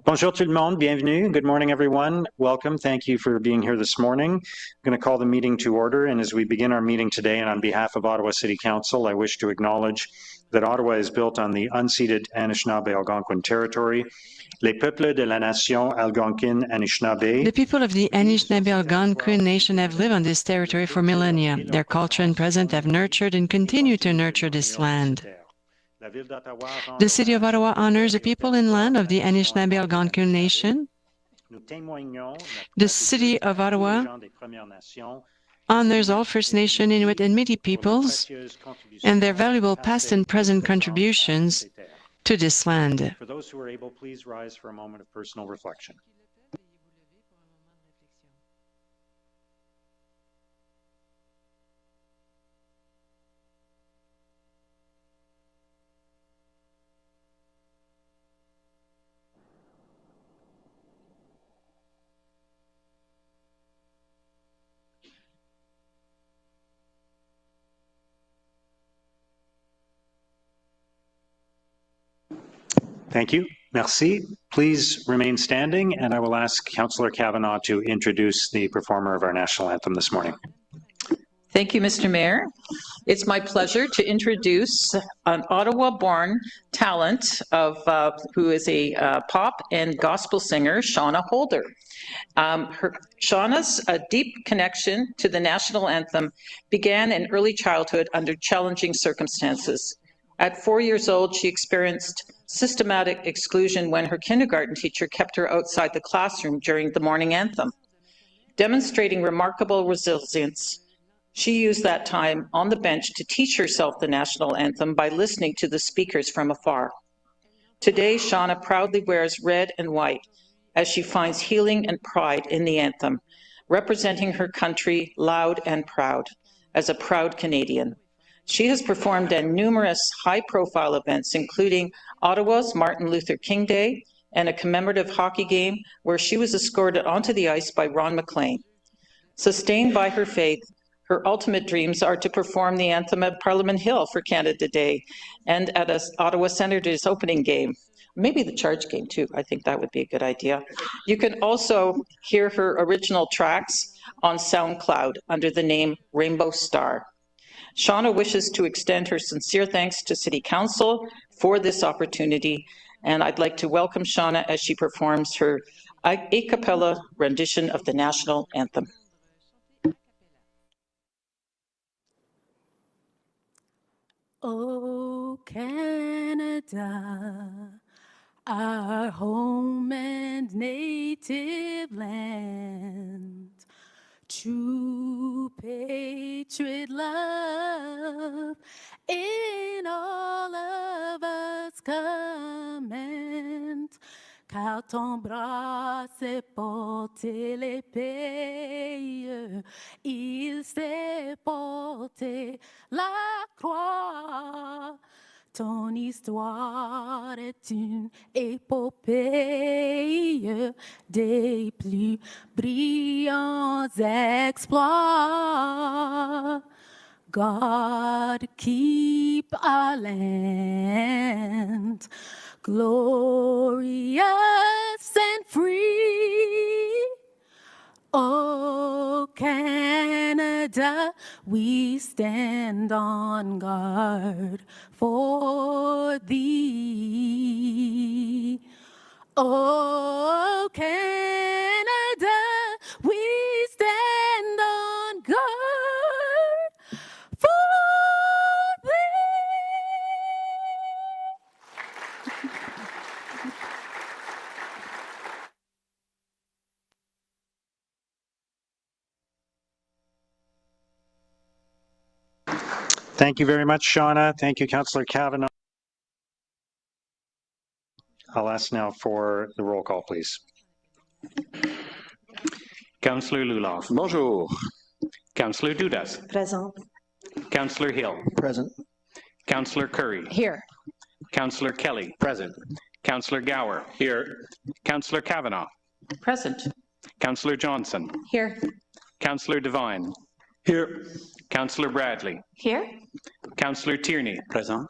Bonjour tout le monde, bienvenue. Good morning, everyone. Welcome. Thank you for being here this morning. I'm going to call the meeting to order, and as we begin our meeting today, and on behalf of Ottawa City Council, I wish to acknowledge that Ottawa is built on the unceded Anishinaabe-Algonquin territory. Les peuples de la nation Algonquin Anishinaabe. The people of the Anishinaabe-Algonquin Nation have lived on this territory for millennia. Their culture and present have nurtured and continue to nurture this land. The City of Ottawa honors the people and land of the Anishinaabe-Algonquin Nation. The City of Ottawa honors all First Nation, Inuit, and Métis peoples and their valuable past and present contributions to this land. For those who are able, please rise for a moment of personal reflection. Thank you. Merci. Please remain standing, and I will ask Councillor Kavanagh to introduce the performer of our national anthem this morning. Thank you, Mr. Mayor. It's my pleasure to introduce an Ottawa-born talent of who is a pop and gospel singer, Shauna Holder. Shauna's deep connection to the national anthem began in early childhood under challenging circumstances. At 4 years old, she experienced systematic exclusion when her kindergarten teacher kept her outside the classroom during the morning anthem. Demonstrating remarkable resilience, she used that time on the bench to teach herself the national anthem by listening to the speakers from afar. Today, Shauna proudly wears red and white as she finds healing and pride in the anthem, representing her country loud and proud, as a proud Canadian. She has performed at numerous high-profile events, including Ottawa's Martin Luther King Day and a commemorative hockey game where she was escorted onto the ice by Ron MacLean. Sustained by her faith, her ultimate dreams are to perform the anthem at Parliament Hill for Canada Day and at an Ottawa Senators opening game. Maybe the charge game too. I think that would be a good idea. You can also hear her original tracks on SoundCloud under the name Rainbow Star. Shauna wishes to extend her sincere thanks to City Council for this opportunity, and I'd like to welcome Shauna as she performs her a cappella rendition of the national anthem. Oh, Canada, our home and native land, true patriot love in all of us command. Car ton bras s'est porté l'épée, il s'est porté la croix. Ton histoire est une épopée des plus brillants exploits. God keep our land glorious and free. Oh, Canada, we stand on guard for thee. Oh, Canada, we stand on guard for thee. Thank you very much, Shauna. Thank you, Councillor Kavanagh. I'll ask now for the roll call, please. Councillor Luloff. Bonjour. Councillor Dudas. Present. Councillor Hill. Present. Councillor Curry. Here. Councillor Kelly. Present. Councillor Gower. Here. Councillor Kavanagh. Present. Councillor Johnson. Here. Councillor Devine. Here. Councillor Bradley. Here. Councillor Tierney. Present.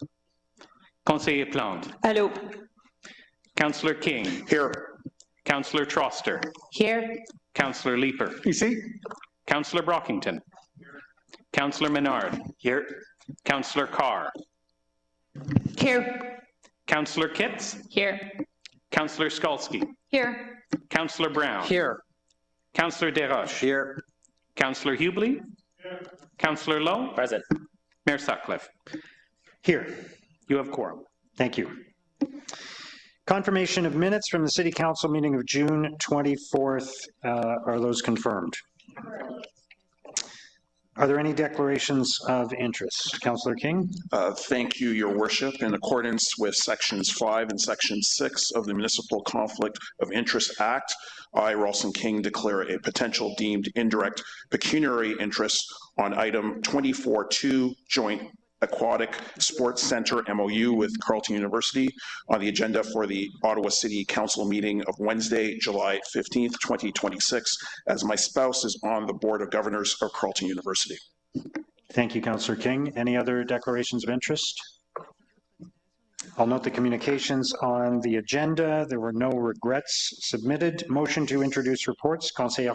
Conseiller Plante. Allô. Councillor King. Here. Councillor Troster. Here. Councillor Leeper. Ici. Councillor Brockington. Councillor Menard. Here. Councillor Carr. Here. Councillor Kitts. Here. Councillor Skalski. Here. Councillor Brown. Here. Councillor Desroches. Here. Councillor Hubley. Councillor Lowe. Present. Mayor Sutcliffe. Here. You have quorum. Thank you. Confirmation of minutes from the City Council meeting of June 24th. Are those confirmed? Are there any declarations of interest? Councillor King? Thank you, Your Worship. In accordance with Sections 5 and Section 6 of the Municipal Conflict of Interest Act, I, Ralston King, declare a potential deemed indirect pecuniary interest on item 24-2, Joint Aquatic Sports Center MOU with Carleton University on the agenda for the Ottawa City Council meeting of Wednesday, July 15th, 2026, as my spouse is on the Board of Governors of Carleton University. Thank you, Councillor King. Any other declarations of interest? I'll note the communications on the agenda. There were no regrets submitted. Motion to introduce reports. Conseillère.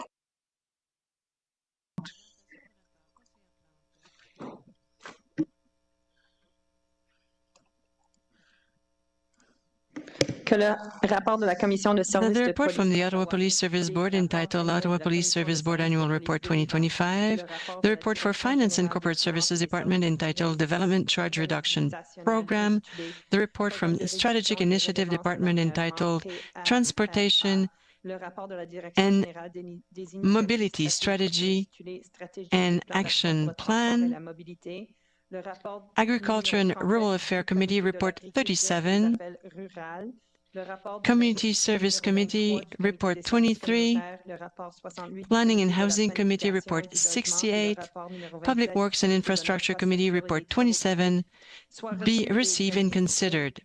The report from the Ottawa Police Service Board entitled Ottawa Police Service Board Annual Report 2025, the report for Finance and Corporate Services Department entitled Development Charge Reduction Program, the report from Strategic Initiative Department entitled Transportation and Mobility Strategy and Action Plan, Agriculture and Rural Affairs Committee Report 37, Community Service Committee Report 23, Planning and Housing Committee Report 68, Public Works and Infrastructure Committee Report 27, be received and considered.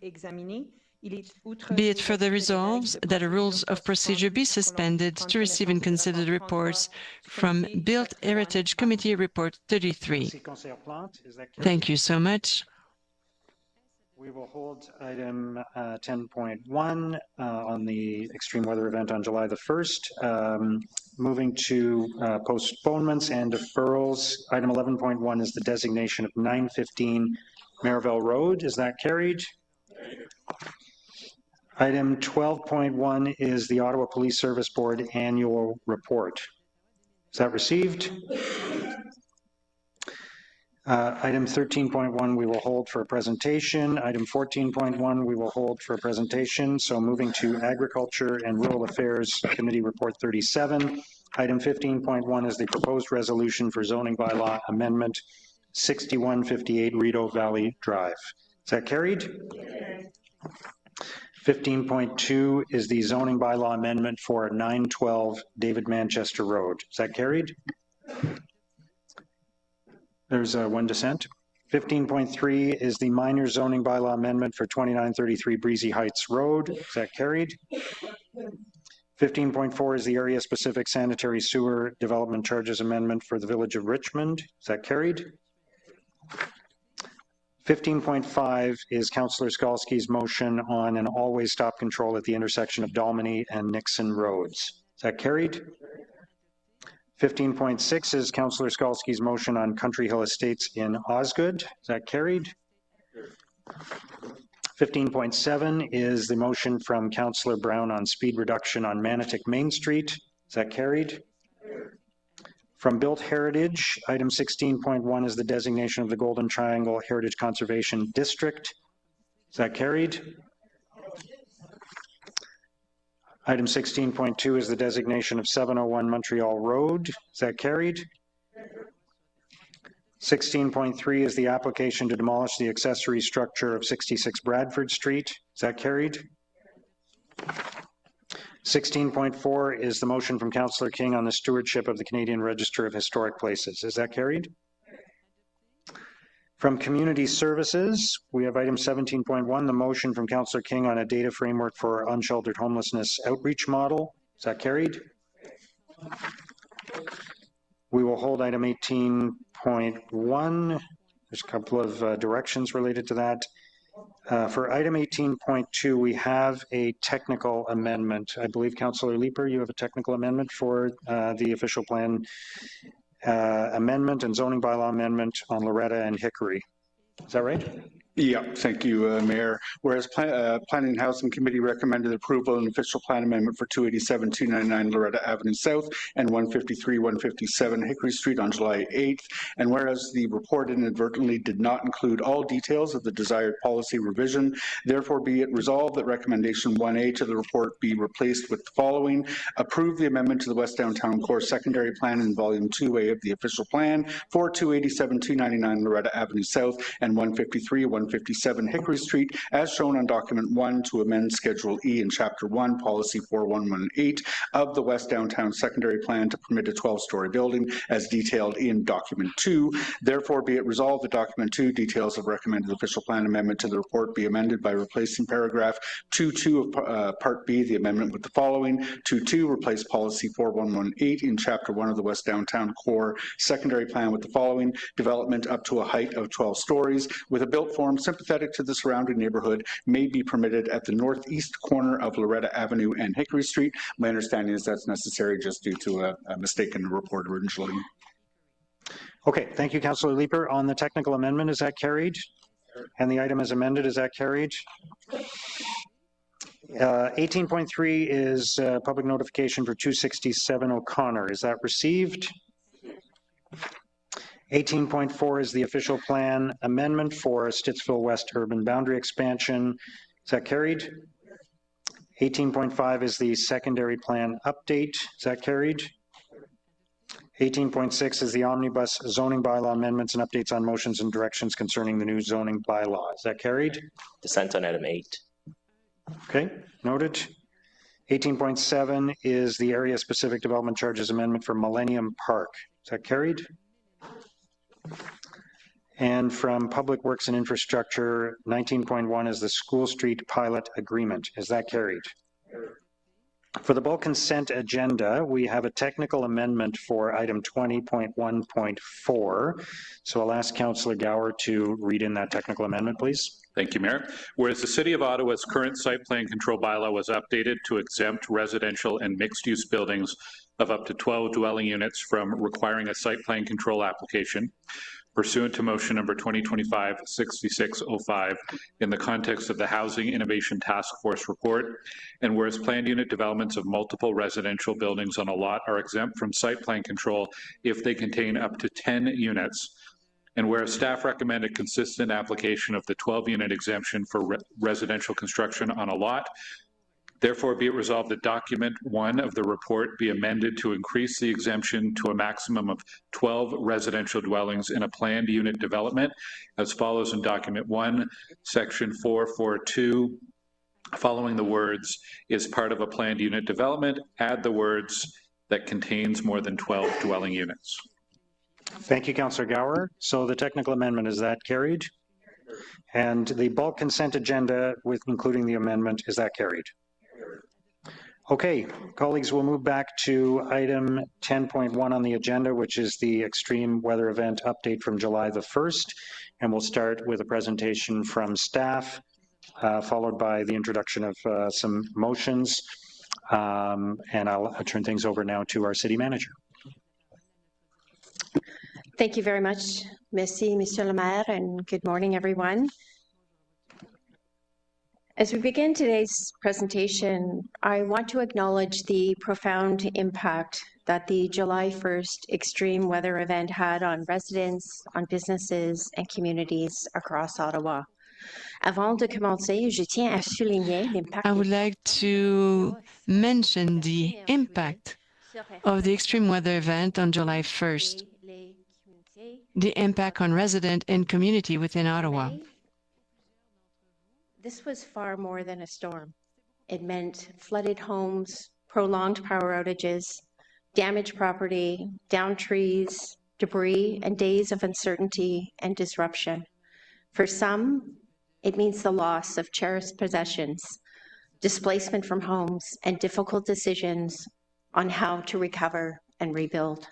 Be it further resolved that the rules of procedure be suspended to receive and consider the reports from Built Heritage Committee Report 33. Thank you so much. We will hold item 10.1 on the extreme weather event on July the 1st. Moving to postponements and deferrals. Item 11.1 is the designation of 915 Merivale Road. Is that carried? Item 12.1 is the Ottawa Police Service Board Annual Report. Is that received? Item 13.1 we will hold for a presentation. Item 14.1 we will hold for a presentation. So moving to Agriculture and Rural Affairs Committee Report 37. Item 15.1 is the proposed resolution for zoning bylaw amendment 6158 Rideau Valley Drive. Is that carried? 15.2 is the zoning bylaw amendment for 912 David Manchester Road. Is that carried? There's one dissent. 15.3 is the minor zoning bylaw amendment for 2933 Breezy Heights Road. Is that carried? 15.4 is the area-specific sanitary sewer development charges amendment for the Village of Richmond. Is that carried? 15.5 is Councillor Skalski's motion on an always stop control at the intersection of Dalmany and Nixon Roads. Is that carried? 15.6 is Councillor Skalski's motion on Country Hill Estates in Osgood. Is that carried? 15.7 is the motion from Councillor Brown on speed reduction on Manotick Main Street. Is that carried? From Built Heritage, item 16.1 is the designation of the Golden Triangle Heritage Conservation District. Is that carried? Item 16.2 is the designation of 701 Montreal Road. Is that carried? 16.3 is the application to demolish the accessory structure of 66 Bradford Street. Is that carried? 16.4 is the motion from Councillor King on the stewardship of the Canadian Register of Historic Places. Is that carried? From Community Services, we have item 17.1, the motion from Councillor King on a data framework for unsheltered homelessness outreach model. Is that carried? We will hold item 18.1. There's a couple of directions related to that. For item 18.2, we have a technical amendment. I believe, Councillor Leeper, you have a technical amendment for the official plan amendment and zoning bylaw amendment on Loretta and Hickory. Is that right? Yeah, thank you, Mayor. Whereas Planning and Housing Committee recommended approval of an official plan amendment for 287-299 Laurier Avenue South and 153-157 Hickory Street on July 8th, and whereas the report inadvertently did not include all details of the desired policy revision, therefore be it resolved that recommendation 1A to the report be replaced with the following: approve the amendment to the West Downtown Core Secondary Plan in Volume 2A of the official plan for 287-299 Laurier Avenue South and 153-157 Hickory Street, as shown on document 1, to amend Schedule E in Chapter 1, Policy 4118 of the West Downtown Secondary Plan to permit a 12-story building as detailed in document 2. Therefore, be it resolved that document 2, details of recommended official plan amendment to the report, be amended by replacing paragraph 2.2 of Part B, the amendment with the following: 2.2, replace Policy 4118 in Chapter 1 of the West Downtown Core Secondary Plan with the following: development up to a height of 12 stories with a built form sympathetic to the surrounding neighborhood may be permitted at the northeast corner of Laurier Avenue and Hickory Street. My understanding is that's necessary just due to a mistake in the report originally. Okay, thank you, Councillor Leeper. On the technical amendment, is that carried? And the item as amended, is that carried? 18.3 is public notification for 267 O'Connor. Is that received? 18.4 is the official plan amendment for Stittsville West urban boundary expansion. Is that carried? 18.5 is the secondary plan update. Is that carried? 18.6 is the omnibus zoning bylaw amendments and updates on motions and directions concerning the new zoning bylaw. Is that carried? Dissent on item 8. Okay, noted. 18.7 is the area specific development charges amendment for Millennium Park. Is that carried? And from Public Works and Infrastructure, 19.1 is the School Street Pilot Agreement. Is that carried? For the bulk consent agenda, we have a technical amendment for item 20.1.4. So I'll ask Councillor Gower to read in that technical amendment, please. Thank you, Mayor. Whereas the City of Ottawa's current site plan control bylaw was updated to exempt residential and mixed-use buildings of up to 12 dwelling units from requiring a site plan control application, pursuant to motion number 2025-6605 in the context of the Housing Innovation Task Force report, and whereas planned unit developments of multiple residential buildings on a lot are exempt from site plan control if they contain up to 10 units, and whereas staff recommend a consistent application of the 12-unit exemption for residential construction on a lot, therefore, be it resolved that document 1 of the report be amended to increase the exemption to a maximum of 12 residential dwellings in a planned unit development as follows in document 1, section 442, following the words, is part of a planned unit development, add the words that contains more than 12 dwelling units. Thank you, Councillor Gower. So the technical amendment, is that carried? And the bulk consent agenda, with including the amendment, is that carried? Okay, colleagues, we'll move back to item 10.1 on the agenda, which is the extreme weather event update from July the 1st. And we'll start with a presentation from staff, followed by the introduction of some motions. And I'll turn things over now to our city manager. Thank you very much. Merci, Monsieur le Maire, and good morning, everyone. As we begin today's presentation, I want to acknowledge the profound impact that the July 1st extreme weather event had on residents, on businesses, and communities across Ottawa. Avant de commencer, je tiens à souligner l'impact. I would like to mention the impact of the extreme weather event on July 1st, the impact on resident and community within Ottawa. This was far more than a storm. It meant flooded homes, prolonged power outages, damaged property, downed trees, debris, and days of uncertainty and disruption. For some, it means the loss of cherished possessions, displacement from homes, and difficult decisions on how to recover and rebuild.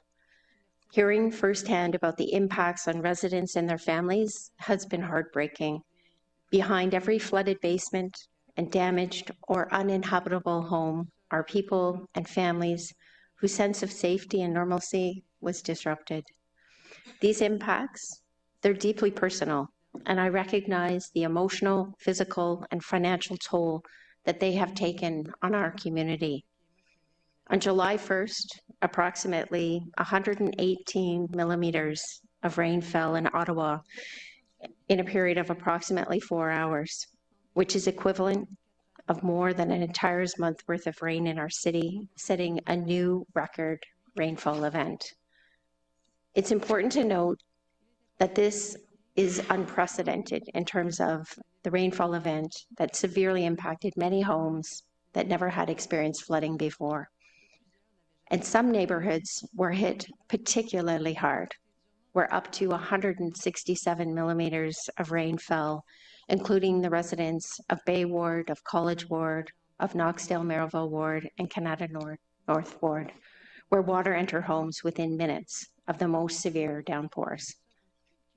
Hearing firsthand about the impacts on residents and their families has been heartbreaking. Behind every flooded basement and damaged or uninhabitable home are people and families whose sense of safety and normalcy was disrupted. These impacts, they're deeply personal, and I recognize the emotional, physical, and financial toll that they have taken on our community. On July 1st, approximately 118 millimeters of rain fell in Ottawa in a period of approximately 4 hours, which is equivalent of more than an entire month's worth of rain in our city, setting a new record rainfall event. It's important to note that this is unprecedented in terms of the rainfall event that severely impacted many homes that never had experienced flooding before. And some neighborhoods were hit particularly hard, where up to 167 millimeters of rain fell, including the residents of Bay Ward, of College Ward, of Knoxdale-Merivale Ward, and Canada North Ward, where water entered homes within minutes of the most severe downpours.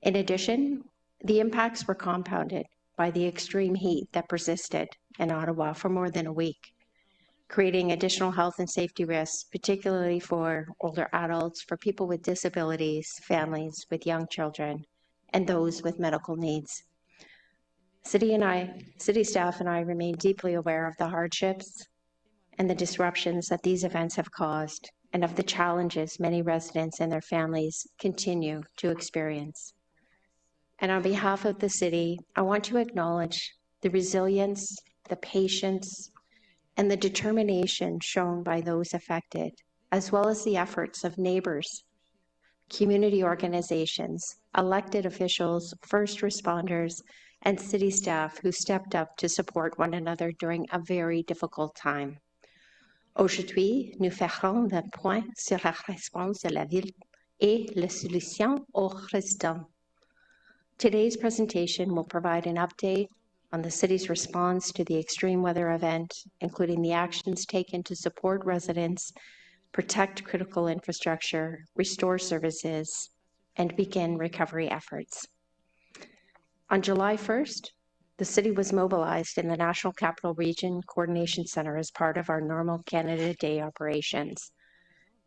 In addition, the impacts were compounded by the extreme heat that persisted in Ottawa for more than a week, creating additional health and safety risks, particularly for older adults, for people with disabilities, families with young children, and those with medical needs. City staff and I remain deeply aware of the hardships and the disruptions that these events have caused, and of the challenges many residents and their families continue to experience. And on behalf of the city, I want to acknowledge the resilience, the patience, and the determination shown by those affected, as well as the efforts of neighbors, community organizations, elected officials, first responders, and city staff who stepped up to support one another during a very difficult time. Aujourd'hui, nous ferons le point sur la réponse de la ville et les solutions aux résidents. Today's presentation will provide an update on the city's response to the extreme weather event, including the actions taken to support residents, protect critical infrastructure, restore services, and begin recovery efforts. On July 1st, the city was mobilized in the National Capital Region Coordination Center as part of our normal Canada Day operations.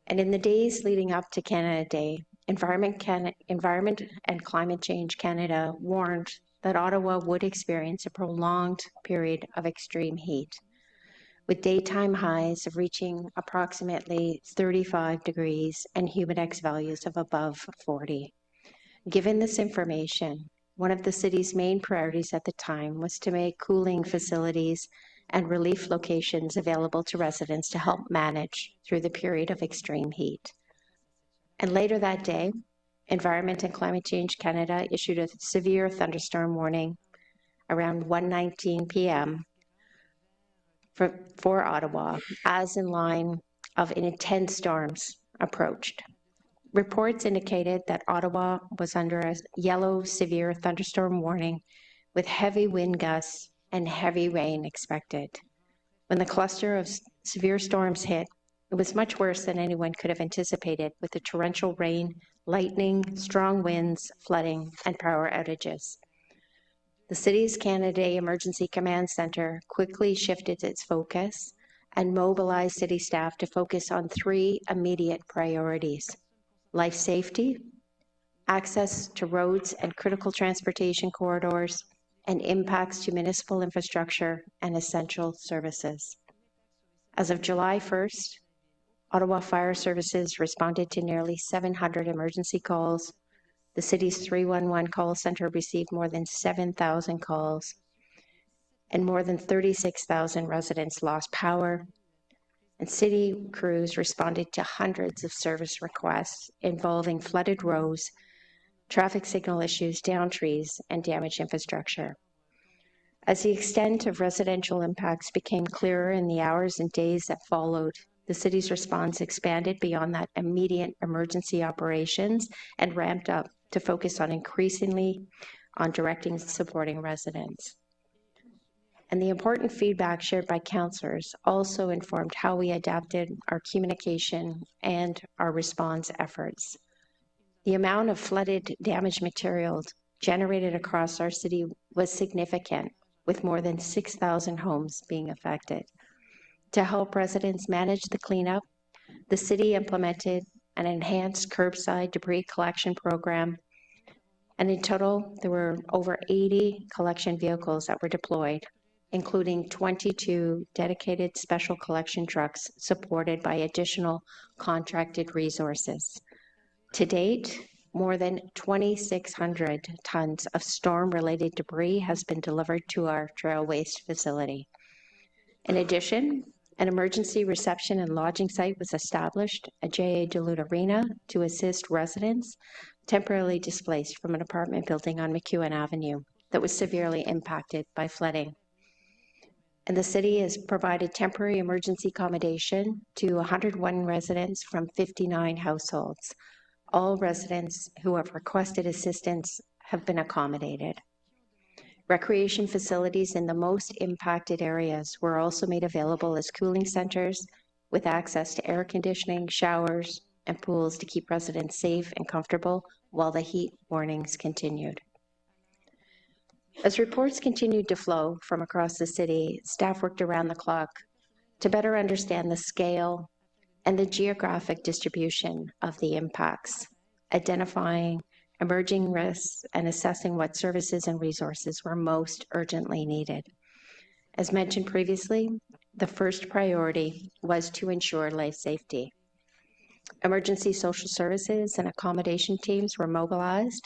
And in the days leading up to Canada Day, Environment and Climate Change Canada warned that Ottawa would experience a prolonged period of extreme heat, with daytime highs of reaching approximately 35 degrees and humidex values of above 40. Given this information, one of the city's main priorities at the time was to make cooling facilities and relief locations available to residents to help manage through the period of extreme heat. And later that day, Environment and Climate Change Canada issued a severe thunderstorm warning around 1:19 p.m. for Ottawa, as in line of intense storms approached. Reports indicated that Ottawa was under a yellow severe thunderstorm warning with heavy wind gusts and heavy rain expected. When the cluster of severe storms hit, it was much worse than anyone could have anticipated, with the torrential rain, lightning, strong winds, flooding, and power outages. The city's Canada Day Emergency Command Center quickly shifted its focus and mobilized city staff to focus on 3 immediate priorities: life safety, access to roads and critical transportation corridors, and impacts to municipal infrastructure and essential services. As of July 1st, Ottawa Fire Services responded to nearly 700 emergency calls. The city's 311 call center received more than 7,000 calls, and more than 36,000 residents lost power. And city crews responded to hundreds of service requests involving flooded roads, traffic signal issues, downed trees, and damaged infrastructure. As the extent of residential impacts became clearer in the hours and days that followed, the city's response expanded beyond that immediate emergency operations and ramped up to focus increasingly on directing and supporting residents. And the important feedback shared by councillors also informed how we adapted our communication and our response efforts. The amount of flooded damaged materials generated across our city was significant, with more than 6,000 homes being affected. To help residents manage the cleanup, the city implemented an enhanced curbside debris collection program, and in total, there were over 80 collection vehicles that were deployed, including 22 dedicated special collection trucks supported by additional contracted resources. To date, more than 2,600 tons of storm-related debris has been delivered to our trail waste facility. In addition, an emergency reception and lodging site was established at J.A. Duluth Arena to assist residents temporarily displaced from an apartment building on McEwen Avenue that was severely impacted by flooding. And the city has provided temporary emergency accommodation to 101 residents from 59 households. All residents who have requested assistance have been accommodated. Recreation facilities in the most impacted areas were also made available as cooling centers with access to air conditioning, showers, and pools to keep residents safe and comfortable while the heat warnings continued. As reports continued to flow from across the city, staff worked around the clock to better understand the scale and the geographic distribution of the impacts, identifying emerging risks and assessing what services and resources were most urgently needed. As mentioned previously, the first priority was to ensure life safety. Emergency social services and accommodation teams were mobilized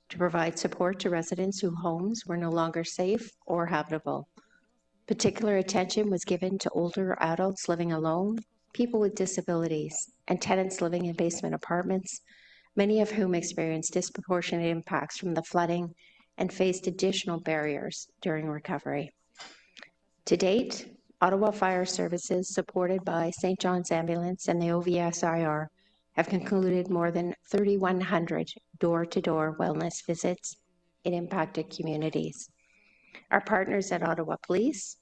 to provide support to residents whose homes were no longer safe or habitable. Particular attention was given to older adults living alone, people with disabilities, and tenants living in basement apartments, many of whom experienced disproportionate impacts from the flooding and faced additional barriers during recovery. To date, Ottawa Fire Services, supported by St. John's Ambulance and the OVSIR, have concluded more than 3,100 door-to-door wellness visits in impacted communities. Our partners at Ottawa Police,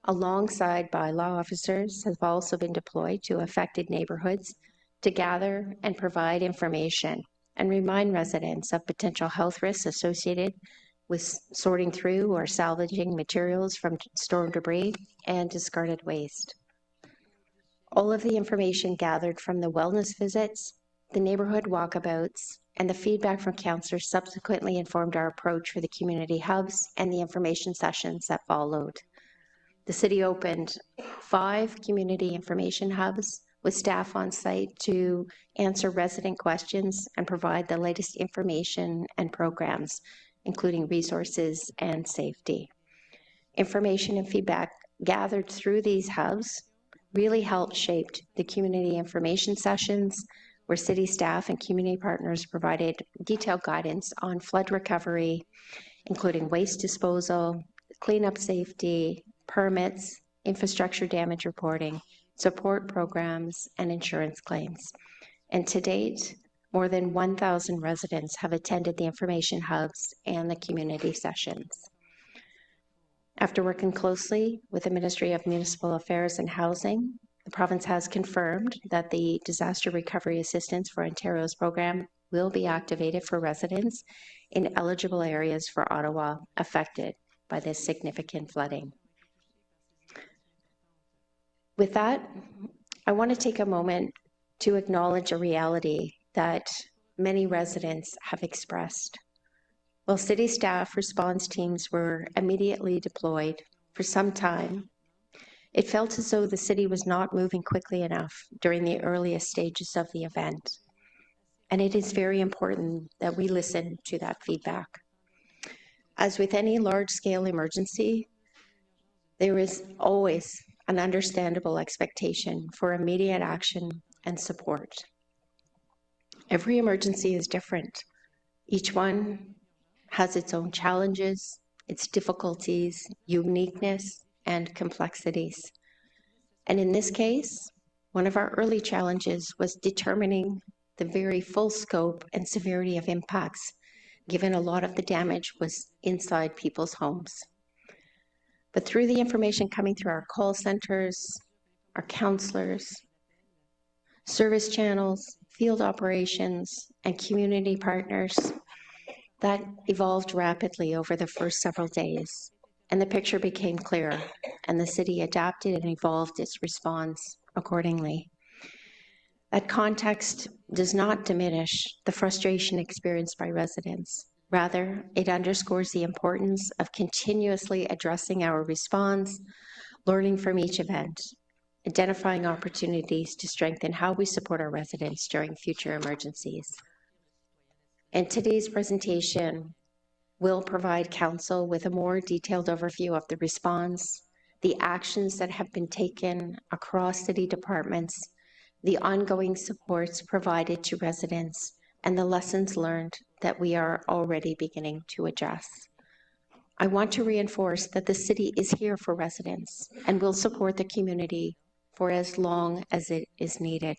alongside bylaw officers, have also been deployed to affected neighborhoods to gather and provide information and remind residents of potential health risks associated with sorting through or salvaging materials from storm debris and discarded waste. All of the information gathered from the wellness visits, the neighborhood walkabouts, and the feedback from councillors subsequently informed our approach for the community hubs and the information sessions that followed. The city opened 5 community information hubs with staff on site to answer resident questions and provide the latest information and programs, including resources and safety. Information and feedback gathered through these hubs really helped shape the community information sessions, where city staff and community partners provided detailed guidance on flood recovery, including waste disposal, cleanup safety, permits, infrastructure damage reporting, support programs, and insurance claims. And to date, more than 1,000 residents have attended the information hubs and the community sessions. After working closely with the Ministry of Municipal Affairs and Housing, the province has confirmed that the Disaster Recovery Assistance for Ontario's program will be activated for residents in eligible areas for Ottawa affected by this significant flooding. With that, I want to take a moment to acknowledge a reality that many residents have expressed. While city staff response teams were immediately deployed for some time, it felt as though the city was not moving quickly enough during the earliest stages of the event. And it is very important that we listen to that feedback. As with any large-scale emergency, there is always an understandable expectation for immediate action and support. Every emergency is different. Each one has its own challenges, its difficulties, uniqueness, and complexities. And in this case, one of our early challenges was determining the very full scope and severity of impacts, given a lot of the damage was inside people's homes. But through the information coming through our call centers, our counselors, service channels, field operations, and community partners, That evolved rapidly over the first several days, and the picture became clearer, and the city adapted and evolved its response accordingly. That context does not diminish the frustration experienced by residents. Rather, it underscores the importance of continuously addressing our response, learning from each event, identifying opportunities to strengthen how we support our residents during future emergencies. In today's presentation, we'll provide Council with a more detailed overview of the response, the actions that have been taken across city departments, the ongoing supports provided to residents, and the lessons learned that we are already beginning to adjust. I want to reinforce that the city is here for residents and will support the community for as long as it is needed.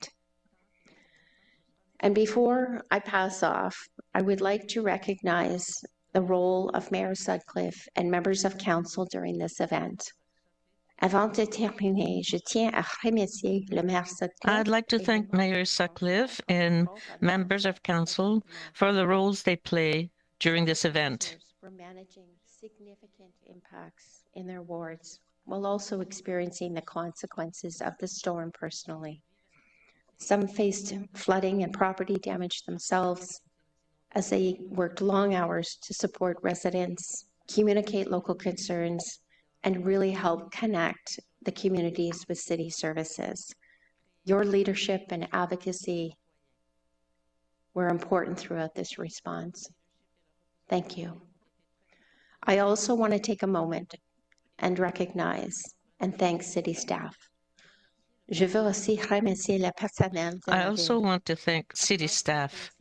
And before I pass off, I would like to recognize the role of Mayor Sutcliffe and members of Council during this event. Avant de terminer, je tiens à remercier le maire Sutcliffe. I'd like to thank Mayor Sutcliffe and members of Council for the roles they play during this event. For managing significant impacts in their wards while also experiencing the consequences of the storm personally. Some faced flooding and property damage themselves as they worked long hours to support residents, communicate local concerns, and really help connect the communities with city services. Your leadership and advocacy were important throughout this response. Thank you. I also want to take a moment and recognize and thank city staff. Je veux aussi remercier le personnel de I la also ville. want to thank city staff.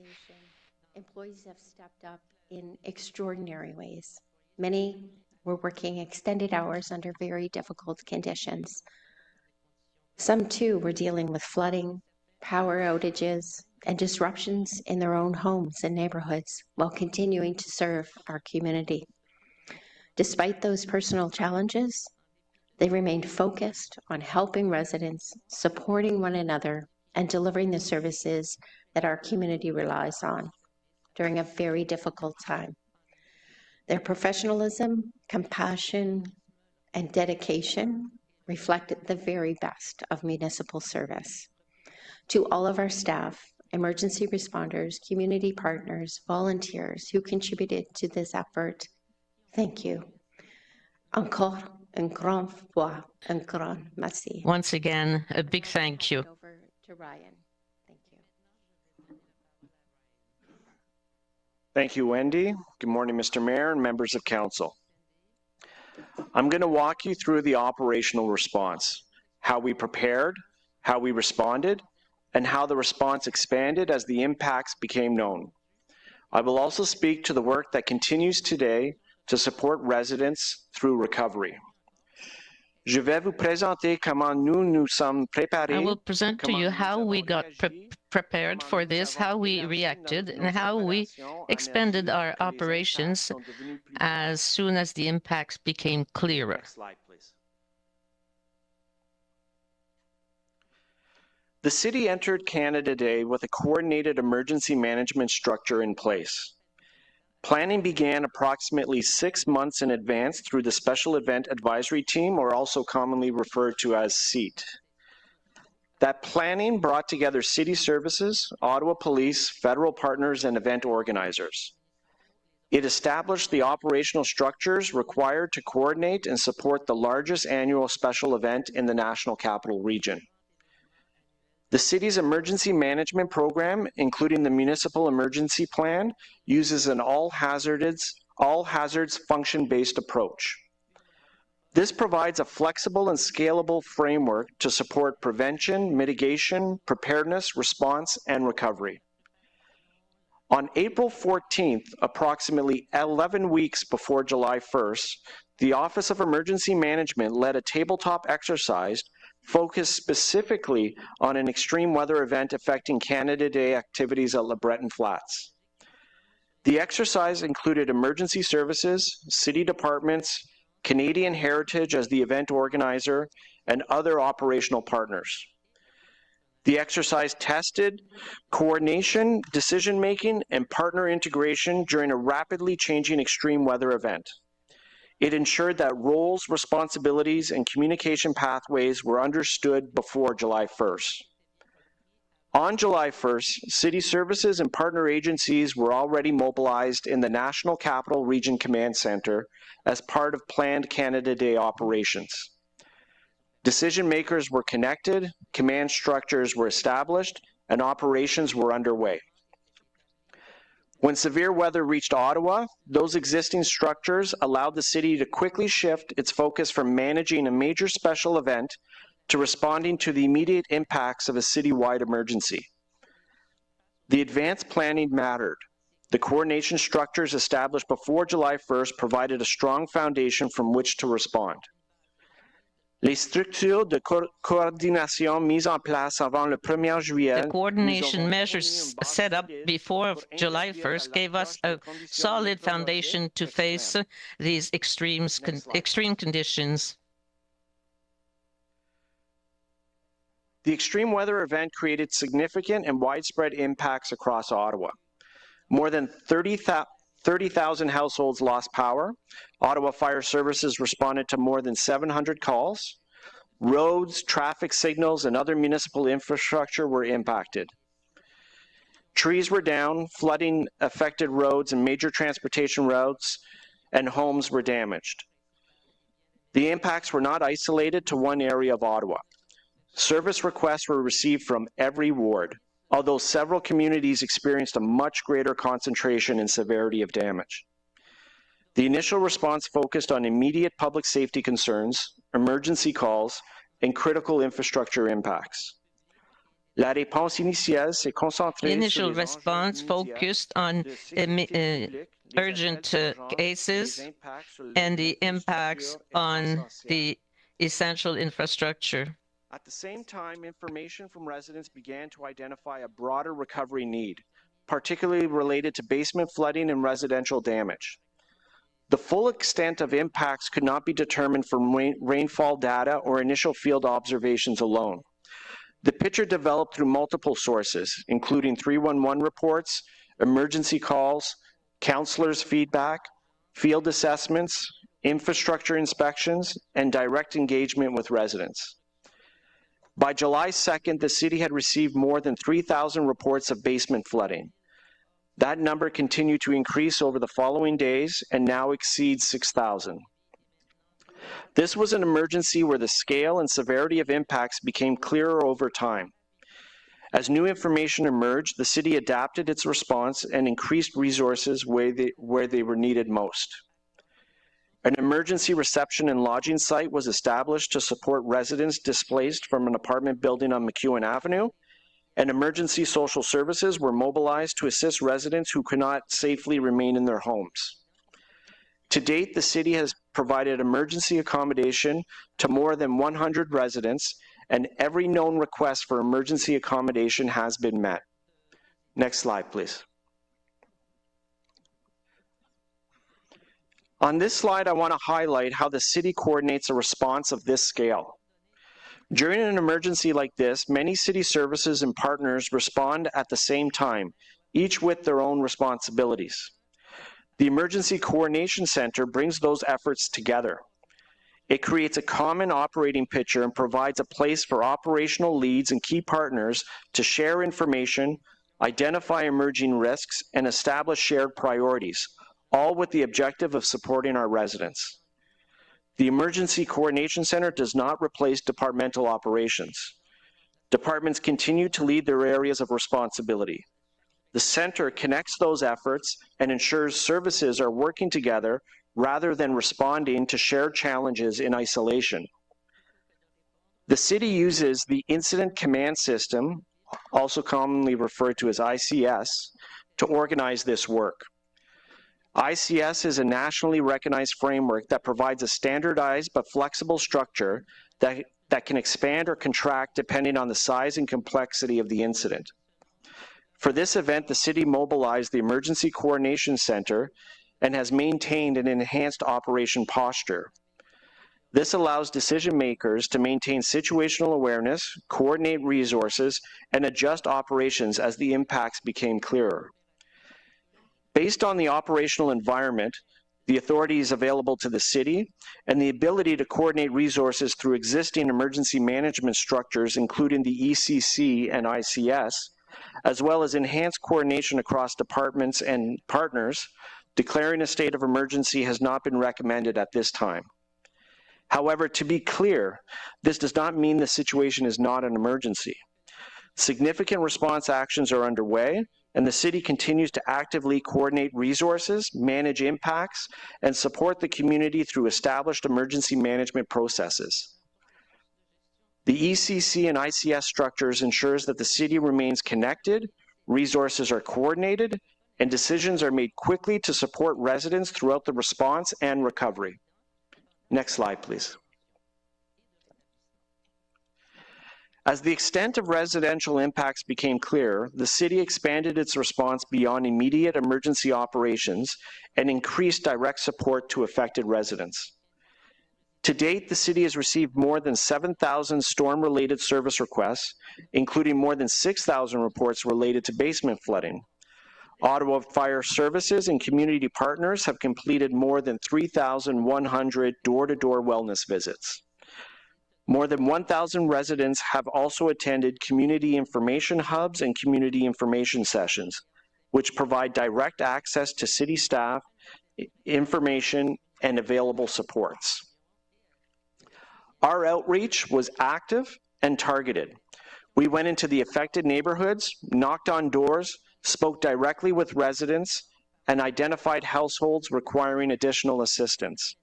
Employees have stepped up in extraordinary ways. Many were working extended hours under very difficult conditions. Some too were dealing with flooding, power outages, and disruptions in their own homes and neighborhoods while continuing to serve our community. Despite those personal challenges, they remained focused on helping residents, supporting one another, and delivering the services that our community relies on during a very difficult time. Their professionalism, compassion, and dedication reflected the very best of municipal service. To all of our staff, emergency responders, community partners, volunteers who contributed to this effort, thank you. Encore un grand fois, un grand merci. Once again, a big thank you. Over to Ryan. Thank you. Thank you, Wendy. Good morning, Mr. Mayor and members of Council. I'm going to walk you through the operational response, how we prepared, how we responded, and how the response expanded as the impacts became known. I will also speak to the work that continues today to support residents through recovery. Je vais vous présenter comment nous sommes préparés. I will present to you how we got prepared for this, how we reacted, and how we expanded our operations as soon as the impacts became clearer. Next slide, please. The city entered Canada Day with a coordinated emergency management structure in place. Planning began approximately 6 months in advance through the Special Event Advisory Team, or also commonly referred to as SEAT. That planning brought together city services, Ottawa Police, federal partners, and event organizers. It established the operational structures required to coordinate and support the largest annual special event in the National Capital Region. The city's emergency management program, including the Municipal Emergency Plan, uses an all hazards function-based approach. This provides a flexible and scalable framework to support prevention, mitigation, preparedness, response, and recovery. On April 14th, approximately 11 weeks before July 1st, the Office of Emergency Management led a tabletop exercise focused specifically on an extreme weather event affecting Canada Day activities at LeBreton Flats. The exercise included emergency services, city departments, Canadian Heritage as the event organizer, and other operational partners. The exercise tested coordination, decision-making, and partner integration during a rapidly changing extreme weather event. It ensured that roles, responsibilities, and communication pathways were understood before July 1st. On July 1st, city services and partner agencies were already mobilized in the National Capital Region Command Center as part of planned Canada Day operations. Decision makers were connected, command structures were established, and operations were underway. When severe weather reached Ottawa, those existing structures allowed the city to quickly shift its focus from managing a major special event to responding to the immediate impacts of a citywide emergency. The advanced planning mattered. The coordination structures established before July 1st provided a strong foundation from which to respond. Les structures de coordination mises en place avant le 1er juillet. The coordination measures set up before July 1st gave us a solid foundation to face these extreme conditions. The extreme weather event created significant and widespread impacts across Ottawa. More than 30,000 households lost power. Ottawa Fire Services responded to more than 700 calls. Roads, traffic signals, and other municipal infrastructure were impacted. Trees were down, flooding affected roads, and major transportation routes and homes were damaged. The impacts were not isolated to one area of Ottawa. Service requests were received from every ward, although several communities experienced a much greater concentration and severity of damage. The initial response focused on immediate public safety concerns, emergency calls, and critical infrastructure impacts. La réponse initiale s'est concentrée. The initial response focused on urgent cases and the impacts on the essential infrastructure. At the same time, information from residents began to identify a broader recovery need, particularly related to basement flooding and residential damage. The full extent of impacts could not be determined from rainfall data or initial field observations alone. The picture developed through multiple sources, including 311 reports, emergency calls, counselors' feedback, field assessments, infrastructure inspections, and direct engagement with residents. By July 2nd, the city had received more than 3,000 reports of basement flooding. That number continued to increase over the following days and now exceeds 6,000. This was an emergency where the scale and severity of impacts became clearer over time. As new information emerged, the city adapted its response and increased resources where they were needed most. An emergency reception and lodging site was established to support residents displaced from an apartment building on McEwen Avenue, and emergency social services were mobilized to assist residents who could not safely remain in their homes. To date, the city has provided emergency accommodation to more than 100 residents, and every known request for emergency accommodation has been met. Next slide, please. On this slide, I want to highlight how the city coordinates a response of this scale. During an emergency like this, many city services and partners respond at the same time, each with their own responsibilities. The Emergency Coordination Center brings those efforts together. It creates a common operating picture and provides a place for operational leads and key partners to share information, identify emerging risks, and establish shared priorities, all with the objective of supporting our residents. The Emergency Coordination Center does not replace departmental operations. Departments continue to lead their areas of responsibility. The center connects those efforts and ensures services are working together rather than responding to shared challenges in isolation. The city uses the Incident Command System, also commonly referred to as ICS, to organize this work. ICS is a nationally recognized framework that provides a standardized but flexible structure that can expand or contract depending on the size and complexity of the incident. For this event, the city mobilized the Emergency Coordination Center and has maintained an enhanced operation posture. This allows decision makers to maintain situational awareness, coordinate resources, and adjust operations as the impacts became clearer. Based on the operational environment, the authorities available to the city, and the ability to coordinate resources through existing emergency management structures, including the ECC and ICS, as well as enhanced coordination across departments and partners, declaring a state of emergency has not been recommended at this time. However, to be clear, this does not mean the situation is not an emergency. Significant response actions are underway, and the city continues to actively coordinate resources, manage impacts, and support the community through established emergency management processes. The ECC and ICS structures ensures that the city remains connected, resources are coordinated, and decisions are made quickly to support residents throughout the response and recovery. Next slide, please. As the extent of residential impacts became clear, the city expanded its response beyond immediate emergency operations and increased direct support to affected residents. To date, the city has received more than 7,000 storm-related service requests, including more than 6,000 reports related to basement flooding. Ottawa Fire Services and community partners have completed more than 3,100 door-to-door wellness visits. More than 1,000 residents have also attended community information hubs and community information sessions, which provide direct access to city staff, information, and available supports. Our outreach was active and targeted. We went into the affected neighborhoods, knocked on doors, spoke directly with residents, and identified households requiring additional assistance.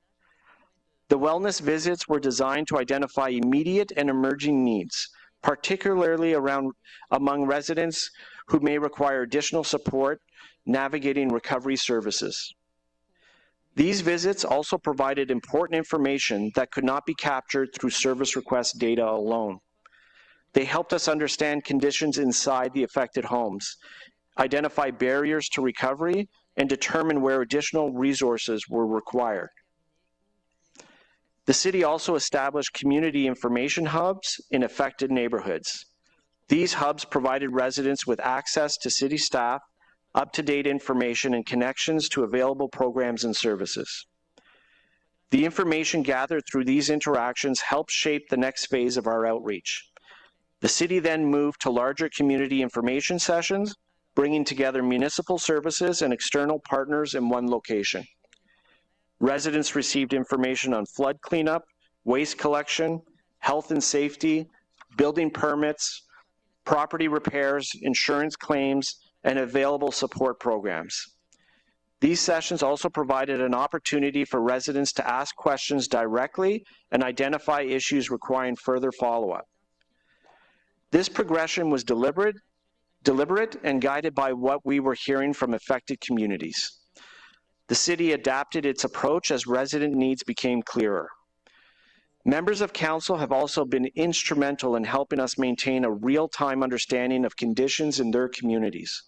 The wellness visits were designed to identify immediate and emerging needs, particularly among residents who may require additional support navigating recovery services. These visits also provided important information that could not be captured through service request data alone. They helped us understand conditions inside the affected homes, identify barriers to recovery, and determine where additional resources were required. The city also established community information hubs in affected neighborhoods. These hubs provided residents with access to city staff, up-to-date information, and connections to available programs and services. The information gathered through these interactions helped shape the next phase of our outreach. The city then moved to larger community information sessions, bringing together municipal services and external partners in one location. Residents received information on flood cleanup, waste collection, health and safety, building permits, property repairs, insurance claims, and available support programs. These sessions also provided an opportunity for residents to ask questions directly and identify issues requiring further follow-up. This progression was deliberate and guided by what we were hearing from affected communities. The city adapted its approach as resident needs became clearer. Members of council have also been instrumental in helping us maintain a real-time understanding of conditions in their communities.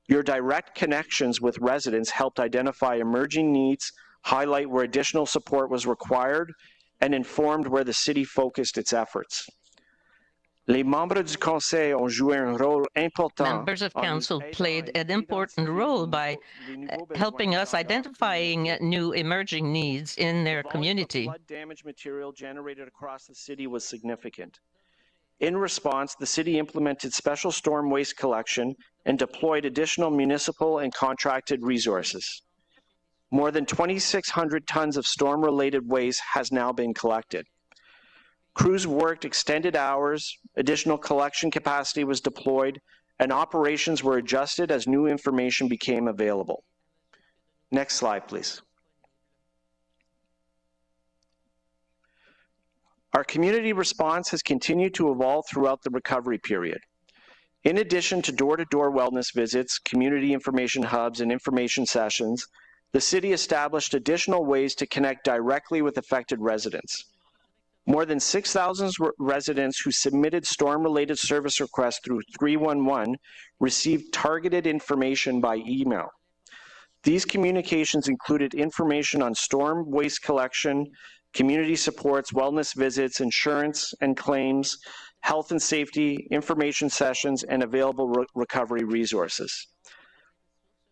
Your direct connections with residents helped identify emerging needs, highlight where additional support was required, and informed where the city focused its efforts. Members of council played an important role by helping us identifying new emerging needs in their community. Flood damage material generated across the city was significant. In response, the city implemented special storm waste collection and deployed additional municipal and contracted resources. More than 2,600 tons of storm-related waste has now been collected. Crews worked extended hours, additional collection capacity was deployed, and operations were adjusted as new information became available. Next slide, please. Our community response has continued to evolve throughout the recovery period. In addition to door-to-door wellness visits, community information hubs, and information sessions, the city established additional ways to connect directly with affected residents. More than 6,000 residents who submitted storm-related service requests through 311 received targeted information by email. These communications included information on storm waste collection, community supports, wellness visits, insurance and claims, health and safety, information sessions, and available recovery resources.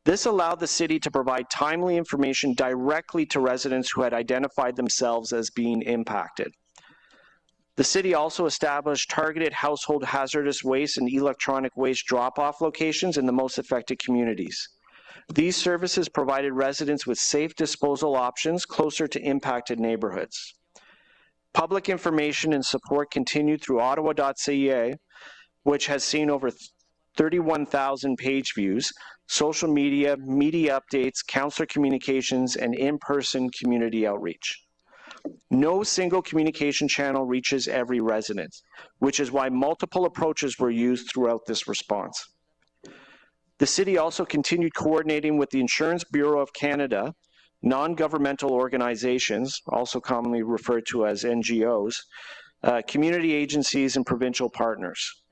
This allowed the city to provide timely information directly to residents who had identified themselves as being impacted. The city also established targeted household hazardous waste and electronic waste drop-off locations in the most affected communities. These services provided residents with safe disposal options closer to impacted neighborhoods. Public information and support continued through Ottawa.ca, which has seen over 31,000 page views, social media, media updates, counselor communications, and in-person community outreach. No single communication channel reaches every resident, which is why multiple approaches were used throughout this response. The city also continued coordinating with the Insurance Bureau of Canada, non-governmental organizations, also commonly referred to as NGOs, community agencies, and provincial partners.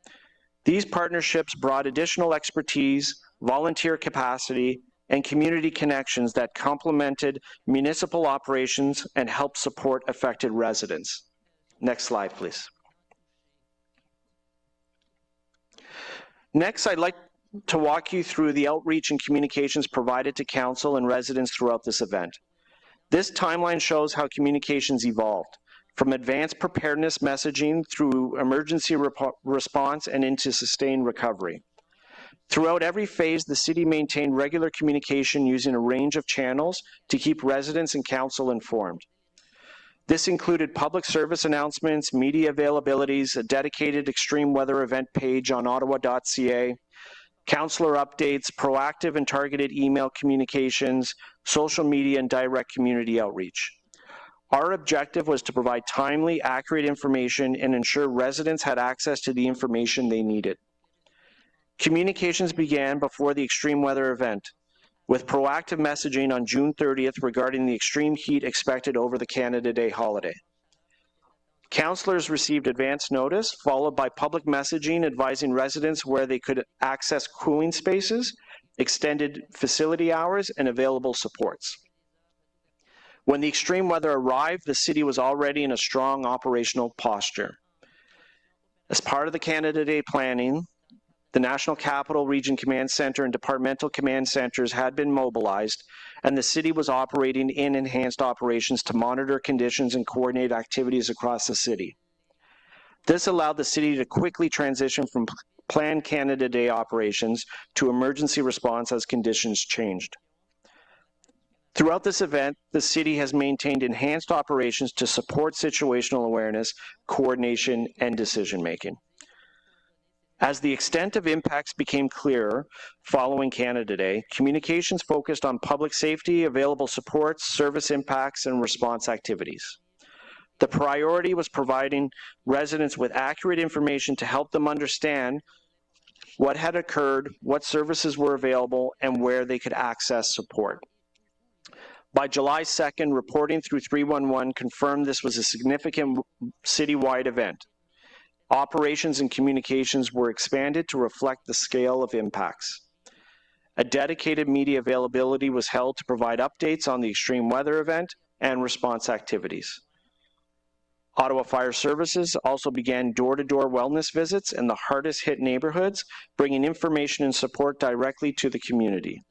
These partnerships brought additional expertise, volunteer capacity, and community connections that complemented municipal operations and helped support affected residents. Next slide, please. Next, I'd like to walk you through the outreach and communications provided to council and residents throughout this event. This timeline shows how communications evolved, from advanced preparedness messaging through emergency response and into sustained recovery. Throughout every phase, the city maintained regular communication using a range of channels to keep residents and council informed. This included public service announcements, media availabilities, a dedicated extreme weather event page on Ottawa.ca, councillor updates, proactive and targeted email communications, social media, and direct community outreach. Our objective was to provide timely, accurate information and ensure residents had access to the information they needed. Communications began before the extreme weather event, with proactive messaging on June 30th regarding the extreme heat expected over the Canada Day holiday. Councillors received advance notice, followed by public messaging advising residents where they could access cooling spaces, extended facility hours, and available supports. When the extreme weather arrived, the city was already in a strong operational posture. As part of the Canada Day planning, the National Capital Region Command Centre and departmental command centres had been mobilized, and the city was operating in enhanced operations to monitor conditions and coordinate activities across the city. This allowed the city to quickly transition from planned Canada Day operations to emergency response as conditions changed. Throughout this event, the city has maintained enhanced operations to support situational awareness, coordination, and decision-making. As the extent of impacts became clearer following Canada Day, communications focused on public safety, available supports, service impacts, and response activities. The priority was providing residents with accurate information to help them understand what had occurred, what services were available, and where they could access support. By July 2nd, reporting through 311 confirmed this was a significant citywide event. Operations and communications were expanded to reflect the scale of impacts. A dedicated media availability was held to provide updates on the extreme weather event and response activities. Ottawa Fire Services also began door-to-door wellness visits in the hardest hit neighborhoods, bringing information and support directly to the community.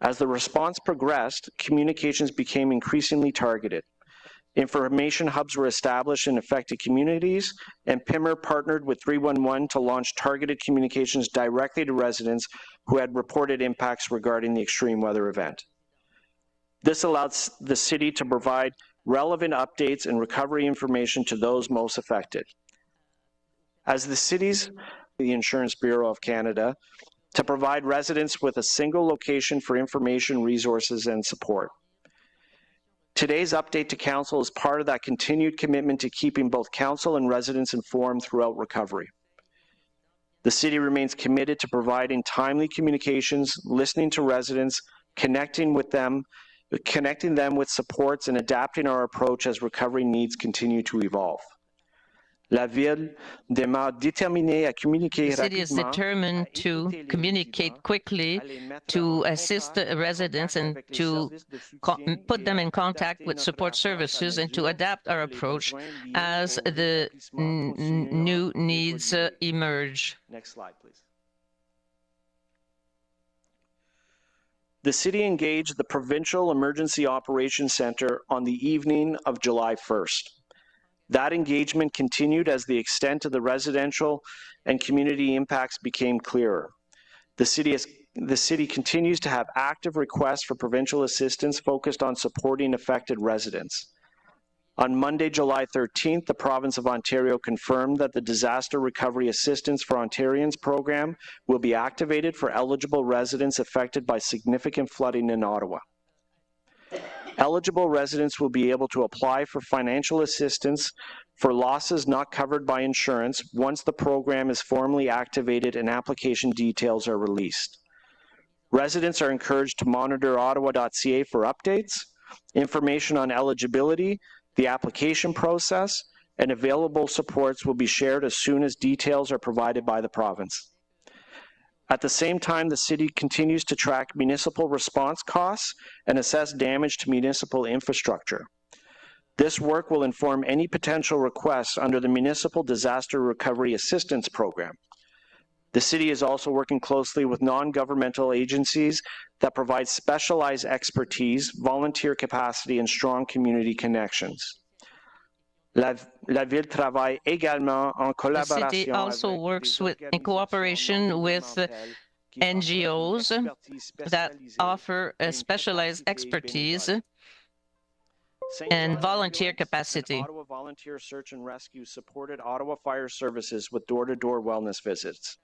As the response progressed, communications became increasingly targeted. Information hubs were established in affected communities, and PIMR partnered with 311 to launch targeted communications directly to residents who had reported impacts regarding the extreme weather event. This allowed the city to provide relevant updates and recovery information to those most affected. As the Insurance Bureau of Canada, to provide residents with a single location for information, resources, and support. Today's update to Council is part of that continued commitment to keeping both Council and residents informed throughout recovery. The city remains committed to providing timely communications, listening to residents, connecting them with supports, and adapting our approach as recovery needs continue to evolve. La ville demeure déterminée à communiquer The city is rapidement, determined to communicate quickly, to assist the residents and to put them in contact with support services and to adapt our approach as the new needs emerge. Next slide, please. The city engaged the Provincial Emergency Operations Center on the evening of July 1st. That engagement continued as the extent of the residential and community impacts became clearer. The city continues to have active requests for provincial assistance focused on supporting affected residents. On Monday, July 13th, the province of Ontario confirmed that the Disaster Recovery Assistance for Ontarians program will be activated for eligible residents affected by significant flooding in Ottawa. Eligible residents will be able to apply for financial assistance for losses not covered by insurance once the program is formally activated and application details are released. Residents are encouraged to monitor ottawa.ca for updates, information on eligibility, the application process, and available supports will be shared as soon as details are provided by the province. At the same time, the city continues to track municipal response costs and assess damage to municipal infrastructure. This work will inform any potential requests under the Municipal Disaster Recovery Assistance Program. The city is also working closely with non-governmental agencies that provide specialized expertise, volunteer capacity, and strong community connections. La ville travaille également en collaboration. The city also works in cooperation with NGOs that offer a specialized expertise and volunteer capacity. Ottawa Volunteer Search and Rescue supported Ottawa Fire Services with door-to-door wellness visits.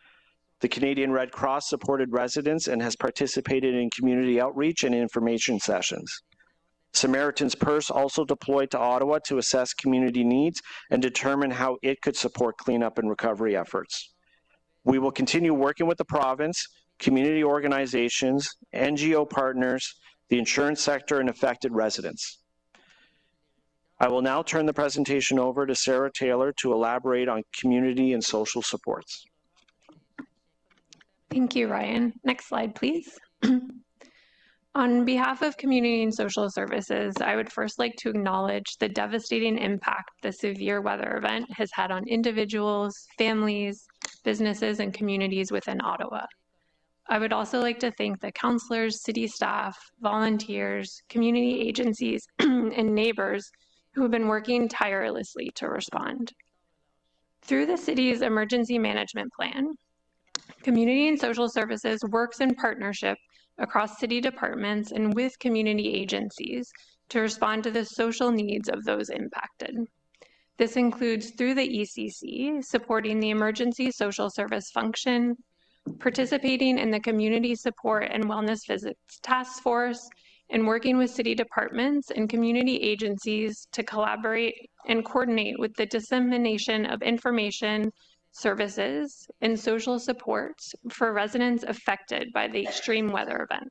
The Canadian Red Cross supported residents and has participated in community outreach and information sessions. Samaritan's Purse also deployed to Ottawa to assess community needs and determine how it could support cleanup and recovery efforts. We will continue working with the province, community organizations, NGO partners, the insurance sector, and affected residents. I will now turn the presentation over to Sarah Taylor to elaborate on community and social supports. Thank you, Ryan. Next slide, please. On behalf of Community and Social Services, I would first like to acknowledge the devastating impact the severe weather event has had on individuals, families, businesses, and communities within Ottawa. I would also like to thank the councillors, city staff, volunteers, community agencies, and neighbors who have been working tirelessly to respond. Through the city's emergency management plan, Community and Social Services works in partnership across city departments and with community agencies to respond to the social needs of those impacted. This includes through the ECC, supporting the Emergency Social Service function, participating in the Community Support and Wellness Visits Task Force, and working with city departments and community agencies to collaborate and coordinate with the dissemination of information, services, and social supports for residents affected by the extreme weather event.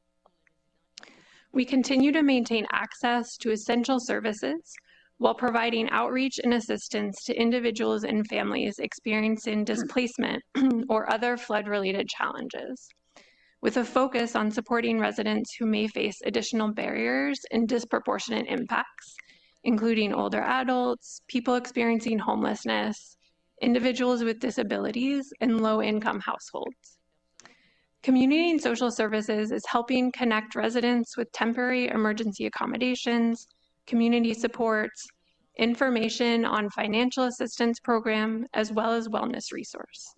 We continue to maintain access to essential services while providing outreach and assistance to individuals and families experiencing displacement or other flood-related challenges, with a focus on supporting residents who may face additional barriers and disproportionate impacts, including older adults, people experiencing homelessness, individuals with disabilities, and low-income households. Community and Social Services is helping connect residents with temporary emergency accommodations, community supports, information on financial assistance program, as well as wellness resources.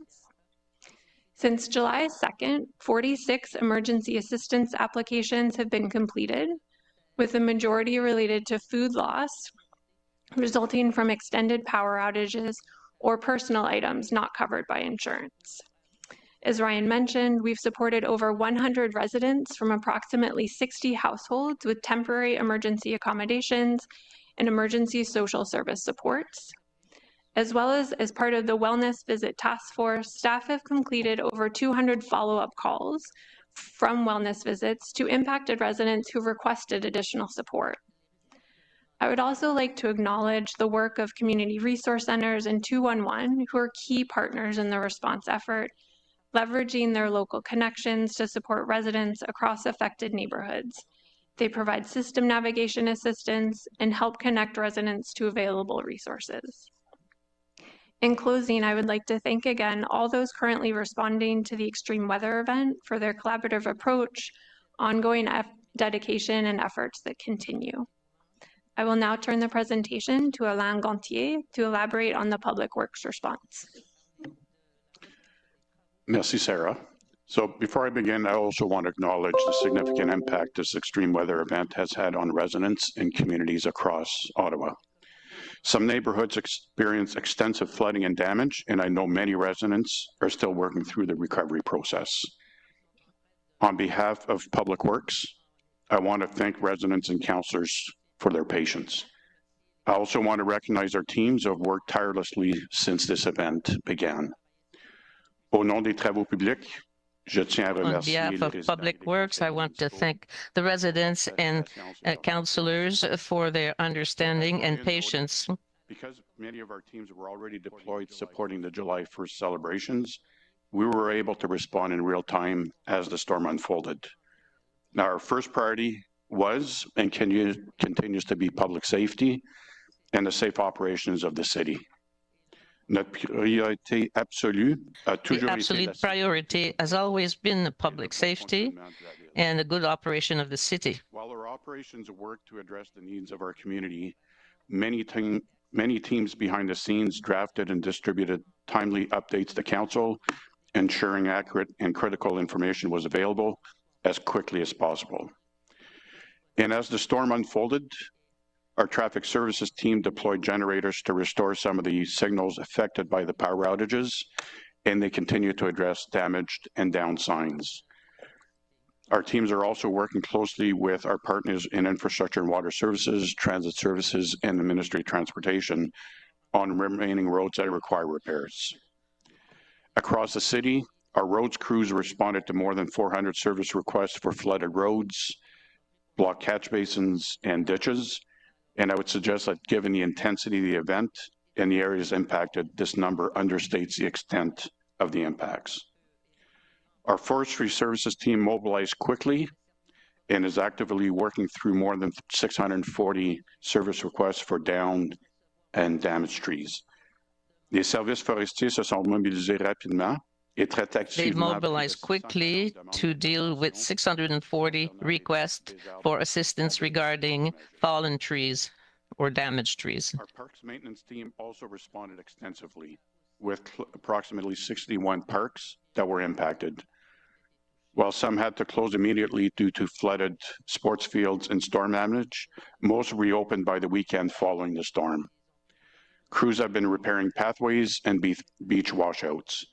Since July 2nd, 46 emergency assistance applications have been completed, with the majority related to food loss resulting from extended power outages or personal items not covered by insurance. As Ryan mentioned, we've supported over 100 residents from approximately 60 households with temporary emergency accommodations and emergency social service supports. As well as part of the Wellness Visit Task Force, staff have completed over 200 follow-up calls from wellness visits to impacted residents who requested additional support. I would also like to acknowledge the work of community resource centers and 211, who are key partners in the response effort, leveraging their local connections to support residents across affected neighborhoods. They provide system navigation assistance and help connect residents to available resources. In closing, I would like to thank again all those currently responding to the extreme weather event for their collaborative approach, ongoing dedication, and efforts that continue. I will now turn the presentation to Alain Gontier to elaborate on the Public Works response. Merci, Sarah. So before I begin, I also want to acknowledge the significant impact this extreme weather event has had on residents and communities across Ottawa. Some neighborhoods experience extensive flooding and damage, and I know many residents are still working through the recovery process. On behalf of Public Works, I want to thank residents and councillors for their patience. I also want to recognize our teams who have worked tirelessly since this event began. Au nom des travaux publics, je tiens à remercier on behalf of Public Works, I want to thank the residents and councillors for their understanding and patience. Because many of our teams were already deployed supporting the July 1st celebrations, we were able to respond in real time as the storm unfolded. Now, our first priority was and continues to be public safety and the safe operations of the city. The absolute priority has always been the public safety and the good operation of the city. While our operations work to address the needs of our community, many teams behind the scenes drafted and distributed timely updates to council, ensuring accurate and critical information was available as quickly as possible. And as the storm unfolded, our traffic services team deployed generators to restore some of the signals affected by the power outages, and they continue to address damaged and down signs. Our teams are also working closely with our partners in infrastructure and water services, transit services, and the Ministry of Transportation on remaining roads that require repairs. Across the city, our roads crews responded to more than 400 service requests for flooded roads, blocked catch basins, and ditches. And I would suggest that given the intensity of the event and the areas impacted, this number understates the extent of the impacts. Our forestry services team mobilized quickly and is actively working through more than 640 service requests for downed and damaged trees. Les services forestiers se sont mobilisés rapidement. They mobilized quickly to deal with 640 requests for assistance regarding fallen trees or damaged trees. Our parks maintenance team also responded extensively with approximately 61 parks that were impacted. While some had to close immediately due to flooded sports fields and storm damage, most reopened by the weekend following the storm. Crews have been repairing pathways and beach washouts.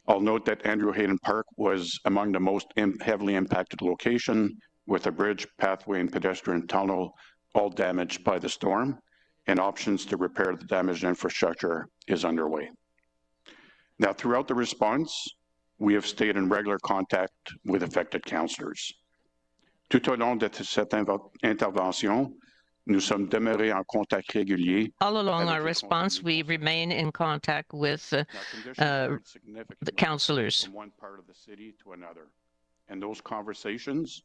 I'll note that Andrew Haydon Park was among the most heavily impacted location, with a bridge, pathway, and pedestrian tunnel all damaged by the storm, and options to repair the damaged infrastructure is underway. Now, throughout the response, we have stayed in regular contact with affected councillors. Tout au long de cette intervention, nous sommes demeurés en contact régulier. All along our response, we remain in contact with the councillors. From one part of the city to another. And those conversations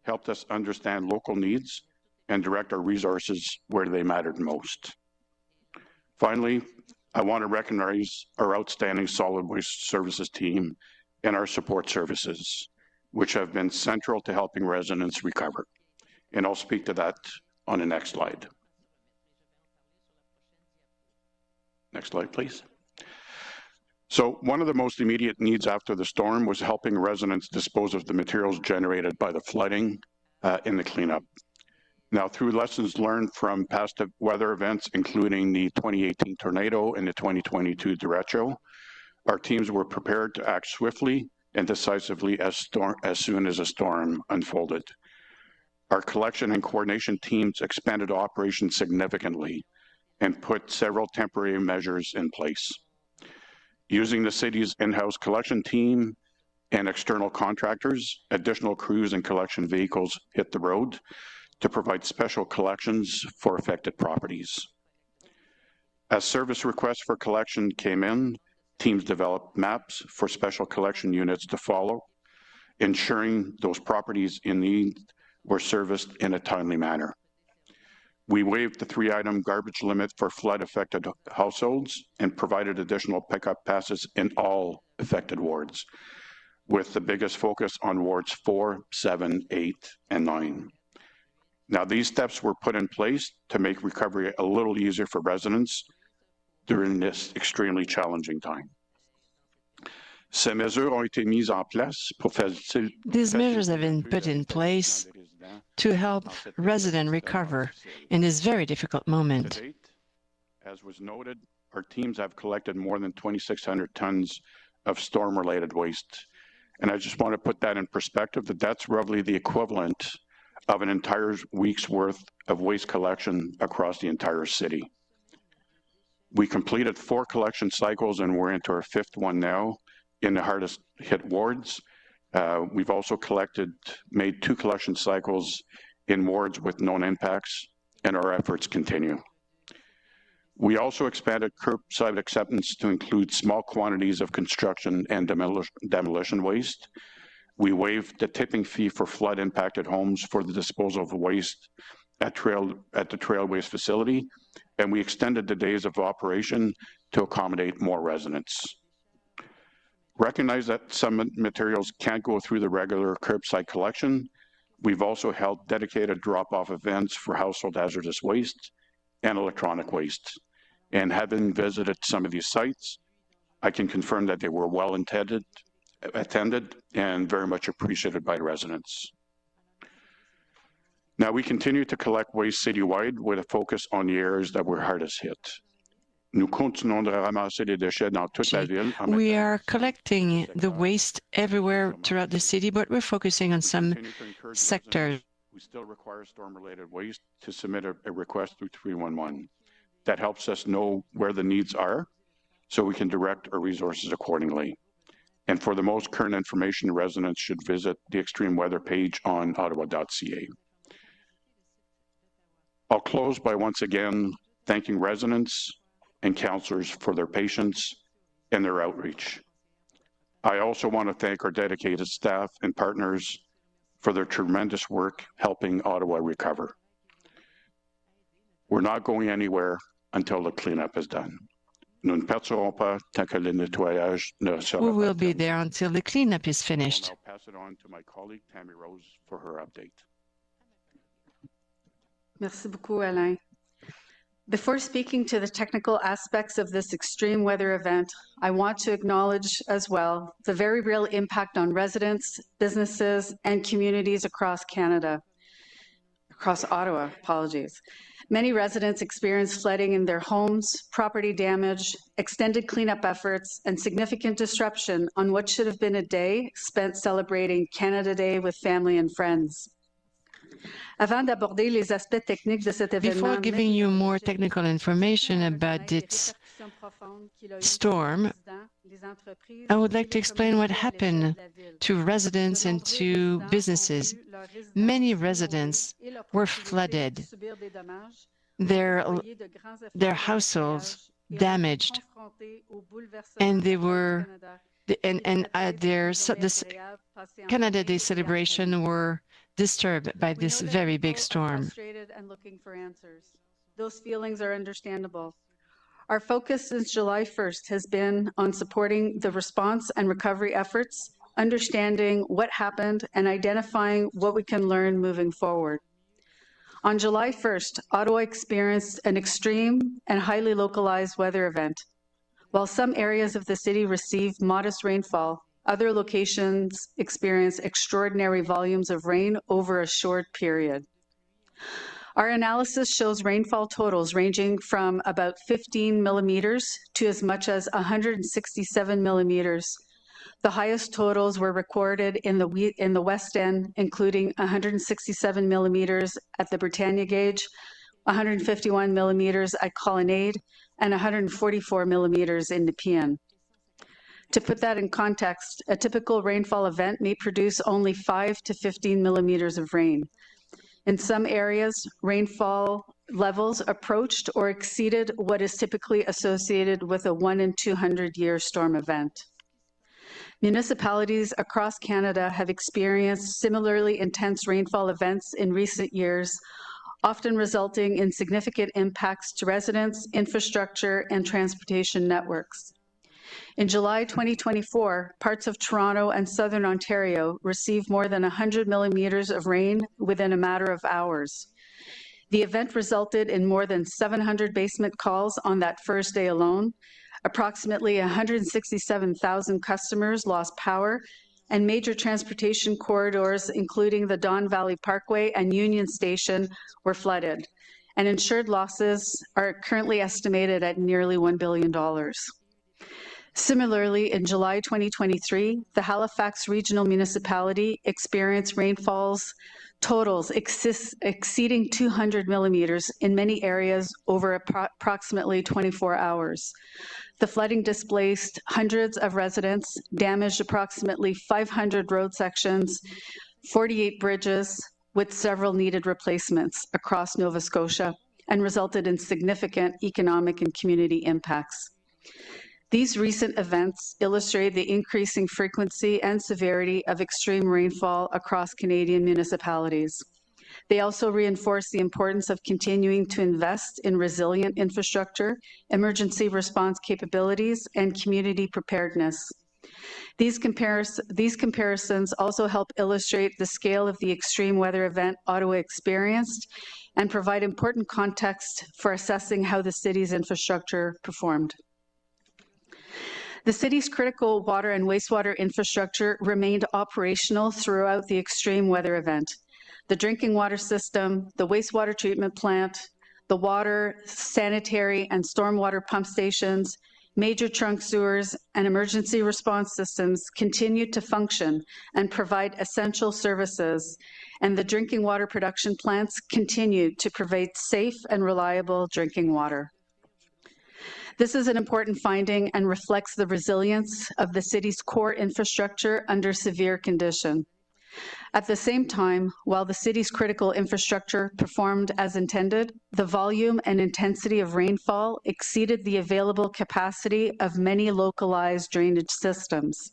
helped us understand local needs and direct our resources where they mattered most. Finally, I want to recognize our outstanding solid waste services team and our support services, which have been central to helping residents recover. And I'll speak to that on the next slide. Next slide, please. So one of the most immediate needs after the storm was helping residents dispose of the materials generated by the flooding in the cleanup. Now, through lessons learned from past weather events, including the 2018 tornado and the 2022 derecho, our teams were prepared to act swiftly and decisively as soon as a storm unfolded. Our collection and coordination teams expanded operations significantly and put several temporary measures in place. Using the city's in-house collection team and external contractors, additional crews and collection vehicles hit the road to provide special collections for affected properties. As service requests for collection came in, teams developed maps for special collection units to follow, ensuring those properties in need were serviced in a timely manner. We waived the 3-item garbage limit for flood-affected households and provided additional pickup passes in all affected wards, with the biggest focus on wards 4, 7, 8, and 9. Now, these steps were put in place to make recovery a little easier for residents during this extremely challenging time. These measures have been put in place to help residents recover in this very difficult moment. As was noted, our teams have collected more than 2,600 tons of storm-related waste. And I just want to put that in perspective, that that's roughly the equivalent of an entire week's worth of waste collection across the entire city. We completed 4 collection cycles and we're into our 5th one now in the hardest hit wards. We've also made 2 collection cycles in wards with known impacts, and our efforts continue. We also expanded curbside acceptance to include small quantities of construction and demolition waste. We waived the tipping fee for flood-impacted homes for the disposal of waste at the trail waste facility, and we extended the days of operation to accommodate more residents. Recognize that some materials can't go through the regular curbside collection. We've also held dedicated drop-off events for household hazardous waste and electronic waste. And having visited some of these sites, I can confirm that they were well attended and very much appreciated by residents. Now, we continue to collect waste citywide with a focus on the areas that were hardest hit. We are collecting the waste everywhere throughout the city, but we're focusing on some sectors. We still require storm-related waste to submit a request through 311. That helps us know where the needs are so we can direct our resources accordingly. And for the most current information, residents should visit the extreme weather page on ottawa.ca. I'll close by once again thanking residents and councillors for their patience and their outreach. I also want to thank our dedicated staff and partners for their tremendous work helping Ottawa recover. We're not going anywhere until the cleanup is done. We will be there until the cleanup is finished. I'll pass it on to my colleague, Tammy Rose, for her update. Merci beaucoup, Alain. Before speaking to the technical aspects of this extreme weather event, I want to acknowledge as well the very real impact on residents, businesses, and communities across Canada, across Ottawa, apologies. Many residents experienced flooding in their homes, property damage, extended cleanup efforts, and significant disruption on what should have been a day spent celebrating Canada Day with family and friends. Before giving you more technical information about its storm, I would like to explain what happened to residents and to businesses. Many residents were flooded, their households damaged, and they were this Canada Day celebration were disturbed by this very big storm. And looking for answers. Those feelings are understandable. Our focus since July 1st has been on supporting the response and recovery efforts, understanding what happened, and identifying what we can learn moving forward. On July 1st, Ottawa experienced an extreme and highly localized weather event. While some areas of the city received modest rainfall, other locations experienced extraordinary volumes of rain over a short period. Our analysis shows rainfall totals ranging from about 15 millimeters to as much as 167 millimeters. The highest totals were recorded in the West End, including 167 millimeters at the Britannia Gauge, 151 millimeters at Colonnade, and 144 millimeters in Nepean. To put that in context, a typical rainfall event may produce only 5 to 15 millimeters of rain. In some areas, rainfall levels approached or exceeded what is typically associated with a 1 in 200-year storm event. Municipalities across Canada have experienced similarly intense rainfall events in recent years, often resulting in significant impacts to residents, infrastructure, and transportation networks. In July 2024, parts of Toronto and Southern Ontario received more than 100 millimeters of rain within a matter of hours. The event resulted in more than 700 basement calls on that first day alone. Approximately 167,000 customers lost power, and major transportation corridors, including the Don Valley Parkway and Union Station, were flooded, and insured losses are currently estimated at nearly $1 billion. Similarly, in July 2023, the Halifax Regional Municipality experienced rainfalls totals exceeding 200 millimeters in many areas over approximately 24 hours. The flooding displaced hundreds of residents, damaged approximately 500 road sections, 48 bridges, with several needed replacements across Nova Scotia, and resulted in significant economic and community impacts. These recent events illustrate the increasing frequency and severity of extreme rainfall across Canadian municipalities. They also reinforce the importance of continuing to invest in resilient infrastructure, emergency response capabilities, and community preparedness. These comparisons also help illustrate the scale of the extreme weather event Ottawa experienced and provide important context for assessing how the city's infrastructure performed. The city's critical water and wastewater infrastructure remained operational throughout the extreme weather event. The drinking water system, the wastewater treatment plant, the water, sanitary, and stormwater pump stations, major trunk sewers, and emergency response systems continued to function and provide essential services, and the drinking water production plants continued to provide safe and reliable drinking water. This is an important finding and reflects the resilience of the city's core infrastructure under severe condition. At the same time, while the city's critical infrastructure performed as intended, the volume and intensity of rainfall exceeded the available capacity of many localized drainage systems.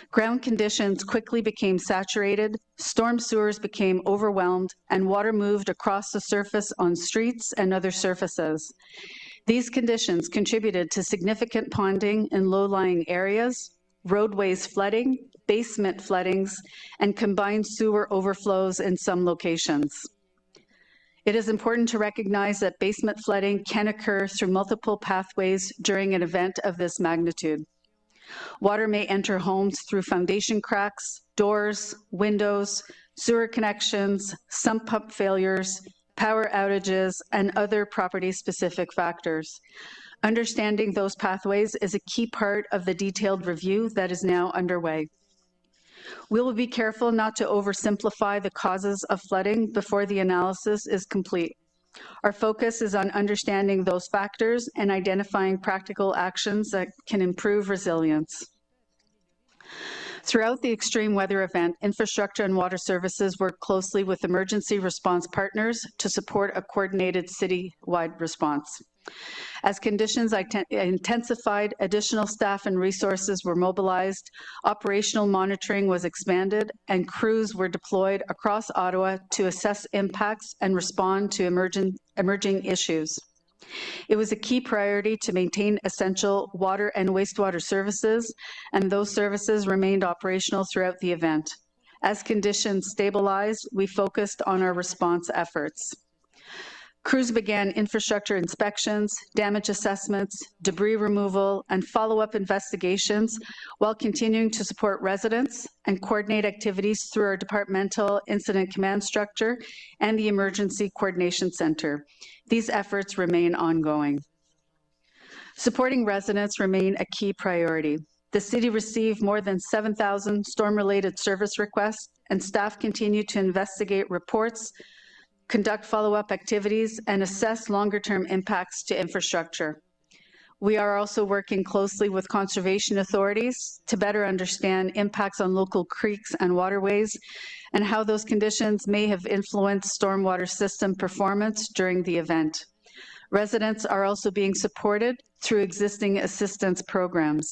Ground conditions quickly became saturated, storm sewers became overwhelmed, and water moved across the surface on streets and other surfaces. These conditions contributed to significant ponding in low-lying areas, roadways flooding, basement floodings, and combined sewer overflows in some locations. It is important to recognize that basement flooding can occur through multiple pathways during an event of this magnitude. Water may enter homes through foundation cracks, doors, windows, sewer connections, sump pump failures, power outages, and other property-specific factors. Understanding those pathways is a key part of the detailed review that is now underway. We will be careful not to oversimplify the causes of flooding before the analysis is complete. Our focus is on understanding those factors and identifying practical actions that can improve resilience. Throughout the extreme weather event, infrastructure and water services worked closely with emergency response partners to support a coordinated city-wide response. As conditions intensified, additional staff and resources were mobilized, operational monitoring was expanded, and crews were deployed across Ottawa to assess impacts and respond to emerging issues. It was a key priority to maintain essential water and wastewater services, and those services remained operational throughout the event. As conditions stabilized, we focused on our response efforts. Crews began infrastructure inspections, damage assessments, debris removal, and follow-up investigations while continuing to support residents and coordinate activities through our departmental incident command structure and the Emergency Coordination Center. These efforts remain ongoing. Supporting residents remain a key priority. The city received more than 7,000 storm-related service requests, and staff continue to investigate reports, conduct follow-up activities, and assess longer-term impacts to infrastructure. We are also working closely with conservation authorities to better understand impacts on local creeks and waterways and how those conditions may have influenced stormwater system performance during the event. Residents are also being supported through existing assistance programs.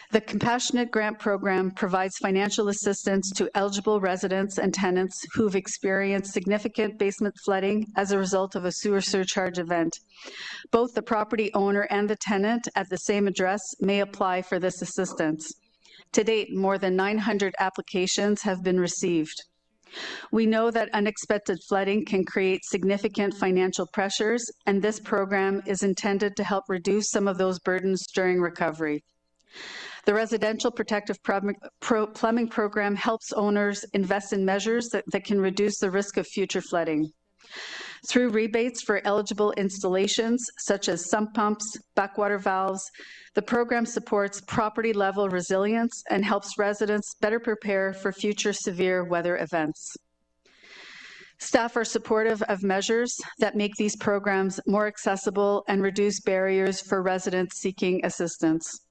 The Compassionate Grant Program provides financial assistance to eligible residents and tenants who've experienced significant basement flooding as a result of a sewer surcharge event. Both the property owner and the tenant at the same address may apply for this assistance. To date, more than 900 applications have been received. We know that unexpected flooding can create significant financial pressures, and this program is intended to help reduce some of those burdens during recovery. The Residential Protective Plumbing Program helps owners invest in measures that can reduce the risk of future flooding. Through rebates for eligible installations, such as sump pumps, backwater valves, the program supports property-level resilience and helps residents better prepare for future severe weather events. Staff are supportive of measures that make these programs more accessible and reduce barriers for residents seeking assistance.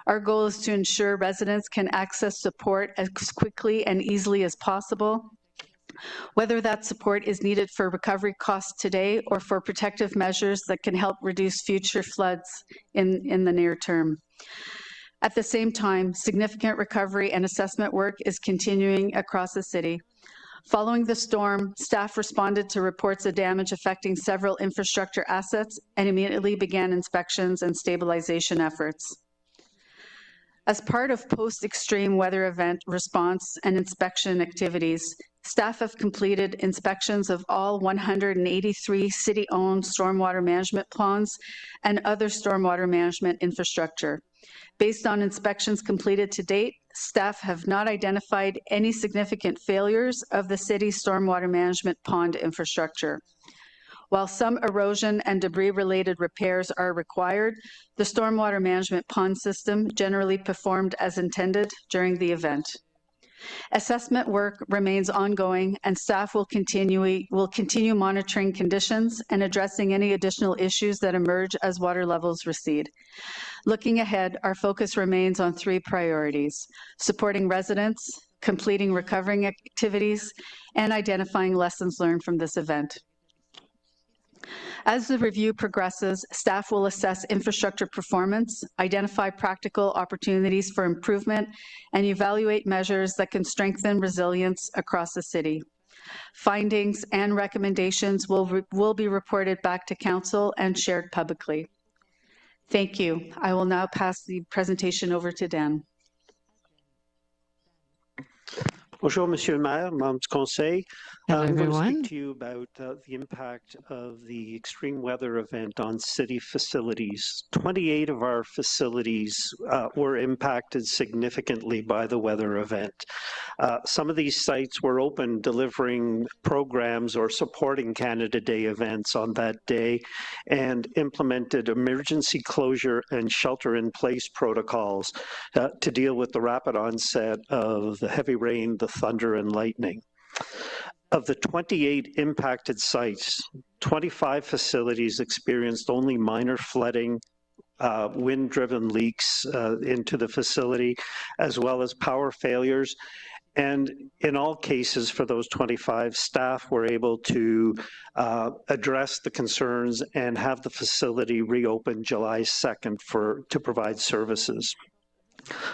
Our goal is to ensure residents can access support as quickly and easily as possible, whether that support is needed for recovery costs today or for protective measures that can help reduce future floods in the near term. At the same time, significant recovery and assessment work is continuing across the city. Following the storm, staff responded to reports of damage affecting several infrastructure assets and immediately began inspections and stabilization efforts. As part of post-extreme weather event response and inspection activities, staff have completed inspections of all 183 city-owned stormwater management ponds and other stormwater management infrastructure. Based on inspections completed to date, staff have not identified any significant failures of the city's stormwater management pond infrastructure. While some erosion and debris-related repairs are required, the stormwater management pond system generally performed as intended during the event. Assessment work remains ongoing, and staff will continue monitoring conditions and addressing any additional issues that emerge as water levels recede. Looking ahead, our focus remains on three priorities: supporting residents, completing recovering activities, and identifying lessons learned from this event. As the review progresses, staff will assess infrastructure performance, identify practical opportunities for improvement, and evaluate measures that can strengthen resilience across the city. Findings and recommendations will be reported back to Council and shared publicly. Thank you. I will now pass the presentation over to Dan. Bonjour, Monsieur le Maire, membres du Conseil. Hello, I'm going to everyone. speak to you about the impact of the extreme weather event on city facilities. 28 of our facilities were impacted significantly by the weather event. Some of these sites were open, delivering programs or supporting Canada Day events on that day, and implemented emergency closure and shelter-in-place protocols to deal with the rapid onset of the heavy rain, the thunder, and lightning. Of the 28 impacted sites, 25 facilities experienced only minor flooding, wind-driven leaks into the facility, as well as power failures. And in all cases for those 25, staff were able to address the concerns and have the facility reopened July 2nd to provide services.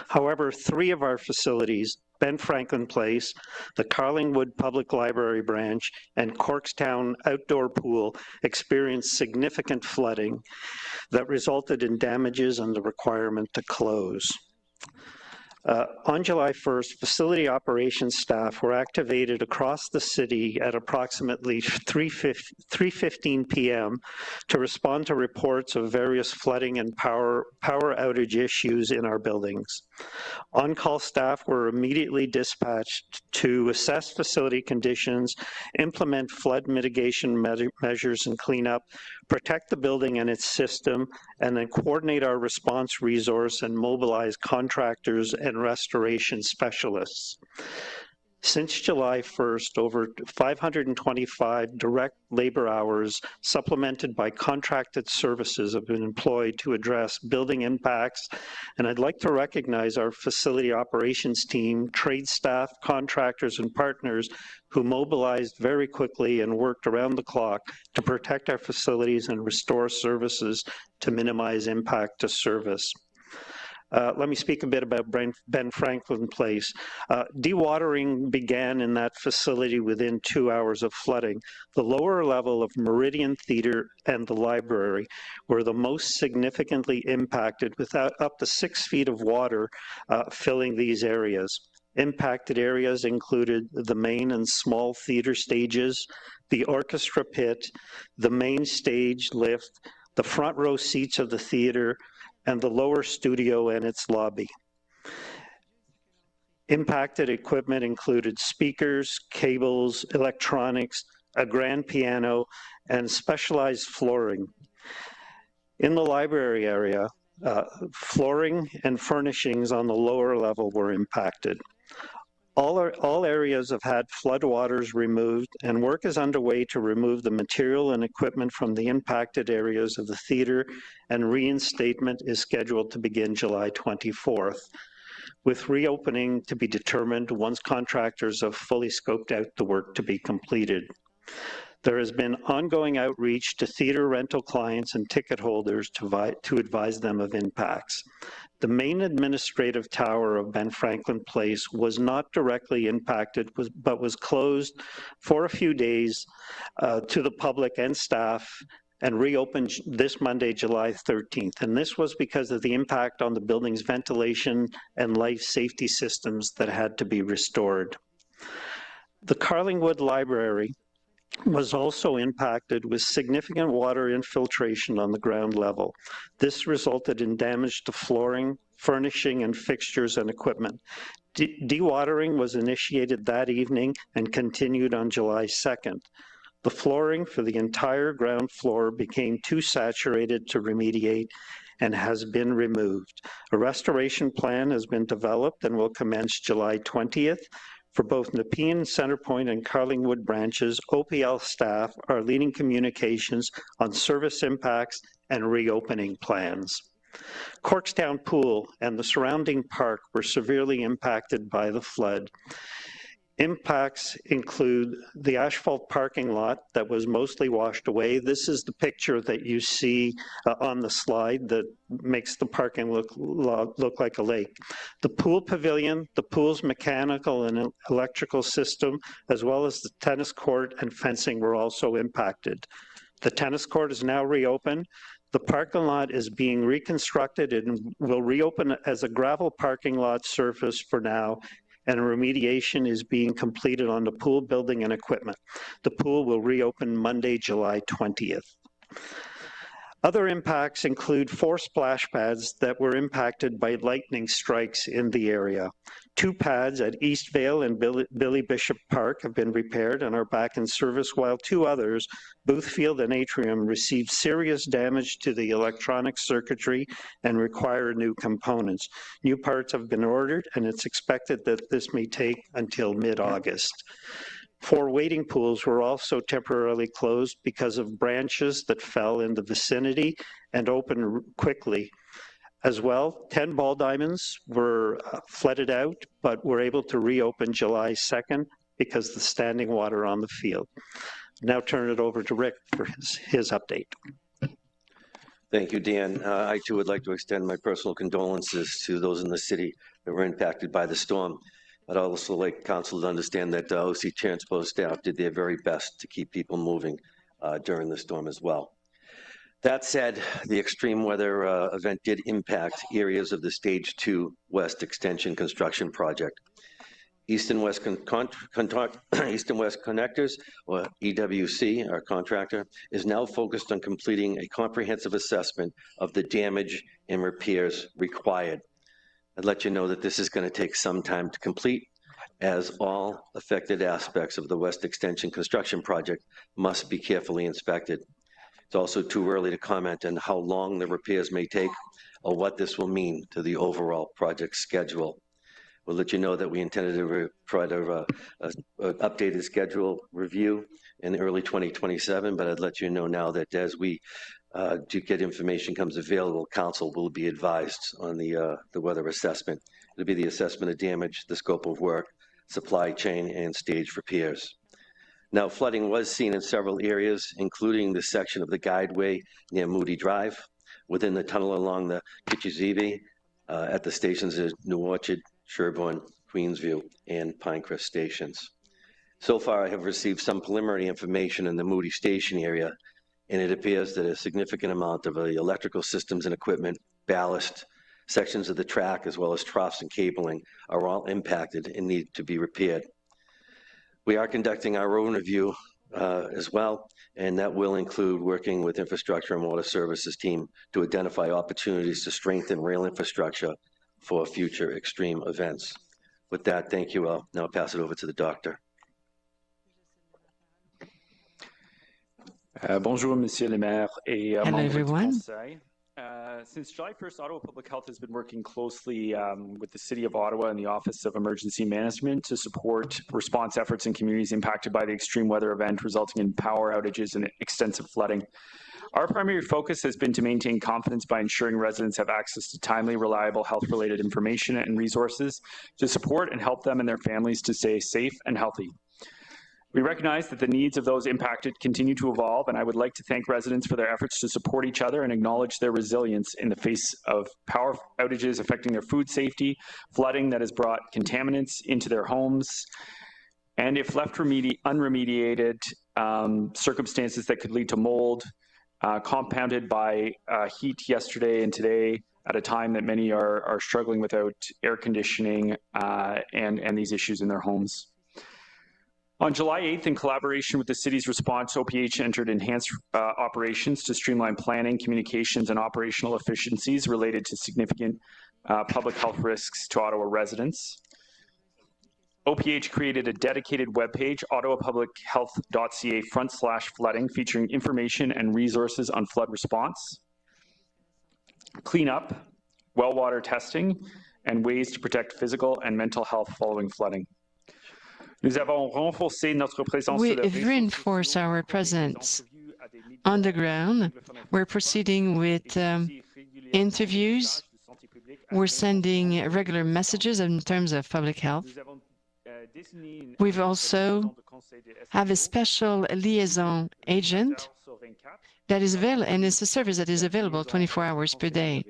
However, 3 of our facilities, Ben Franklin Place, the Carlingwood Public Library branch, and Corkstown Outdoor Pool experienced significant flooding that resulted in damages and the requirement to close. On July 1st, facility operations staff were activated across the city at approximately 3:15 p.m. to respond to reports of various flooding and power outage issues in our buildings. On-call staff were immediately dispatched to assess facility conditions, implement flood mitigation measures and cleanup, protect the building and its system, and then coordinate our response resource and mobilize contractors and restoration specialists. Since July 1st, over 525 direct labor hours supplemented by contracted services have been employed to address building impacts. And I'd like to recognize our facility operations team, trade staff, contractors, and partners who mobilized very quickly and worked around the clock to protect our facilities and restore services to minimize impact to service. Let me speak a bit about Ben Franklin Place. Dewatering began in that facility within 2 hours of flooding. The lower level of Meridian Theatre and the library were the most significantly impacted, with up to 6 feet of water filling these areas. Impacted areas included the main and small theatre stages, the orchestra pit, the main stage lift, the front row seats of the theatre, and the lower studio and its lobby. Impacted equipment included speakers, cables, electronics, a grand piano, and specialized flooring. In the library area, flooring and furnishings on the lower level were impacted. All areas have had floodwaters removed, and work is underway to remove the material and equipment from the impacted areas of the theatre, and reinstatement is scheduled to begin July 24th, with reopening to be determined once contractors have fully scoped out the work to be completed. There has been ongoing outreach to theatre rental clients and ticket holders to advise them of impacts. The main administrative tower of Ben Franklin Place was not directly impacted, but was closed for a few days to the public and staff, and reopened this Monday, July 13th. And this was because of the impact on the building's ventilation and life safety systems that had to be restored. The Carlingwood Library was also impacted with significant water infiltration on the ground level. This resulted in damage to flooring, furnishing, and fixtures and equipment. Dewatering was initiated that evening and continued on July 2nd. The flooring for the entire ground floor became too saturated to remediate and has been removed. A restoration plan has been developed and will commence July 20th. For both Nepean, Centrepoint, and Carlingwood branches, OPL staff are leading communications on service impacts and reopening plans. Corkstown Pool and the surrounding park were severely impacted by the flood. Impacts include the asphalt parking lot that was mostly washed away. This is the picture that you see on the slide that makes the parking look like a lake. The pool pavilion, the pool's mechanical and electrical system, as well as the tennis court and fencing were also impacted. The tennis court is now reopened. The parking lot is being reconstructed and will reopen as a gravel parking lot surface for now, and remediation is being completed on the pool building and equipment. The pool will reopen Monday, July 20th. Other impacts include 4 splash pads that were impacted by lightning strikes in the area. 2 pads at Eastvale and Billy Bishop Park have been repaired and are back in service, while 2 others, Boothfield and Atrium, received serious damage to the electronic circuitry and require new components. New parts have been ordered, and it's expected that this may take until mid-August. 4 wading pools were also temporarily closed because of branches that fell in the vicinity and opened quickly. As well, 10 ball diamonds were flooded out, but were able to reopen July 2nd because of the standing water on the field. Now turn it over to Rick for his update. Thank you, Dan. I too would like to extend my personal condolences to those in the city that were impacted by the storm. I'd also like Council to understand that OC Transport staff did their very best to keep people moving during the storm as well. That said, the extreme weather event did impact areas of the Stage 2 West Extension construction project. East and West Connectors, or EWC, our contractor, is now focused on completing a comprehensive assessment of the damage and repairs required. I'd let you know that this is going to take some time to complete, as all affected aspects of the West Extension construction project must be carefully inspected. It's also too early to comment on how long the repairs may take or what this will mean to the overall project schedule. We'll let you know that we intended to provide an updated schedule review in early 2027, but I'd let you know now that as we do get information comes available, Council will be advised on the weather assessment. It'll be the assessment of damage, the scope of work, supply chain, and stage repairs. Now, flooding was seen in several areas, including the section of the guideway near Moody Drive, within the tunnel along the Kitchizivi, at the stations of New Orchard, Sherbourne, Queensview, and Pinecrest stations. So far, I have received some preliminary information in the Moody Station area, and it appears that a significant amount of the electrical systems and equipment, ballast, sections of the track, as well as troughs and cabling are all impacted and need to be repaired. We are conducting our own review as well, and that will include working with Infrastructure and Water Services team to identify opportunities to strengthen rail infrastructure for future extreme events. With that, thank you. I'll now pass it over to the doctor. Bonjour, Monsieur le Maire et Hello, everyone. Since July 1st, Ottawa Public Health has been working closely with the City of Ottawa and the Office of Emergency Management to support response efforts in communities impacted by the extreme weather event resulting in power outages and extensive flooding. Our primary focus has been to maintain confidence by ensuring residents have access to timely, reliable health-related information and resources to support and help them and their families to stay safe and healthy. We recognize that the needs of those impacted continue to evolve, and I would like to thank residents for their efforts to support each other and acknowledge their resilience in the face of power outages affecting their food safety, flooding that has brought contaminants into their homes, and if left unremediated, circumstances that could lead to mold, compounded by heat yesterday and today at a time that many are struggling without air conditioning and these issues in their homes. On July 8th, in collaboration with the city's response, OPH entered enhanced operations to streamline planning, communications, and operational efficiencies related to significant public health risks to Ottawa residents. OPH created a dedicated webpage, ottawapublichealth.ca/flooding, featuring information and resources on flood response, cleanup, well water testing, and ways to protect physical and mental health following flooding. We've reinforced our presence on the ground. We're proceeding with interviews. We're sending regular messages in terms of public health. We've also have a special liaison agent that is available, and it's a service that is available 24 hours per day.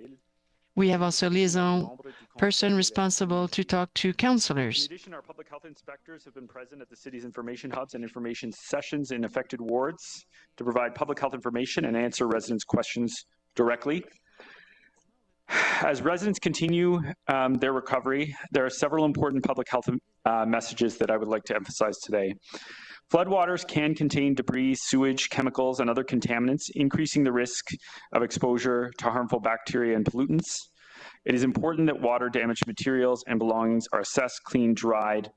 We have also a liaison person responsible to talk to councillors. In addition, our public health inspectors have been present at the city's information hubs and information sessions in affected wards to provide public health information and answer residents' questions directly. As residents continue their recovery, there are several important public health messages that I would like to emphasize today. Floodwaters can contain debris, sewage, chemicals, and other contaminants, increasing the risk of exposure to harmful bacteria and pollutants. It is important that water-damaged materials and belongings are assessed, cleaned, dried,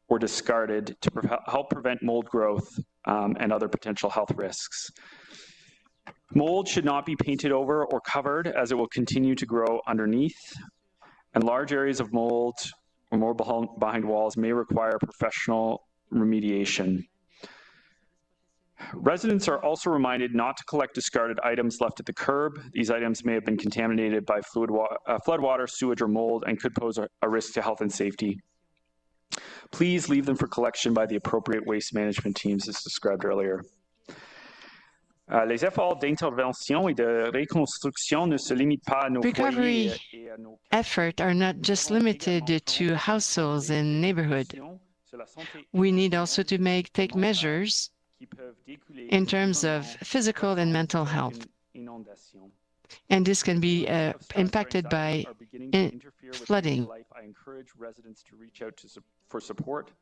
or discarded to help prevent mold growth and other potential health risks. Mold should not be painted over or covered, as it will continue to grow underneath, and large areas of mold or more behind walls may require professional remediation. Residents are also reminded not to collect discarded items left at the curb. These items may have been contaminated by floodwater, sewage, or mold and could pose a risk to health and safety. Please leave them for collection by the appropriate waste management teams as described earlier. Les efforts d'intervention et de reconstruction ne se limitent pas à nos Recovery efforts are not just limited to households and neighborhood. We need also to take measures in terms of physical and mental health. And this can be impacted by flooding. I encourage residents to reach out for support.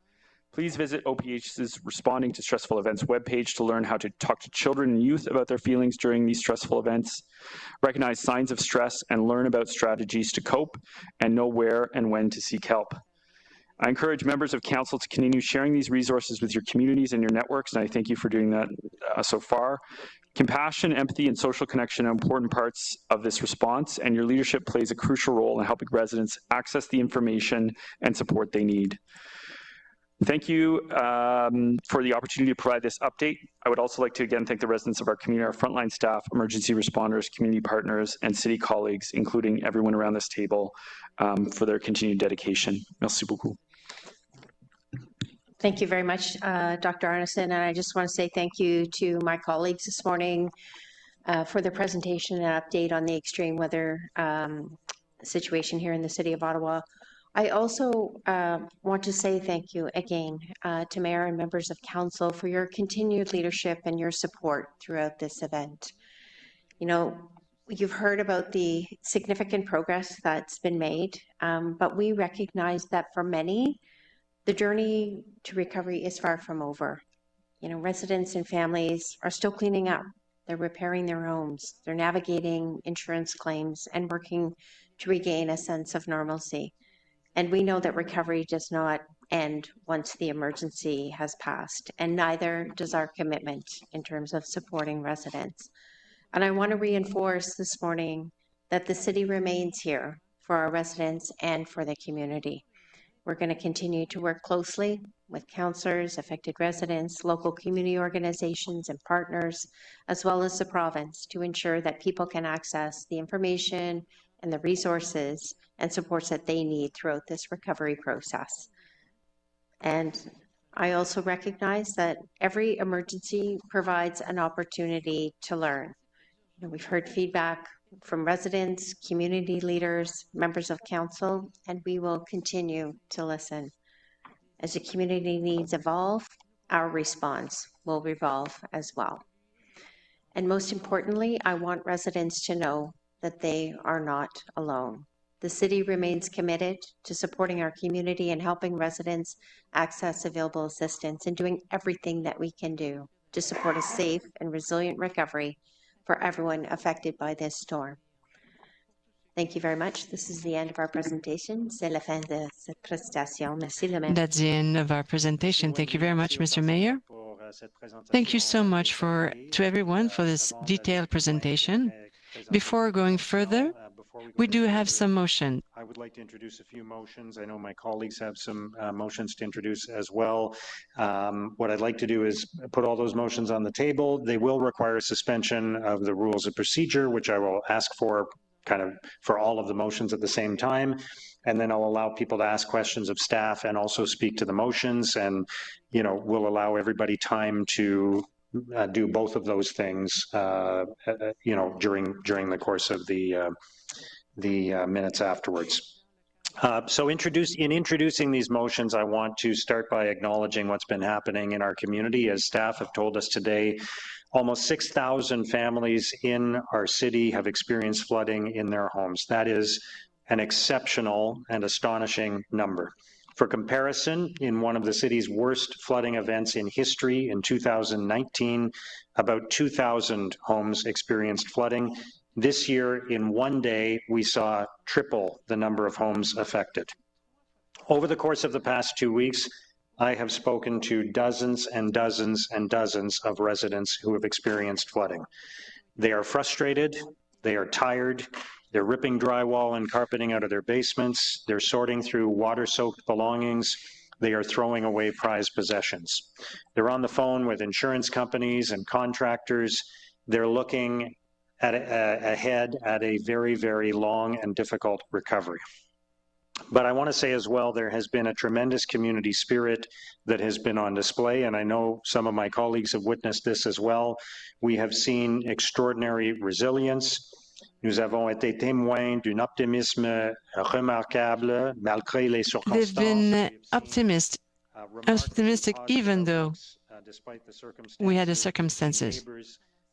Please visit OPH's Responding to Stressful Events webpage to learn how to talk to children and youth about their feelings during these stressful events, recognize signs of stress, and learn about strategies to cope, and know where and when to seek help. I encourage members of council to continue sharing these resources with your communities and your networks, and I thank you for doing that so far. Compassion, empathy, and social connection are important parts of this response, and your leadership plays a crucial role in helping residents access the information and support they need. Thank you for the opportunity to provide this update. I would also like to again thank the residents of our community, our frontline staff, emergency responders, community partners, and city colleagues, including everyone around this table, for their continued dedication. Merci beaucoup. Thank you very much, Dr. Arneson, and I just want to say thank you to my colleagues this morning for the presentation and update on the extreme weather situation here in the City of Ottawa. I also want to say thank you again to Mayor and members of Council for your continued leadership and your support throughout this event. You know, you've heard about the significant progress that's been made, but we recognize that for many, the journey to recovery is far from over. You know, residents and families are still cleaning up. They're repairing their homes. They're navigating insurance claims and working to regain a sense of normalcy. And we know that recovery does not end once the emergency has passed, and neither does our commitment in terms of supporting residents. And I want to reinforce this morning that the city remains here for our residents and for the community. We're going to continue to work closely with councillors, affected residents, local community organizations and partners, as well as the province, to ensure that people can access the information and the resources and supports that they need throughout this recovery process. And I also recognize that every emergency provides an opportunity to learn. You know, we've heard feedback from residents, community leaders, members of council, and we will continue to listen. As the community needs evolve, our response will revolve as well. And most importantly, I want residents to know that they are not alone. The city remains committed to supporting our community and helping residents access available assistance and doing everything that we can do to support a safe and resilient recovery for everyone affected by this storm. Thank you very much. This is the end of our presentation. C'est la fin de cette présentation. Merci, le maire. That's the end of our presentation. Thank you very much, Mr. Mayor. Thank you so much to everyone for this detailed presentation. Before going further, we do have some motion. I would like to introduce a few motions. I know my colleagues have some motions to introduce as well. What I'd like to do is put all those motions on the table. They will require suspension of the rules of procedure, which I will ask for for all of the motions at the same time. And then I'll allow people to ask questions of staff and also speak to the motions. And, you know, we'll allow everybody time to do both of those things, you know, during the course of the minutes afterwards. So in introducing these motions, I want to start by acknowledging what's been happening in our community. As staff have told us today, almost 6,000 families in our city have experienced flooding in their homes. That is an exceptional and astonishing number. For comparison, in one of the city's worst flooding events in history in 2019, about 2,000 homes experienced flooding. This year, in one day, we saw triple the number of homes affected. Over the course of the past 2 weeks, I have spoken to dozens and dozens and dozens of residents who have experienced flooding. They are frustrated, they are tired, they're ripping drywall and carpeting out of their basements, they're sorting through water-soaked belongings, they are throwing away prized possessions. They're on the phone with insurance companies and contractors. They're looking ahead at a very, very long and difficult recovery. But I want to say as well, there has been a tremendous community spirit that has been on display, and I know some of my colleagues have witnessed this as well. We have seen extraordinary resilience. Nous avons été témoins d'un optimisme remarquable malgré les circonstances. They've been optimistic even though we had the circumstances.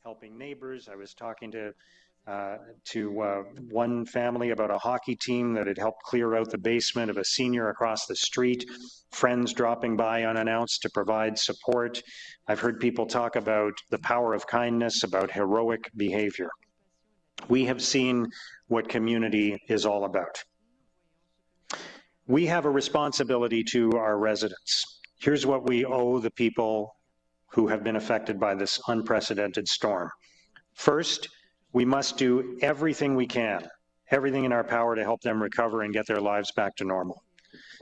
Helping neighbors. I was talking to one family about a hockey team that had helped clear out the basement of a senior across the street, friends dropping by unannounced to provide support. I've heard people talk about the power of kindness, about heroic behavior. We have seen what community is all about. We have a responsibility to our residents. Here's what we owe the people who have been affected by this unprecedented storm. First, we must do everything we can, everything in our power to help them recover and get their lives back to normal.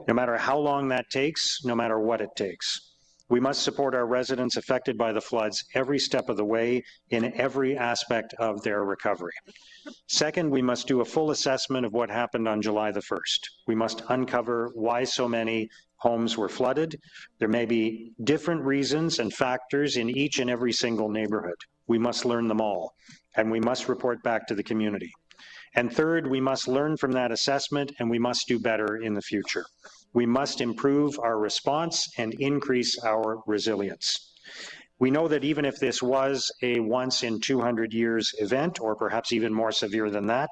No matter how long that takes, no matter what it takes. We must support our residents affected by the floods every step of the way in every aspect of their recovery. Second, we must do a full assessment of what happened on July the 1st. We must uncover why so many homes were flooded. There may be different reasons and factors in each and every single neighborhood. We must learn them all, and we must report back to the community. And third, we must learn from that assessment, and we must do better in the future. We must improve our response and increase our resilience. We know that even if this was a once in 200 years event, or perhaps even more severe than that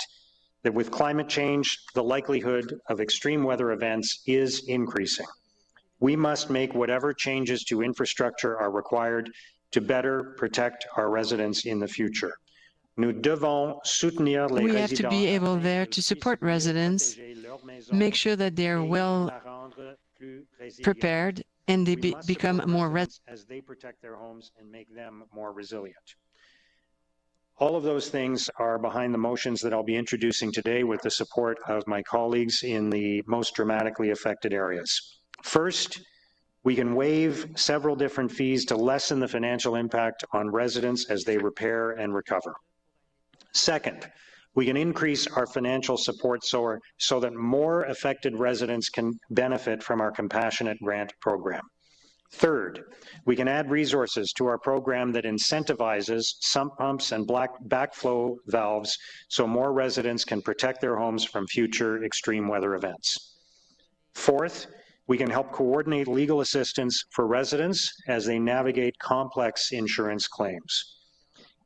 with climate change, the likelihood of extreme weather events is increasing. We must make whatever changes to infrastructure are required to better protect our residents in the future. We have to be able there to support residents, make sure that they're well prepared and they become more resilient as they protect their homes and make them more resilient. All of those things are behind the motions that I'll be introducing today with the support of my colleagues in the most dramatically affected areas. First, we can waive several different fees to lessen the financial impact on residents as they repair and recover. Second, we can increase our financial support so that more affected residents can benefit from our compassionate grant program. Third, we can add resources to our program that incentivizes sump pumps and backflow valves so more residents can protect their homes from future extreme weather events. Fourth, we can help coordinate legal assistance for residents as they navigate complex insurance claims.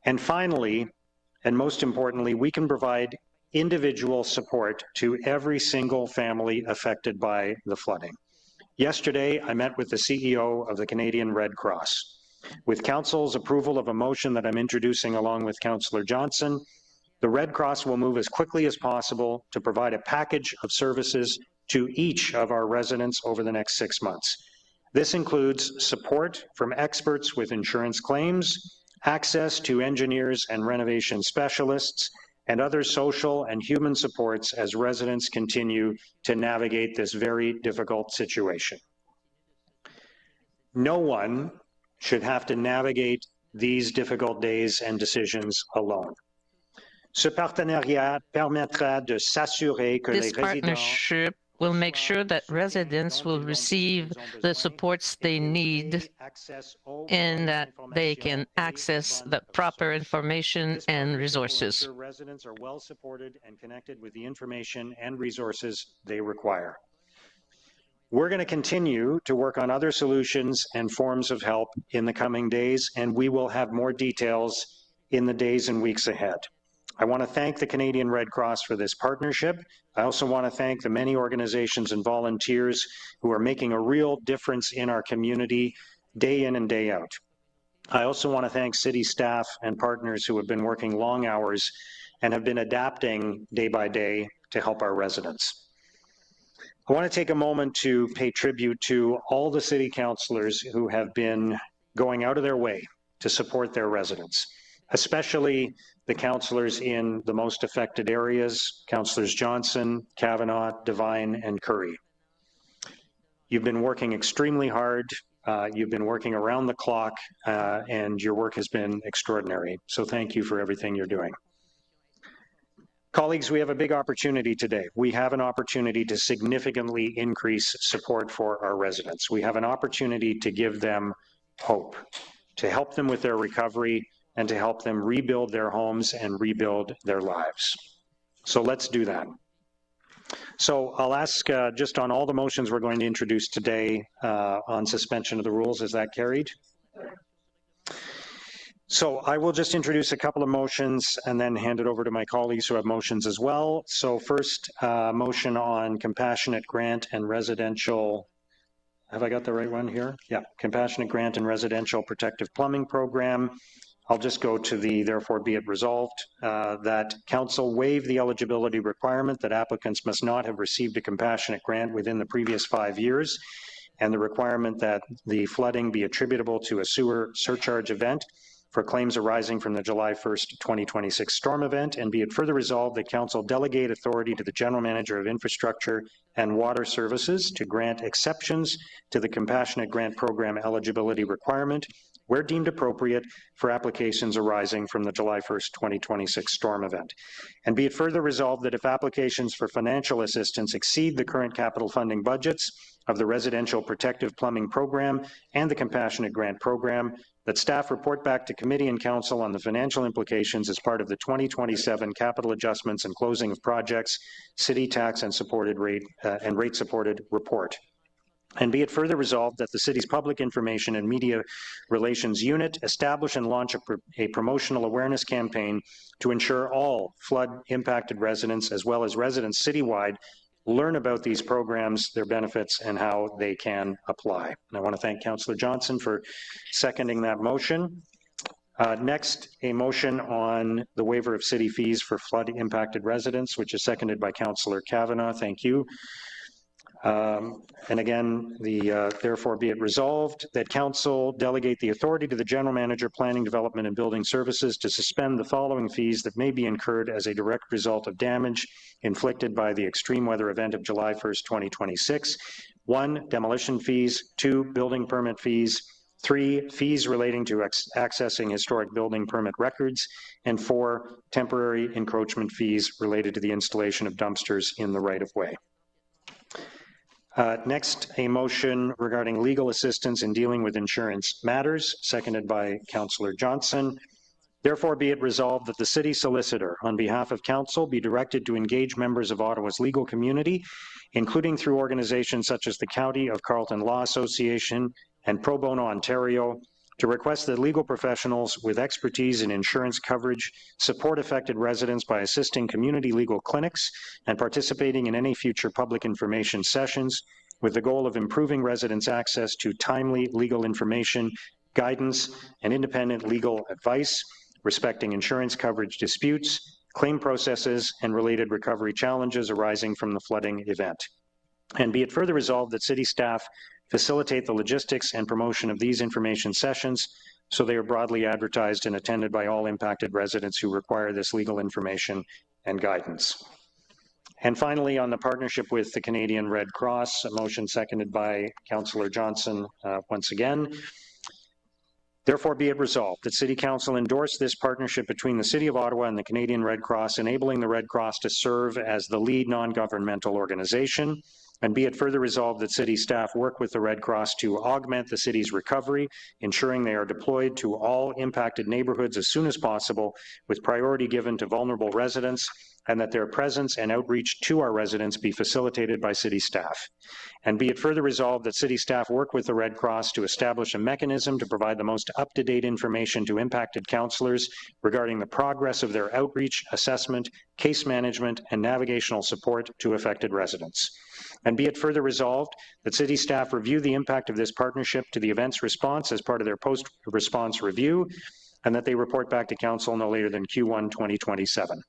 And finally, and most importantly, we can provide individual support to every single family affected by the flooding. Yesterday, I met with the CEO of the Canadian Red Cross. With Council's approval of a motion that I'm introducing along with Councillor Johnson, the Red Cross will move as quickly as possible to provide a package of services to each of our residents over the next 6 months. This includes support from experts with insurance claims, access to engineers and renovation specialists, and other social and human supports as residents continue to navigate this very difficult situation. No one should have to navigate these difficult days and decisions alone. Ce partenariat permettra de s'assurer que les résidents partnership will make sure that residents will receive the supports they need and that they can access the proper information and resources. Residents are well supported and connected with the information and resources they require. We're going to continue to work on other solutions and forms of help in the coming days, and we will have more details in the days and weeks ahead. I want to thank the Canadian Red Cross for this partnership. I also want to thank the many organizations and volunteers who are making a real difference in our community day in and day out. I also want to thank city staff and partners who have been working long hours and have been adapting day by day to help our residents. I want to take a moment to pay tribute to all the city councillors who have been going out of their way to support their residents, especially the councillors in the most affected areas, Councillors Johnson, Kavanagh, Devine, and Curry. You've been working extremely hard. You've been working around the clock, and your work has been extraordinary. So thank you for everything you're doing. Colleagues, we have a big opportunity today. We have an opportunity to significantly increase support for our residents. We have an opportunity to give them hope, to help them with their recovery, and to help them rebuild their homes and rebuild their lives. So let's do that. So I'll ask just on all the motions we're going to introduce today on suspension of the rules, is that carried? So I will just introduce a couple of motions and then hand it over to my colleagues who have motions as well. So first, motion on compassionate grant and residential, have I got the right one here? Yeah, compassionate grant and residential protective plumbing program. I'll just go to the therefore be it resolved that Council waive the eligibility requirement that applicants must not have received a compassionate grant within the previous 5 years, and the requirement that the flooding be attributable to a sewer surcharge event, for claims arising from the July 1st, 2026 storm event, and be it further resolved that Council delegate authority to the General Manager of Infrastructure and Water Services to grant exceptions to the Compassionate Grant Program eligibility requirement where deemed appropriate for applications arising from the July 1st, 2026 storm event. And be it further resolved that if applications for financial assistance exceed the current capital funding budgets of the Residential Protective Plumbing Program and the Compassionate Grant Program, that staff report back to Committee and Council on the financial implications as part of the 2027 capital adjustments and closing of projects, city tax and rate supported report. And be it further resolved that the City's Public Information and Media Relations Unit establish and launch a promotional awareness campaign to ensure all flood-impacted residents, as well as residents citywide, learn about these programs, their benefits, and how they can apply. And I want to thank Councillor Johnson for seconding that motion. Next, a motion on the waiver of city fees for flood-impacted residents, which is seconded by Councillor Kavanagh. Thank you. And again, therefore be it resolved that Council delegate the authority to the General Manager, Planning, Development and Building Services to suspend the following fees that may be incurred as a direct result of damage inflicted by the extreme weather event of July 1st, 2026. 1, demolition fees. 2, building permit fees. 3, fees relating to accessing historic building permit records. And 4, temporary encroachment fees related to the installation of dumpsters in the right-of-way. Next, a motion regarding legal assistance in dealing with insurance matters, seconded by Councillor Johnson. Therefore, be it resolved that the City Solicitor, on behalf of Council, be directed to engage members of Ottawa's legal community, including through organizations such as the County of Carleton Law Association and Pro Bono Ontario, to request that legal professionals with expertise in insurance coverage support affected residents by assisting community legal clinics and participating in any future public information sessions with the goal of improving residents' access to timely legal information, guidance, and independent legal advice, respecting insurance coverage disputes, claim processes, and related recovery challenges arising from the flooding event. And be it further resolved that City staff facilitate the logistics and promotion of these information sessions so they are broadly advertised and attended by all impacted residents who require this legal information and guidance. And finally, on the partnership with the Canadian Red Cross, a motion seconded by Councillor Johnson once again. Therefore, be it resolved that City Council endorse this partnership between the City of Ottawa and the Canadian Red Cross, enabling the Red Cross to serve as the lead non-governmental organization. And be it further resolved that City staff work with the Red Cross to augment the City's recovery, ensuring they are deployed to all impacted neighbourhoods as soon as possible, with priority given to vulnerable residents, and that their presence and outreach to our residents be facilitated by City staff. And be it further resolved that City staff work with the Red Cross to establish a mechanism to provide the most up-to-date information to impacted councillors regarding the progress of their outreach, assessment, case management, and navigational support to affected residents. And be it further resolved that City staff review the impact of this partnership to the event's response as part of their post-response review, and that they report back to Council no later than Q1 2027.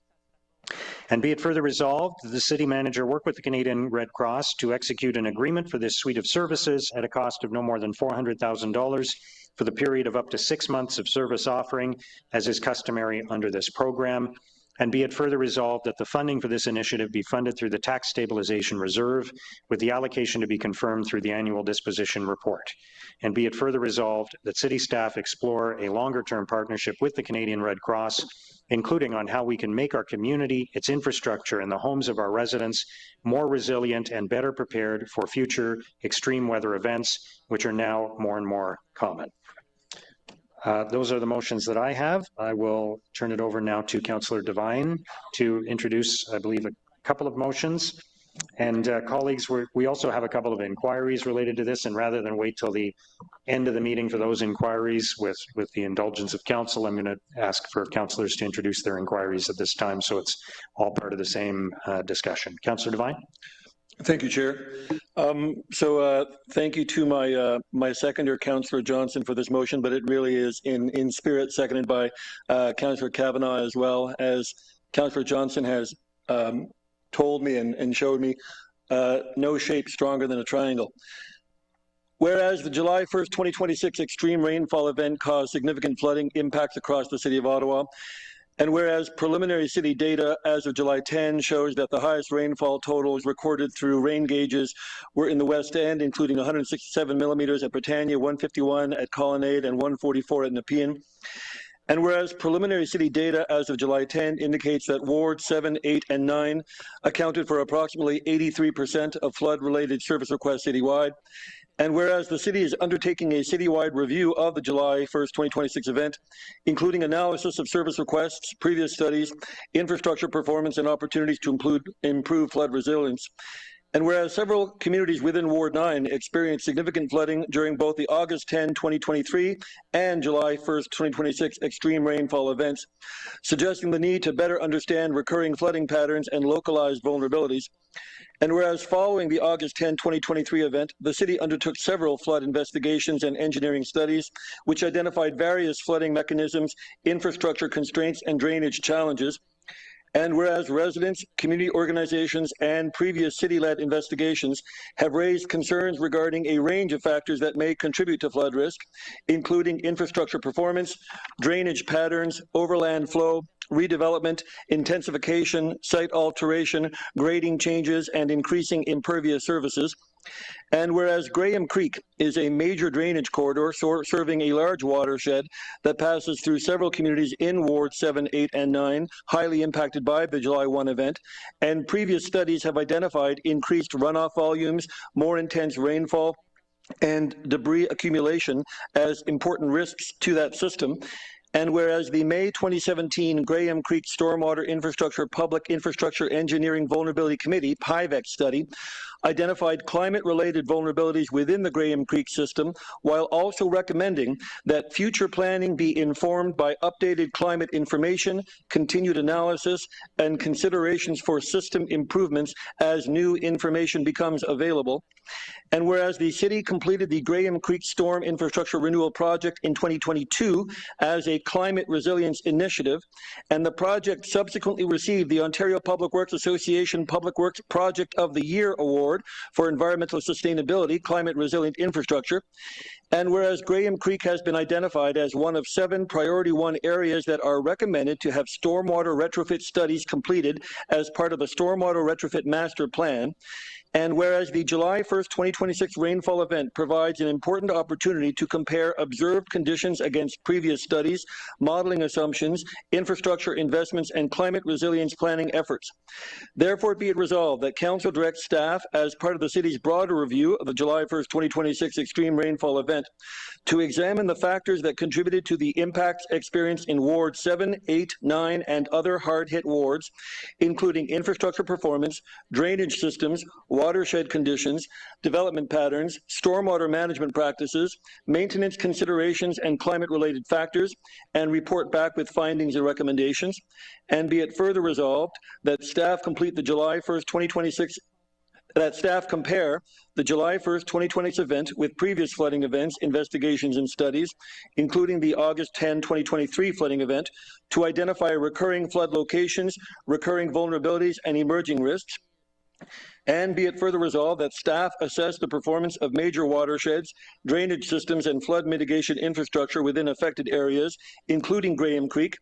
And be it further resolved that the City Manager work with the Canadian Red Cross to execute an agreement for this suite of services at a cost of no more than $400,000 for the period of up to 6 months of service offering, as is customary under this program. And be it further resolved that the funding for this initiative be funded through the Tax Stabilization Reserve, with the allocation to be confirmed through the annual disposition report. And be it further resolved that City staff explore a longer-term partnership with the Canadian Red Cross, including on how we can make our community, its infrastructure, and the homes of our residents more resilient and better prepared for future extreme weather events, which are now more and more common. Those are the motions that I have. I will turn it over now to Councillor Devine to introduce, I believe, a couple of motions. And colleagues, we also have a couple of inquiries related to this, and rather than wait till the end of the meeting for those inquiries, with the indulgence of Council, I'm going to ask for councillors to introduce their inquiries at this time, so it's all part of the same discussion. Councillor Devine. Thank you, Chair. Thank you to my seconder, Councillor Johnson, for this motion, but it really is in spirit seconded by Councillor Kavanagh, as well. As Councillor Johnson has told me and showed me, no shape stronger than a triangle. Whereas the July 1st, 2026 extreme rainfall event caused significant flooding impacts across the City of Ottawa, and whereas preliminary city data as of July 10 shows that the highest rainfall totals recorded through rain gauges were in the West End, including 167 millimeters at Britannia, 151 at Colonnade, and 144 at Nepean. And whereas preliminary city data as of July 10 indicates that Wards 7, 8, and 9 accounted for approximately 83% of flood-related service requests citywide, and whereas the city is undertaking a citywide review of the July 1st, 2026 event, including analysis of service requests, previous studies, infrastructure performance, and opportunities to improve flood resilience. And whereas several communities within Ward 9 experienced significant flooding during both the August 10, 2023 and July 1st, 2026 extreme rainfall events, suggesting the need to better understand recurring flooding patterns and localized vulnerabilities. And whereas following the August 10, 2023 event, the city undertook several flood investigations and engineering studies, which identified various flooding mechanisms, infrastructure constraints, and drainage challenges. And whereas residents, community organizations, and previous city-led investigations have raised concerns regarding a range of factors that may contribute to flood risk, including infrastructure performance, drainage patterns, overland flow, redevelopment, intensification, site alteration, grading changes, and increasing impervious surfaces. And whereas Graham Creek is a major drainage corridor serving a large watershed that passes through several communities in Wards 7, 8, and 9, highly impacted by the July 1 event, and previous studies have identified increased runoff volumes, more intense rainfall, and debris accumulation as important risks to that system. And whereas the May 2017 Graham Creek Stormwater Infrastructure Public Infrastructure Engineering Vulnerability Committee, PIVEX study, identified climate-related vulnerabilities within the Graham Creek system, while also recommending that future planning be informed by updated climate information, continued analysis, and considerations for system improvements as new information becomes available. And whereas the city completed the Graham Creek Storm Infrastructure Renewal Project in 2022 as a climate resilience initiative, and the project subsequently received the Ontario Public Works Association Public Works Project of the Year Award for Environmental Sustainability, Climate Resilient Infrastructure. And whereas Graham Creek has been identified as one of 7 Priority 1 areas that are recommended to have stormwater retrofit studies completed as part of the Stormwater Retrofit Master Plan, and whereas the July 1st, 2026 rainfall event provides an important opportunity to compare observed conditions against previous studies, modeling assumptions, infrastructure investments, and climate resilience planning efforts. Therefore, be it resolved that Council directs staff, as part of the city's broader review of the July 1st, 2026 extreme rainfall event, to examine the factors that contributed to the impacts experienced in Wards 7, 8, 9, and other hard-hit wards, including infrastructure performance, drainage systems, watershed conditions, development patterns, stormwater management practices, maintenance considerations, and climate-related factors, and report back with findings and recommendations. And be it further resolved that staff complete the July 1st, 2026 that staff compare the July 1st, 2026 event with previous flooding events, investigations, and studies, including the August 10, 2023 flooding event, to identify recurring flood locations, recurring vulnerabilities, and emerging risks. And be it further resolved that staff assess the performance of major watersheds, drainage systems, and flood mitigation infrastructure within affected areas, including Graham Creek,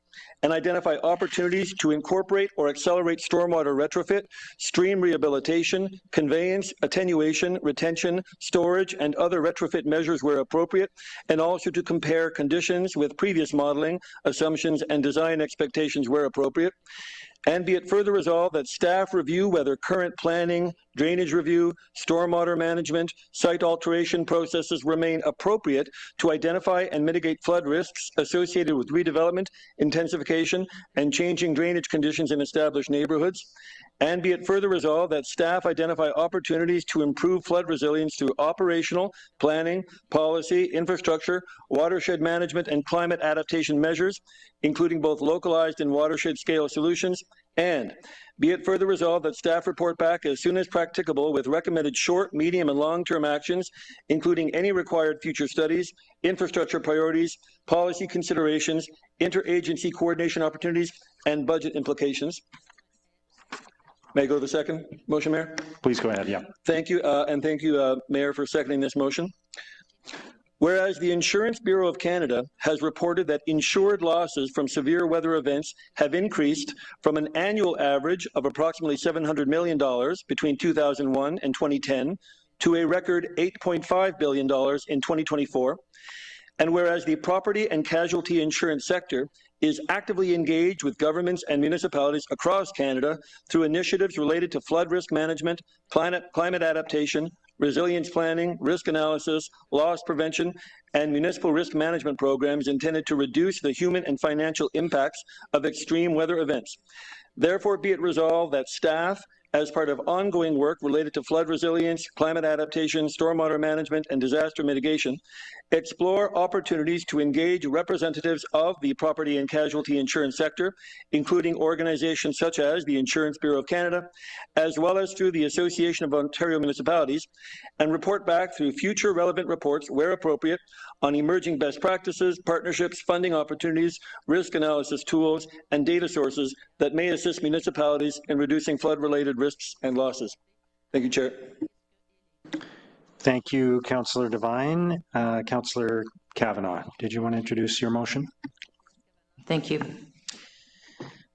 and identify opportunities to incorporate or accelerate stormwater retrofit, stream rehabilitation, conveyance, attenuation, retention, storage, and other retrofit measures where appropriate, and also to compare conditions with previous modeling, assumptions, and design expectations where appropriate. And be it further resolved that staff review whether current planning, drainage review, stormwater management, site alteration processes remain appropriate to identify and mitigate flood risks associated with redevelopment, intensification, and changing drainage conditions in established neighborhoods. And be it further resolved that staff identify opportunities to improve flood resilience through operational, planning, policy, infrastructure, watershed management, and climate adaptation measures, including both localized and watershed scale solutions. And be it further resolved that staff report back as soon as practicable with recommended short, medium, and long-term actions, including any required future studies, infrastructure priorities, policy considerations, interagency coordination opportunities, and budget implications. May I go to the second motion, Mayor? Please go ahead, yeah. Thank you, and thank you, Mayor, for seconding this motion. Whereas the Insurance Bureau of Canada has reported that insured losses from severe weather events have increased from an annual average of approximately $700 million between 2001 and 2010 to a record $8.5 billion in 2024. And whereas the property and casualty insurance sector is actively engaged with governments and municipalities across Canada through initiatives related to flood risk management, climate adaptation, resilience planning, risk analysis, loss prevention, and municipal risk management programs intended to reduce the human and financial impacts of extreme weather events. Therefore, be it resolved that staff, as part of ongoing work related to flood resilience, climate adaptation, stormwater management, and disaster mitigation, explore opportunities to engage representatives of the property and casualty insurance sector, including organizations such as the Insurance Bureau of Canada, as well as through the Association of Ontario Municipalities, and report back through future relevant reports, where appropriate, on emerging best practices, partnerships, funding opportunities, risk analysis tools, and data sources that may assist municipalities in reducing flood-related risks and losses. Thank you, Chair. Thank you, Councillor Devine. Councillor Kavanagh, did you want to introduce your motion? Thank you.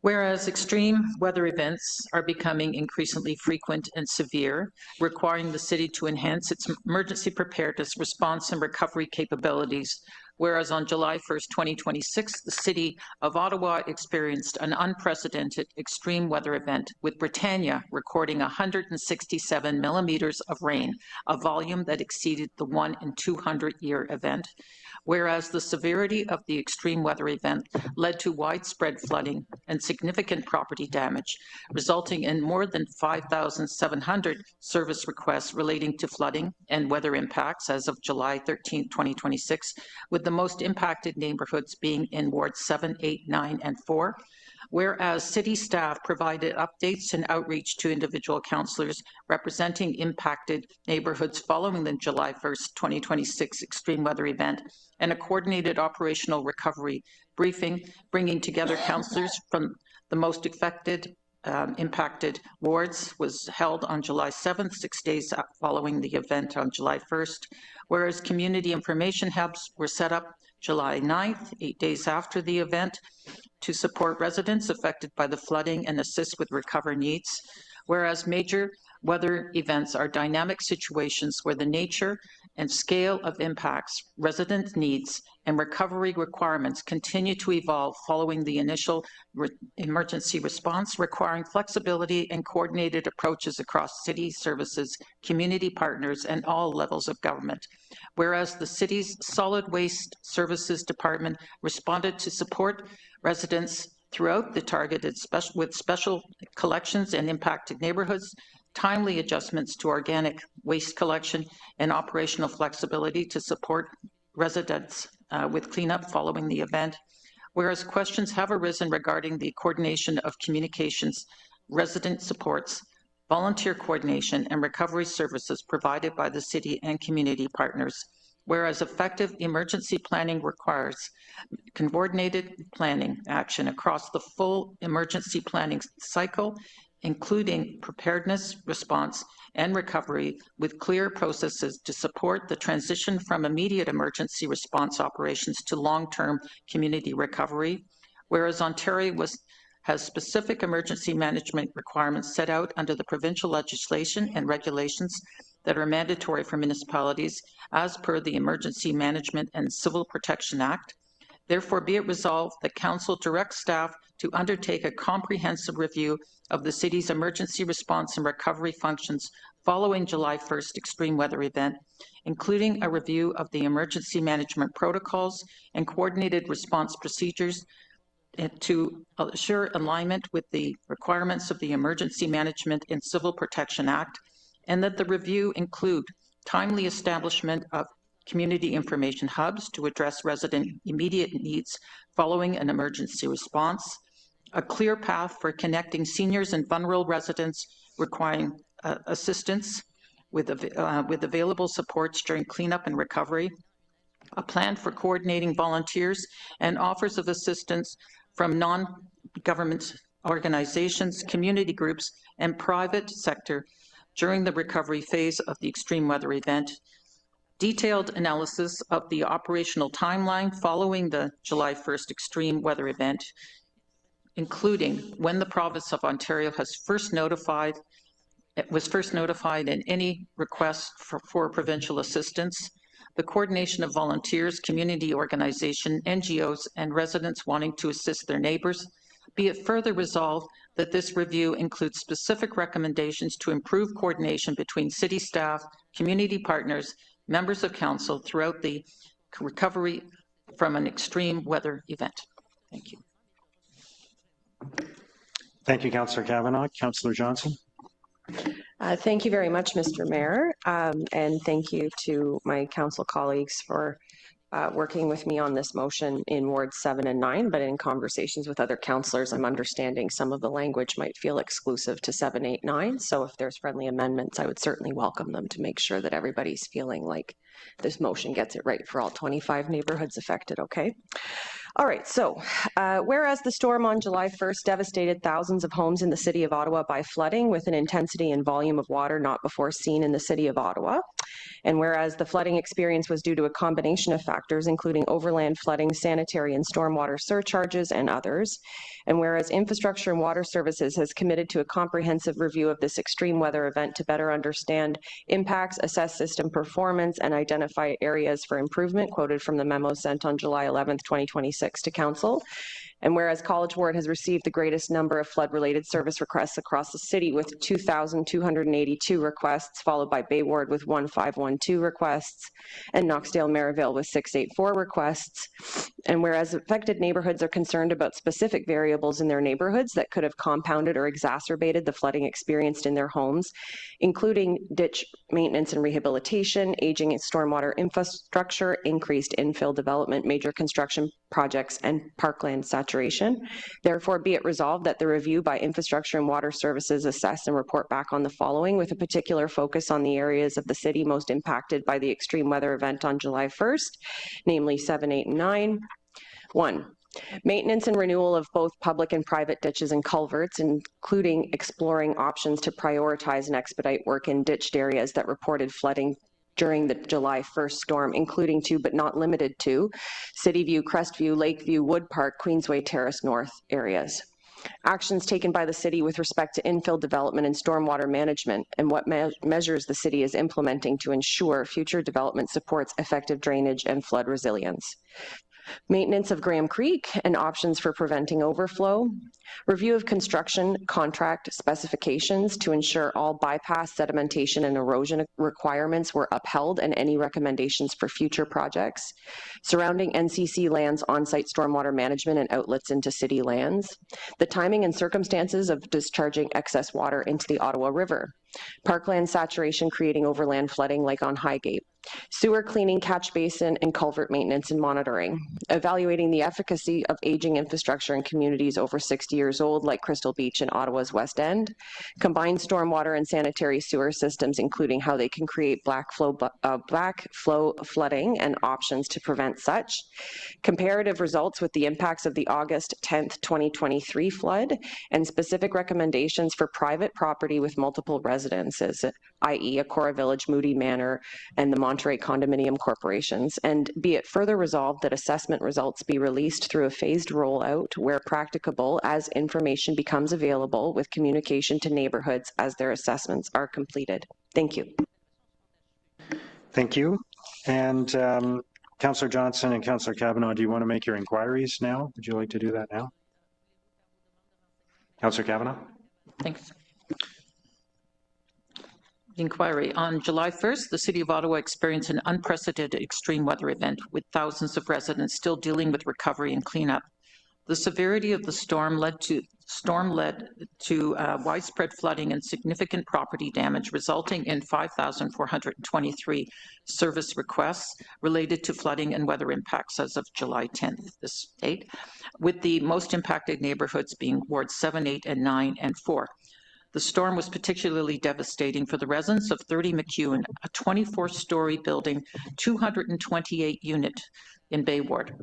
Whereas extreme weather events are becoming increasingly frequent and severe, requiring the city to enhance its emergency preparedness, response, and recovery capabilities. Whereas on July 1st, 2026, the City of Ottawa experienced an unprecedented extreme weather event, with Britannia recording 167 millimeters of rain, a volume that exceeded the 1 in 200-year event. Whereas the severity of the extreme weather event led to widespread flooding and significant property damage, resulting in more than 5,700 service requests relating to flooding and weather impacts as of July 13, 2026, with the most impacted neighborhoods being in Wards 7, 8, 9, and 4. Whereas city staff provided updates and outreach to individual councillors representing impacted neighborhoods following the July 1st, 2026 extreme weather event, and a coordinated operational recovery briefing, bringing together councillors from the most affected impacted wards, was held on July 7th, 6 days following the event on July 1st, whereas community information hubs were set up July 9th, 8 days after the event, to support residents affected by the flooding and assist with recovery needs, whereas major weather events are dynamic situations where the nature and scale of impacts, resident needs, and recovery requirements continue to evolve following the initial emergency response, requiring flexibility and coordinated approaches across city services, community partners, and all levels of government. Whereas the city's Solid Waste Services Department responded to support residents throughout the targeted special collections and impacted neighborhoods, timely adjustments to organic waste collection, and operational flexibility to support residents with cleanup following the event. Whereas questions have arisen regarding the coordination of communications, resident supports, volunteer coordination, and recovery services provided by the city and community partners. Whereas effective emergency planning requires coordinated planning action across the full emergency planning cycle, including preparedness, response, and recovery, with clear processes to support the transition from immediate emergency response operations to long-term community recovery. Whereas Ontario has specific emergency management requirements set out under the provincial legislation and regulations that are mandatory for municipalities as per the Emergency Management and Civil Protection Act. Therefore, be it resolved that Council directs staff to undertake a comprehensive review of the city's emergency response and recovery functions following July 1st extreme weather event, including a review of the emergency management protocols and coordinated response procedures to assure alignment with the requirements of the Emergency Management and Civil Protection Act, and that the review include timely establishment of community information hubs to address resident immediate needs following an emergency response, a clear path for connecting seniors and vulnerable residents requiring assistance with available supports during cleanup and recovery, a plan for coordinating volunteers and offers of assistance from non-government organizations, community groups, and private sector during the recovery phase of the extreme weather event, detailed analysis of the operational timeline following the July 1st extreme weather event, including when the province of Ontario was first notified and any requests for provincial assistance, the coordination of volunteers, community organization, NGOs, and residents wanting to assist their neighbors. Be it further resolved that this review includes specific recommendations to improve coordination between city staff, community partners, members of council throughout the recovery from an extreme weather event. Thank you. Thank you, Councillor Kavanagh. Councillor Johnson. Thank you very much, Mr. Mayor, and thank you to my council colleagues for working with me on this motion in Wards 7 and 9, but in conversations with other councillors, I'm understanding some of the language might feel exclusive to 7, 8, 9, so if there's friendly amendments, I would certainly welcome them to make sure that everybody's feeling like this motion gets it right for all 25 neighborhoods affected, okay? All right, so whereas the storm on July 1st devastated thousands of homes in the city of Ottawa by flooding with an intensity and volume of water not before seen in the city of Ottawa, and whereas the flooding experience was due to a combination of factors including overland flooding, sanitary and stormwater surcharges, and others, and whereas Infrastructure and Water Services has committed to a comprehensive review of this extreme weather event to better understand impacts, assess system performance, and identify areas for improvement, quoted from the memo sent on July 11th, 2026 to Council. And whereas College Ward has received the greatest number of flood-related service requests across the city with 2,282 requests, followed by Bay Ward with 1,512 requests, and Knoxdale-Merivale with 684 requests. And whereas affected neighborhoods are concerned about specific variables in their neighborhoods that could have compounded or exacerbated the flooding experienced in their homes, including ditch maintenance and rehabilitation, aging and stormwater infrastructure, increased infill development, major construction projects, and parkland saturation. Therefore, be it resolved that the review by Infrastructure and Water Services assess and report back on the following, with a particular focus on the areas of the city most impacted by the extreme weather event on July 1st, namely 7, 8, and 9. 1. Maintenance and renewal of both public and private ditches and culverts, including exploring options to prioritize and expedite work in ditched areas that reported flooding during the July 1st storm, including to, but not limited to, City View, Crestview, Lakeview, Wood Park, Queensway Terrace North areas. Actions taken by the city with respect to infill development and stormwater management, and what measures the city is implementing to ensure future development supports effective drainage and flood resilience. Maintenance of Graham Creek and options for preventing overflow. Review of construction contract specifications to ensure all bypass, sedimentation, and erosion requirements were upheld, and any recommendations for future projects. Surrounding NCC lands on-site stormwater management and outlets into city lands. The timing and circumstances of discharging excess water into the Ottawa River. Parkland saturation creating overland flooding like on Highgate. Sewer cleaning, catch basin, and culvert maintenance and monitoring. Evaluating the efficacy of aging infrastructure in communities over 60 years old like Crystal Beach and Ottawa's West End. Combined stormwater and sanitary sewer systems, including how they can create black flow flooding and options to prevent such. Comparative results with the impacts of the August 10th, 2023 flood, and specific recommendations for private property with multiple residences, i.e. Acora Village, Moody Manor, and the Monterey Condominium Corporations. And be it further resolved that assessment results be released through a phased rollout where practicable as information becomes available, with communication to neighborhoods as their assessments are completed. Thank you. Thank you. And Councillor Johnson and Councillor Kavanagh, do you want to make your inquiries now? Would you like to do that now? Councillor Kavanagh? Thanks. Inquiry. On July 1st, the City of Ottawa experienced an unprecedented extreme weather event with thousands of residents still dealing with recovery and cleanup. The severity of the storm led to widespread flooding and significant property damage, resulting in 5,423 service requests related to flooding and weather impacts as of July 10th, this date, with the most impacted neighborhoods being Wards 7, 8, and 9, and 4. The storm was particularly devastating for the residents of 30 McEwen, a 24-story building, 228-unit in Bay Ward.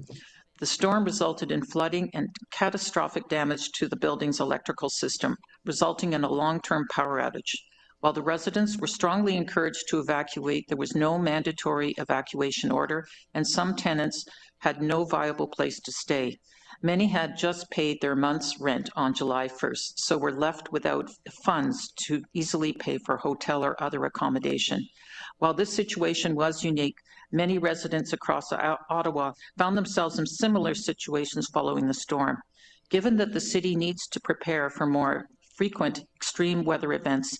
The storm resulted in flooding and catastrophic damage to the building's electrical system, resulting in a long-term power outage. While the residents were strongly encouraged to evacuate, there was no mandatory evacuation order, and some tenants had no viable place to stay. Many had just paid their month's rent on July 1st, so were left without funds to easily pay for hotel or other accommodation. While this situation was unique, many residents across Ottawa found themselves in similar situations following the storm. Given that the city needs to prepare for more frequent extreme weather events,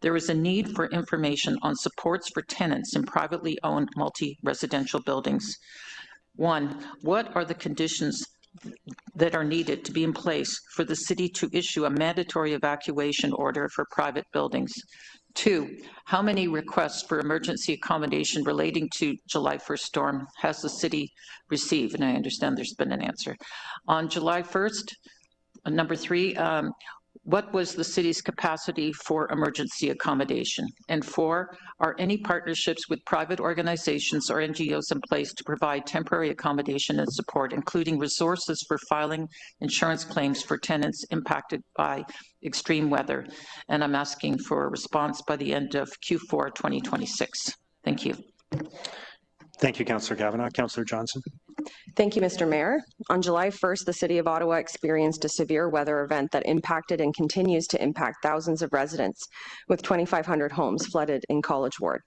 there is a need for information on supports for tenants in privately owned multi-residential buildings. 1, what are the conditions that are needed to be in place for the city to issue a mandatory evacuation order for private buildings? 2, how many requests for emergency accommodation relating to July 1st storm has the city received? And I understand there's been an answer. On July 1st, number 3, what was the city's capacity for emergency accommodation? And 4, are any partnerships with private organizations or NGOs in place to provide temporary accommodation and support, including resources for filing insurance claims for tenants impacted by extreme weather? And I'm asking for a response by the end of Q4 2026. Thank you. Thank you, Councillor Kavanagh. Councillor Johnson. Thank you, Mr. Mayor. On July 1st, the City of Ottawa experienced a severe weather event that impacted and continues to impact thousands of residents, with 2,500 homes flooded in College Ward.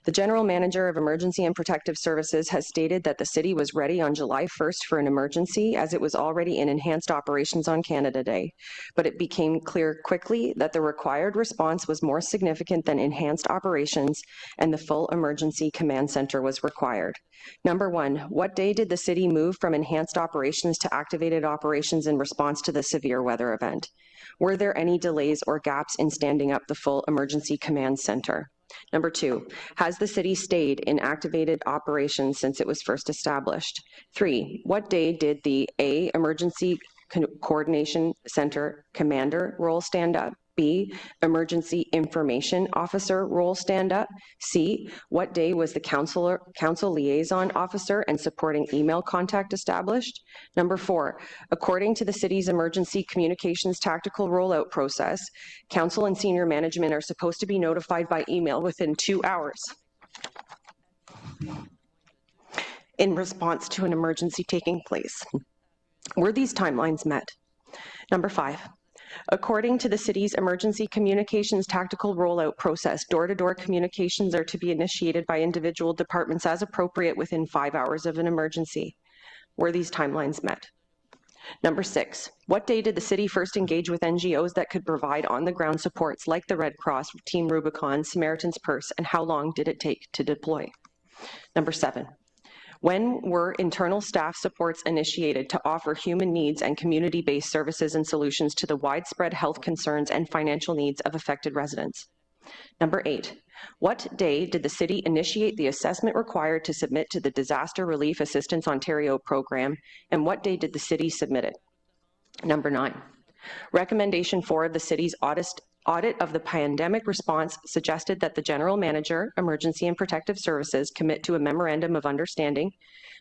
The General Manager of Emergency and Protective Services has stated that the city was ready on July 1st for an emergency, as it was already in enhanced operations on Canada Day. But it became clear quickly that the required response was more significant than enhanced operations, and the full emergency command center was required. Number 1, what day did the city move from enhanced operations to activated operations in response to the severe weather event? Were there any delays or gaps in standing up the full emergency command center? Number 2, has the city stayed in activated operations since it was first established? 3, what day did the A, Emergency Coordination Center Commander role stand up? B, Emergency Information Officer role stand up? C, what day was the Council Liaison Officer and supporting email contact established? Number 4, according to the city's Emergency Communications Tactical Rollout process, Council and senior management are supposed to be notified by email within 2 hours in response to an emergency taking place. Were these timelines met? Number 5, according to the city's Emergency Communications Tactical Rollout process, door-to-door communications are to be initiated by individual departments as appropriate within 5 hours of an emergency. Were these timelines met? Number 6, what day did the city first engage with NGOs that could provide on-the-ground supports like the Red Cross, Team Rubicon, Samaritan's Purse, and how long did it take to deploy? Number 7, when were internal staff supports initiated to offer human needs and community-based services and solutions to the widespread health concerns and financial needs of affected residents? Number 8, what day did the city initiate the assessment required to submit to the Disaster Relief Assistance Ontario program, and what day did the city submit it? Number 9, recommendation 4 of the city's audit of the pandemic response suggested that the General Manager, Emergency and Protective Services commit to a memorandum of understanding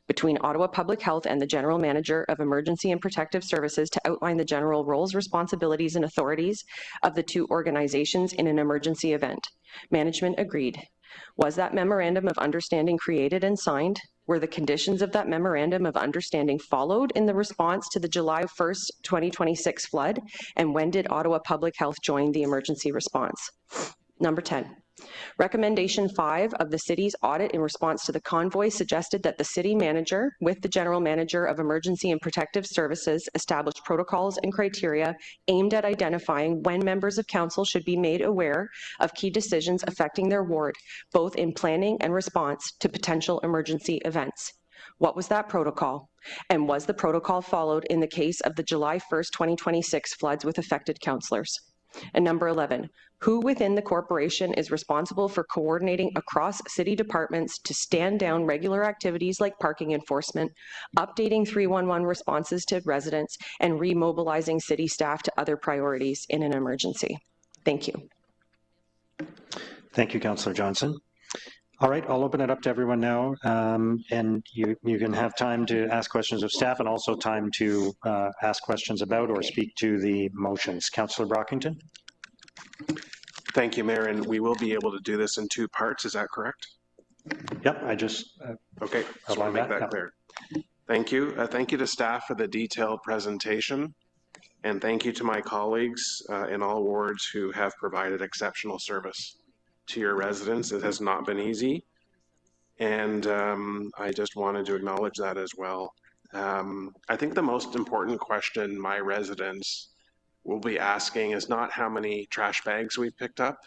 between Ottawa Public Health and the General Manager of Emergency and Protective Services to outline the general roles, responsibilities, and authorities of the two organizations in an emergency event. Management agreed. Was that memorandum of understanding created and signed? Were the conditions of that memorandum of understanding followed in the response to the July 1st, 2026 flood? And when did Ottawa Public Health join the emergency response? Number 10, recommendation 5 of the city's audit in response to the convoy suggested that the city manager, with the General Manager of Emergency and Protective Services, established protocols and criteria aimed at identifying when members of council should be made aware of key decisions affecting their ward, both in planning and response to potential emergency events. What was that protocol? And was the protocol followed in the case of the July 1st, 2026 floods with affected councillors? And number 11, who within the corporation is responsible for coordinating across city departments to stand down regular activities like parking enforcement, updating 311 responses to residents, and remobilizing city staff to other priorities in an emergency? Thank you. Thank you, Councillor Johnson. All right, I'll open it up to everyone now, and you can have time to ask questions of staff and also time to ask questions about or speak to the motions. Councillor Brockington. Thank you, Mayor, and we will be able to do this in two parts, is that correct? Yep, I just okay, just want to make that clear. Thank you. Thank you to staff for the detailed presentation, and thank you to my colleagues in all wards who have provided exceptional service to your residents. It has not been easy, and I just wanted to acknowledge that as well. I think the most important question my residents will be asking is not how many trash bags we've picked up,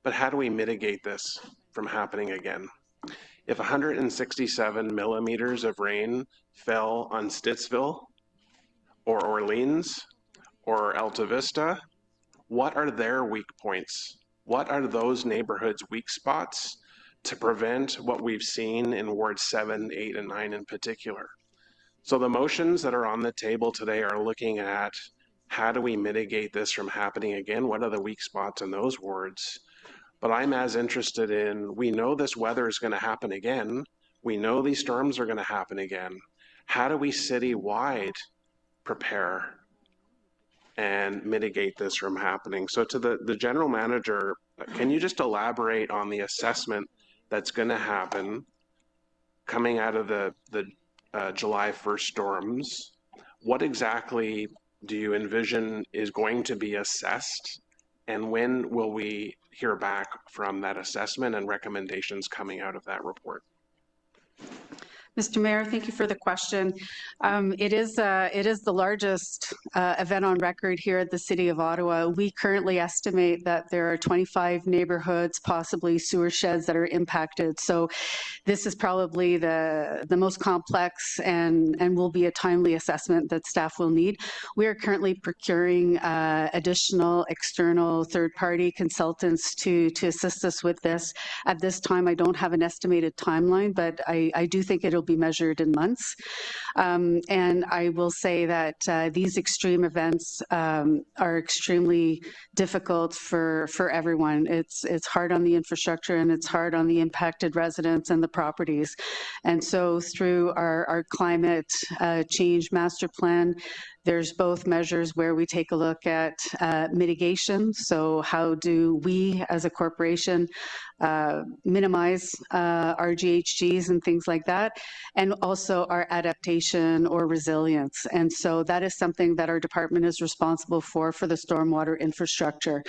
but how do we mitigate this from happening again? If 167 millimeters of rain fell on Stittsville or Orleans or Alta Vista, what are their weak points? What are those neighborhoods' weak spots to prevent what we've seen in Wards 7, 8, and 9 in particular? So the motions that are on the table today are looking at how do we mitigate this from happening again? What are the weak spots in those wards? But I'm as interested in, we know this weather is going to happen again. We know these storms are going to happen again. How do we citywide prepare and mitigate this from happening? So to the general manager, can you just elaborate on the assessment that's going to happen coming out of the July 1st storms? What exactly do you envision is going to be assessed, and when will we hear back from that assessment and recommendations coming out of that report? Mr. Mayor, thank you for the question. It is the largest event on record here at the City of Ottawa. We currently estimate that there are 25 neighborhoods, possibly sewer sheds, that are impacted. So this is probably the most complex and will be a timely assessment that staff will need. We are currently procuring additional external third-party consultants to assist us with this. At this time, I don't have an estimated timeline, but I do think it'll be measured in months. And I will say that these extreme events are extremely difficult for everyone. It's hard on the infrastructure, and it's hard on the impacted residents and the properties. And so through our climate change master plan, there's both measures where we take a look at mitigation. So how do we as a corporation minimize our GHGs and things like that, and also our adaptation or resilience. And so that is something that our department is responsible for the stormwater infrastructure.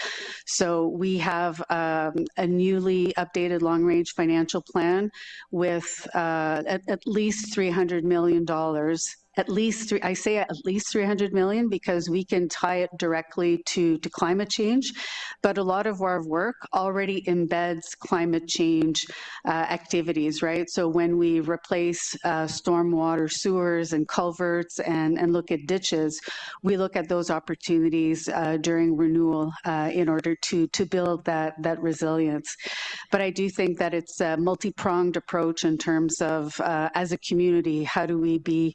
So we have a newly updated long-range financial plan with at least $300 million. I say at least 300 million because we can tie it directly to climate change, but a lot of our work already embeds climate change activities, right? So when we replace stormwater sewers and culverts and look at ditches, we look at those opportunities during renewal in order to build that resilience. But I do think that it's a multi-pronged approach in terms of as a community, how do we be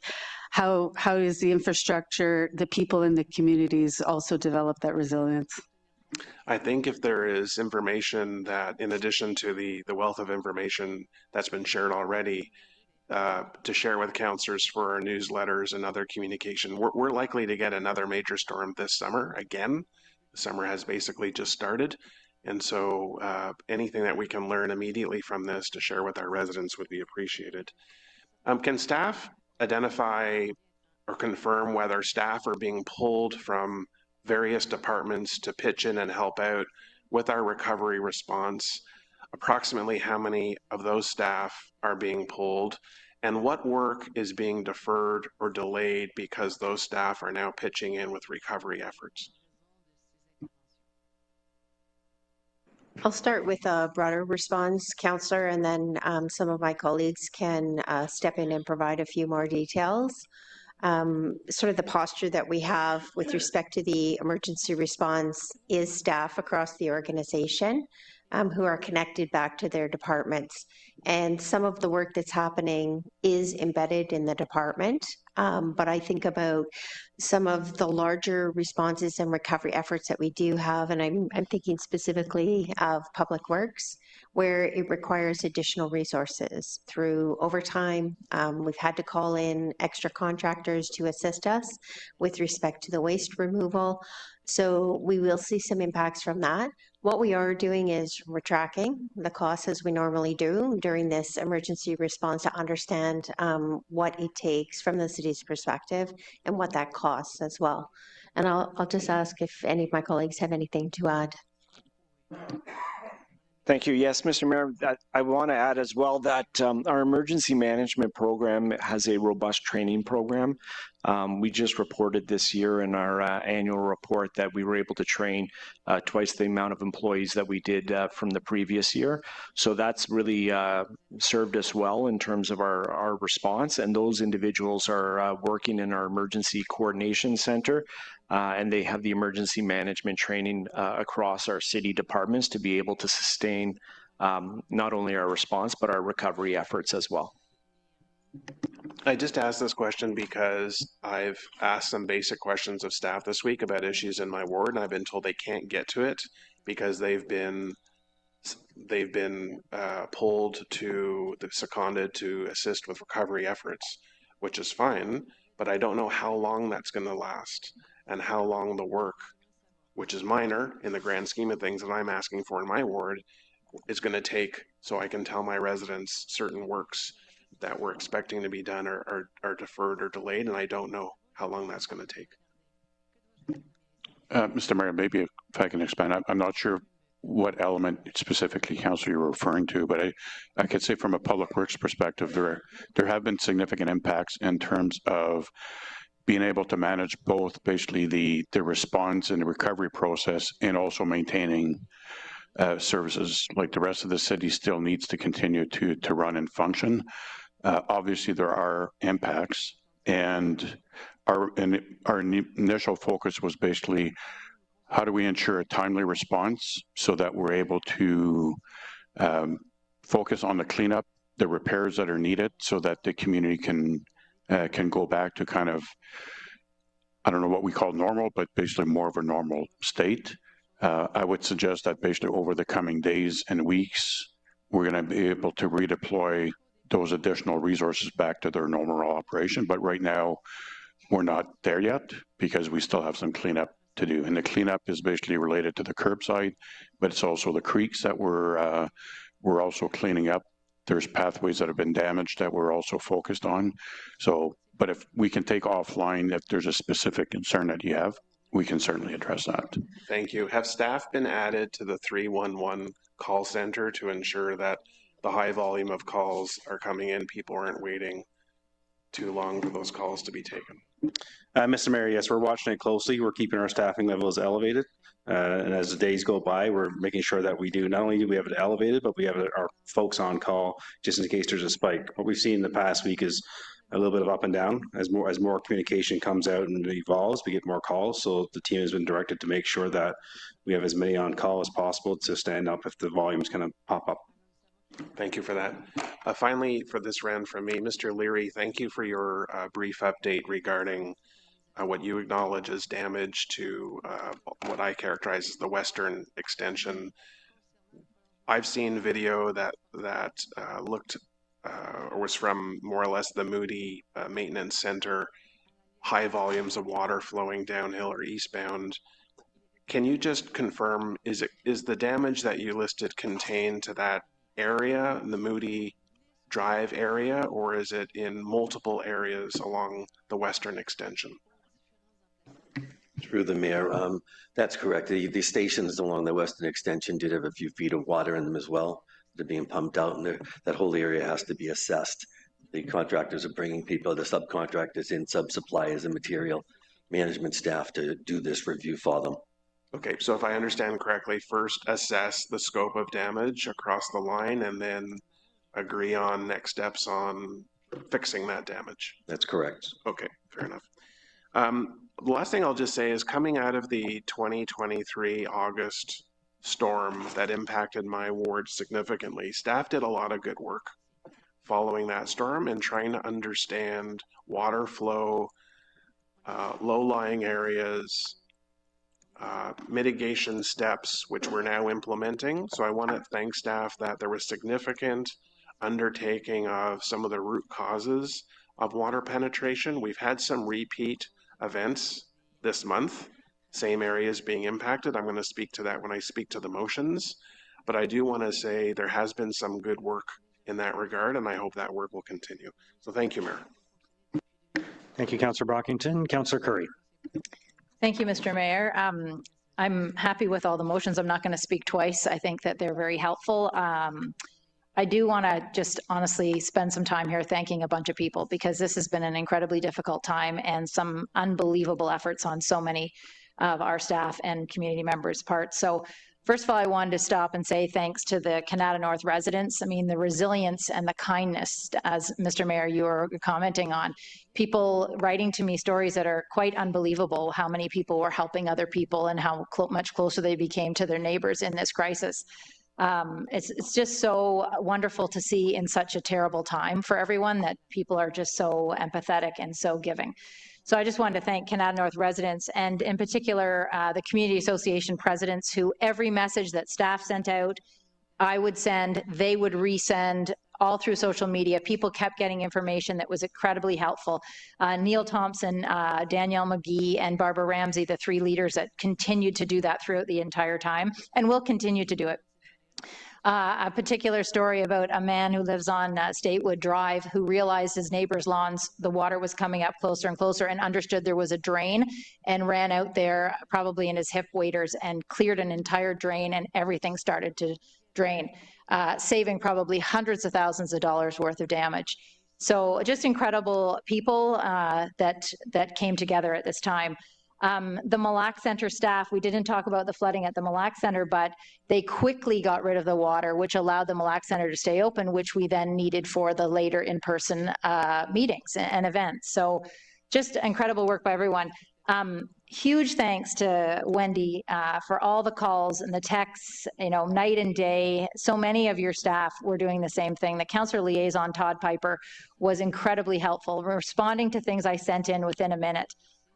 how is the infrastructure, the people in the communities also develop that resilience? I think if there is information that, in addition to the wealth of information that's been shared already, to share with councillors for our newsletters and other communication, we're likely to get another major storm this summer again. The summer has basically just started. And so anything that we can learn immediately from this to share with our residents would be appreciated. Can staff identify or confirm whether staff are being pulled from various departments to pitch in and help out with our recovery response? Approximately how many of those staff are being pulled, and what work is being deferred or delayed because those staff are now pitching in with recovery efforts? I'll start with a broader response, Councillor, and then some of my colleagues can step in and provide a few more details. Sort of the posture that we have with respect to the emergency response is staff across the organization who are connected back to their departments. And some of the work that's happening is embedded in the department. but I think about some of the larger responses and recovery efforts that we do have, and I'm thinking specifically of public works, where it requires additional resources through overtime. We've had to call in extra contractors to assist us with respect to the waste removal. So we will see some impacts from that. What we are doing is we're tracking the costs as we normally do during this emergency response to understand what it takes from the city's perspective and what that costs as well. And I'll just ask if any of my colleagues have anything to add. Thank you. Yes, Mr. Mayor, I want to add as well that our emergency management program has a robust training program. We just reported this year in our annual report that we were able to train twice the amount of employees that we did from the previous year. So that's really served us well in terms of our response. And those individuals are working in our emergency coordination center. And they have the emergency management training across our city departments to be able to sustain not only our response, but our recovery efforts as well. I just asked this question because I've asked some basic questions of staff this week about issues in my ward, and I've been told they can't get to it because they've been seconded to assist with recovery efforts, which is fine, but I don't know how long that's going to last and how long the work, which is minor in the grand scheme of things that I'm asking for in my ward, is going to take, so I can tell my residents certain works that we're expecting to be done are deferred or delayed, and I don't know how long that's going to take. Mr. Mayor, maybe if I can expand, I'm not sure what element specifically, Councillor, you're referring to, but I could say from a public works perspective, there have been significant impacts in terms of being able to manage both basically the response and the recovery process and also maintaining services. Like the rest of the city still needs to continue to run and function. Obviously there are impacts, and our initial focus was basically how do we ensure a timely response so that we're able to focus on the cleanup, the repairs that are needed so that the community can go back to kind of, I don't know what we call normal, but basically more of a normal state. I would suggest that basically over the coming days and weeks, we're going to be able to redeploy those additional resources back to their normal operation. But right now, we're not there yet because we still have some cleanup to do. And the cleanup is basically related to the curbside, but it's also the creeks that we're also cleaning up. There's pathways that have been damaged that we're also focused on. So, but if we can take offline, if there's a specific concern that you have, we can certainly address that. Thank you. Have staff been added to the 311 call center to ensure that the high volume of calls are coming in, people aren't waiting too long for those calls to be taken? Mr. Mayor, yes, we're watching it closely. We're keeping our staffing levels elevated. And as the days go by, we're making sure that we do, not only do we have it elevated, but we have our folks on call just in case there's a spike. What we've seen in the past week is a little bit of up and down. As more communication comes out and evolves, we get more calls. So the team has been directed to make sure that we have as many on call as possible to stand up if the volumes kind of pop up. Thank you for that. Finally, for this round from me, Mr. Leary, thank you for your brief update regarding what you acknowledge as damage to what I characterize as the western extension. I've seen video that looked or was from more or less the Moody Maintenance Center, high volumes of water flowing downhill or eastbound. Can you just confirm, is the damage that you listed contained to that area, the Moody Drive area, or is it in multiple areas along the western extension? Through the mayor, that's correct. The stations along the western extension did have a few feet of water in them as well. They're being pumped out, and that whole area has to be assessed. The contractors are bringing people, the subcontractors in, sub-suppliers and material management staff to do this review for them. Okay, so if I understand correctly, first assess the scope of damage across the line and then agree on next steps on fixing that damage. That's correct. Okay, fair enough. The last thing I'll just say is coming out of the 2023 August storm that impacted my ward significantly, staff did a lot of good work following that storm and trying to understand water flow, low-lying areas, mitigation steps, which we're now implementing. So I want to thank staff that there was significant undertaking of some of the root causes of water penetration. We've had some repeat events this month, same areas being impacted. I'm going to speak to that when I speak to the motions, but I do want to say there has been some good work in that regard, and I hope that work will continue. So thank you, Mayor. Thank you, Councillor Brockington. Councillor Curry. Thank you, Mr. Mayor. I'm happy with all the motions. I'm not going to speak twice. I think that they're very helpful. I do want to just honestly spend some time here thanking a bunch of people, because this has been an incredibly difficult time and some unbelievable efforts on so many of our staff and community members' parts. So first of all, I wanted to stop and say thanks to the Canada North residents. I mean, the resilience and the kindness, as Mr. Mayor, you were commenting on, people writing to me stories that are quite unbelievable, how many people were helping other people and how much closer they became to their neighbors in this crisis. It's just so wonderful to see in such a terrible time for everyone that people are just so empathetic and so giving. So I just wanted to thank Canada North residents, and in particular the community association presidents, who every message that staff sent out, I would send, they would resend, all through social media. People kept getting information that was incredibly helpful. Neil Thompson, Danielle McGee, and Barbara Ramsey, the three leaders that continued to do that throughout the entire time and will continue to do it. A particular story about a man who lives on Statewood Drive, who realized his neighbor's lawns, the water was coming up closer and closer, and understood there was a drain, and ran out there probably in his hip waders and cleared an entire drain, and everything started to drain, saving probably hundreds of thousands of dollars worth of damage. So just incredible people that came together at this time. The Mille Lacs Centre staff, we didn't talk about the flooding at the Mille Lacs Centre, but they quickly got rid of the water, which allowed the Mille Lacs Centre to stay open, which we then needed for the later in-person meetings and events. So just incredible work by everyone. Huge thanks to Wendy for all the calls and the texts, you know, night and day. So many of your staff were doing the same thing. The councillor liaison, Todd Piper, was incredibly helpful, responding to things I sent in within a minute.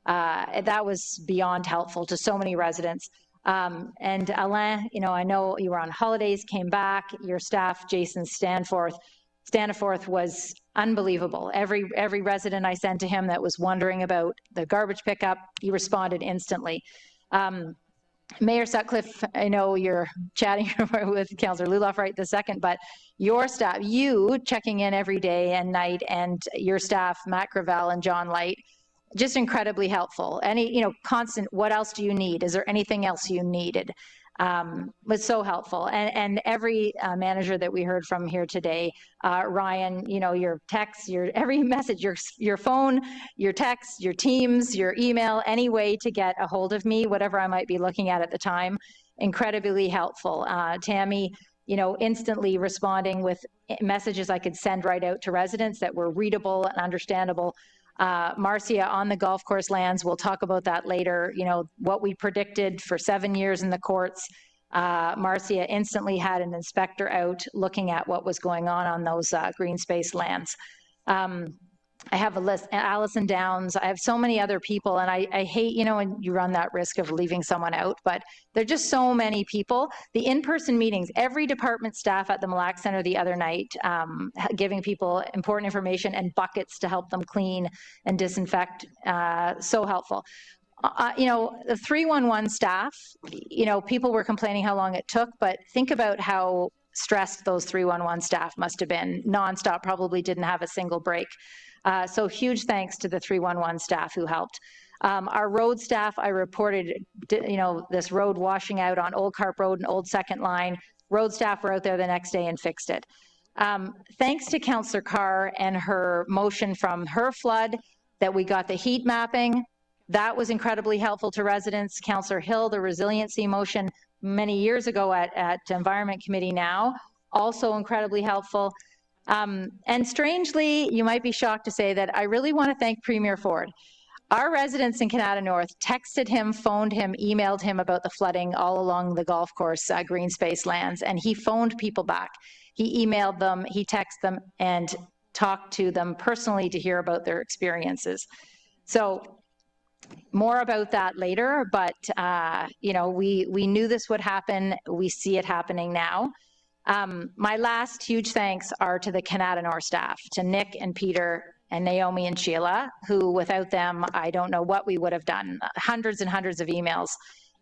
That was beyond helpful to so many residents. And Alain, you know, I know you were on holidays, came back, your staff, Jason Staniforth was unbelievable. Every resident I sent to him that was wondering about the garbage pickup, he responded instantly. Mayor Sutcliffe, I know you're chatting with Councillor Luloff right this second, but your staff, you checking in every day and night, and your staff, Matt Gravel and John Light, just incredibly helpful. Any, you know, constant, what else do you need? Is there anything else you needed? Was so helpful. And every manager that we heard from here today, Ryan, you know, your texts, your every message, your phone, your text, your Teams, your email, any way to get a hold of me, whatever I might be looking at the time, incredibly helpful. Tammy, you know, instantly responding with messages I could send right out to residents that were readable and understandable. Marcia on the golf course lands, we'll talk about that later, you know, what we predicted for 7 years in the courts. Marcia instantly had an inspector out looking at what was going on those green space lands. I have a list, Allison Downs, I have so many other people, and I hate, you know, when you run that risk of leaving someone out, but there are just so many people. The in-person meetings, every department staff at the Mille Lacs Centre the other night, giving people important information and buckets to help them clean and disinfect, so helpful. You know, the 311 staff, you know, people were complaining how long it took, but think about how stressed those 311 staff must have been. Nonstop, probably didn't have a single break. So huge thanks to the 311 staff who helped. Our road staff, I reported, you know, this road washing out on Old Carp Road and Old Second Line. Road staff were out there the next day and fixed it. Thanks to Councillor Carr and her motion from her flood that we got the heat mapping. That was incredibly helpful to residents. Councillor Hill, the resiliency motion many years ago at Environment Committee now, also incredibly helpful. And strangely, you might be shocked to say that I really want to thank Premier Ford. Our residents in Canada North texted him, phoned him, emailed him about the flooding all along the golf course green space lands, and he phoned people back. He emailed them, he texted them, and talked to them personally to hear about their experiences. So more about that later, but you know, we knew this would happen. We see it happening now. My last huge thanks are to the Canada staff, to Nick and Peter and Naomi and Sheila, who without them, I don't know what we would have done. Hundreds and hundreds of emails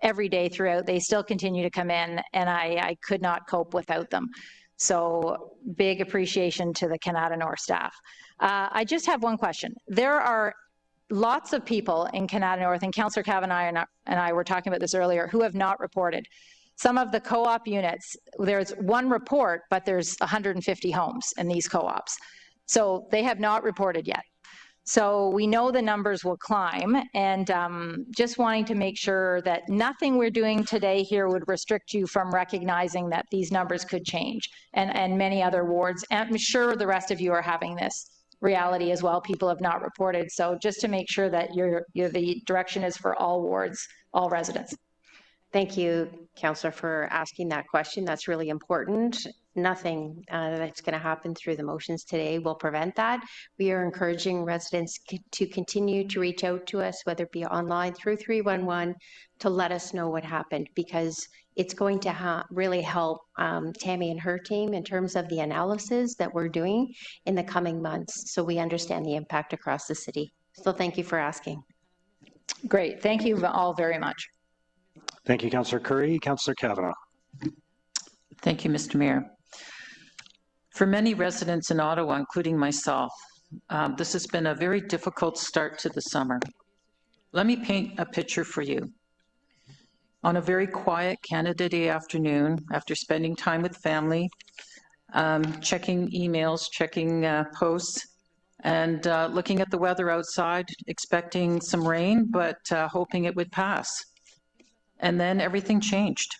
every day throughout. They still continue to come in, and I could not cope without them. So big appreciation to the Canada staff. I just have one question. There are lots of people in Canada North, and Councillor Kavanagh and I were talking about this earlier, who have not reported. Some of the co-op units, there's one report, but there's 150 homes in these co-ops. So they have not reported yet. So we know the numbers will climb, and just wanting to make sure that nothing we're doing today here would restrict you from recognizing that these numbers could change, and many other wards. And I'm sure the rest of you are having this reality as well. People have not reported. So just to make sure that the direction is for all wards, all residents. Thank you, Councillor, for asking that question. That's really important. Nothing that's going to happen through the motions today will prevent that. We are encouraging residents to continue to reach out to us, whether it be online through 311, to let us know what happened, because it's going to really help Tammy and her team in terms of the analysis that we're doing in the coming months, so we understand the impact across the city. So thank you for asking. Great. Thank you all very much. Thank you, Councillor Curry. Councillor Kavanagh. Thank you, Mr. Mayor. For many residents in Ottawa, including myself, this has been a very difficult start to the summer. Let me paint a picture for you. On a very quiet Canada Day afternoon, after spending time with family, checking emails, checking posts, and looking at the weather outside, expecting some rain, but hoping it would pass. And then everything changed.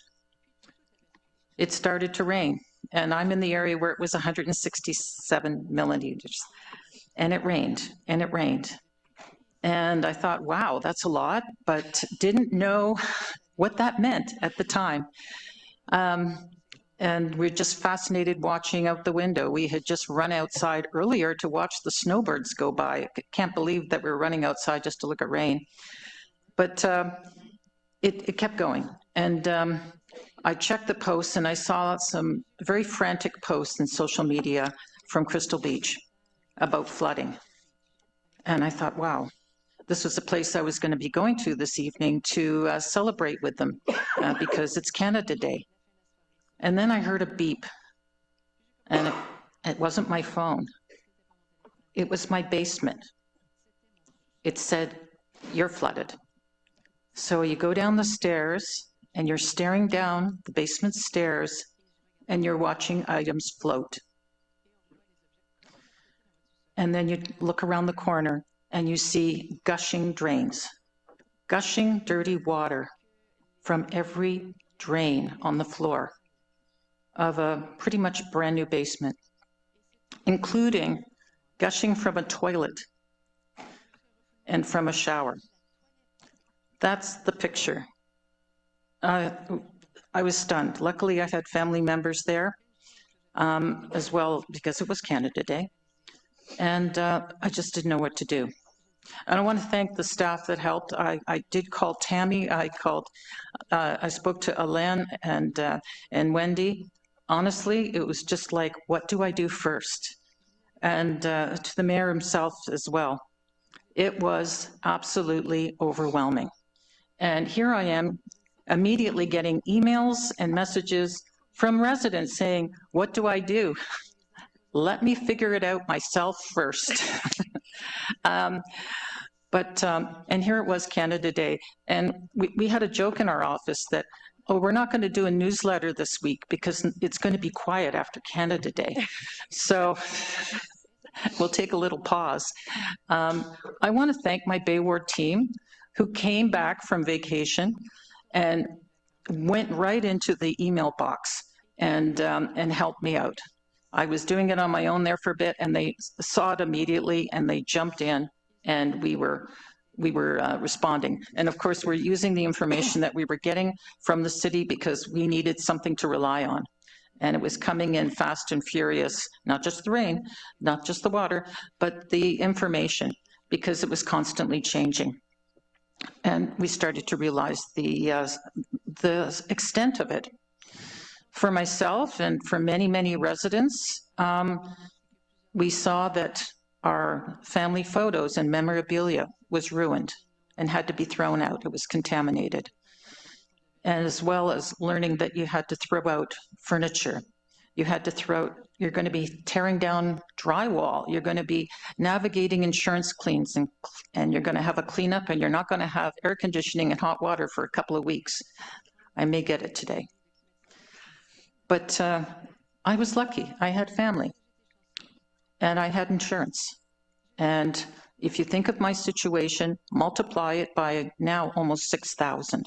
It started to rain, and I'm in the area where it was 167 millimeters, and it rained, and it rained. And I thought, wow, that's a lot, but didn't know what that meant at the time. And we're just fascinated watching out the window. We had just run outside earlier to watch the snowbirds go by. I can't believe that we were running outside just to look at rain. But it kept going. And I checked the posts, and I saw some very frantic posts in social media from Crystal Beach about flooding. And I thought, wow, this was a place I was going to be going to this evening to celebrate with them because it's Canada Day. And then I heard a beep, and it wasn't my phone. It was my basement. It said, "You're flooded." So you go down the stairs, and you're staring down the basement stairs, and you're watching items float. And then you look around the corner, and you see gushing drains, gushing dirty water from every drain on the floor of a pretty much brand new basement, including gushing from a toilet and from a shower. That's the picture. I was stunned. Luckily, I had family members there as well, because it was Canada Day. And I just didn't know what to do. And I want to thank the staff that helped. I did call Tammy. I spoke to Alain and Wendy. Honestly, it was just like, what do I do first? And to the mayor himself as well. It was absolutely overwhelming. And here I am immediately getting emails and messages from residents saying, what do I do? Let me figure it out myself first. And here it was Canada Day. And we had a joke in our office that, oh, we're not going to do a newsletter this week because it's going to be quiet after Canada Day. So we'll take a little pause. I want to thank my Bay Ward team who came back from vacation and went right into the email box and helped me out. I was doing it on my own there for a bit, and they saw it immediately, and they jumped in, and we were responding. And of course, we're using the information that we were getting from the city because we needed something to rely on. And it was coming in fast and furious, not just the rain, not just the water, but the information, because it was constantly changing. And we started to realize the extent of it. For myself and for many, many residents, we saw that our family photos and memorabilia was ruined and had to be thrown out. It was contaminated. And as well as learning that you had to throw out furniture. You had to throw, you're going to be tearing down drywall. You're going to be navigating insurance claims, and you're going to have a cleanup, and you're not going to have air conditioning and hot water for a couple of weeks. I may get it today. But I was lucky. I had family. And I had insurance. And if you think of my situation, multiply it by now almost 6,000.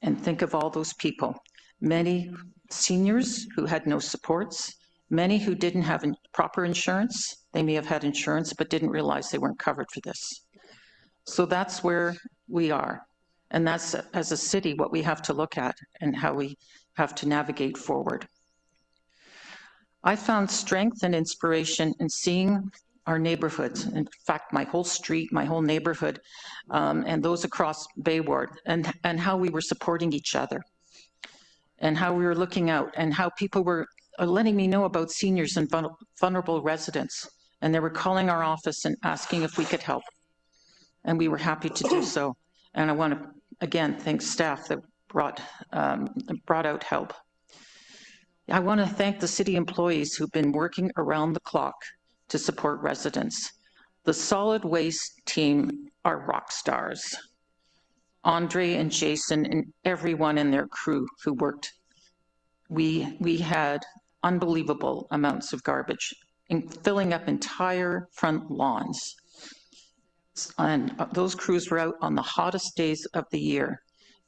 And think of all those people. Many seniors who had no supports, many who didn't have proper insurance. They may have had insurance but didn't realize they weren't covered for this. So that's where we are. And that's, as a city, what we have to look at and how we have to navigate forward. I found strength and inspiration in seeing our neighborhoods, in fact, my whole street, my whole neighborhood, and those across Bay Ward, and how we were supporting each other, and how we were looking out, and how people were letting me know about seniors and vulnerable residents, and they were calling our office and asking if we could help, and we were happy to do so. And I want to, again, thank staff that brought out help. I want to thank the city employees who've been working around the clock to support residents. The solid waste team are rock stars. Andre and Jason and everyone in their crew who worked. We had unbelievable amounts of garbage, filling up entire front lawns. And those crews were out on the hottest days of the year,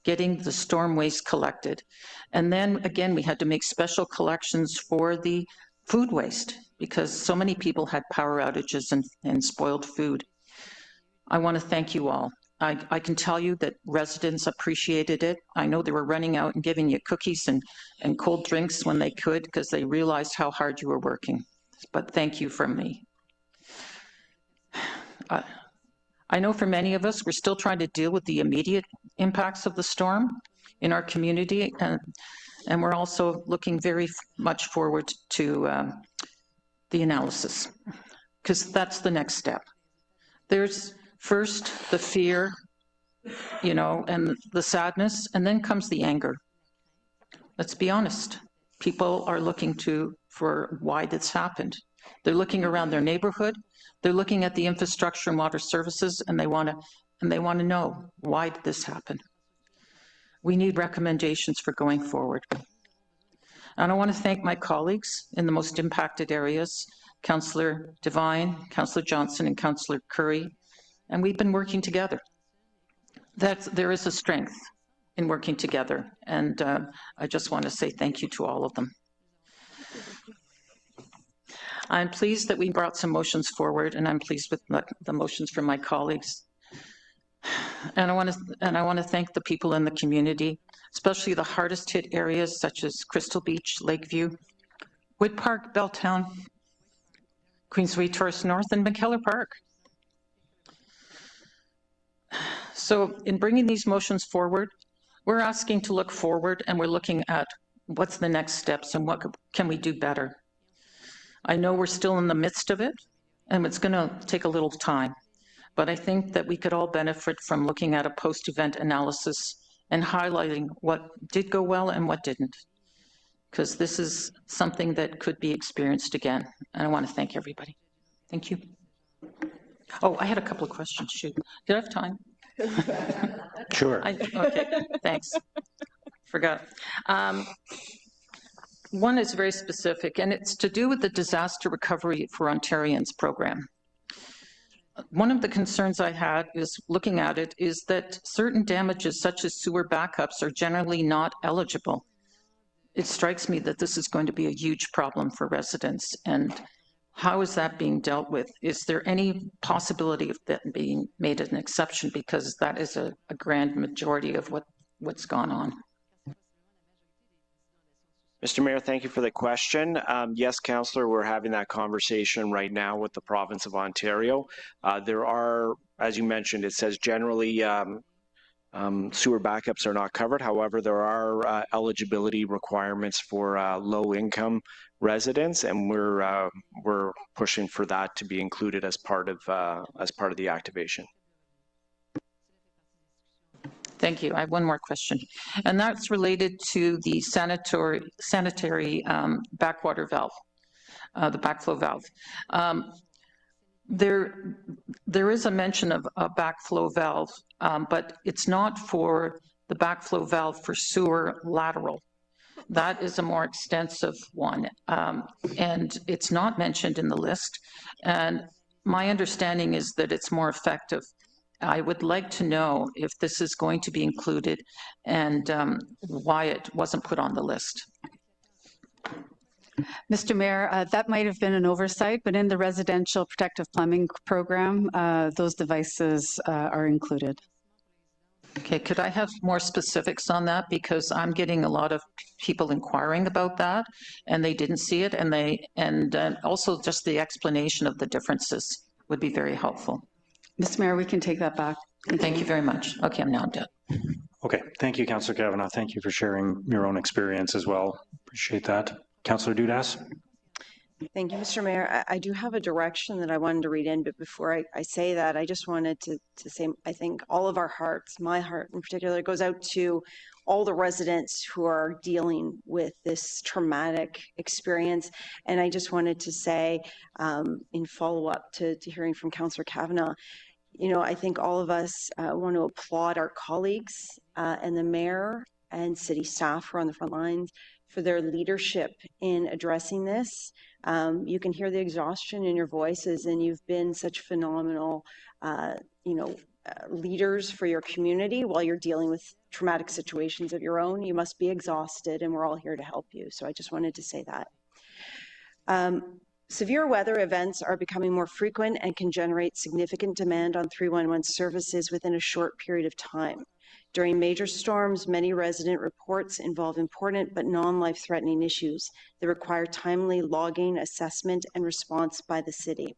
getting the storm waste collected. And then again, we had to make special collections for the food waste because so many people had power outages and spoiled food. I want to thank you all. I can tell you that residents appreciated it. I know they were running out and giving you cookies and cold drinks when they could because they realized how hard you were working. But thank you from me. I know for many of us, we're still trying to deal with the immediate impacts of the storm in our community, and we're also looking very much forward to the analysis, because that's the next step. There's first the fear, you know, and the sadness, and then comes the anger. Let's be honest. People are looking for why this happened. They're looking around their neighborhood. They're looking at the infrastructure and water services, and they want to know, why did this happen? We need recommendations for going forward. And I want to thank my colleagues in the most impacted areas, Councillor Devine, Councillor Johnson, and Councillor Curry, and we've been working together. There is a strength in working together, and I just want to say thank you to all of them. I'm pleased that we brought some motions forward, and I'm pleased with the motions from my colleagues. And I want to thank the people in the community, especially the hardest hit areas such as Crystal Beach, Lakeview, Wood Park, Belltown, Queensway Tourist North, and McKellar Park. So in bringing these motions forward, we're asking to look forward, and we're looking at what's the next steps and what can we do better. I know we're still in the midst of it, and it's going to take a little time, but I think that we could all benefit from looking at a post-event analysis and highlighting what did go well and what didn't, because this is something that could be experienced again, and I want to thank everybody. Thank you. Oh, I had a couple of questions. Shoot, did I have time? Sure. Okay, thanks. Forgot. One is very specific, and it's to do with the Disaster Recovery for Ontarians program. One of the concerns I had is looking at it is that certain damages such as sewer backups are generally not eligible. It strikes me that this is going to be a huge problem for residents, and how is that being dealt with? Is there any possibility of that being made an exception, because that is a grand majority of what's gone on? Mr. Mayor, thank you for the question. Yes, Councillor, we're having that conversation right now with the province of Ontario. There are, as you mentioned, it says generally sewer backups are not covered. However, there are eligibility requirements for low-income residents, and we're pushing for that to be included as part of the activation. Thank you. I have one more question, and that's related to the sanitary backwater valve, the backflow valve. There is a mention of a backflow valve, but it's not for the backflow valve for sewer lateral. That is a more extensive one, and it's not mentioned in the list. And my understanding is that it's more effective. I would like to know if this is going to be included and why it wasn't put on the list. Mr. Mayor, that might have been an oversight, but in the residential protective plumbing program, those devices are included. Okay, could I have more specifics on that? Because I'm getting a lot of people inquiring about that, and they didn't see it, and also just the explanation of the differences would be very helpful. Mr. Mayor, we can take that back. Thank you very much. Okay, I'm now done. Okay, thank you, Councillor Kavanagh. Thank you for sharing your own experience as well. Appreciate that. Councillor Dudas. Thank you, Mr. Mayor. I do have a direction that I wanted to read in, but before I say that, I just wanted to say, I think all of our hearts, my heart in particular, goes out to all the residents who are dealing with this traumatic experience. And I just wanted to say, in follow-up to hearing from Councillor Kavanagh, you know, I think all of us want to applaud our colleagues and the mayor and city staff who are on the front lines for their leadership in addressing this. You can hear the exhaustion in your voices, and you've been such phenomenal, leaders for your community while you're dealing with traumatic situations of your own. You must be exhausted, and we're all here to help you. So I just wanted to say that. Severe weather events are becoming more frequent and can generate significant demand on 311 services within a short period of time. During major storms, many resident reports involve important but non-life-threatening issues that require timely logging, assessment, and response by the city.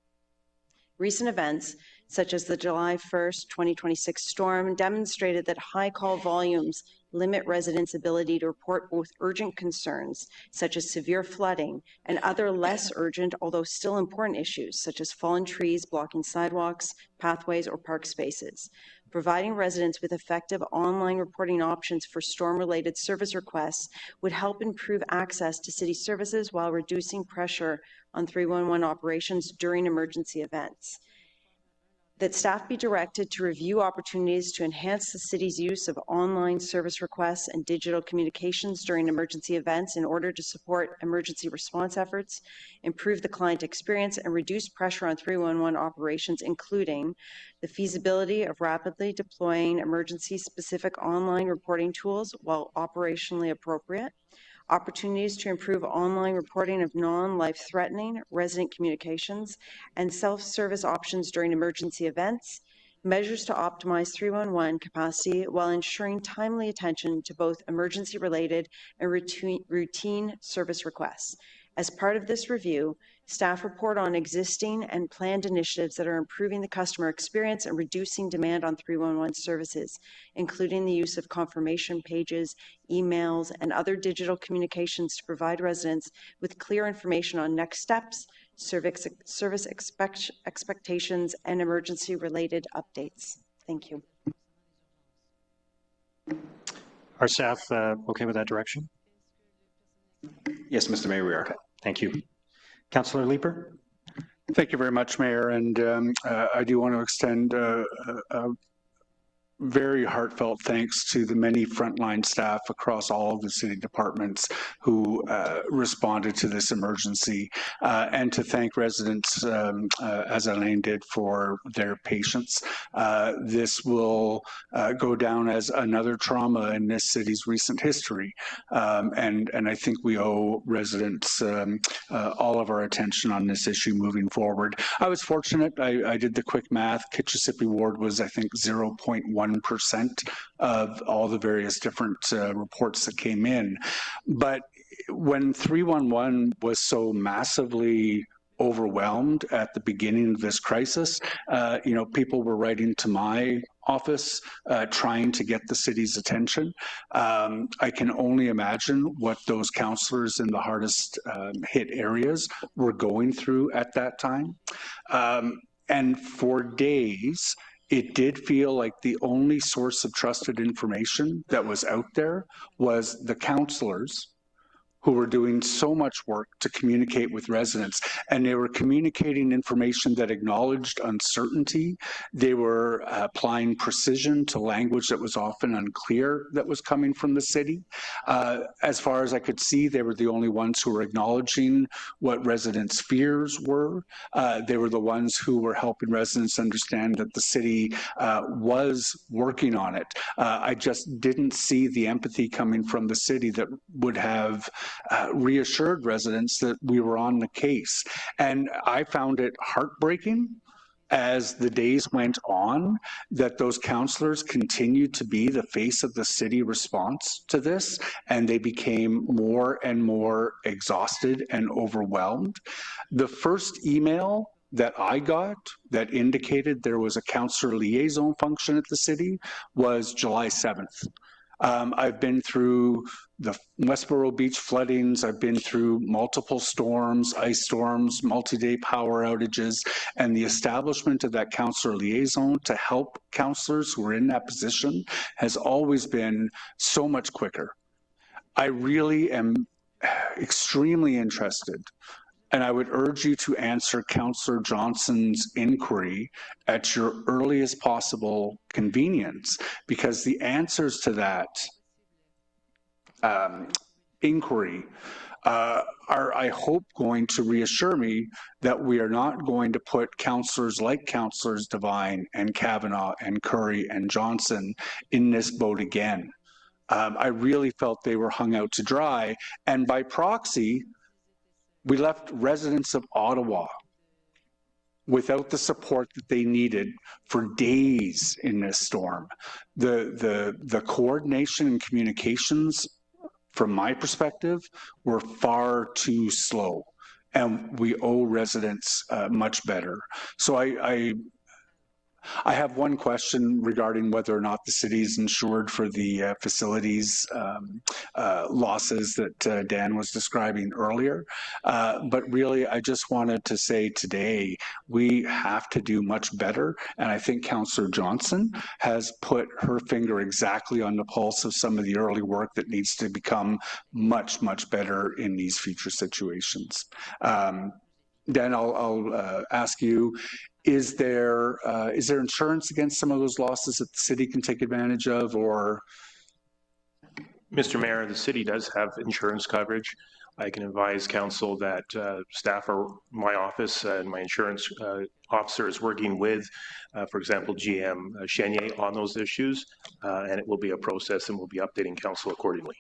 Recent events, such as the July 1st, 2026 storm, demonstrated that high call volumes limit residents' ability to report both urgent concerns, such as severe flooding, and other less urgent, although still important issues, such as fallen trees blocking sidewalks, pathways, or park spaces. Providing residents with effective online reporting options for storm-related service requests would help improve access to city services while reducing pressure on 311 operations during emergency events. That staff be directed to review opportunities to enhance the city's use of online service requests and digital communications during emergency events in order to support emergency response efforts, improve the client experience, and reduce pressure on 311 operations, including the feasibility of rapidly deploying emergency-specific online reporting tools while operationally appropriate, opportunities to improve online reporting of non-life-threatening resident communications and self-service options during emergency events, measures to optimize 311 capacity while ensuring timely attention to both emergency-related and routine service requests. As part of this review, staff report on existing and planned initiatives that are improving the customer experience and reducing demand on 311 services, including the use of confirmation pages, emails, and other digital communications to provide residents with clear information on next steps, service expectations, and emergency-related updates. Thank you. Our staff okay with that direction? Yes, Mr. Mayor, we are. Okay. Thank you. Councillor Leeper. Thank you very much, Mayor. And I do want to extend a very heartfelt thanks to the many frontline staff across all of the city departments who responded to this emergency, and to thank residents, as Elaine did, for their patience. This will go down as another trauma in this city's recent history, and I think we owe residents all of our attention on this issue moving forward. I was fortunate. I did the quick math. Kitchissippi Ward was, I think, 0.1% of all the various different reports that came in. But when 311 was so massively overwhelmed at the beginning of this crisis, people were writing to my office trying to get the city's attention. I can only imagine what those councillors in the hardest hit areas were going through at that time. And for days, it did feel like the only source of trusted information that was out there was the councillors who were doing so much work to communicate with residents. And they were communicating information that acknowledged uncertainty. They were applying precision to language that was often unclear that was coming from the city. As far as I could see, they were the only ones who were acknowledging what residents' fears were. They were the ones who were helping residents understand that the city was working on it. I just didn't see the empathy coming from the city that would have reassured residents that we were on the case. And I found it heartbreaking as the days went on that those councillors continued to be the face of the city response to this, and they became more and more exhausted and overwhelmed. The first email that I got that indicated there was a councillor liaison function at the city was July 7th. I've been through the Westboro Beach floodings. I've been through multiple storms, ice storms, multi-day power outages, and the establishment of that councillor liaison to help councillors who are in that position has always been so much quicker. I really am extremely interested, and I would urge you to answer Councillor Johnson's inquiry at your earliest possible convenience, because the answers to that inquiry are, I hope, going to reassure me that we are not going to put councillors like Councillors Devine and Kavanagh and Curry and Johnson in this boat again. I really felt they were hung out to dry, and by proxy, we left residents of Ottawa without the support that they needed for days in this storm. The coordination and communications, from my perspective, were far too slow, and we owe residents much better. So I have one question regarding whether or not the city is insured for the facilities losses that Dan was describing earlier. But really, I just wanted to say today, we have to do much better. And I think Councillor Johnson has put her finger exactly on the pulse of some of the early work that needs to become much, much better in these future situations. Dan, I'll ask you, is there insurance against some of those losses that the city can take advantage of, or? Mr. Mayor, the city does have insurance coverage. I can advise council that staff or my office and my insurance officer is working with, for example, GM Chenier on those issues, and it will be a process, and we'll be updating council accordingly.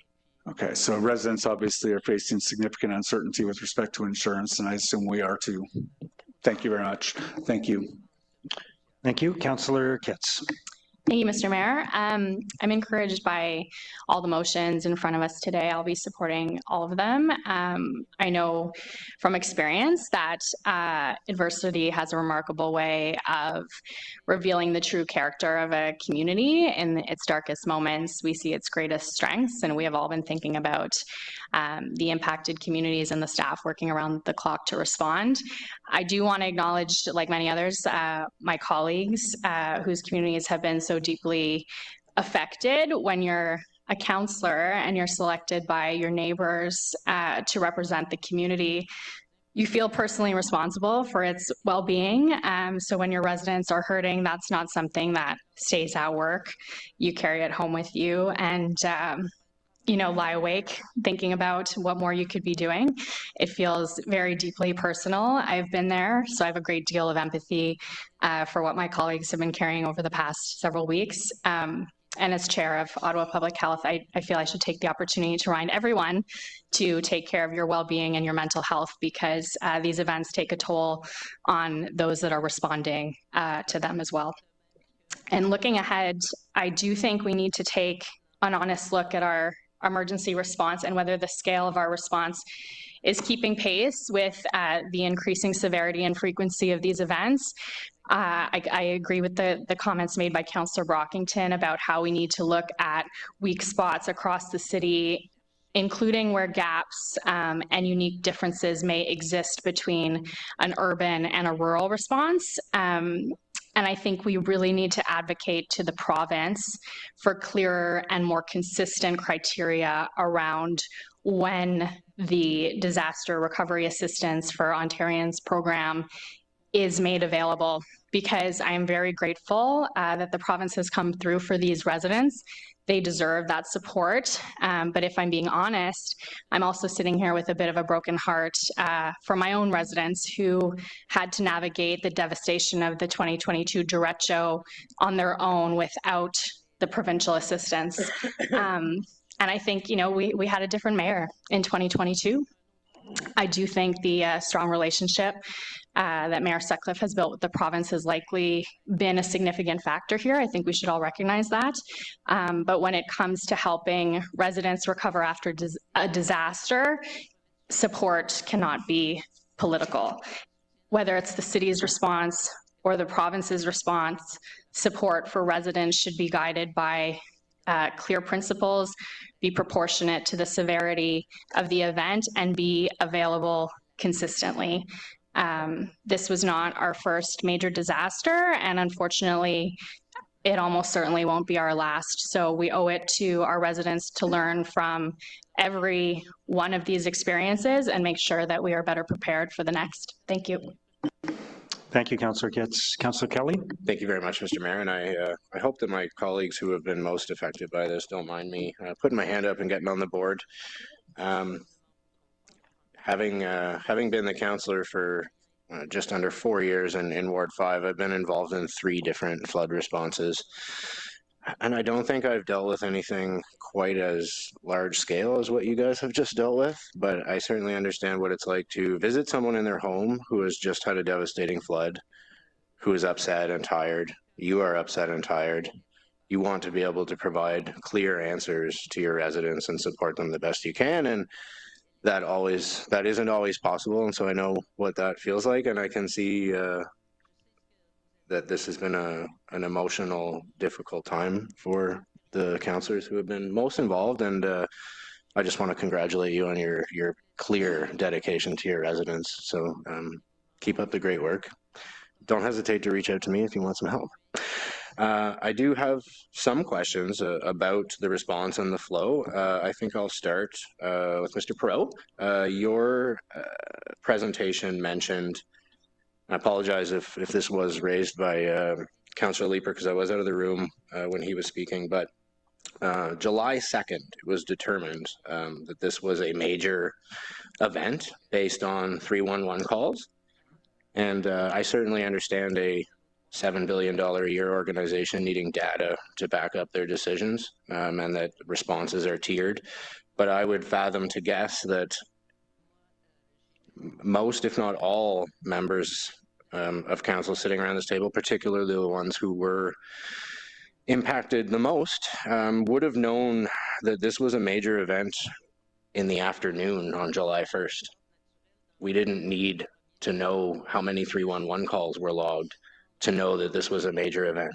Okay, so residents obviously are facing significant uncertainty with respect to insurance, and I assume we are too. Thank you very much. Thank you. Thank you. Councillor Kitts. Thank you, Mr. Mayor. I'm encouraged by all the motions in front of us today. I'll be supporting all of them. I know from experience that adversity has a remarkable way of revealing the true character of a community. In its darkest moments, we see its greatest strengths, and we have all been thinking about the impacted communities and the staff working around the clock to respond. I do want to acknowledge, like many others, my colleagues whose communities have been so deeply affected. When you're a councillor and you're selected by your neighbors to represent the community, you feel personally responsible for its well-being. So when your residents are hurting, that's not something that stays at work. You carry it home with you and lie awake thinking about what more you could be doing. It feels very deeply personal. I've been there, so I have a great deal of empathy for what my colleagues have been carrying over the past several weeks. And as chair of Ottawa Public Health, I feel I should take the opportunity to remind everyone to take care of your well-being and your mental health, because these events take a toll on those that are responding to them as well. And looking ahead, I do think we need to take an honest look at our emergency response and whether the scale of our response is keeping pace with the increasing severity and frequency of these events. I agree with the comments made by Councillor Brockington about how we need to look at weak spots across the city, including where gaps and unique differences may exist between an urban and a rural response. And I think we really need to advocate to the province for clearer and more consistent criteria around when the disaster recovery assistance for Ontarians program is made available, because I am very grateful that the province has come through for these residents. They deserve that support. But if I'm being honest, I'm also sitting here with a bit of a broken heart for my own residents who had to navigate the devastation of the 2022 derecho on their own without the provincial assistance. And I think, you know, we had a different mayor in 2022. I do think the strong relationship that Mayor Sutcliffe has built with the province has likely been a significant factor here. I think we should all recognize that. But when it comes to helping residents recover after a disaster, support cannot be political. Whether it's the city's response or the province's response, support for residents should be guided by clear principles, be proportionate to the severity of the event, and be available consistently. This was not our first major disaster, and unfortunately, it almost certainly won't be our last. So we owe it to our residents to learn from every one of these experiences and make sure that we are better prepared for the next. Thank you. Thank you, Councillor Kitts. Councillor Kelly? Thank you very much, Mr. Mayor, and I hope that my colleagues who have been most affected by this don't mind me putting my hand up and getting on the board. Having been the councillor for just under 4 years in Ward 5, I've been involved in 3 different flood responses. And I don't think I've dealt with anything quite as large scale as what you guys have just dealt with, but I certainly understand what it's like to visit someone in their home who has just had a devastating flood, who is upset and tired. You are upset and tired. You want to be able to provide clear answers to your residents and support them the best you can, and that isn't always possible. And so I know what that feels like, and I can see that this has been an emotional, difficult time for the councillors who have been most involved, and I just want to congratulate you on your clear dedication to your residents. So keep up the great work. Don't hesitate to reach out to me if you want some help. I do have some questions about the response and the flow. I think I'll start with Mr. Perot. Your presentation mentioned, I apologize if this was raised by Councillor Leeper because I was out of the room when he was speaking, but July 2nd, it was determined that this was a major event based on 311 calls. And I certainly understand a $7 billion a year organization needing data to back up their decisions, and that responses are tiered. But I would fathom to guess that most, if not all, members of council sitting around this table, particularly the ones who were impacted the most, would have known that this was a major event in the afternoon on July 1st. We didn't need to know how many 311 calls were logged to know that this was a major event.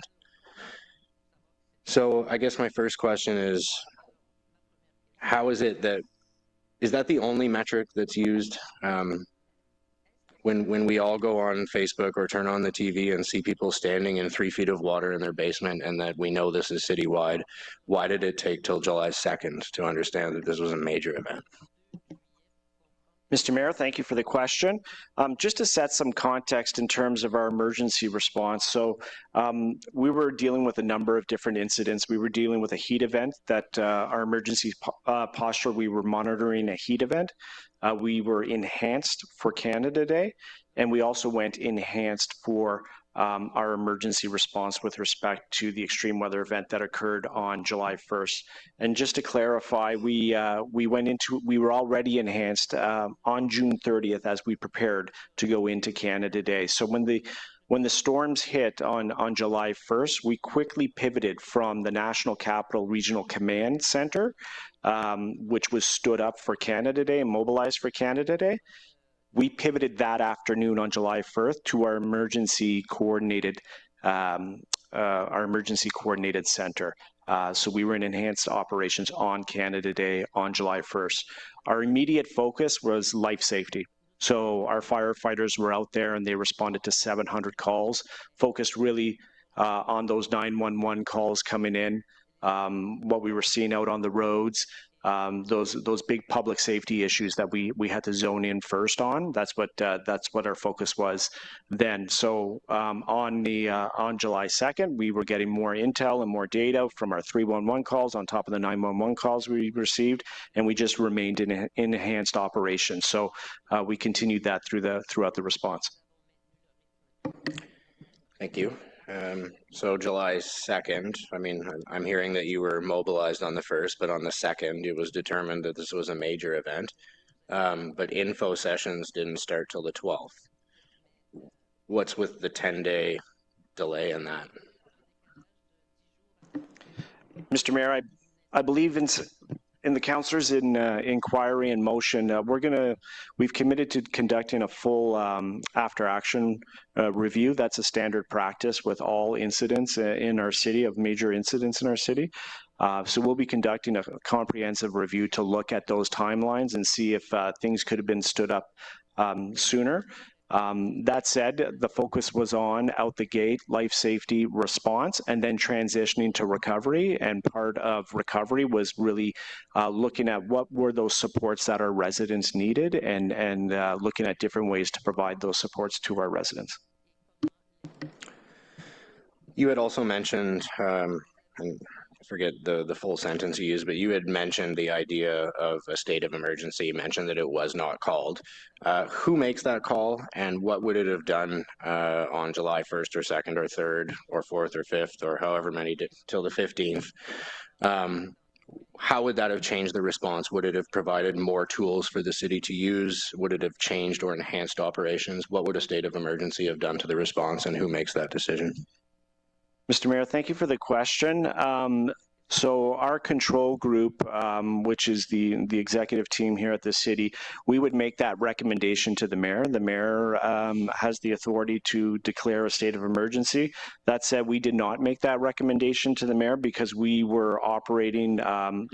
So I guess my first question is, how is it that, is that the only metric that's used when we all go on Facebook or turn on the TV and see people standing in 3 feet of water in their basement and that we know this is citywide? Why did it take till July 2nd to understand that this was a major event? Mr. Mayor, thank you for the question. Just to set some context in terms of our emergency response. So we were dealing with a number of different incidents. We were dealing with a heat event that our emergency posture, we were monitoring a heat event. We were enhanced for Canada Day, and we also went enhanced for our emergency response with respect to the extreme weather event that occurred on July 1st. And just to clarify, we were already enhanced on June 30th as we prepared to go into Canada Day. So when the When the storms hit on July 1st, we quickly pivoted from the National Capital Regional Command Center, which was stood up for Canada Day and mobilized for Canada Day. We pivoted that afternoon on July 1st to our emergency coordinated center. So we were in enhanced operations on Canada Day on July 1st. Our immediate focus was life safety. So our firefighters were out there and they responded to 700 calls, focused really on those 911 calls coming in, what we were seeing out on the roads, those big public safety issues that we had to zone in first on. That's what our focus was then. So on July 2nd, we were getting more intel and more data from our 311 calls on top of the 911 calls we received, and we just remained in enhanced operations. So we continued that throughout the response. Thank you. So July 2nd, I mean, I'm hearing that you were mobilized on the 1st, but on the 2nd, it was determined that this was a major event. But info sessions didn't start till the 12th. What's with the 10-day delay in that? Mr. Mayor, I believe in the councillors in inquiry and motion, we've committed to conducting a full after action review. That's a standard practice with all incidents in our city, of major incidents in our city. So we'll be conducting a comprehensive review to look at those timelines and see if things could have been stood up sooner. That said, the focus was on out the gate, life safety response, and then transitioning to recovery. And part of recovery was really looking at what were those supports that our residents needed, and looking at different ways to provide those supports to our residents. You had also mentioned, and I forget the full sentence you used, but you had mentioned the idea of a state of emergency. You mentioned that it was not called. Who makes that call, and what would it have done on July 1st or 2nd or 3rd or 4th or 5th or however many till the 15th? How would that have changed the response? Would it have provided more tools for the city to use? Would it have changed or enhanced operations? What would a state of emergency have done to the response, and who makes that decision? Mr. Mayor, thank you for the question. So our control group, which is the executive team here at the city, we would make that recommendation to the mayor. The mayor has the authority to declare a state of emergency. That said, we did not make that recommendation to the mayor because we were operating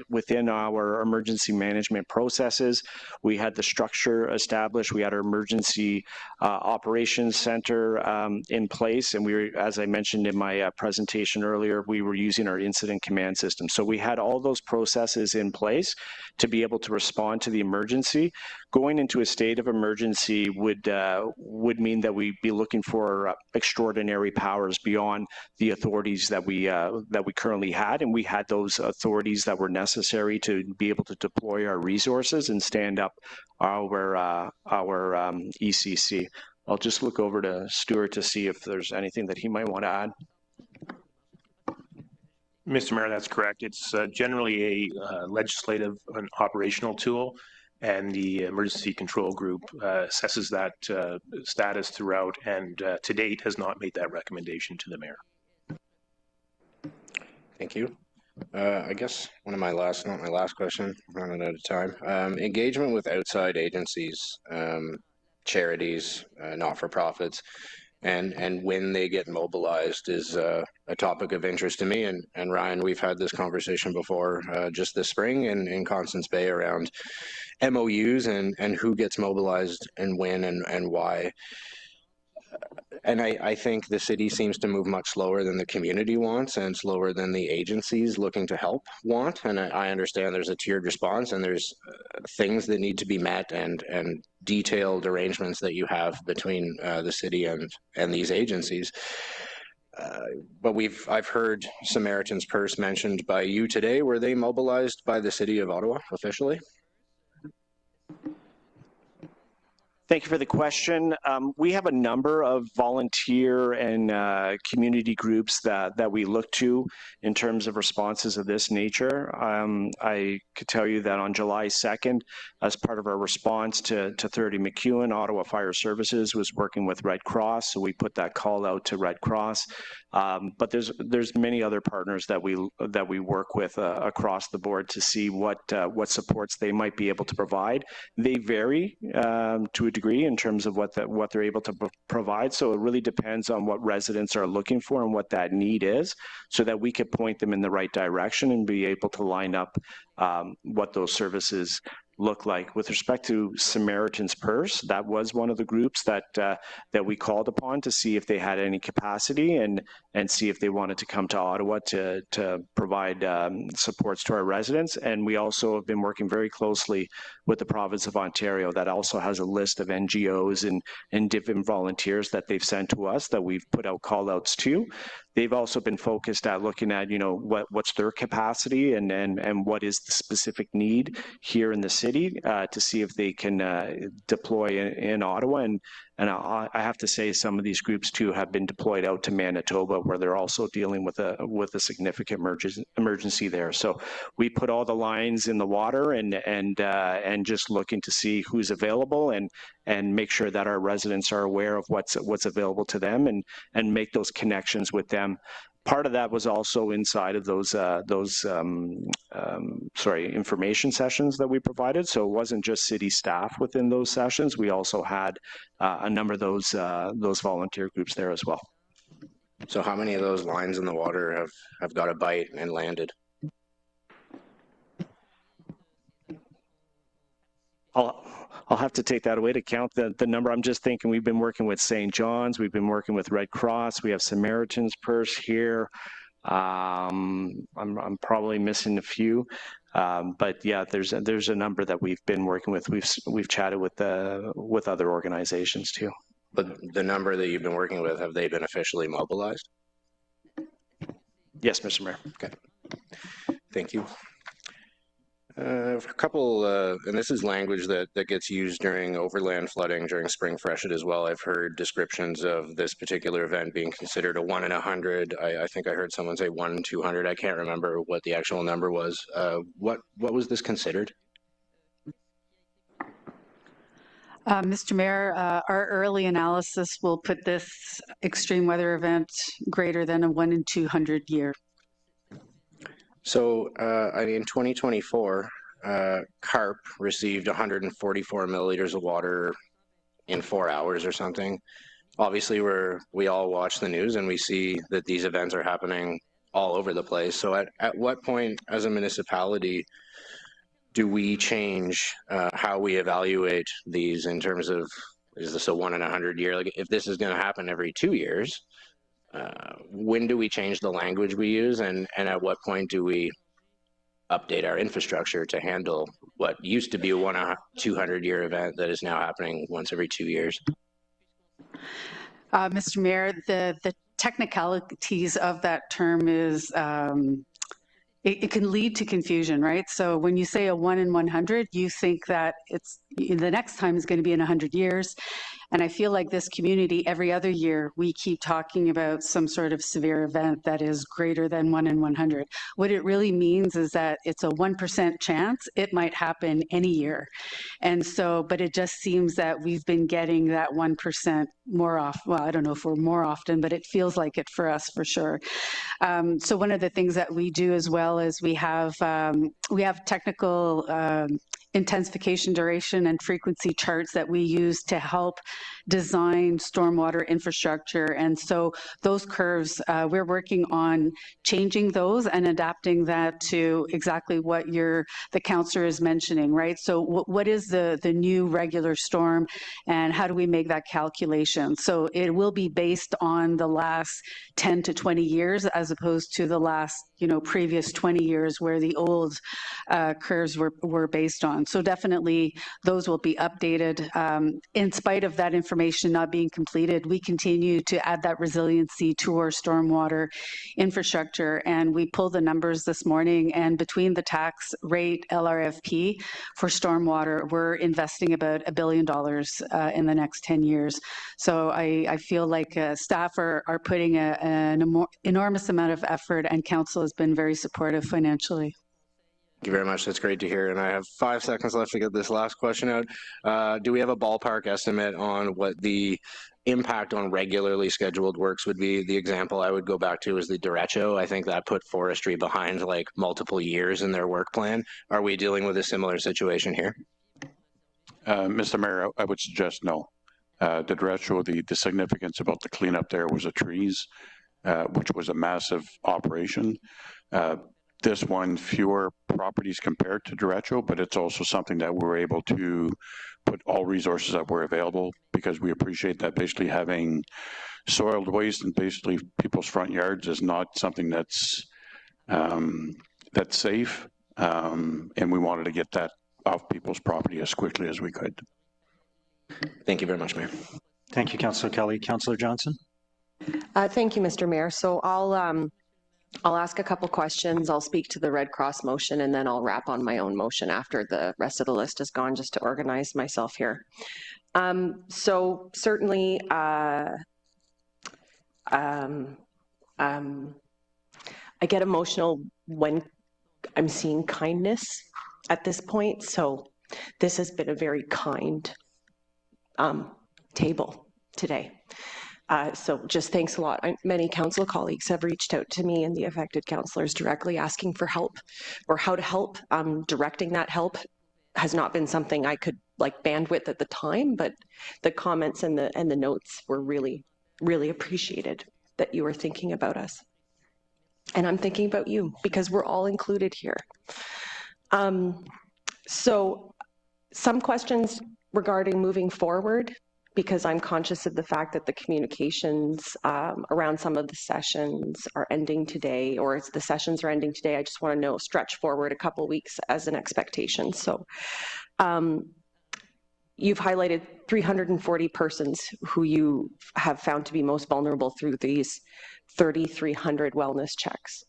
within our emergency management processes. We had the structure established. We had our emergency operations center in place, and we were, as I mentioned in my presentation earlier, we were using our incident command system. So we had all those processes in place to be able to respond to the emergency. Going into a state of emergency would mean that we'd be looking for extraordinary powers beyond the authorities that we currently had, and we had those authorities that were necessary to be able to deploy our resources and stand up our ECC. I'll just look over to Stuart to see if there's anything that he might want to add. Mr. Mayor, that's correct. It's generally a legislative and operational tool, and the emergency control group assesses that status throughout, and to date has not made that recommendation to the mayor. Thank you. I guess one of my last, not my last question, I'm running out of time. Engagement with outside agencies, charities, not-for-profits, and when they get mobilized is a topic of interest to me. And Ryan, we've had this conversation before just this spring in Constance Bay around MOUs and who gets mobilized and when and why. And I think the city seems to move much slower than the community wants and slower than the agencies looking to help want. And I understand there's a tiered response and there's things that need to be met and detailed arrangements that you have between the city and these agencies. But I've heard Samaritan's Purse mentioned by you today. Were they mobilized by the city of Ottawa officially? Thank you for the question. We have a number of volunteer and community groups that we look to in terms of responses of this nature. I could tell you that on July 2nd, as part of our response to 30 McEwen, Ottawa Fire Services was working with Red Cross, so we put that call out to Red Cross. But there's many other partners that we work with across the board to see what supports they might be able to provide. They vary to a degree in terms of what they're able to provide. So it really depends on what residents are looking for and what that need is, so that we could point them in the right direction and be able to line up what those services look like. With respect to Samaritan's Purse, that was one of the groups that we called upon to see if they had any capacity and see if they wanted to come to Ottawa to provide supports to our residents. And we also have been working very closely with the province of Ontario that also has a list of NGOs and different volunteers that they've sent to us that we've put out call outs to. They've also been focused at looking at, what's their capacity and what is the specific need here in the city to see if they can deploy in Ottawa. And I have to say some of these groups too have been deployed out to Manitoba, where they're also dealing with a significant emergency there. So we put all the lines in the water and just looking to see who's available and make sure that our residents are aware of what's available to them and make those connections with them. Part of that was also inside of those information sessions that we provided. So it wasn't just city staff within those sessions. We also had a number of those volunteer groups there as well. So how many of those lines in the water have got a bite and landed? I'll have to take that away to count the number. I'm just thinking we've been working with St. John's, we've been working with Red Cross, we have Samaritan's Purse here. I'm probably missing a few, but yeah, there's a number that we've been working with. We've chatted with other organizations too. But the number that you've been working with, have they been officially mobilized? Yes, Mr. Mayor. Okay. Thank you. A couple, and this is language that gets used during overland flooding during spring freshet as well. I've heard descriptions of this particular event being considered a 1 in 100. I think I heard someone say 1 in 200. I can't remember what the actual number was. What was this considered? Mr. Mayor, our early analysis will put this extreme weather event greater than a 1 in 200 year. So, in 2024, carp received 144 milliliters of water in 4 hours or something. Obviously, we all watch the news and we see that these events are happening all over the place. So at what point as a municipality do we change how we evaluate these in terms of, is this a 1 in 100 year? Like, if this is going to happen every 2 years, when do we change the language we use, and at what point do we update our infrastructure to handle what used to be a 1 in 200 year event that is now happening once every 2 years? Mr. Mayor, the technicalities of that term is it can lead to confusion, right? So when you say a 1 in 100, you think that the next time is going to be in 100 years. And I feel like this community, every other year, we keep talking about some sort of severe event that is greater than 1 in 100. What it really means is that it's a 1% chance it might happen any year. And so, but it just seems that we've been getting that 1% more often. Well, I don't know if we're more often, but it feels like it for us for sure. So one of the things that we do as well is we have technical intensification duration and frequency charts that we use to help design stormwater infrastructure. And so those curves, we're working on changing those and adapting that to exactly what the councillor is mentioning, right? So what is the new regular storm and how do we make that calculation? So it will be based on the last 10 to 20 years as opposed to the last, previous 20 years where the old curves were based on. So definitely those will be updated. In spite of that information information not being completed, we continue to add that resiliency to our stormwater infrastructure. And we pulled the numbers this morning, and between the tax rate LRFP for stormwater, we're investing about $1 billion in the next 10 years. So I feel like staff are putting an enormous amount of effort, and council has been very supportive financially. Thank you very much. That's great to hear. And I have 5 seconds left to get this last question out. Do we have a ballpark estimate on what the impact on regularly scheduled works would be? The example I would go back to is the derecho. I think that put forestry behind like multiple years in their work plan. Are we dealing with a similar situation here? Mr. Mayor, I would suggest no. The derecho, the significance about the cleanup there was the trees, which was a massive operation. This one, fewer properties compared to derecho, but it's also something that we're able to put all resources that were available, because we appreciate that basically having soiled waste in basically people's front yards is not something that's safe, and we wanted to get that off people's property as quickly as we could. Thank you very much, Mayor. Thank you, Councillor Kelly. Councillor Johnson. Thank you, Mr. Mayor. So I'll ask a couple questions. I'll speak to the Red Cross motion, and then I'll wrap on my own motion after the rest of the list is gone, just to organize myself here. So certainly, I get emotional when I'm seeing kindness at this point. So this has been a very kind table today. So just thanks a lot. Many council colleagues have reached out to me and the affected councillors directly asking for help or how to help. Directing that help has not been something I could like bandwidth at the time, but the comments and the notes were really, really appreciated that you were thinking about us. And I'm thinking about you because we're all included here. So some questions regarding moving forward, because I'm conscious of the fact that the communications around some of the sessions are ending today, or the sessions are ending today. I just want to know, stretch forward a couple weeks as an expectation. So you've highlighted 340 persons who you have found to be most vulnerable through these 3,300 wellness checks.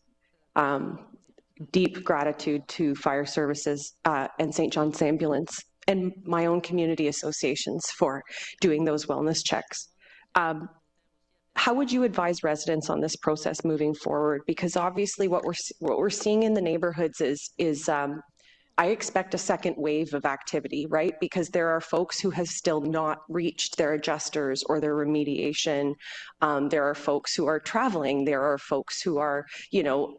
Deep gratitude to fire services and St. John's Ambulance and my own community associations for doing those wellness checks. How would you advise residents on this process moving forward? Because obviously what we're seeing in the neighborhoods is I expect a second wave of activity, right? Because there are folks who have still not reached their adjusters or their remediation. There are folks who are traveling. There are folks who are,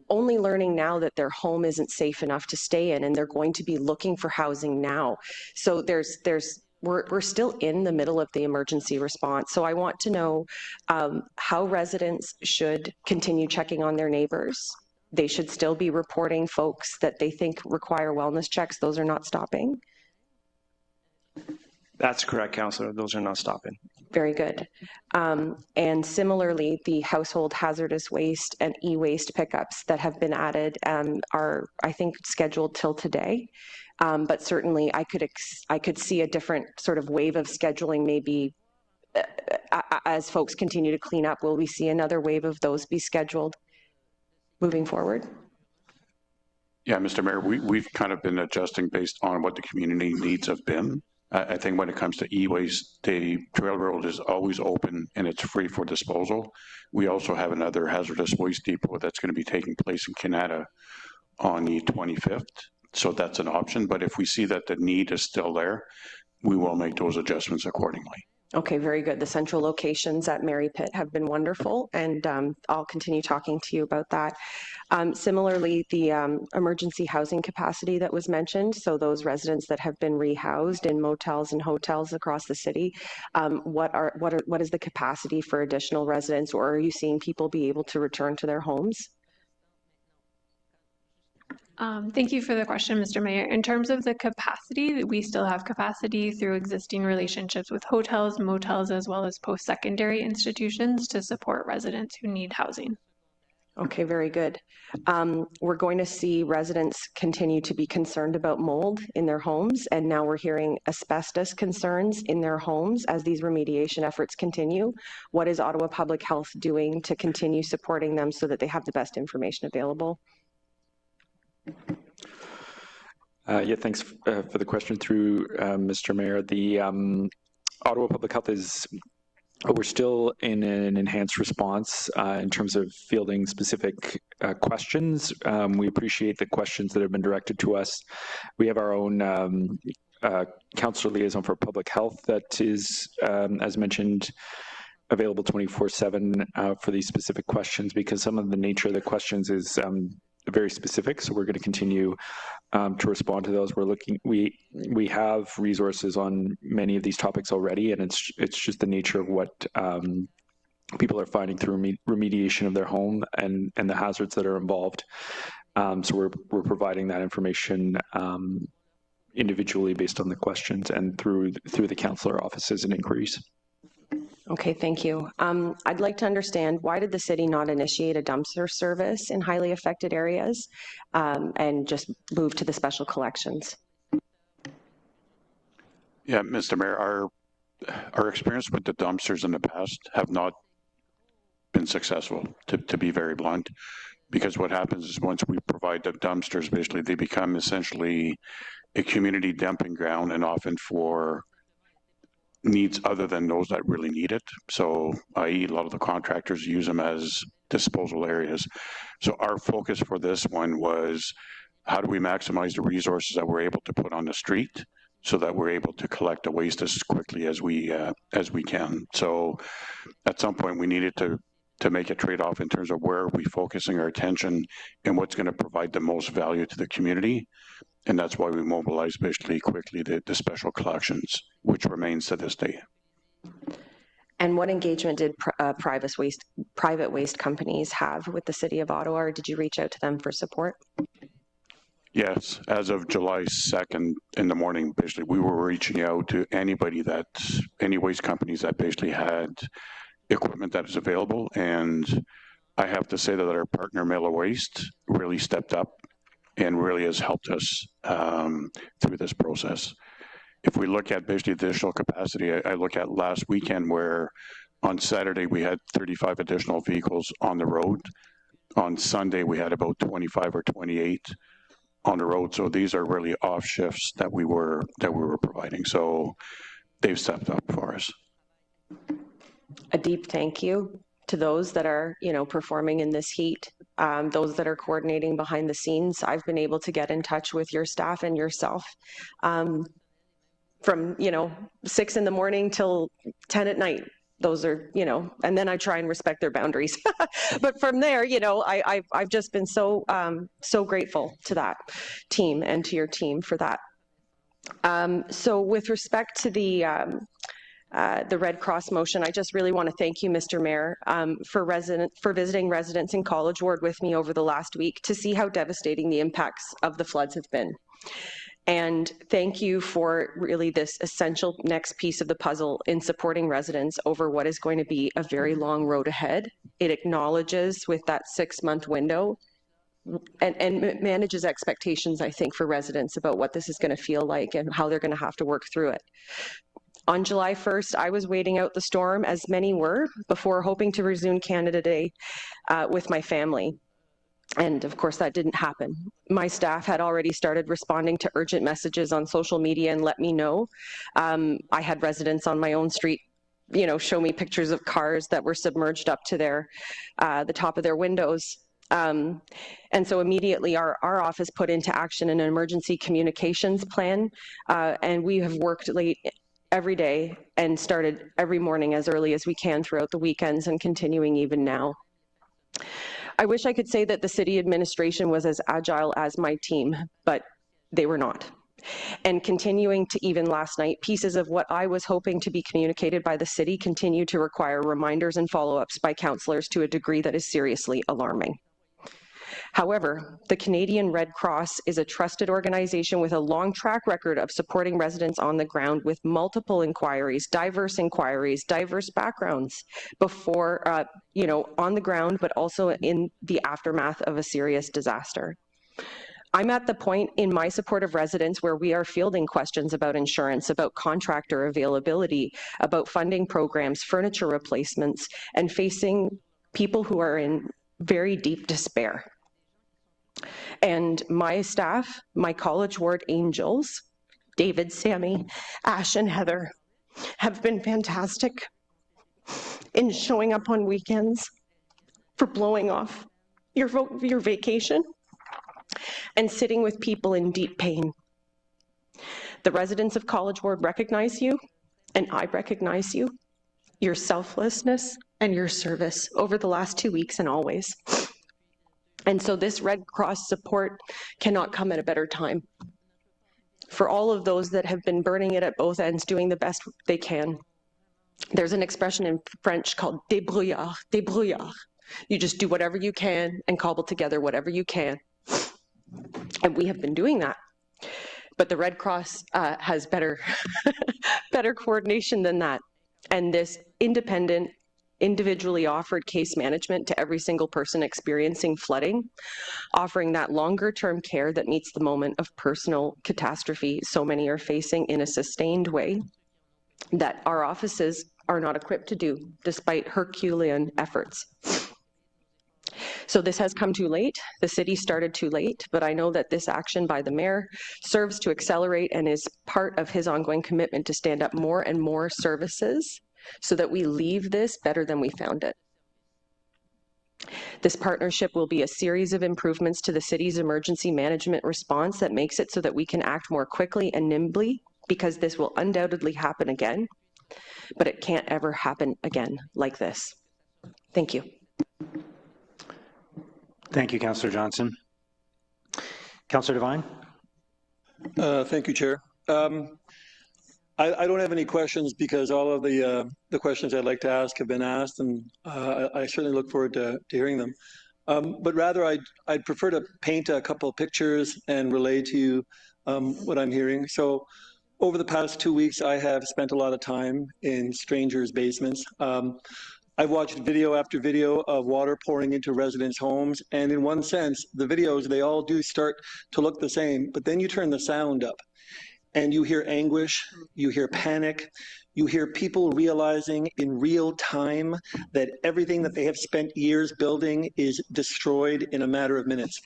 only learning now that their home isn't safe enough to stay in, and they're going to be looking for housing now. So we're still in the middle of the emergency response. So I want to know how residents should continue checking on their neighbors. They should still be reporting folks that they think require wellness checks. Those are not stopping. That's correct, Councillor. Those are not stopping. Very good. And similarly, the household hazardous waste and e-waste pickups that have been added are, I think, scheduled till today. But certainly, I could see a different sort of wave of scheduling maybe as folks continue to clean up. Will we see another wave of those be scheduled moving forward? Yeah, Mr. Mayor, we've kind of been adjusting based on what the community needs have been. I think when it comes to e-waste, the trail road is always open and it's free for disposal. We also have another hazardous waste depot that's going to be taking place in Canada on the 25th. So that's an option. But if we see that the need is still there, we will make those adjustments accordingly. Okay, very good. The central locations at Mary Pitt have been wonderful, and I'll continue talking to you about that. Similarly, the emergency housing capacity that was mentioned, so those residents that have been rehoused in motels and hotels across the city, what is the capacity for additional residents, or are you seeing people be able to return to their homes? Thank you for the question, Mr. Mayor. In terms of the capacity, we still have capacity through existing relationships with hotels, motels, as well as post-secondary institutions to support residents who need housing. Okay, very good. We're going to see residents continue to be concerned about mold in their homes, and now we're hearing asbestos concerns in their homes as these remediation efforts continue. What is Ottawa Public Health doing to continue supporting them so that they have the best information available? Yeah, thanks for the question through Mr. Mayor. The Ottawa Public Health is, we're still in an enhanced response in terms of fielding specific questions. We appreciate the questions that have been directed to us. We have our own Councillor Liaison for Public Health that is, as mentioned, available 24/7 for these specific questions, because some of the nature of the questions is very specific. So we're going to continue to respond to those. We're looking. We have resources on many of these topics already, and it's just the nature of what people are finding through remediation of their home and the hazards that are involved. So we're providing that information individually based on the questions and through the councillor offices and inquiries. Okay, thank you. I'd like to understand, why did the city not initiate a dumpster service in highly affected areas and just move to the special collections? Yeah, Mr. Mayor, our experience with the dumpsters in the past have not been successful, to be very blunt, because what happens is once we provide the dumpsters, basically they become essentially a community dumping ground, and often for needs other than those that really need it. So, i.e., a lot of the contractors use them as disposal areas. So our focus for this one was, how do we maximize the resources that we're able to put on the street so that we're able to collect the waste as quickly as we can. So at some point we needed to make a trade-off in terms of where are we focusing our attention and what's going to provide the most value to the community. And that's why we mobilized basically quickly the special collections, which remains to this day. And what engagement did private waste companies have with the City of Ottawa, or did you reach out to them for support? Yes, as of July 2nd in the morning, basically, we were reaching out to anybody any waste companies that basically had equipment that is available. And I have to say that our partner, Miller Waste, really stepped up and really has helped us through this process. If we look at basically additional capacity, I look at last weekend where on Saturday we had 35 additional vehicles on the road. On Sunday we had about 25 or 28 on the road. So these are really off shifts that we were providing. So they've stepped up for us. A deep thank you to those that are, performing in this heat, those that are coordinating behind the scenes. I've been able to get in touch with your staff and yourself from, 6 in the morning till 10 at night. Those are, and then I try and respect their boundaries. But from there, I've just been so grateful to that team and to your team for that. So with respect to the Red Cross motion, I just really want to thank you, Mr. Mayor, for visiting residents in College Ward with me over the last week to see how devastating the impacts of the floods have been. And thank you for really this essential next piece of the puzzle in supporting residents over what is going to be a very long road ahead. It acknowledges with that 6-month window and manages expectations, I think, for residents about what this is going to feel like and how they're going to have to work through it. On July 1st, I was waiting out the storm, as many were, before hoping to resume Canada Day with my family. And of course, that didn't happen. My staff had already started responding to urgent messages on social media and let me know. I had residents on my own street, show me pictures of cars that were submerged up to the top of their windows. And so immediately our office put into action an emergency communications plan, and we have worked late every day and started every morning as early as we can throughout the weekends and continuing even now. I wish I could say that the city administration was as agile as my team, but they were not. And continuing to even last night, pieces of what I was hoping to be communicated by the city continue to require reminders and follow-ups by councillors to a degree that is seriously alarming. However, the Canadian Red Cross is a trusted organization with a long track record of supporting residents on the ground with multiple inquiries, diverse backgrounds before, on the ground, but also in the aftermath of a serious disaster. I'm at the point in my support of residents where we are fielding questions about insurance, about contractor availability, about funding programs, furniture replacements, and facing people who are in very deep despair. And my staff, my College Ward angels, David, Sammy, Ash, and Heather, have been fantastic in showing up on weekends for blowing off your vacation and sitting with people in deep pain. The residents of College Ward recognize you, and I recognize you, your selflessness and your service over the last 2 weeks and always. And so this Red Cross support cannot come at a better time. For all of those that have been burning it at both ends, doing the best they can. There's an expression in French called débrouillard, débrouillard. You just do whatever you can and cobble together whatever you can. And we have been doing that. But the Red Cross has better, better coordination than that. And this independent, individually offered case management to every single person experiencing flooding, offering that longer term care that meets the moment of personal catastrophe so many are facing in a sustained way that our offices are not equipped to do despite Herculean efforts. So this has come too late. The city started too late, but I know that this action by the mayor serves to accelerate and is part of his ongoing commitment to stand up more and more services so that we leave this better than we found it. This partnership will be a series of improvements to the city's emergency management response that makes it so that we can act more quickly and nimbly, because this will undoubtedly happen again, but it can't ever happen again like this. Thank you. Thank you, Councillor Johnson. Councillor Devine. Thank you, Chair. I don't have any questions because all of the questions I'd like to ask have been asked, and I certainly look forward to hearing them. But rather, I'd prefer to paint a couple of pictures and relay to you what I'm hearing. So over the past 2 weeks, I have spent a lot of time in strangers' basements. I've watched video after video of water pouring into residents' homes, and in one sense, the videos, they all do start to look the same, but then you turn the sound up, and you hear anguish, you hear panic, you hear people realizing in real time that everything that they have spent years building is destroyed in a matter of minutes.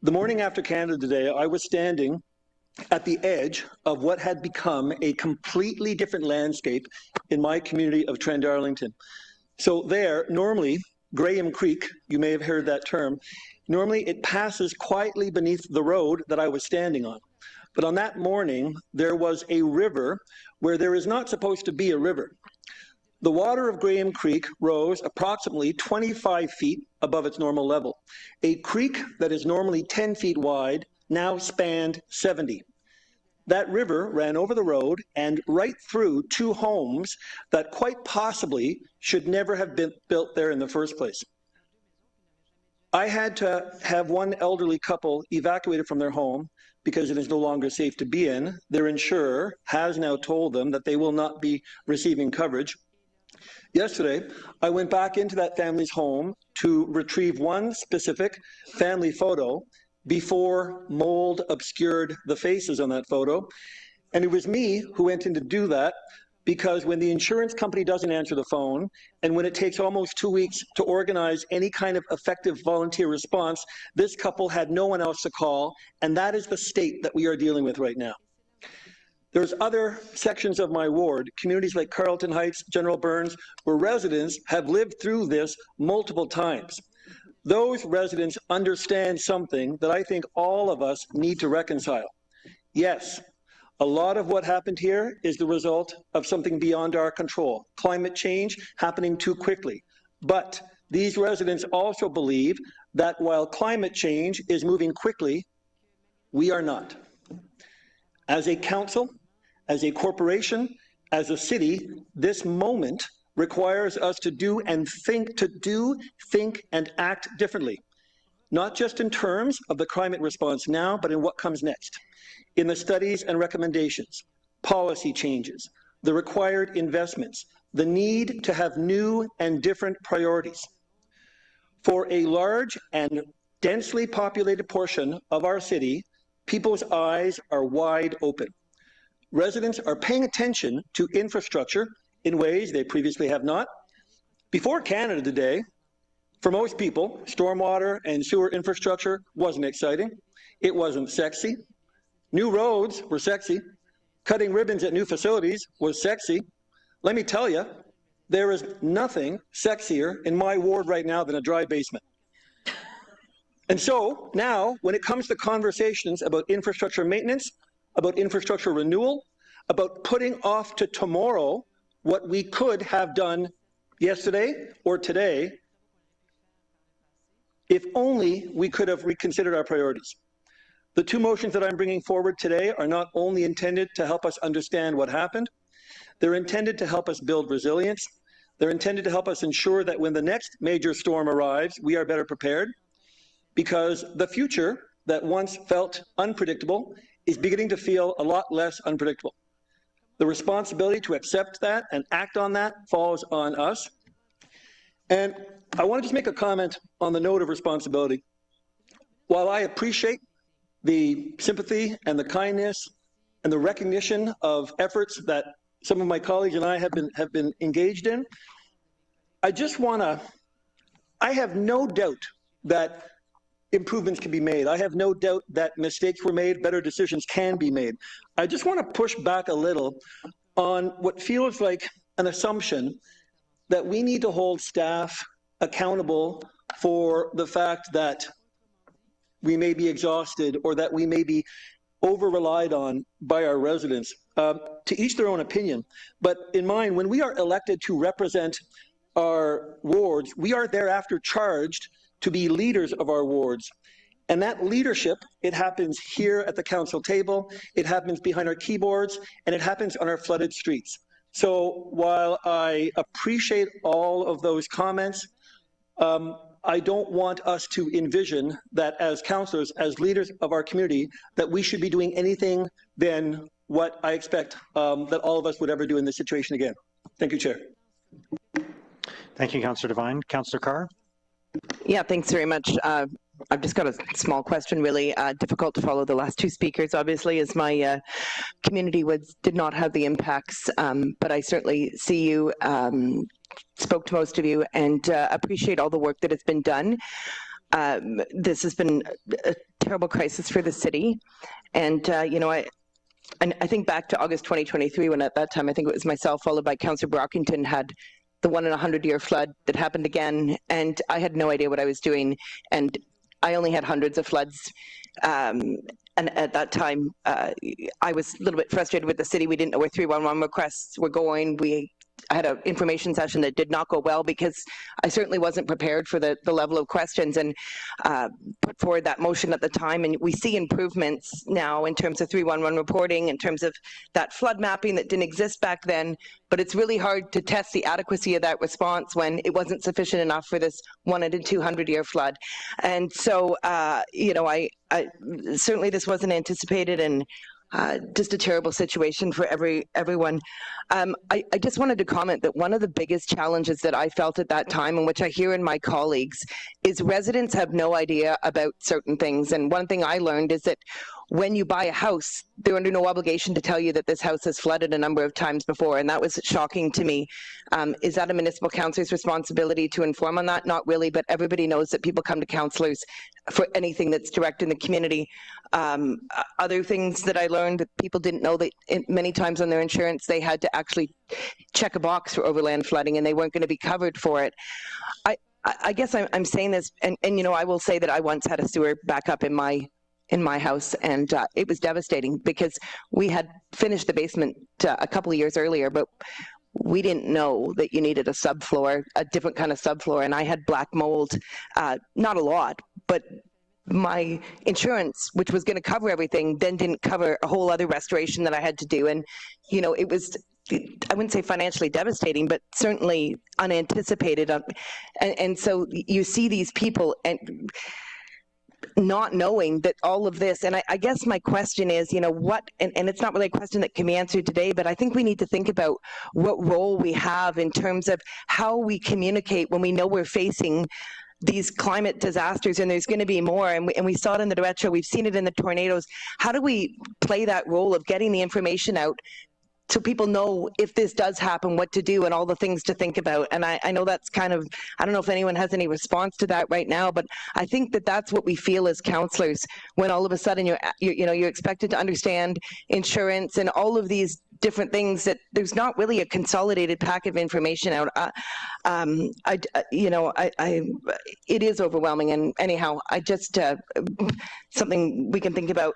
The morning after Canada Day, I was standing at the edge of what had become a completely different landscape in my community of Trent-Darlington. So there, normally, Graham Creek, you may have heard that term, normally it passes quietly beneath the road that I was standing on. But on that morning, there was a river where there is not supposed to be a river. The water of Graham Creek rose approximately 25 feet above its normal level. A creek that is normally 10 feet wide now spanned 70. That river ran over the road and right through 2 homes that quite possibly should never have been built there in the first place. I had to have one elderly couple evacuated from their home because it is no longer safe to be in. Their insurer has now told them that they will not be receiving coverage. Yesterday, I went back into that family's home to retrieve one specific family photo before mold obscured the faces on that photo. And it was me who went in to do that, because when the insurance company doesn't answer the phone, and when it takes almost 2 weeks to organize any kind of effective volunteer response, this couple had no one else to call, and that is the state that we are dealing with right now. There's other sections of my ward, communities like Carlton Heights, General Burns, where residents have lived through this multiple times. Those residents understand something that I think all of us need to reconcile. Yes, a lot of what happened here is the result of something beyond our control, climate change happening too quickly. But these residents also believe that while climate change is moving quickly, we are not. As a council, as a corporation, as a city, this moment requires us to think and act differently. not just in terms of the climate response now, but in what comes next, in the studies and recommendations, policy changes, the required investments, the need to have new and different priorities. For a large and densely populated portion of our city, people's eyes are wide open. Residents are paying attention to infrastructure in ways they previously have not. Before Canada Day, for most people, stormwater and sewer infrastructure wasn't exciting. It wasn't sexy. New roads were sexy. Cutting ribbons at new facilities was sexy. Let me tell you, there is nothing sexier in my ward right now than a dry basement. And so now, when it comes to conversations about infrastructure maintenance, about infrastructure renewal, about putting off to tomorrow what we could have done yesterday or today, if only we could have reconsidered our priorities. The two motions that I'm bringing forward today are not only intended to help us understand what happened, they're intended to help us build resilience. They're intended to help us ensure that when the next major storm arrives, we are better prepared, because the future that once felt unpredictable is beginning to feel a lot less unpredictable. The responsibility to accept that and act on that falls on us. And I want to just make a comment on the note of responsibility. While I appreciate the sympathy and the kindness and the recognition of efforts that some of my colleagues and I have been engaged in, I have no doubt that improvements can be made. I have no doubt that mistakes were made, better decisions can be made. I just want to push back a little on what feels like an assumption that we need to hold staff accountable for the fact that we may be exhausted or that we may be over-relied on by our residents. To each their own opinion. But in mine, when we are elected to represent our wards, we are thereafter charged to be leaders of our wards. And that leadership, it happens here at the council table, it happens behind our keyboards, and it happens on our flooded streets. So while I appreciate all of those comments, I don't want us to envision that as councillors, as leaders of our community, that we should be doing anything than what I expect that all of us would ever do in this situation again. Thank you, Chair. Thank you, Councillor Devine. Councillor Carr? Yeah, thanks very much. I've just got a small question, really. Difficult to follow the last two speakers, obviously, as my community did not have the impacts, but I certainly see you, spoke to most of you, and appreciate all the work that has been done. This has been a terrible crisis for the city, and you know, I think back to August 2023, when at that time, I think it was myself, followed by Councillor Brockington, had the 1 in a 100-year flood that happened again, and I had no idea what I was doing, and I only had hundreds of floods, and at that time, I was a little bit frustrated with the city. We didn't know where 311 requests were going. I had an information session that did not go well because I certainly wasn't prepared for the level of questions, and put forward that motion at the time. And we see improvements now in terms of 311 reporting, in terms of that flood mapping that didn't exist back then. But it's really hard to test the adequacy of that response when it wasn't sufficient enough for this 1 in a 200-year flood. And so, you know, I certainly this wasn't anticipated, and just a terrible situation for everyone. I just wanted to comment that one of the biggest challenges that I felt at that time, and which I hear in my colleagues, is residents have no idea about certain things. And one thing I learned is that when you buy a house, they're under no obligation to tell you that this house has flooded a number of times before, and that was shocking to me. Is that a municipal councillor's responsibility to inform on that? Not really, but everybody knows that people come to councillors for anything that's direct in the community. Other things that I learned, that people didn't know, that many times on their insurance they had to actually check a box for overland flooding, and they weren't going to be covered for it. I guess I'm saying this, and you know, I will say that I once had a sewer backup in my house, and it was devastating because we had finished the basement a couple of years earlier, but we didn't know that you needed a subfloor, a different kind of subfloor, and I had black mold, not a lot, but my insurance, which was going to cover everything, then didn't cover a whole other restoration that I had to do. And, you know, it was, I wouldn't say financially devastating, but certainly unanticipated. And so you see these people, and not knowing that all of this, and I guess my question is, you know, what, and it's not really a question that can be answered today, but I think we need to think about what role we have in terms of how we communicate when we know we're facing these climate disasters, and there's going to be more, and we saw it in the derecho, we've seen it in the tornadoes. How do we play that role of getting the information out so people know if this does happen, what to do and all the things to think about? And I know that's kind of, I don't know if anyone has any response to that right now, but I think that that's what we feel as councillors when all of a sudden you're expected to understand insurance and all of these different things, that there's not really a consolidated pack of information out. It is overwhelming, and anyhow, I just, something we can think about.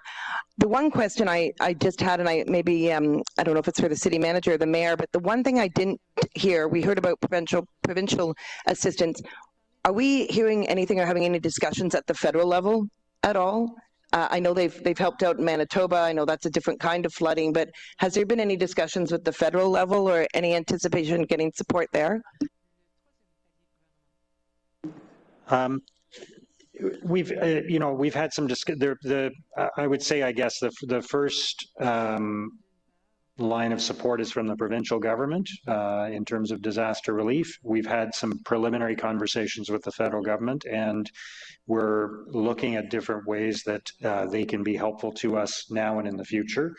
The one question I just had, and I maybe, I don't know if it's for the city manager or the mayor, but the one thing I didn't hear, we heard about provincial assistance. Are we hearing anything or having any discussions at the federal level at all? I know they've helped out in Manitoba. I know that's a different kind of flooding, but has there been any discussions with the federal level or any anticipation of getting support there? We've had some I would say, I guess the first line of support is from the provincial government in terms of disaster relief. We've had some preliminary conversations with the federal government, and we're looking at different ways that they can be helpful to us now and in the future.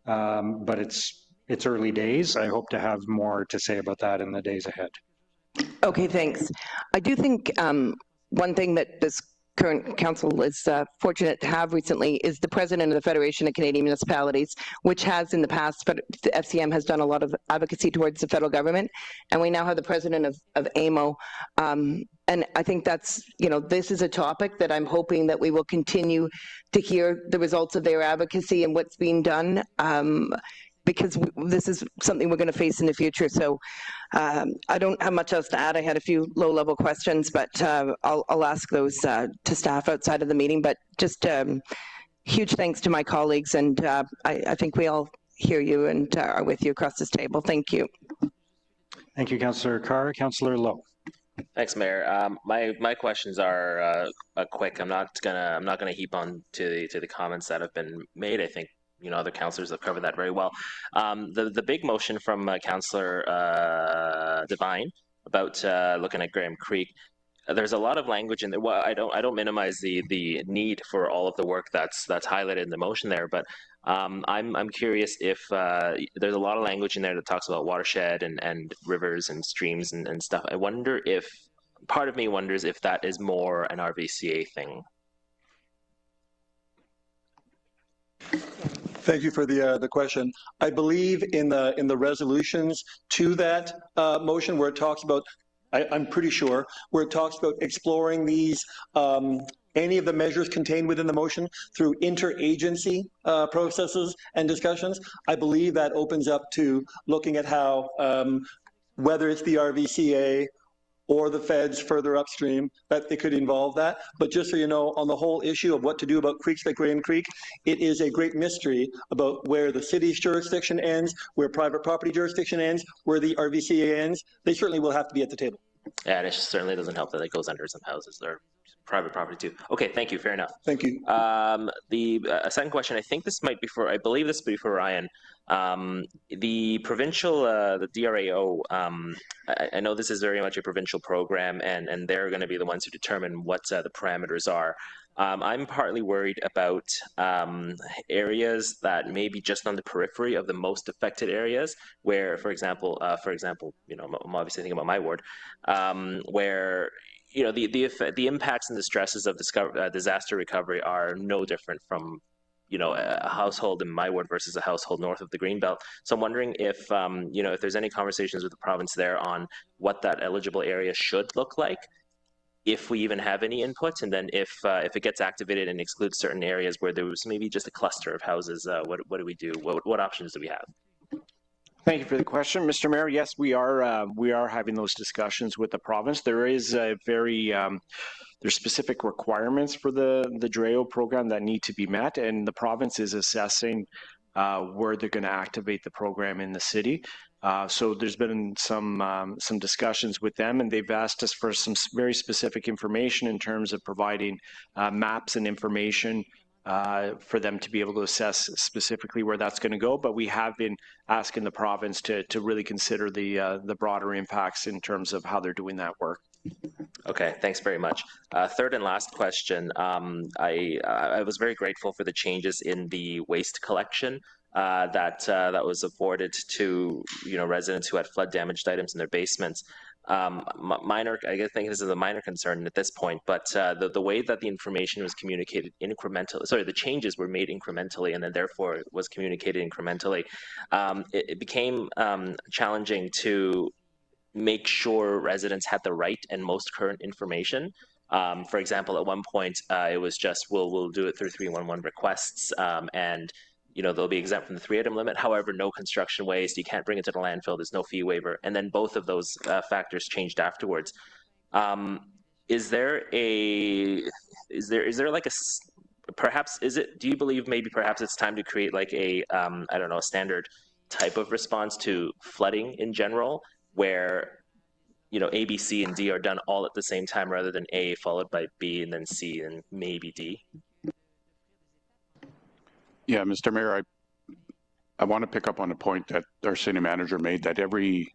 But it's early days. I hope to have more to say about that in the days ahead. Okay, thanks. I do think one thing that this current council is fortunate to have recently is the president of the Federation of Canadian Municipalities, which has in the past, but the FCM has done a lot of advocacy towards the federal government, and we now have the president of AMO. And I think that's, this is a topic that I'm hoping that we will continue to hear the results of their advocacy and what's being done, because this is something we're going to face in the future. So I don't have much else to add. I had a few low-level questions, but I'll ask those to staff outside of the meeting. But just huge thanks to my colleagues, and I think we all hear you and are with you across this table. Thank you. Thank you, Councillor Carr. Councillor Lowe. Thanks, Mayor. My questions are quick. I'm not gonna heap on to the comments that have been made. I think other councillors have covered that very well. The big motion from Councillor Devine about looking at Graham Creek. There's a lot of language in there. Well, I don't minimize the need for all of the work that's highlighted in the motion there, but I'm curious if there's a lot of language in there that talks about watershed and rivers and streams and stuff. I wonder if part of me wonders if that is more an RVCA thing. Thank you for the question. I believe in the resolutions to that motion where it talks about, I'm pretty sure, where it talks about exploring these, any of the measures contained within the motion through interagency processes and discussions. I believe that opens up to looking at how, whether it's the RVCA or the feds further upstream, that they could involve that. But just so you know, on the whole issue of what to do about creeks like Graham Creek, it is a great mystery about where the city's jurisdiction ends, where private property jurisdiction ends, where the RVCA ends. They certainly will have to be at the table. Yeah, and it certainly doesn't help that it goes under some houses or private property too. Okay, thank you, fair enough. Thank you. The second question, I think this might be for, I believe this will be for Ryan. The provincial, the DRAO, I know this is very much a provincial program, and they're going to be the ones who determine what the parameters are. I'm partly worried about areas that may be just on the periphery of the most affected areas, where, for example, I'm obviously thinking about my ward, where the impacts and the stresses of disaster recovery are no different from a household in my ward versus a household north of the Greenbelt. So I'm wondering if if there's any conversations with the province there on what that eligible area should look like, if we even have any input, and then if it gets activated and excludes certain areas where there was maybe just a cluster of houses, what do we do? What options do we have? Thank you for the question, Mr. Mayor. Yes, we are having those discussions with the province. There is a very there's specific requirements for the DRAO program that need to be met, and the province is assessing where they're going to activate the program in the city. So there's been some discussions with them, and they've asked us for some very specific information in terms of providing maps and information for them to be able to assess specifically where that's going to go. But we have been asking the province to really consider the broader impacts in terms of how they're doing that work. Okay, thanks very much. Third and last question. I was very grateful for the changes in the waste collection that was afforded to residents who had flood damaged items in their basements. Minor, I think this is a minor concern at this point, but the way that the information was communicated incrementally, sorry, the changes were made incrementally and then therefore it was communicated incrementally, it became challenging to make sure residents had the right and most current information. For example, at one point, it was just, we'll do it through 311 requests, and they'll be exempt from the 3-item limit. However, no construction waste, you can't bring it to the landfill, there's no fee waiver. And then both of those factors changed afterwards. Is there like a, perhaps, do you believe maybe perhaps it's time to create like a, I don't know, a standard type of response to flooding in general, where A, B, C, and D are done all at the same time rather than A followed by B and then C and maybe D? Yeah, Mr. Mayor, I want to pick up on a point that our city manager made, that every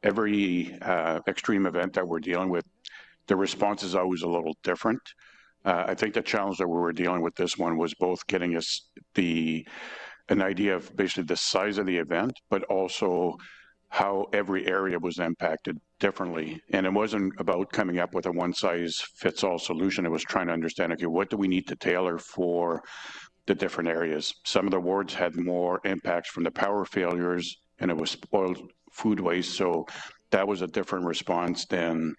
extreme event that we're dealing with, the response is always a little different. I think the challenge that we were dealing with this one was both getting us an idea of basically the size of the event, but also how every area was impacted differently. And it wasn't about coming up with a one-size-fits-all solution. It was trying to understand, okay, what do we need to tailor for the different areas? Some of the wards had more impacts from the power failures, and it was spoiled food waste, so that was a different response than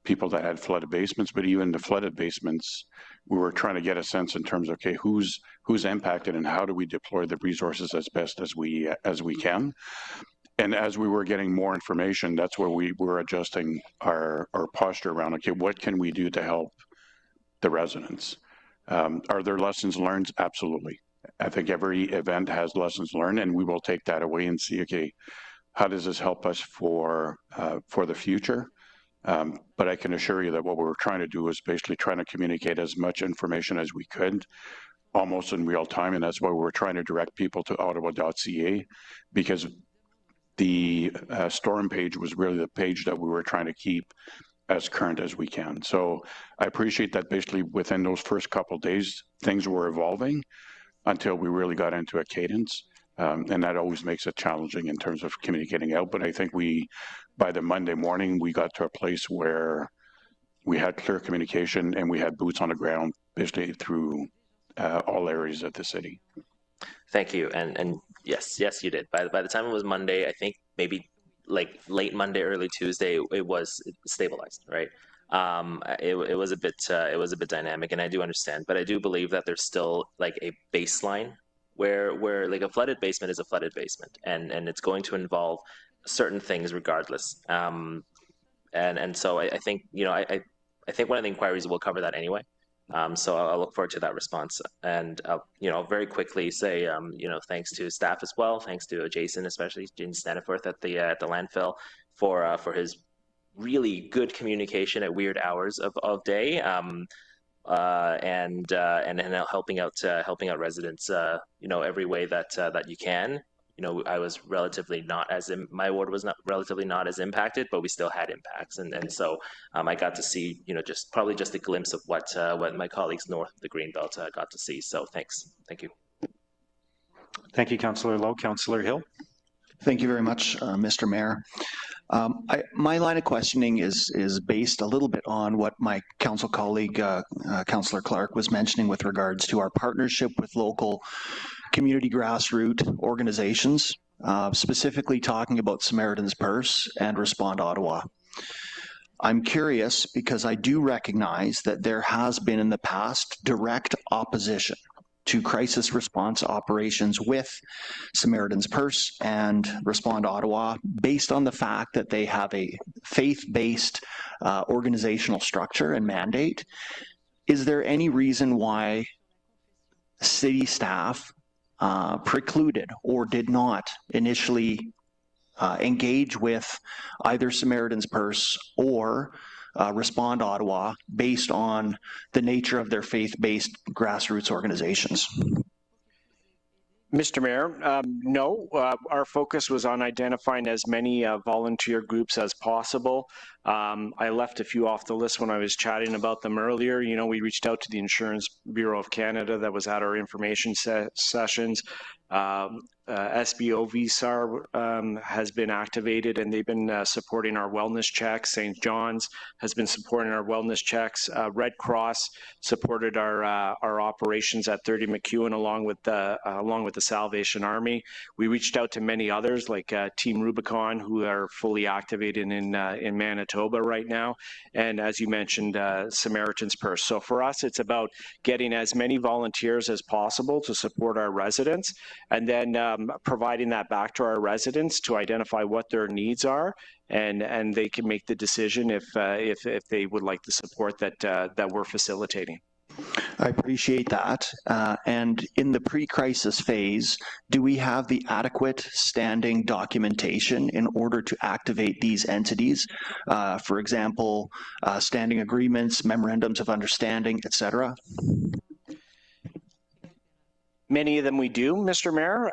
people that had flooded basements. But even the flooded basements, we were trying to get a sense in terms of, okay, who's impacted and how do we deploy the resources as best as we can. And as we were getting more information, that's where we were adjusting our posture around, okay, what can we do to help the residents? Are there lessons learned? Absolutely. I think every event has lessons learned, and we will take that away and see, okay, how does this help us for the future? But I can assure you that what we were trying to do is basically trying to communicate as much information as we could, almost in real time, and that's why we were trying to direct people to ottawa.ca, because the storm page was really the page that we were trying to keep as current as we can. So I appreciate that basically within those first couple of days, things were evolving until we really got into a cadence. And that always makes it challenging in terms of communicating out. But I think by the Monday morning, we got to a place where we had clear communication and we had boots on the ground basically through all areas of the city. Thank you. And yes, you did. By the time it was Monday, I think maybe like late Monday, early Tuesday, it was stabilized, right? It was a bit dynamic, and I do understand, but I do believe that there's still like a baseline where like a flooded basement is a flooded basement, and it's going to involve certain things regardless. And so I think I think one of the inquiries will cover that anyway. So I'll look forward to that response, and I'll very quickly say thanks to staff as well, thanks to Jason, especially Jason Staniforth at the landfill for his really good communication at weird hours of day, and helping out residents every way that you can. I was relatively my ward was relatively not as impacted, but we still had impacts, and so I got to see probably just a glimpse of what my colleagues north of the Greenbelt got to see. So thank you. Thank you, Councillor Lowe. Councillor Hill. Thank you very much, Mr. Mayor. My line of questioning is based a little bit on what my council colleague, Councillor Clark, was mentioning with regards to our partnership with local community grassroots organizations, specifically talking about Samaritan's Purse and Respond Ottawa. I'm curious because I do recognize that there has been in the past direct opposition to crisis response operations with Samaritan's Purse and Respond Ottawa based on the fact that they have a faith-based organizational structure and mandate. Is there any reason why city staff precluded or did not initially engage with either Samaritan's Purse or Respond Ottawa based on the nature of their faith-based grassroots organizations? Mr. Mayor, no, our focus was on identifying as many volunteer groups as possible. I left a few off the list when I was chatting about them earlier. You know, we reached out to the Insurance Bureau of Canada that was at our information sessions. SBO VSAR has been activated and they've been supporting our wellness checks. St. John's has been supporting our wellness checks. Red Cross supported our operations at 30 McEwen along with the Salvation Army. We reached out to many others like Team Rubicon, who are fully activated in Manitoba right now, and as you mentioned, Samaritan's Purse. So for us, it's about getting as many volunteers as possible to support our residents, and then providing that back to our residents to identify what their needs are, and they can make the decision if they would like the support that we're facilitating. I appreciate that. And in the pre-crisis phase, do we have the adequate standing documentation in order to activate these entities? For example, standing agreements, memorandums of understanding, etc.? Many of them we do, Mr. Mayor.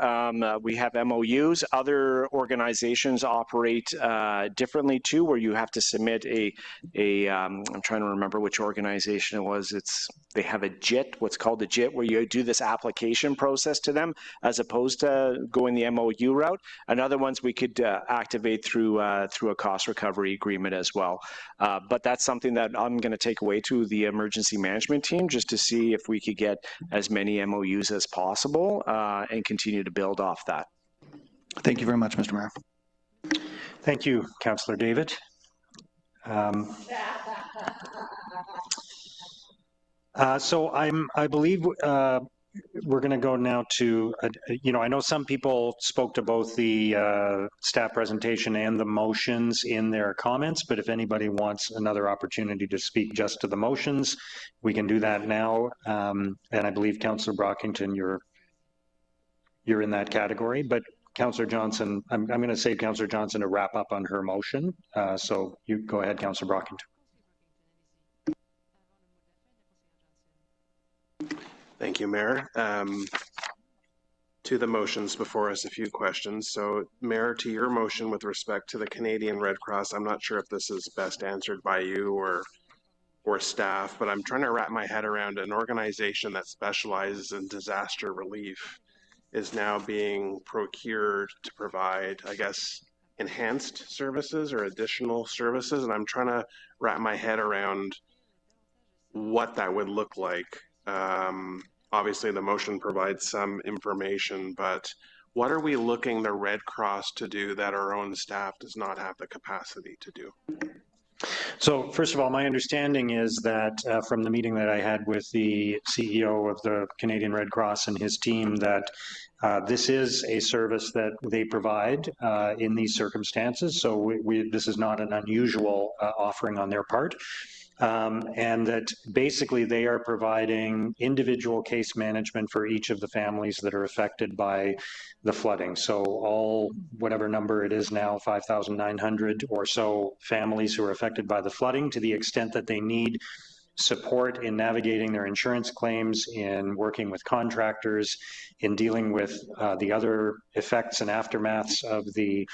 We have MOUs. Other organizations operate differently too, where you have to submit I'm trying to remember which organization it was. They have a JIT, what's called a JIT, where you do this application process to them, as opposed to going the MOU route. And other ones we could activate through a cost recovery agreement as well. But that's something that I'm going to take away to the emergency management team, just to see if we could get as many MOUs as possible and continue to build off that. Thank you very much, Mr. Mayor. Thank you, Councillor David. So I believe we're going to go now to, I know some people spoke to both the staff presentation and the motions in their comments, but if anybody wants another opportunity to speak just to the motions, we can do that now. And I believe Councillor Brockington, you're in that category, but Councillor Johnson, I'm going to save Councillor Johnson to wrap up on her motion. So you go ahead, Councillor Brockington. Thank you, Mayor. To the motions before us, a few questions. So, Mayor, to your motion with respect to the Canadian Red Cross, I'm not sure if this is best answered by you or staff, but I'm trying to wrap my head around an organization that specializes in disaster relief is now being procured to provide, I guess, enhanced services or additional services, and I'm trying to wrap my head around what that would look like. Obviously, the motion provides some information, but what are we looking the Red Cross to do that our own staff does not have the capacity to do? So first of all, my understanding is that from the meeting that I had with the CEO of the Canadian Red Cross and his team, that this is a service that they provide in these circumstances. So this is not an unusual offering on their part. And that basically they are providing individual case management for each of the families that are affected by the flooding. So all, whatever number it is now, 5,900 or so families who are affected by the flooding, to the extent that they need support in navigating their insurance claims, in working with contractors, in dealing with the other effects and aftermaths of the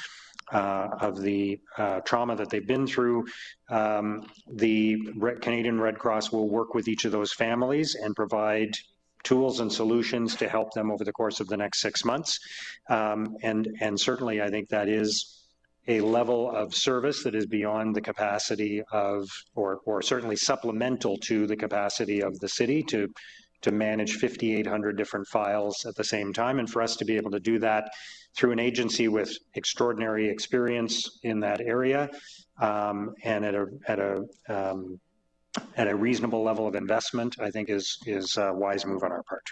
trauma that they've been through. The Canadian Red Cross will work with each of those families and provide tools and solutions to help them over the course of the next 6 months. And certainly I think that is a level of service that is beyond the capacity of, or certainly supplemental to the capacity of the city to manage 5,800 different files at the same time. And for us to be able to do that through an agency with extraordinary experience in that area and at a reasonable level of investment, I think is a wise move on our part.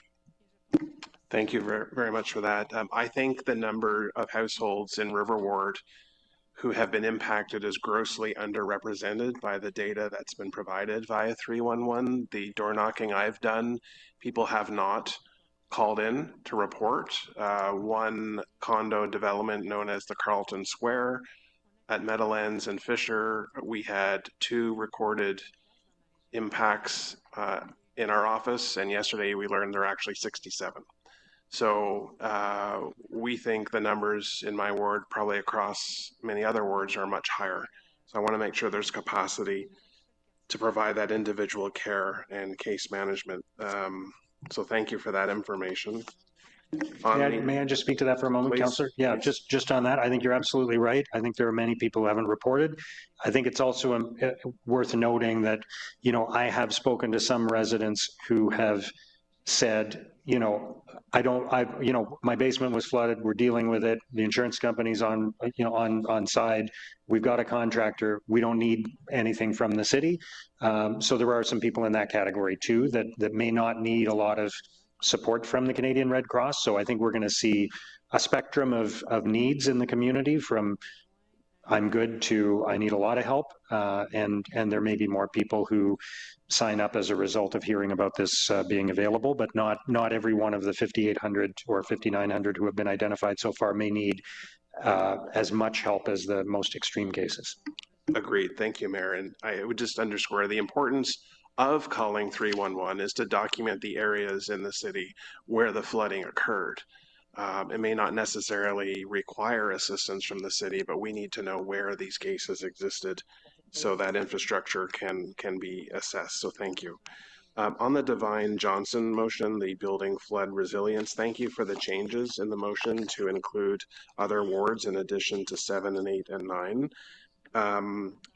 Thank you very much for that. I think the number of households in River Ward who have been impacted is grossly underrepresented by the data that's been provided via 311. The door knocking I've done, people have not called in to report. One condo development known as the Carlton Square at Meadowlands and Fisher, we had 2 recorded impacts in our office, and yesterday we learned there are actually 67. So we think the numbers in my ward, probably across many other wards, are much higher. So I want to make sure there's capacity to provide that individual care and case management. So thank you for that information. May I just speak to that for a moment, Councillor? Yeah, just on that, I think you're absolutely right. I think there are many people who haven't reported. I think it's also worth noting that, you know, I have spoken to some residents who have said, you know, my basement was flooded. We're dealing with it. The insurance company's on side. We've got a contractor. We don't need anything from the city. So there are some people in that category too that may not need a lot of support from the Canadian Red Cross. So I think we're going to see a spectrum of needs in the community, from I'm good to I need a lot of help, and there may be more people who sign up as a result of hearing about this being available, but not every one of the 5,800 or 5,900 who have been identified so far may need as much help as the most extreme cases. Agreed. Thank you, Mayor. And I would just underscore the importance of calling 311 is to document the areas in the city where the flooding occurred. It may not necessarily require assistance from the city, but we need to know where these cases existed so that infrastructure can be assessed. So thank you. On the Devine Johnson motion, the building flood resilience, thank you for the changes in the motion to include other wards in addition to 7 and 8 and 9.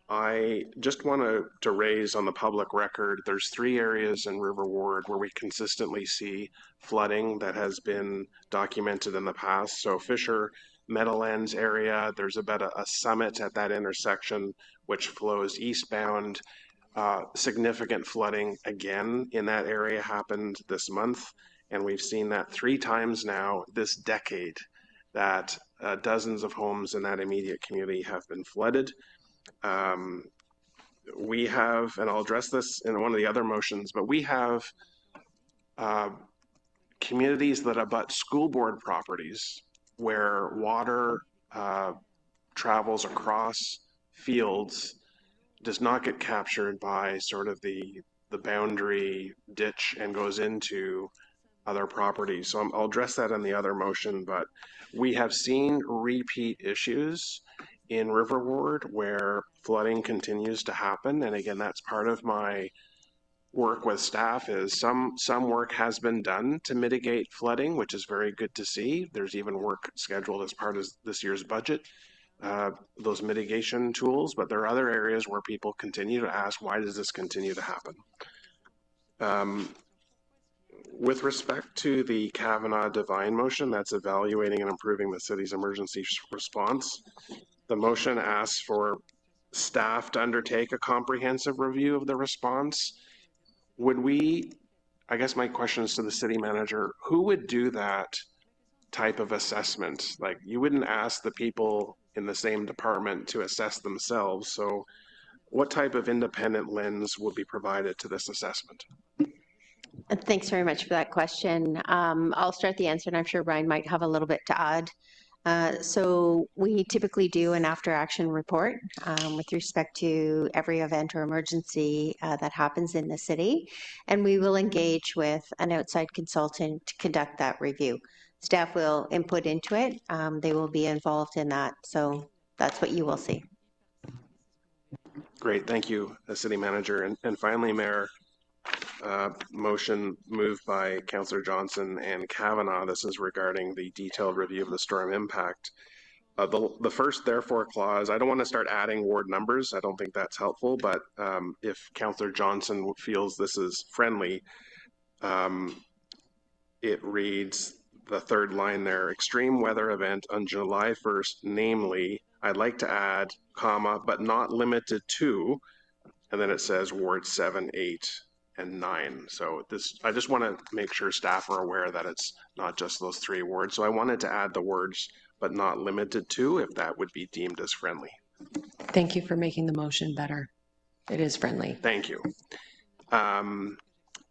I just want to raise on the public record, there's 3 areas in River Ward where we consistently see flooding that has been documented in the past. So Fisher, Meadowlands area, there's about a summit at that intersection which flows eastbound. Significant flooding again in that area happened this month, and we've seen that 3 times now this decade, that dozens of homes in that immediate community have been flooded. We have, and I'll address this in one of the other motions, but we have communities that abut school board properties where water travels across fields, does not get captured by sort of the boundary ditch and goes into other properties. So I'll address that in the other motion, but we have seen repeat issues in River Ward where flooding continues to happen. And again, that's part of my work with staff, is some work has been done to mitigate flooding, which is very good to see. There's even work scheduled as part of this year's budget, those mitigation tools, but there are other areas where people continue to ask, why does this continue to happen? With respect to the Kavanaugh Devine motion, that's evaluating and improving the city's emergency response. The motion asks for staff to undertake a comprehensive review of the response. Would we, I guess my question is to the city manager, who would do that type of assessment? Like, you wouldn't ask the people in the same department to assess themselves. So what type of independent lens would be provided to this assessment? Thanks very much for that question. I'll start the answer, and I'm sure Brian might have a little bit to add. So we typically do an after-action report with respect to every event or emergency that happens in the city, and we will engage with an outside consultant to conduct that review. Staff will input into it. They will be involved in that, so that's what you will see. Great, thank you, City Manager. And finally, Mayor, motion moved by Councillor Johnson and Kavanaugh. This is regarding the detailed review of the storm impact. The first therefore clause, I don't want to start adding ward numbers. I don't think that's helpful, but if Councillor Johnson feels this is friendly, it reads the third line there, extreme weather event on July 1st, namely, I'd like to add, comma, but not limited to, and then it says Ward 7, 8, and 9. So this, I just want to make sure staff are aware that it's not just those 3 wards. So I wanted to add the words, but not limited to, if that would be deemed as friendly. Thank you for making the motion better. It is friendly. Thank you. And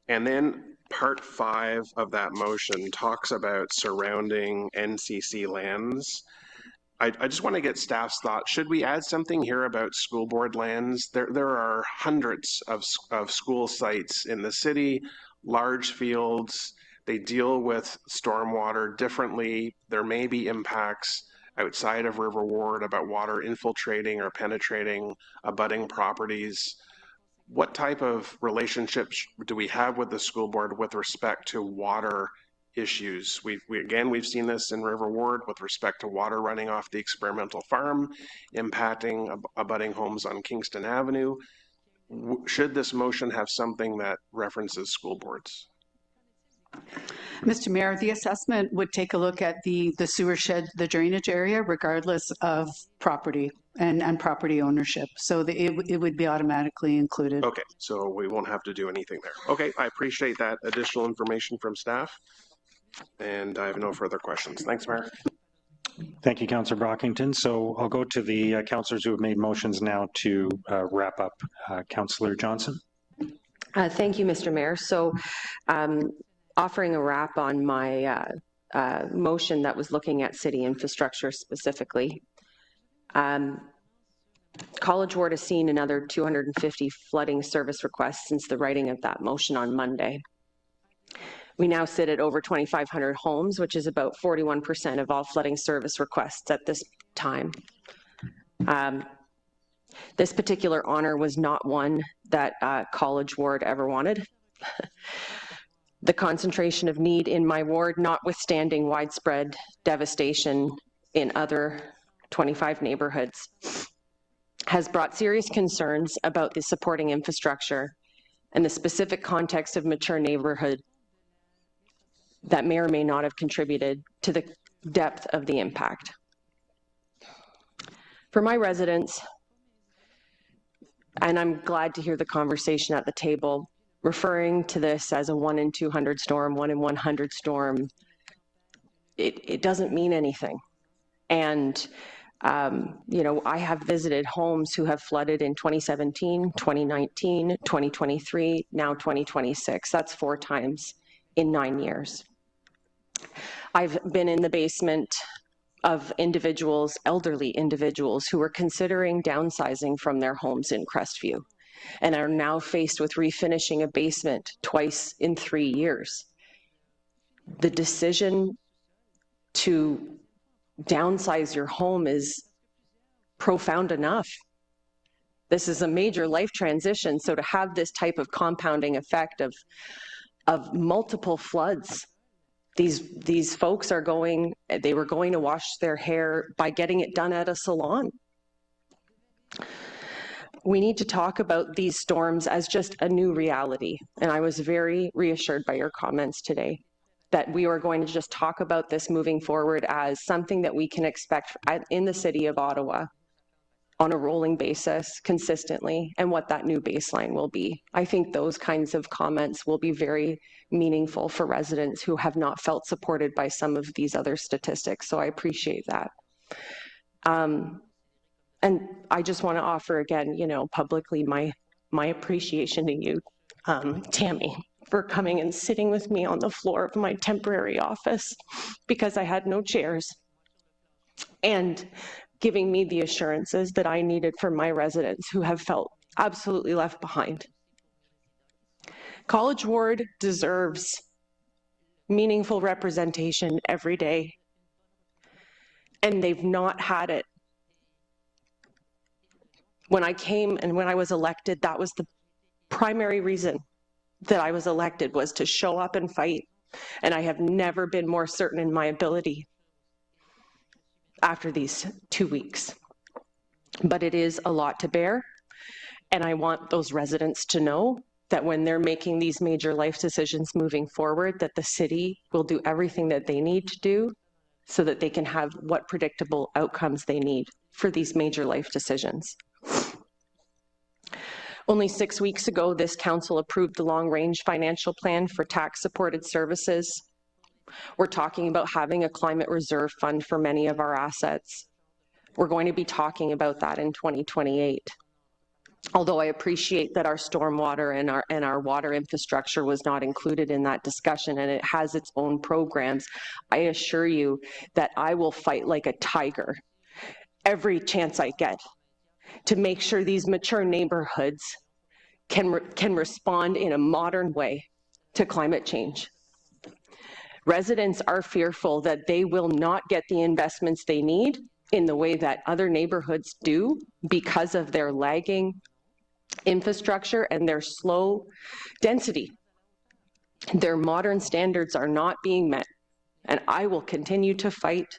then Part 5 of that motion talks about surrounding NCC lands. I just want to get staff's thought. Should we add something here about school board lands? There are hundreds of school sites in the city, large fields. They deal with stormwater differently. There may be impacts outside of River Ward about water infiltrating or penetrating abutting properties. What type of relationships do we have with the school board with respect to water issues? We've seen this in River Ward with respect to water running off the experimental farm, impacting abutting homes on Kingston Avenue. Should this motion have something that references school boards? Mr. Mayor, the assessment would take a look at the sewer shed, the drainage area, regardless of property and property ownership. So it would be automatically included. Okay, so we won't have to do anything there. Okay, I appreciate that additional information from staff. And I have no further questions. Thanks, Mayor. Thank you, Councillor Brockington. So I'll go to the councillors who have made motions now to wrap up. Councillor Johnson. Thank you, Mr. Mayor. So offering a wrap on my motion that was looking at city infrastructure specifically. College Ward has seen another 250 flooding service requests since the writing of that motion on Monday. We now sit at over 2,500 homes, which is about 41% of all flooding service requests at this time. This particular honor was not one that College Ward ever wanted. The concentration of need in my ward, notwithstanding widespread devastation in other 25 neighborhoods, has brought serious concerns about the supporting infrastructure and the specific context of mature neighborhood that may or may not have contributed to the depth of the impact. For my residents, and I'm glad to hear the conversation at the table, referring to this as a 1 in 200 storm, 1 in 100 storm, it doesn't mean anything. And you know, I have visited homes who have flooded in 2017, 2019, 2023, now 2026. That's 4 times in 9 years. I've been in the basement of individuals, elderly individuals, who were considering downsizing from their homes in Crestview and are now faced with refinishing a basement twice in 3 years. The decision to downsize your home is profound enough. This is a major life transition, so to have this type of compounding effect of multiple floods, these folks are going, they were going to wash their hair by getting it done at a salon. We need to talk about these storms as just a new reality, and I was very reassured by your comments today that we are going to just talk about this moving forward as something that we can expect in the city of Ottawa on a rolling basis consistently, and what that new baseline will be. I think those kinds of comments will be very meaningful for residents who have not felt supported by some of these other statistics, so I appreciate that. And I just want to offer again, you know, publicly my appreciation to you, Tammy, for coming and sitting with me on the floor of my temporary office because I had no chairs, and giving me the assurances that I needed from my residents who have felt absolutely left behind. College Ward deserves meaningful representation every day, and they've not had it. When I came and when I was elected, that was the primary reason that I was elected, was to show up and fight. And I have never been more certain in my ability after these 2 weeks. But it is a lot to bear. And I want those residents to know that when they're making these major life decisions moving forward, that the city will do everything that they need to do so that they can have what predictable outcomes they need for these major life decisions. Only 6 weeks ago, this council approved the long-range financial plan for tax-supported services. We're talking about having a climate reserve fund for many of our assets. We're going to be talking about that in 2028. Although I appreciate that our stormwater and our water infrastructure was not included in that discussion, and it has its own programs, I assure you that I will fight like a tiger every chance I get to make sure these mature neighborhoods can respond in a modern way to climate change. Residents are fearful that they will not get the investments they need in the way that other neighborhoods do because of their lagging infrastructure and their slow density. Their modern standards are not being met, and I will continue to fight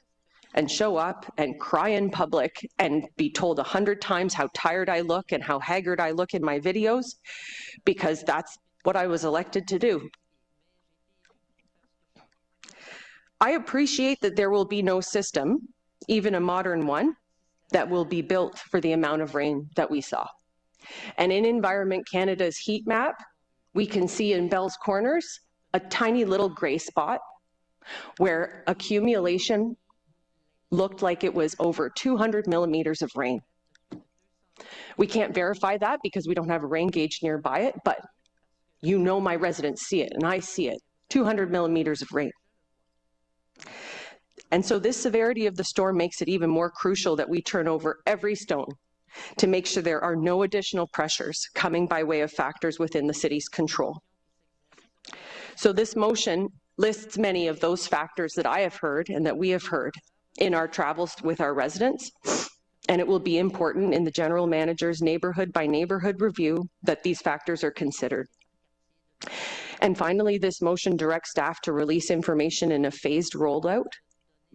and show up and cry in public and be told 100 times how tired I look and how haggard I look in my videos, because that's what I was elected to do. I appreciate that there will be no system, even a modern one, that will be built for the amount of rain that we saw. And in Environment Canada's heat map, we can see in Bell's Corners a tiny little gray spot where accumulation looked like it was over 200 millimeters of rain. We can't verify that because we don't have a rain gauge nearby it, but you know my residents see it, and I see it, 200 millimeters of rain. And so this severity of the storm makes it even more crucial that we turn over every stone to make sure there are no additional pressures coming by way of factors within the city's control. So this motion lists many of those factors that I have heard and that we have heard in our travels with our residents, and it will be important in the general manager's neighborhood by neighborhood review that these factors are considered. And finally, this motion directs staff to release information in a phased rollout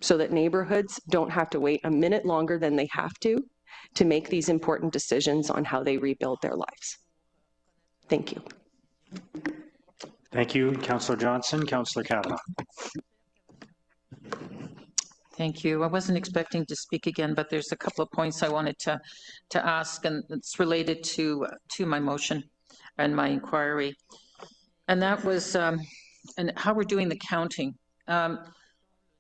so that neighborhoods don't have to wait a minute longer than they have to make these important decisions on how they rebuild their lives. Thank you. Thank you, Councillor Johnson. Councillor Kavanaugh. Thank you. I wasn't expecting to speak again, but there's a couple of points I wanted to ask, and it's related to my motion and my inquiry. And that was and how we're doing the counting.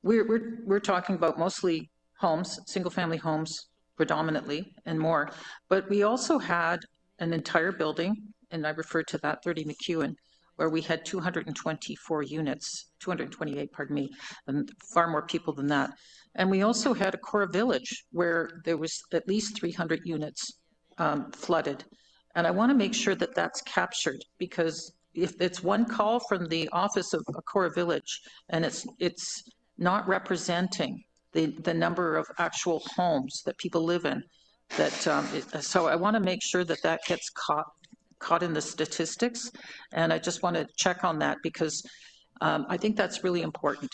We're talking about mostly homes, single-family homes, predominantly, and more. But we also had an entire building, and I refer to that 30 McEwen, where we had 224 units, 228, pardon me, and far more people than that. And we also had a core village where there was at least 300 units flooded. And I want to make sure that that's captured, because if it's one call from the office of a core village and it's not representing the number of actual homes that people live in, that so I want to make sure that that gets caught in the statistics, and I just want to check on that, because I think that's really important.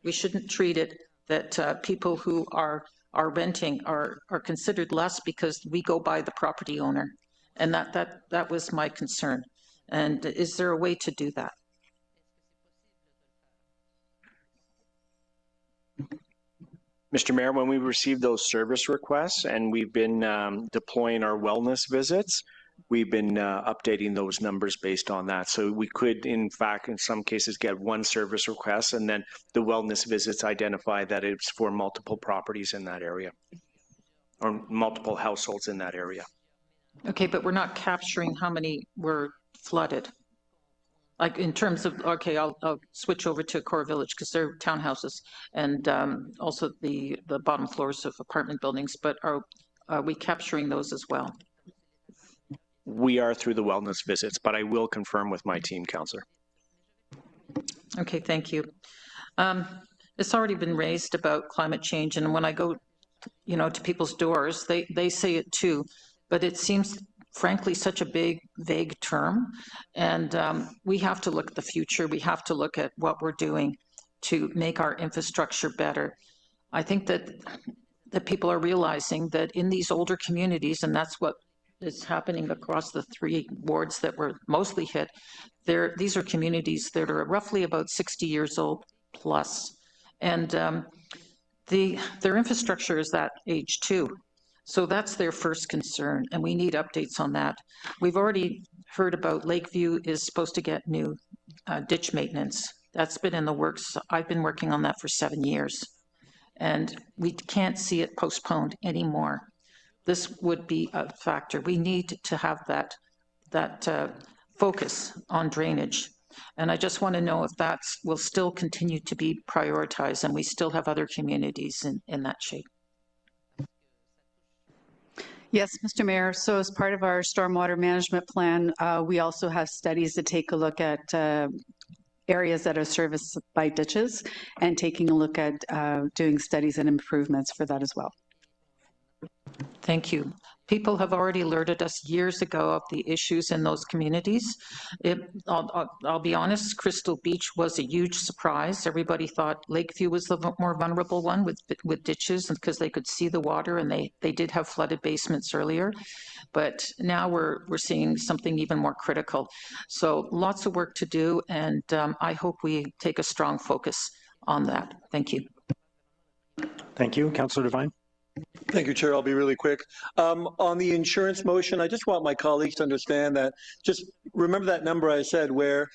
We shouldn't treat it that people who are renting are considered less because we go by the property owner, and that was my concern. And is there a way to do that? Mr. Mayor, when we received those service requests and we've been deploying our wellness visits, we've been updating those numbers based on that. So we could, in fact, in some cases get one service request, and then the wellness visits identify that it's for multiple properties in that area or multiple households in that area. Okay, but we're not capturing how many were flooded. Like in terms of, okay, I'll switch over to Core Village because they're townhouses and also the bottom floors of apartment buildings, but are we capturing those as well? We are through the wellness visits, but I will confirm with my team, Councillor. Okay, thank you. It's already been raised about climate change, and when I go, to people's doors, they say it too, but it seems frankly such a big, vague term, and we have to look at the future. We have to look at what we're doing to make our infrastructure better. I think that people are realizing that in these older communities, and that's what is happening across the 3 wards that were mostly hit, these are communities that are roughly about 60 years old plus, and their infrastructure is that age too. So that's their first concern, and we need updates on that. We've already heard about Lakeview is supposed to get new ditch maintenance. That's been in the works. I've been working on that for 7 years, and we can't see it postponed anymore. this would be a factor. We need to have that focus on drainage. And I just want to know if that will still continue to be prioritized and we still have other communities in that shape. Yes, Mr. Mayor. So as part of our stormwater management plan, we also have studies to take a look at areas that are serviced by ditches and taking a look at doing studies and improvements for that as well. Thank you. People have already alerted us years ago of the issues in those communities. I'll be honest, Crystal Beach was a huge surprise. Everybody thought Lakeview was the more vulnerable one with ditches because they could see the water, and they did have flooded basements earlier. But now we're seeing something even more critical. So lots of work to do, and I hope we take a strong focus on that. Thank you. Thank you. Councillor Devine. Thank you, Chair. I'll be really quick. On the insurance motion, I just want my colleagues to understand that, just remember that number I said where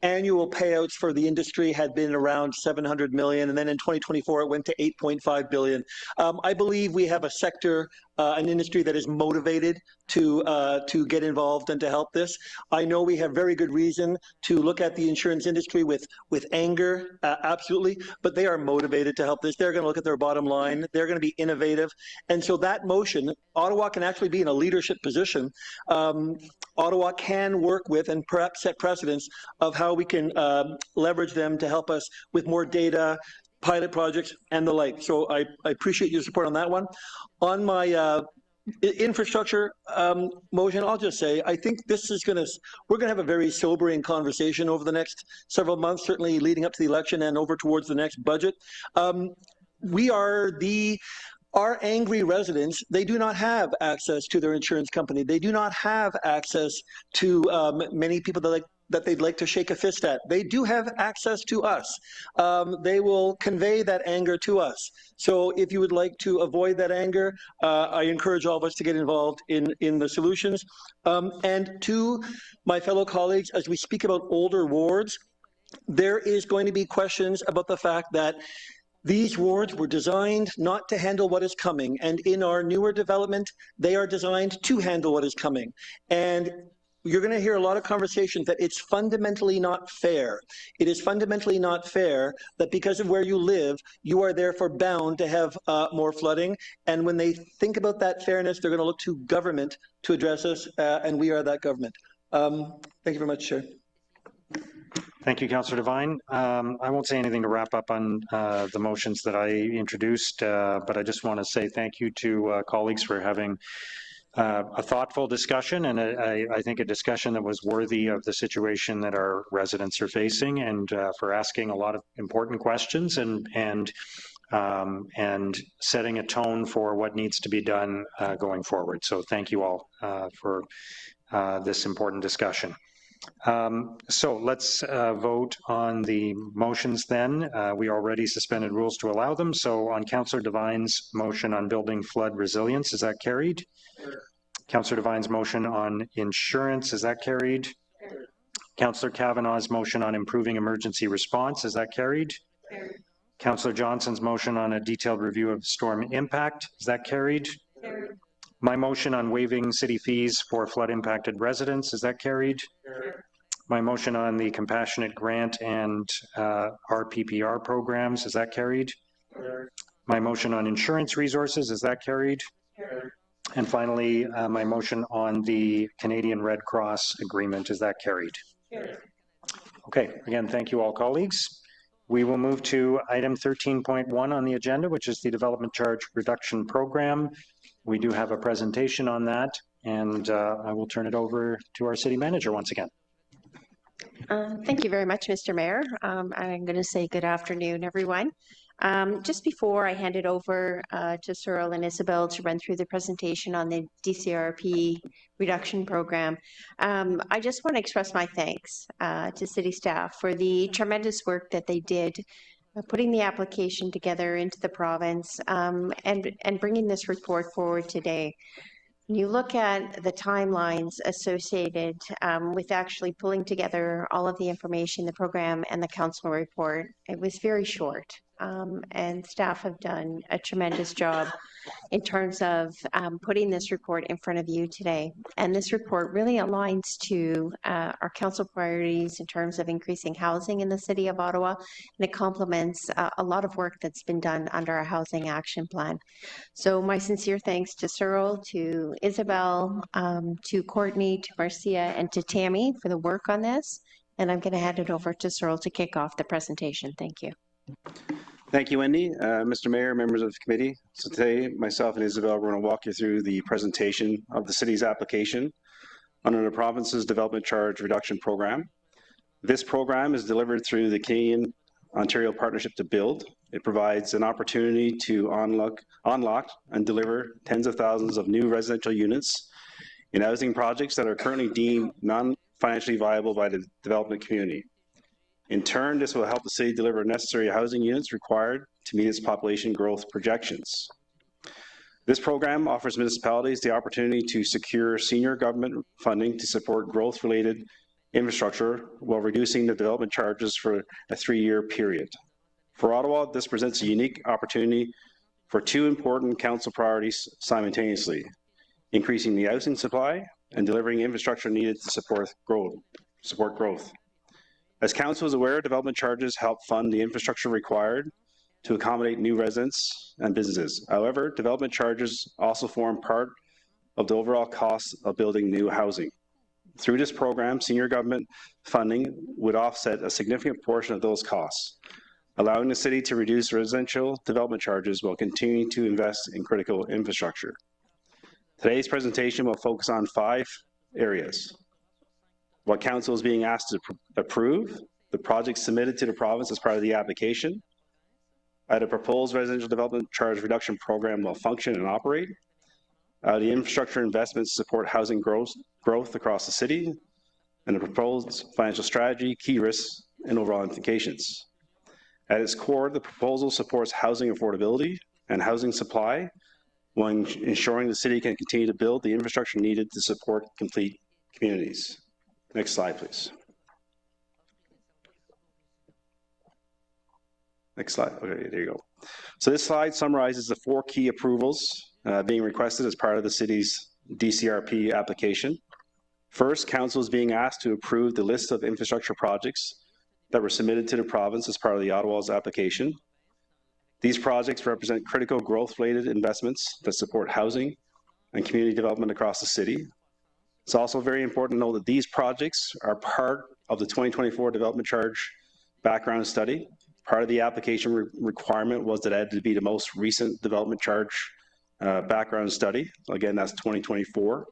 annual payouts for the industry had been around 700 million, and then in 2024 it went to 8.5 billion. I believe we have a sector, an industry that is motivated to get involved and to help this. I know we have very good reason to look at the insurance industry with anger, absolutely, but they are motivated to help this. They're going to look at their bottom line. They're going to be innovative. And so that motion, Ottawa can actually be in a leadership position. Ottawa can work with and perhaps set precedents of how we can leverage them to help us with more data, pilot projects, and the like. So I appreciate your support on that one. On my infrastructure motion, I'll just say, I think this is we're going to have a very sobering conversation over the next several months, certainly leading up to the election and over towards the next budget. Our angry residents, they do not have access to their insurance company. They do not have access to many people that they'd like to shake a fist at. They do have access to us. They will convey that anger to us. So if you would like to avoid that anger, I encourage all of us to get involved in the solutions. And to my fellow colleagues, as we speak about older wards, there is going to be questions about the fact that these wards were designed not to handle what is coming, and in our newer development, they are designed to handle what is coming. And you're going to hear a lot of conversations that it's fundamentally not fair. It is fundamentally not fair that because of where you live, you are therefore bound to have more flooding. And when they think about that fairness, they're going to look to government to address us, and we are that government. Thank you very much, Chair. Thank you, Councillor Devine. I won't say anything to wrap up on the motions that I introduced, but I just want to say thank you to colleagues for having a thoughtful discussion, and I think a discussion that was worthy of the situation that our residents are facing, and for asking a lot of important questions and setting a tone for what needs to be done going forward. So thank you all for this important discussion. So let's vote on the motions then. We already suspended rules to allow them. So on Councillor Devine's motion on building flood resilience, is that carried? Councillor Devine's motion on insurance, is that carried? Councillor Kavanaugh's motion on improving emergency response, is that carried? Councillor Johnson's motion on a detailed review of storm impact, is that carried? My motion on waiving city fees for flood impacted residents, is that carried? My motion on the compassionate grant and RPPR programs, is that carried? My motion on insurance resources, is that carried? And finally, my motion on the Canadian Red Cross agreement, is that carried? Okay, again, thank you all colleagues. We will move to item 13.1 on the agenda, which is the Development Charge Reduction Program. We do have a presentation on that, and I will turn it over to our City Manager once again. Thank you very much, Mr. Mayor. I'm going to say good afternoon, everyone. Just before I hand it over to Cyril and Isabel to run through the presentation on the DCRP reduction program, I just want to express my thanks to City staff for the tremendous work that they did putting the application together into the province and bringing this report forward today. When you look at the timelines associated with actually pulling together all of the information, the program and the council report, it was very short. and staff have done a tremendous job in terms of putting this report in front of you today. And this report really aligns to our council priorities in terms of increasing housing in the city of Ottawa, and it complements a lot of work that's been done under our housing action plan. So my sincere thanks to Cyril, to Isabel, to Courtney, to Marcia, and to Tammy for the work on this. And I'm going to hand it over to Cyril to kick off the presentation. Thank you. Thank you, Wendy. Mr. Mayor, members of the committee. So today, myself and Isabel, we're going to walk you through the presentation of the city's application under the province's Development Charge Reduction Program. This program is delivered through the Canadian-Ontario Partnership to Build. It provides an opportunity to unlock and deliver tens of thousands of new residential units in housing projects that are currently deemed non-financially viable by the development community. In turn, this will help the city deliver necessary housing units required to meet its population growth projections. This program offers municipalities the opportunity to secure senior government funding to support growth-related infrastructure while reducing the development charges for a 3-year period. For Ottawa, this presents a unique opportunity for 2 important council priorities simultaneously: increasing the housing supply and delivering infrastructure needed to support growth. As council is aware, development charges help fund the infrastructure required to accommodate new residents and businesses. However, development charges also form part of the overall cost of building new housing. Through this program, senior government funding would offset a significant portion of those costs, allowing the city to reduce residential development charges while continuing to invest in critical infrastructure. Today's presentation will focus on 5 areas. What council is being asked to approve, the projects submitted to the province as part of the application, how the proposed residential development charge reduction program will function and operate, how the infrastructure investments support housing growth across the city, and the proposed financial strategy, key risks, and overall implications. At its core, the proposal supports housing affordability and housing supply while ensuring the city can continue to build the infrastructure needed to support complete communities. Next slide, please. Next slide. Okay, there you go. So this slide summarizes the 4 key approvals being requested as part of the city's DCRP application. First, council is being asked to approve the list of infrastructure projects that were submitted to the province as part of the Ottawa's application. These projects represent critical growth-related investments that support housing and community development across the city. It's also very important to know that these projects are part of the 2024 Development Charge Background Study. Part of the application requirement was that it had to be the most recent Development Charge Background Study. Again, that's 2024.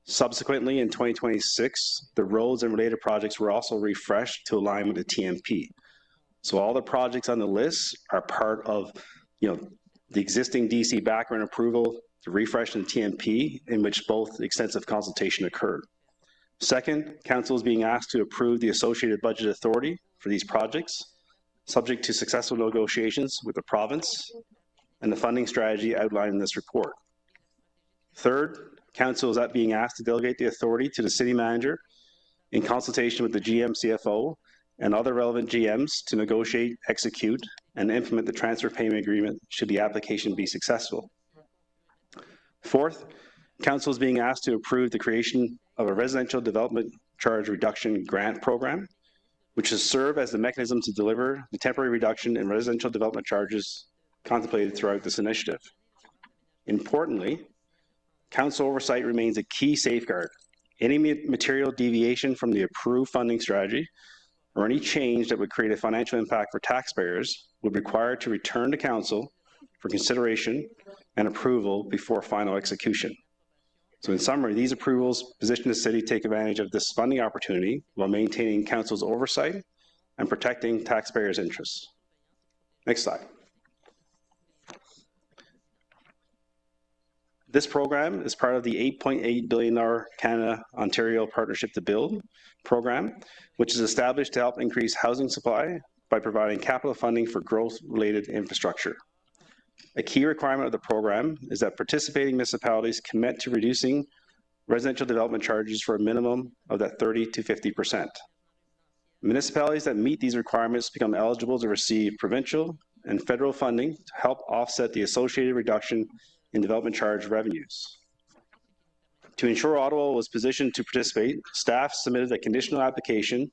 Subsequently, in 2026, the roads and related projects were also refreshed to align with the TMP. So all the projects on the list are part of, the existing DC background approval, the refresh in TMP, in which both extensive consultation occurred. Second, council is being asked to approve the associated budget authority for these projects, subject to successful negotiations with the province and the funding strategy outlined in this report. Third, council is being asked to delegate the authority to the city manager in consultation with the GM CFO and other relevant GMs to negotiate, execute, and implement the transfer payment agreement should the application be successful. Fourth, council is being asked to approve the creation of a residential development charge reduction grant program, which will serve as the mechanism to deliver the temporary reduction in residential development charges contemplated throughout this initiative. Importantly, council oversight remains a key safeguard. Any material deviation from the approved funding strategy or any change that would create a financial impact for taxpayers would require to return to council for consideration and approval before final execution. So in summary, these approvals position the city to take advantage of this funding opportunity while maintaining council's oversight and protecting taxpayers' interests. Next slide. This program is part of the $8.8 billion Canada-Ontario Partnership to Build program, which is established to help increase housing supply by providing capital funding for growth-related infrastructure. A key requirement of the program is that participating municipalities commit to reducing residential development charges for a minimum of that 30 to 50%. Municipalities that meet these requirements become eligible to receive provincial and federal funding to help offset the associated reduction in development charge revenues. To ensure Ottawa was positioned to participate, staff submitted a conditional application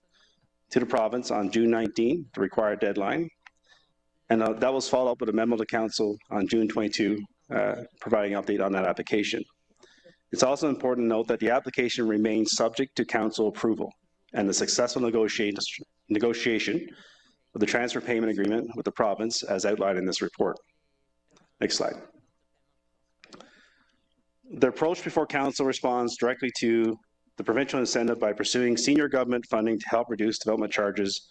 to the province on June 19, the required deadline, and that was followed up with a memo to Council on June 22, providing an update on that application. It's also important to note that the application remains subject to Council approval and the successful negotiation of the transfer payment agreement with the province as outlined in this report. Next slide. The approach before Council responds directly to the provincial incentive by pursuing senior government funding to help reduce development charges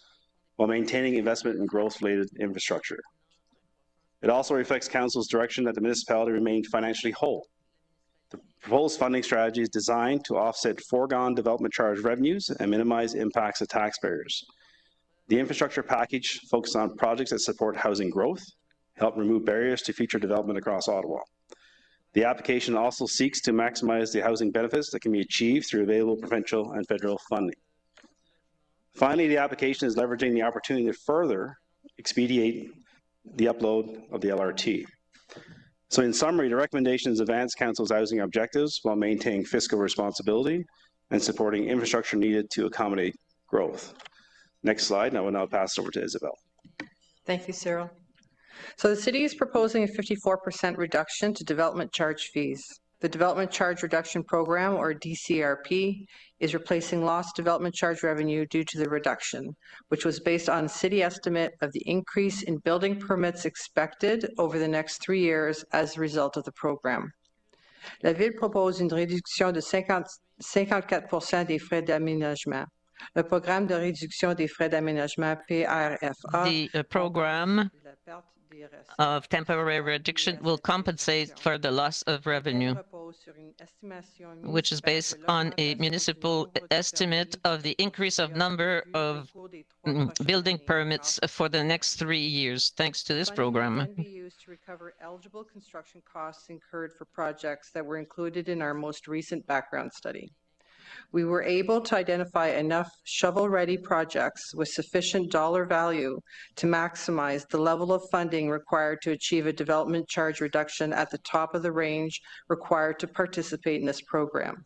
while maintaining investment in growth-related infrastructure. It also reflects Council's direction that the municipality remain financially whole. The proposed funding strategy is designed to offset foregone development charge revenues and minimize impacts to taxpayers. The infrastructure package focuses on projects that support housing growth, help remove barriers to future development across Ottawa. The application also seeks to maximize the housing benefits that can be achieved through available provincial and federal funding. Finally, the application is leveraging the opportunity to further expedite the upload of the LRT. So in summary, the recommendations advance Council's housing objectives while maintaining fiscal responsibility and supporting infrastructure needed to accommodate growth. Next slide, and I will now pass it over to Isabel. Thank you, Cyril. So the city is proposing a 54% reduction to development charge fees. The Development Charge Reduction Program, or DCRP, is replacing lost development charge revenue due to the reduction, which was based on a city estimate of the increase in building permits expected over the next 3 years as a result of the program. La Ville propose une réduction de 54% des frais d'aménagement. Le programme de réduction des frais d'aménagement PRFA. The program of temporary reduction will compensate for the loss of revenue, which is based on a municipal estimate of the increase of number of building permits for the next 3 years, thanks to this program. Funding can be used to recover eligible construction costs incurred for projects that were included in our most recent background study. We were able to identify enough shovel-ready projects with sufficient dollar value to maximize the level of funding required to achieve a development charge reduction at the top of the range required to participate in this program.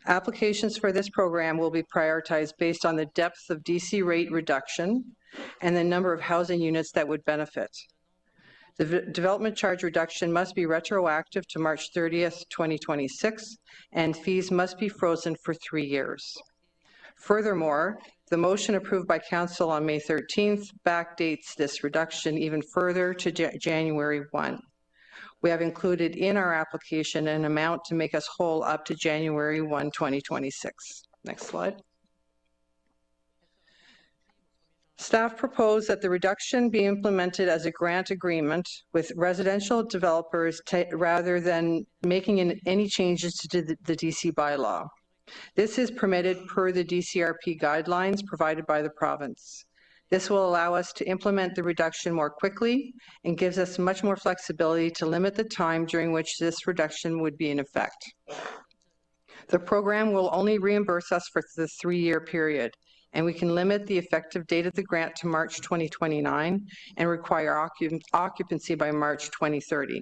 Applications for this program will be prioritized based on the depth of DC rate reduction and the number of housing units that would benefit. The development charge reduction must be retroactive to March 30th, 2026, and fees must be frozen for 3 years. Furthermore, the motion approved by Council on May 13th backdates this reduction even further to January 1. We have included in our application an amount to make us whole up to January 1, 2026. Next slide. Staff propose that the reduction be implemented as a grant agreement with residential developers rather than making any changes to the DC bylaw. This is permitted per the DCRP guidelines provided by the province. This will allow us to implement the reduction more quickly and gives us much more flexibility to limit the time during which this reduction would be in effect. The program will only reimburse us for the 3-year period, and we can limit the effective date of the grant to March 2029 and require occupancy by March 2030.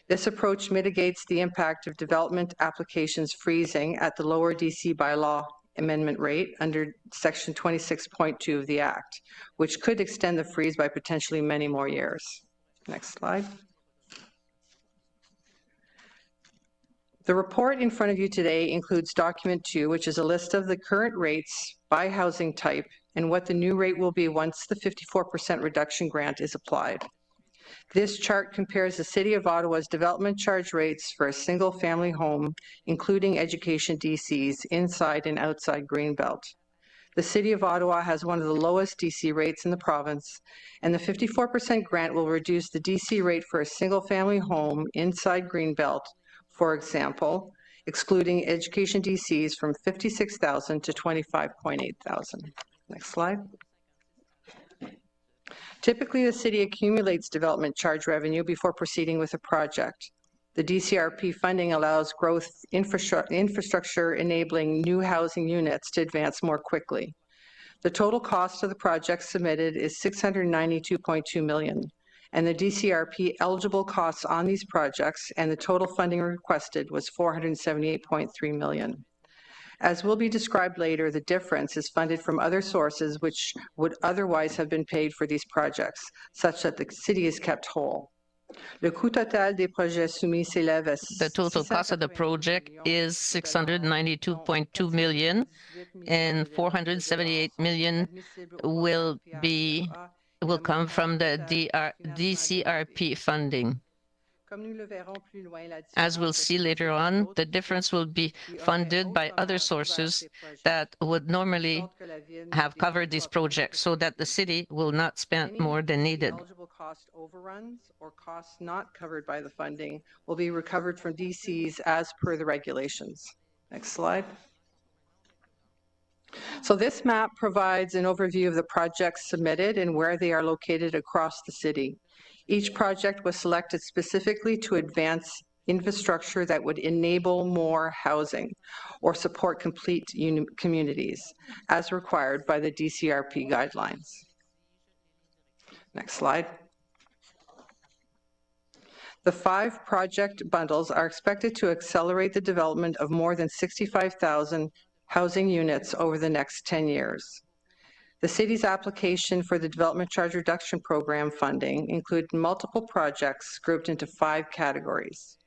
This approach mitigates the impact of development applications freezing at the lower DC bylaw amendment rate under Section 26.2 of the Act, which could extend the freeze by potentially many more years. Next slide. The report in front of you today includes document 2, which is a list of the current rates by housing type and what the new rate will be once the 54% reduction grant is applied. This chart compares the City of Ottawa's development charge rates for a single-family home, including education DCs, inside and outside Greenbelt. The City of Ottawa has one of the lowest DC rates in the province, and the 54% grant will reduce the DC rate for a single-family home inside Greenbelt, for example, excluding education DCs, from $56,000 to $25,800. Next slide. Typically, the city accumulates development charge revenue before proceeding with a project. The DCRP funding allows growth infrastructure enabling new housing units to advance more quickly. The total cost of the project submitted is $692.2 million, and the DCRP eligible costs on these projects and the total funding requested was $478.3 million. As will be described later, the difference is funded from other sources which would otherwise have been paid for these projects, such that the city is kept whole. The total cost of the project is $692.2 million, and $478 million will come from the DCRP funding. As we'll see later on, the difference will be funded by other sources that would normally have covered these projects, so that the city will not spend more than needed. Eligible cost overruns or costs not covered by the funding will be recovered from DCs as per the regulations. Next slide. So this map provides an overview of the projects submitted and where they are located across the city. Each project was selected specifically to advance infrastructure that would enable more housing or support complete communities as required by the DCRP guidelines. Next slide. The 5 project bundles are expected to accelerate the development of more than 65,000 housing units over the next 10 years. The city's application for the Development Charge Reduction Program funding included multiple projects grouped into 5 categories.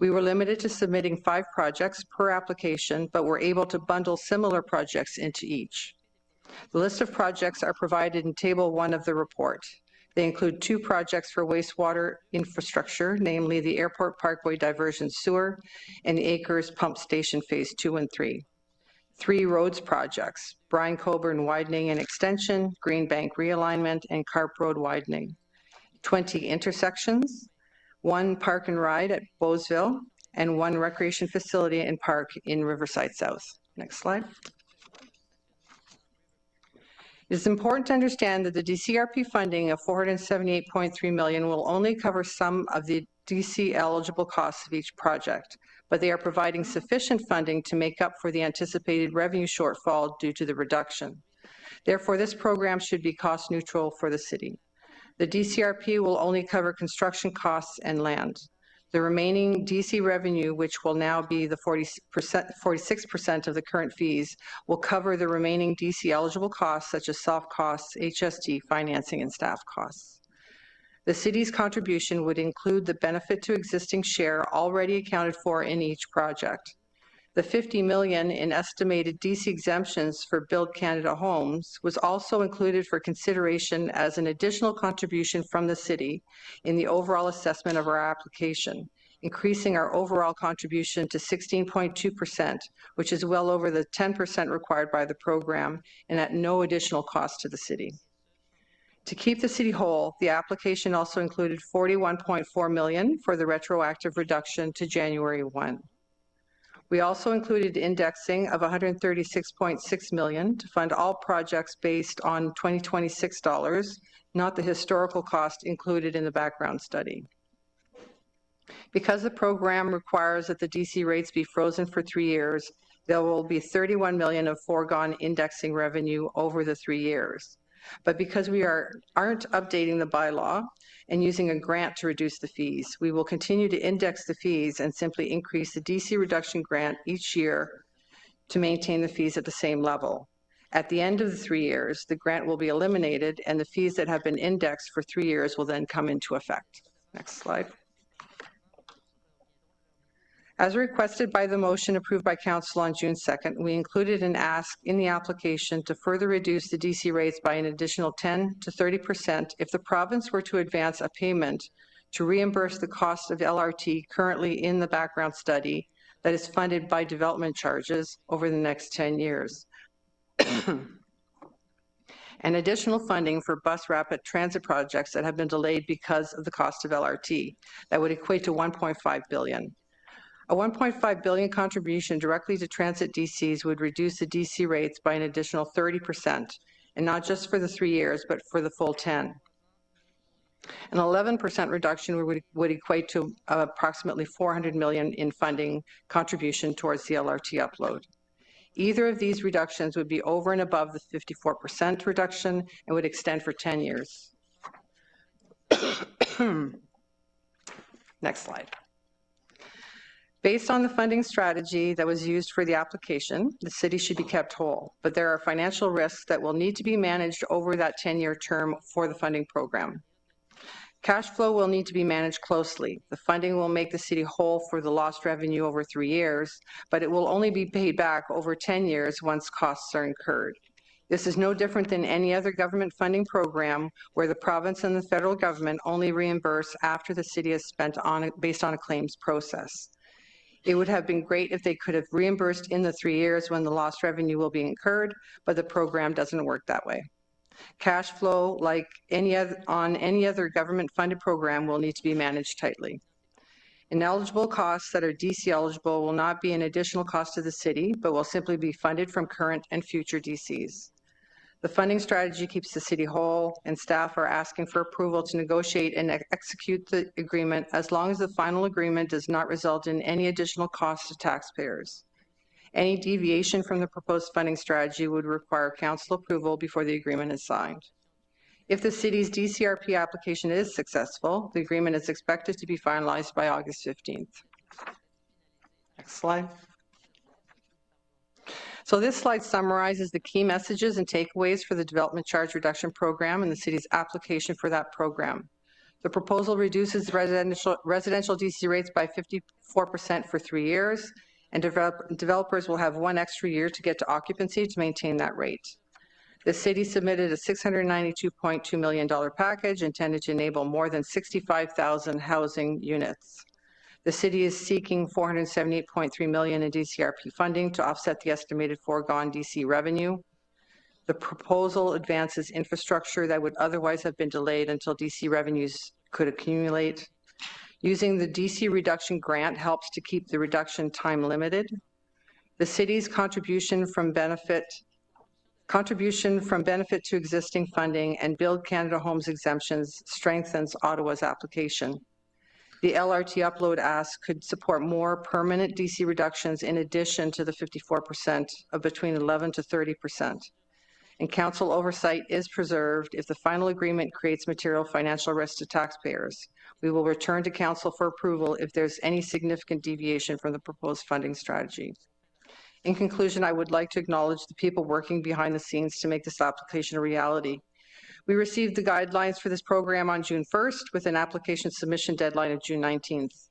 We were limited to submitting 5 projects per application, but were able to bundle similar projects into each. The list of projects are provided in Table 1 of the report. They include 2 projects for wastewater infrastructure, namely the Airport Parkway Diversion Sewer and the Acres Pump Station Phase 2 and 3. 3 roads projects, Brian Coburn Widening and Extension, Green Bank Realignment, and Carp Road Widening. 20 intersections, 1 park and ride at Beausville, and 1 recreation facility and park in Riverside South. Next slide. It is important to understand that the DCRP funding of $478.3 million will only cover some of the DC eligible costs of each project, but they are providing sufficient funding to make up for the anticipated revenue shortfall due to the reduction. Therefore, this program should be cost neutral for the city. The DCRP will only cover construction costs and land. The remaining DC revenue, which will now be the 46% of the current fees, will cover the remaining DC eligible costs such as soft costs, HST, financing, and staff costs. The city's contribution would include the benefit to existing share already accounted for in each project. The $50 million in estimated DC exemptions for Build Canada homes was also included for consideration as an additional contribution from the city in the overall assessment of our application, increasing our overall contribution to 16.2%, which is well over the 10% required by the program and at no additional cost to the city. To keep the city whole, the application also included $41.4 million for the retroactive reduction to January 1. We also included indexing of $136.6 million to fund all projects based on 2026 dollars, not the historical cost included in the background study. Because the program requires that the DC rates be frozen for 3 years, there will be $31 million of foregone indexing revenue over the 3 years. But because we aren't updating the bylaw and using a grant to reduce the fees, we will continue to index the fees and simply increase the DC reduction grant each year to maintain the fees at the same level. At the end of the 3 years, the grant will be eliminated and the fees that have been indexed for 3 years will then come into effect. Next slide. As requested by the motion approved by Council on June 2nd, we included an ask in the application to further reduce the DC rates by an additional 10 to 30% if the province were to advance a payment to reimburse the cost of LRT currently in the background study that is funded by development charges over the next 10 years. And additional funding for bus rapid transit projects that have been delayed because of the cost of LRT. That would equate to $1.5 billion. A $1.5 billion contribution directly to transit DCs would reduce the DC rates by an additional 30%, and not just for the 3 years, but for the full 10. An 11% reduction would equate to approximately $400 million in funding contribution towards the LRT upload. Either of these reductions would be over and above the 54% reduction and would extend for 10 years. Next slide. Based on the funding strategy that was used for the application, the city should be kept whole, but there are financial risks that will need to be managed over that 10-year term for the funding program. Cash flow will need to be managed closely. The funding will make the city whole for the lost revenue over 3 years, but it will only be paid back over 10 years once costs are incurred. This is no different than any other government funding program where the province and the federal government only reimburse after the city has spent on it based on a claims process. It would have been great if they could have reimbursed in the 3 years when the lost revenue will be incurred, but the program doesn't work that way. Cash flow, like any other government-funded program, will need to be managed tightly. Ineligible costs that are DC eligible will not be an additional cost to the city, but will simply be funded from current and future DCs. The funding strategy keeps the city whole, and staff are asking for approval to negotiate and execute the agreement as long as the final agreement does not result in any additional costs to taxpayers. Any deviation from the proposed funding strategy would require council approval before the agreement is signed. If the city's DCRP application is successful, the agreement is expected to be finalized by August 15th. Next slide. So this slide summarizes the key messages and takeaways for the Development Charge Reduction Program and the city's application for that program. The proposal reduces residential DC rates by 54% for 3 years, and developers will have 1 extra year to get to occupancy to maintain that rate. The city submitted a $692.2 million package intended to enable more than 65,000 housing units. The city is seeking $478.3 million in DCRP funding to offset the estimated foregone DC revenue. The proposal advances infrastructure that would otherwise have been delayed until DC revenues could accumulate. Using the DC reduction grant helps to keep the reduction time limited. The city's contribution from benefit to existing funding and Build Canada Homes exemptions strengthens Ottawa's application. The LRT upload ask could support more permanent DC reductions in addition to the 54% of between 11 to 30%. And council oversight is preserved if the final agreement creates material financial risk to taxpayers. We will return to council for approval if there's any significant deviation from the proposed funding strategy. In conclusion, I would like to acknowledge the people working behind the scenes to make this application a reality. We received the guidelines for this program on June 1st with an application submission deadline of June 19th.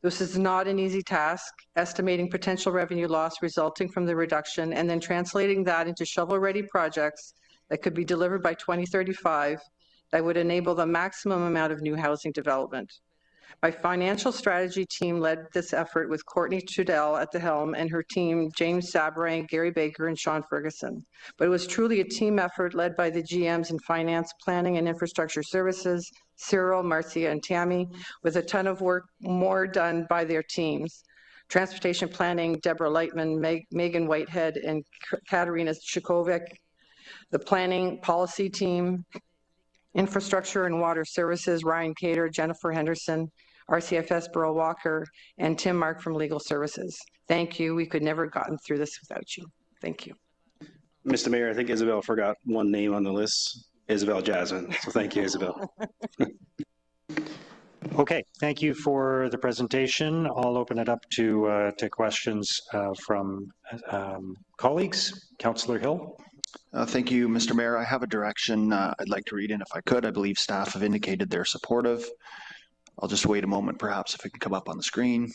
This is not an easy task, estimating potential revenue loss resulting from the reduction and then translating that into shovel-ready projects that could be delivered by 2035 that would enable the maximum amount of new housing development. My financial strategy team led this effort with Courtney Trudell at the helm and her team, James Sabrang, Gary Baker, and Sean Ferguson. But it was truly a team effort led by the GMs in Finance, Planning, and Infrastructure Services, Cyril, Marcia, and Tammy, with a ton of work more done by their teams. Transportation Planning, Deborah Lightman, Megan Whitehead, and Katerina Chikovic. The Planning Policy Team, Infrastructure and Water Services, Ryan Cater, Jennifer Henderson, RCFS Burl Walker, and Tim Mark from Legal Services. Thank you. We could never have gotten through this without you. Thank you. Mr. Mayor, I think Isabel forgot one name on the list, Isabel Jasmine. So thank you, Isabel. Okay, thank you for the presentation. I'll open it up to questions from colleagues. Councillor Hill. Thank you, Mr. Mayor. I have a direction I'd like to read in if I could. I believe staff have indicated they're supportive. I'll just wait a moment, perhaps, if it can come up on the screen.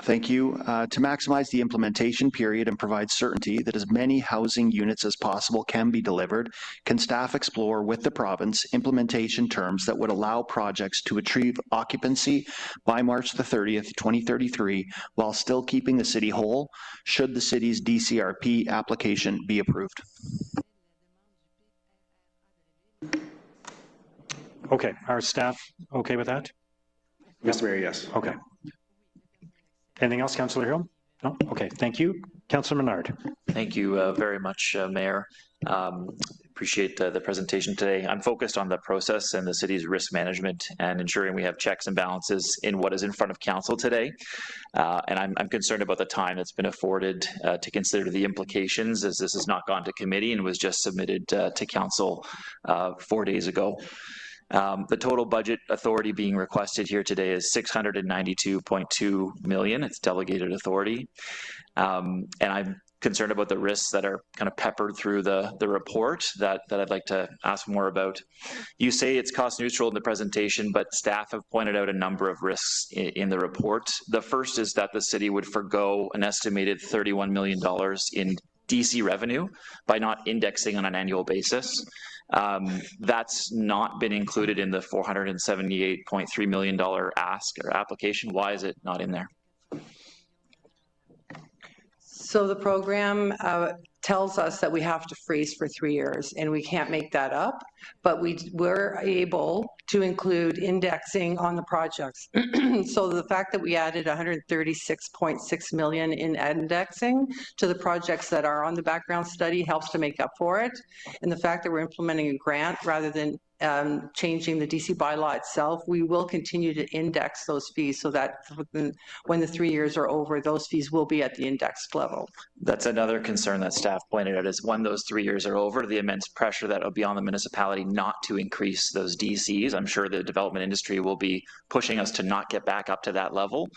Thank you. To maximize the implementation period and provide certainty that as many housing units as possible can be delivered, can staff explore with the province implementation terms that would allow projects to achieve occupancy by March the 30th, 2033, while still keeping the city whole, should the city's DCRP application be approved? Okay, our staff okay with that? Mr. Mayor, yes. Okay. Anything else, Councillor Hill? No? Okay, thank you. Councillor Menard. Thank you very much, Mayor. Appreciate the presentation today. I'm focused on the process and the city's risk management and ensuring we have checks and balances in what is in front of council today. And I'm concerned about the time that's been afforded to consider the implications, as this has not gone to committee and was just submitted to council 4 days ago. The total budget authority being requested here today is $692.2 million. It's delegated authority. And I'm concerned about the risks that are kind of peppered through the report that I'd like to ask more about. You say it's cost neutral in the presentation, but staff have pointed out a number of risks in the report. The first is that the city would forgo an estimated $31 million in DC revenue by not indexing on an annual basis. That's not been included in the $478.3 million ask or application. Why is it not in there? So the program tells us that we have to freeze for 3 years, and we can't make that up, but we're able to include indexing on the projects. So the fact that we added $136.6 million in indexing to the projects that are on the background study helps to make up for it. And the fact that we're implementing a grant rather than changing the DC bylaw itself, we will continue to index those fees so that when the 3 years are over, those fees will be at the indexed level. That's another concern that staff pointed out, is when those 3 years are over, the immense pressure that will be on the municipality not to increase those DCs. I'm sure the development industry will be pushing us to not get back up to that level.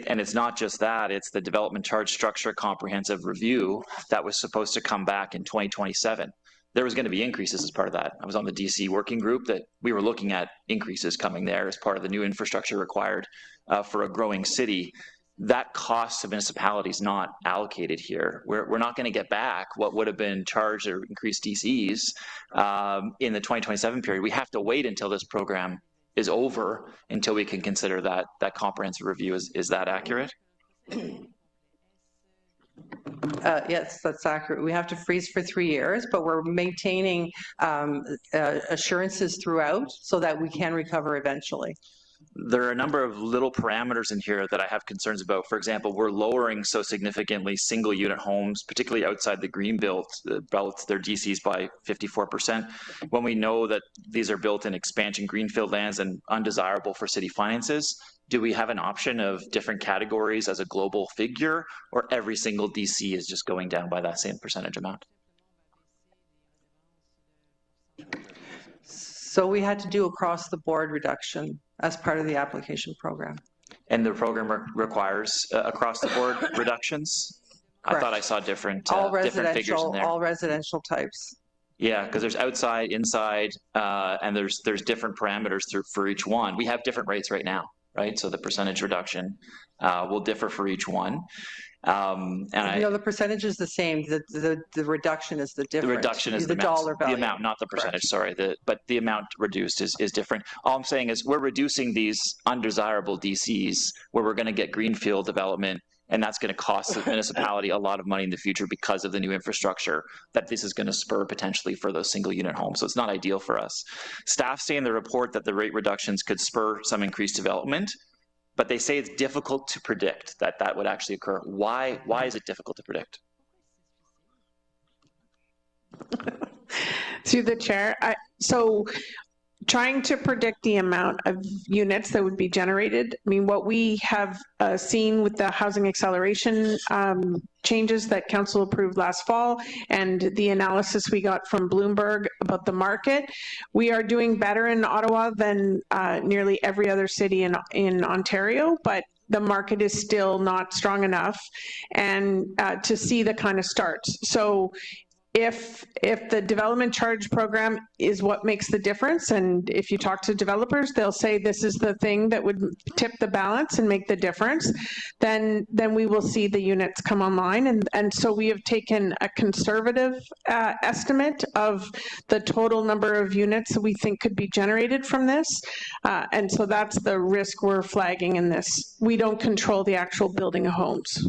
And it's not just that, it's the development charge structure comprehensive review that was supposed to come back in 2027. There was going to be increases as part of that. I was on the DC working group that we were looking at increases coming there as part of the new infrastructure required for a growing city. That cost to municipalities not allocated here. We're not going to get back what would have been charged or increased DCs in the 2027 period. We have to wait until this program is over until we can consider that comprehensive review. Is that accurate? Yes, that's accurate. We have to freeze for 3 years, but we're maintaining assurances throughout so that we can recover eventually. There are a number of little parameters in here that I have concerns about. For example, we're lowering so significantly single unit homes, particularly outside the green belt, their DCs by 54%, when we know that these are built in expansion greenfield lands and undesirable for city finances. Do we have an option of different categories as a global figure, or every single DC is just going down by that same percentage amount? So we had to do across the board reduction as part of the application program. And the program requires across the board reductions? Correct. I thought I saw different figures in there. All residential types. Yeah, because there's outside, inside, and there's different parameters for each one. We have different rates right now, right? So the percentage reduction will differ for each one. The percentage is the same. The reduction is the difference. The reduction is the dollar value. The amount, not the percentage. Correct. Sorry, but the amount reduced is different. All I'm saying is we're reducing these undesirable DCs where we're going to get greenfield development, and that's going to cost the municipality a lot of money in the future because of the new infrastructure that this is going to spur potentially for those single unit homes. So it's not ideal for us. Staff say in the report that the rate reductions could spur some increased development, but they say it's difficult to predict that would actually occur. Why is it difficult to predict? Through the chair, so trying to predict the amount of units that would be generated. I mean, what we have seen with the housing acceleration changes that council approved last fall and the analysis we got from Bloomberg about the market, we are doing better in Ottawa than nearly every other city in Ontario, but the market is still not strong enough and to see the kind of starts. So if the development charge program is what makes the difference, and if you talk to developers, they'll say this is the thing that would tip the balance and make the difference, then we will see the units come online. And so we have taken a conservative estimate of the total number of units that we think could be generated from this. And so that's the risk we're flagging in this. We don't control the actual building of homes.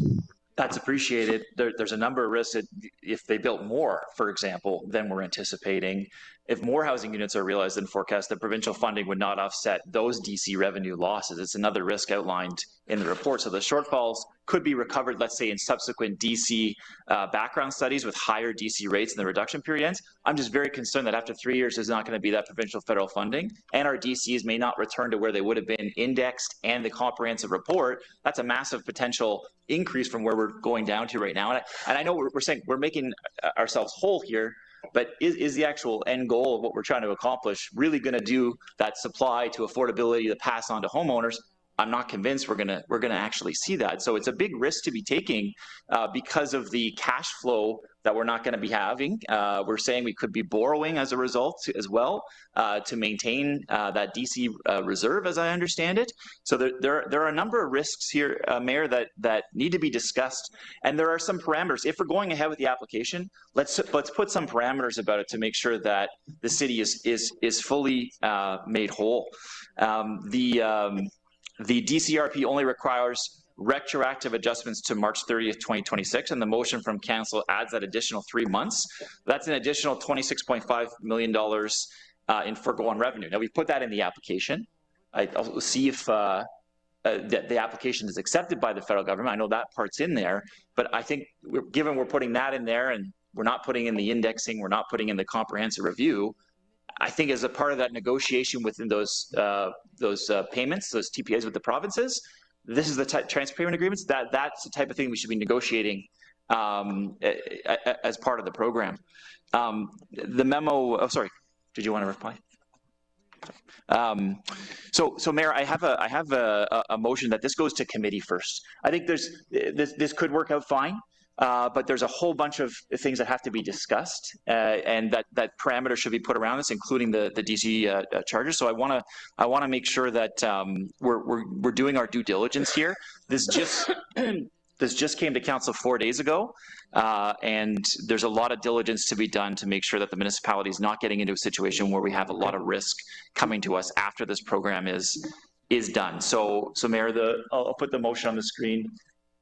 That's appreciated. There's a number of risks that if they built more, for example, than we're anticipating, if more housing units are realized than forecast, the provincial funding would not offset those DC revenue losses. It's another risk outlined in the report. So the shortfalls could be recovered, let's say, in subsequent DC background studies with higher DC rates and the reduction period ends. I'm just very concerned that after 3 years, there's not going to be that provincial federal funding, and our DCs may not return to where they would have been indexed and the comprehensive report. That's a massive potential increase from where we're going down to right now. And I know we're saying we're making ourselves whole here, but is the actual end goal of what we're trying to accomplish really going to do that supply to affordability to pass on to homeowners? I'm not convinced we're gonna actually see that. So it's a big risk to be taking because of the cash flow that we're not going to be having. We're saying we could be borrowing as a result as well to maintain that DC reserve, as I understand it. So there are a number of risks here, Mayor, that need to be discussed, and there are some parameters. If we're going ahead with the application, let's put some parameters about it to make sure that the city is fully made whole. The DCRP only requires retroactive adjustments to March 30th, 2026, and the motion from Council adds that additional 3 months. That's an additional $26.5 million in foregone revenue. Now, we've put that in the application. I'll see if the application is accepted by the federal government. I know that part's in there, but I think given we're putting that in there and we're not putting in the indexing, we're not putting in the comprehensive review, I think as a part of that negotiation within those payments, those TPAs with the provinces, this is the transfer payment agreements. That's the type of thing we should be negotiating as part of the program. The memo. Oh, sorry. Did you want to reply? So Mayor, I have a motion that this goes to committee first. I think this could work out fine. But there's a whole bunch of things that have to be discussed, and that parameter should be put around this, including the DC charges. So I want to make sure that we're doing our due diligence here. This just came to council 4 days ago, and there's a lot of diligence to be done to make sure that the municipality is not getting into a situation where we have a lot of risk coming to us after this program is done. So Mayor, I'll put the motion on the screen.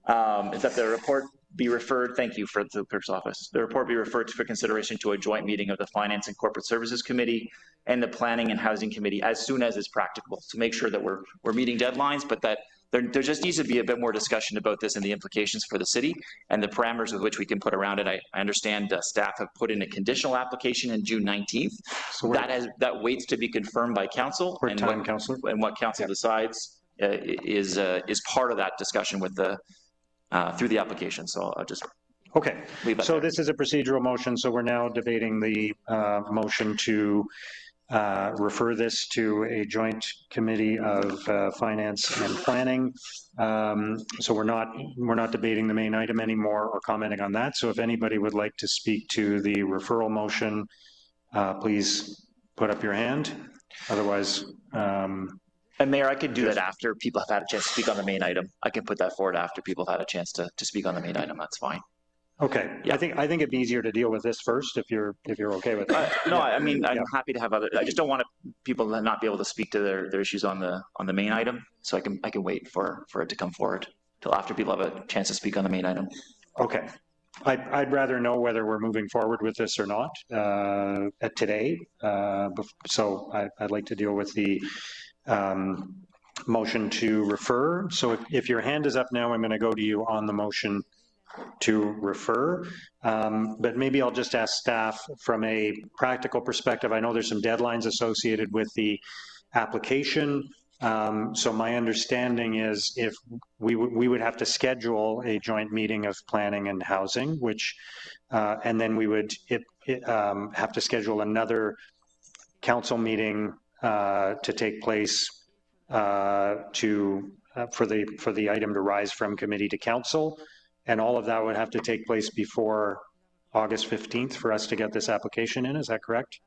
Is that the report be referred, thank you for the clerk's office, the report be referred for consideration to a joint meeting of the Finance and Corporate Services Committee and the Planning and Housing Committee as soon as is practicable to make sure that we're meeting deadlines, but that there just needs to be a bit more discussion about this and the implications for the city and the parameters with which we can put around it. I understand staff have put in a conditional application in June 19th. So that waits to be confirmed by council, and what council decides is part of that discussion with the through the application. So I'll just leave that there. This is a procedural motion, so we're now debating the motion to refer this to a joint committee of finance and planning. So we're not debating the main item anymore or commenting on that. So if anybody would like to speak to the referral motion, please put up your hand. Otherwise, and Mayor, I could do that after people have had a chance to speak on the main item. I can put that forward after people have had a chance to speak on the main item. That's fine. Okay. Yeah. I think it'd be easier to deal with this first if you're okay with that. No, yeah. I mean, I'm happy to have other. I just don't want people to not be able to speak to their issues on the main item. So I can wait for it to come forward till after people have a chance to speak on the main item. Okay. I'd rather know whether we're moving forward with this or not today. So I'd like to deal with the motion to refer. So if your hand is up now, I'm going to go to you on the motion to refer. But maybe I'll just ask staff from a practical perspective. I know there's some deadlines associated with the application. So my understanding is if we would have to schedule a joint meeting of planning and housing, which, and then we would have to schedule another council meeting to take place for the item to rise from committee to council, and all of that would have to take place before August 15th for us to get this application in. Is that correct?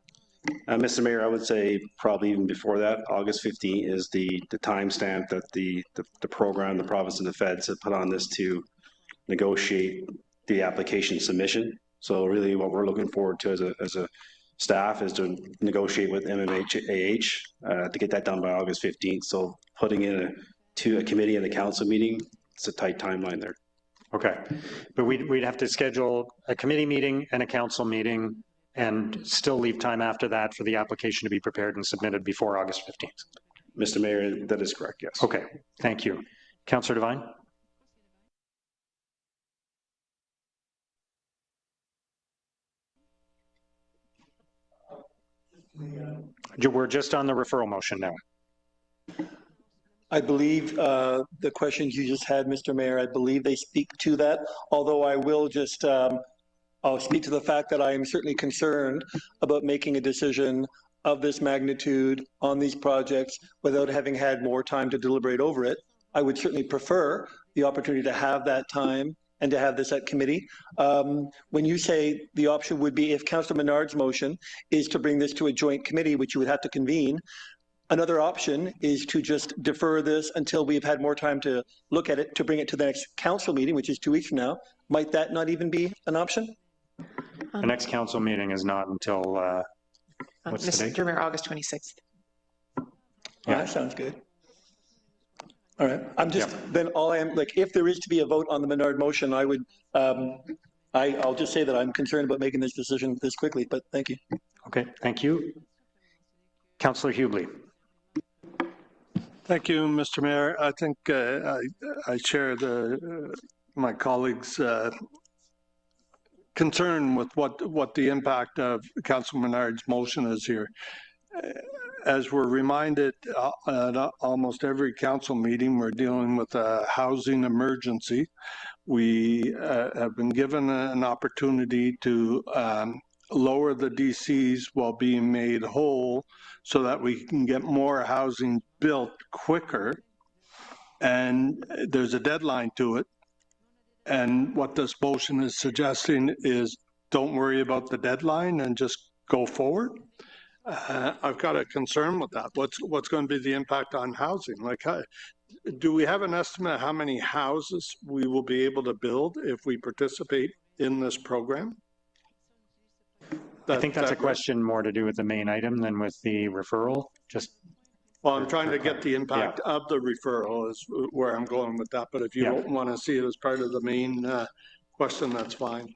Mr. Mayor, I would say probably even before that. August 15th is the timestamp that the program, the province and the feds have put on this to negotiate the application submission. So really what we're looking forward to as a staff is to negotiate with MMHAH to get that done by August 15th. So putting in a committee and a council meeting, it's a tight timeline there. Okay, but we'd have to schedule a committee meeting and a council meeting and still leave time after that for the application to be prepared and submitted before August 15th. Mr. Mayor, that is correct, yes. Okay, thank you. Councillor Devine? We're just on the referral motion now. I believe the questions you just had, Mr. Mayor, I believe they speak to that, although I will just, I'll speak to the fact that I am certainly concerned about making a decision of this magnitude on these projects without having had more time to deliberate over it. I would certainly prefer the opportunity to have that time and to have this at committee. When you say the option would be if Councillor Menard's motion is to bring this to a joint committee, which you would have to convene, another option is to just defer this until we've had more time to look at it, to bring it to the next council meeting, which is 2 weeks from now. Might that not even be an option? The next council meeting is not until, what's the date? Mr. Mayor, August 26th. Yeah, that sounds good. All right, I'm just, then all I am, like, if there is to be a vote on the Menard motion, I would, I'll just say that I'm concerned about making this decision this quickly, but thank you. Okay, thank you. Councillor Hubley. Thank you, Mr. Mayor. I think I share my colleagues' concern with what the impact of Councillor Menard's motion is here. As we're reminded at almost every council meeting, we're dealing with a housing emergency. We have been given an opportunity to lower the DCs while being made whole so that we can get more housing built quicker. And there's a deadline to it. And what this motion is suggesting is don't worry about the deadline and just go forward. I've got a concern with that. What's going to be the impact on housing? Like, do we have an estimate of how many houses we will be able to build if we participate in this program? I think that's a question more to do with the main item than with the referral. Well, I'm trying to get the impact of the referral is where I'm going with that. But if you don't want to see it as part of the main question, that's fine.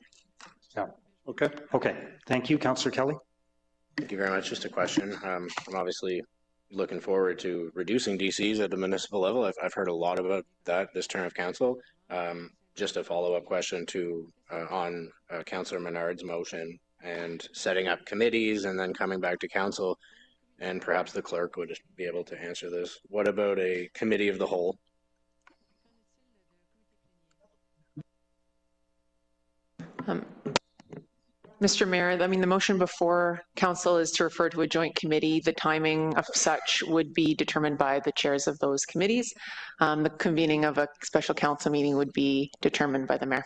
Yeah. Okay. Okay. Thank you, Councillor Kelly. Thank you very much. Just a question. I'm obviously looking forward to reducing DCs at the municipal level. I've heard a lot about that this term of council. Just a follow-up question to on Councillor Menard's motion and setting up committees and then coming back to council, and perhaps the clerk would be able to answer this. What about a committee of the whole? Mr. Mayor, I mean, the motion before council is to refer to a joint committee. The timing of such would be determined by the chairs of those committees. The convening of a special council meeting would be determined by the mayor.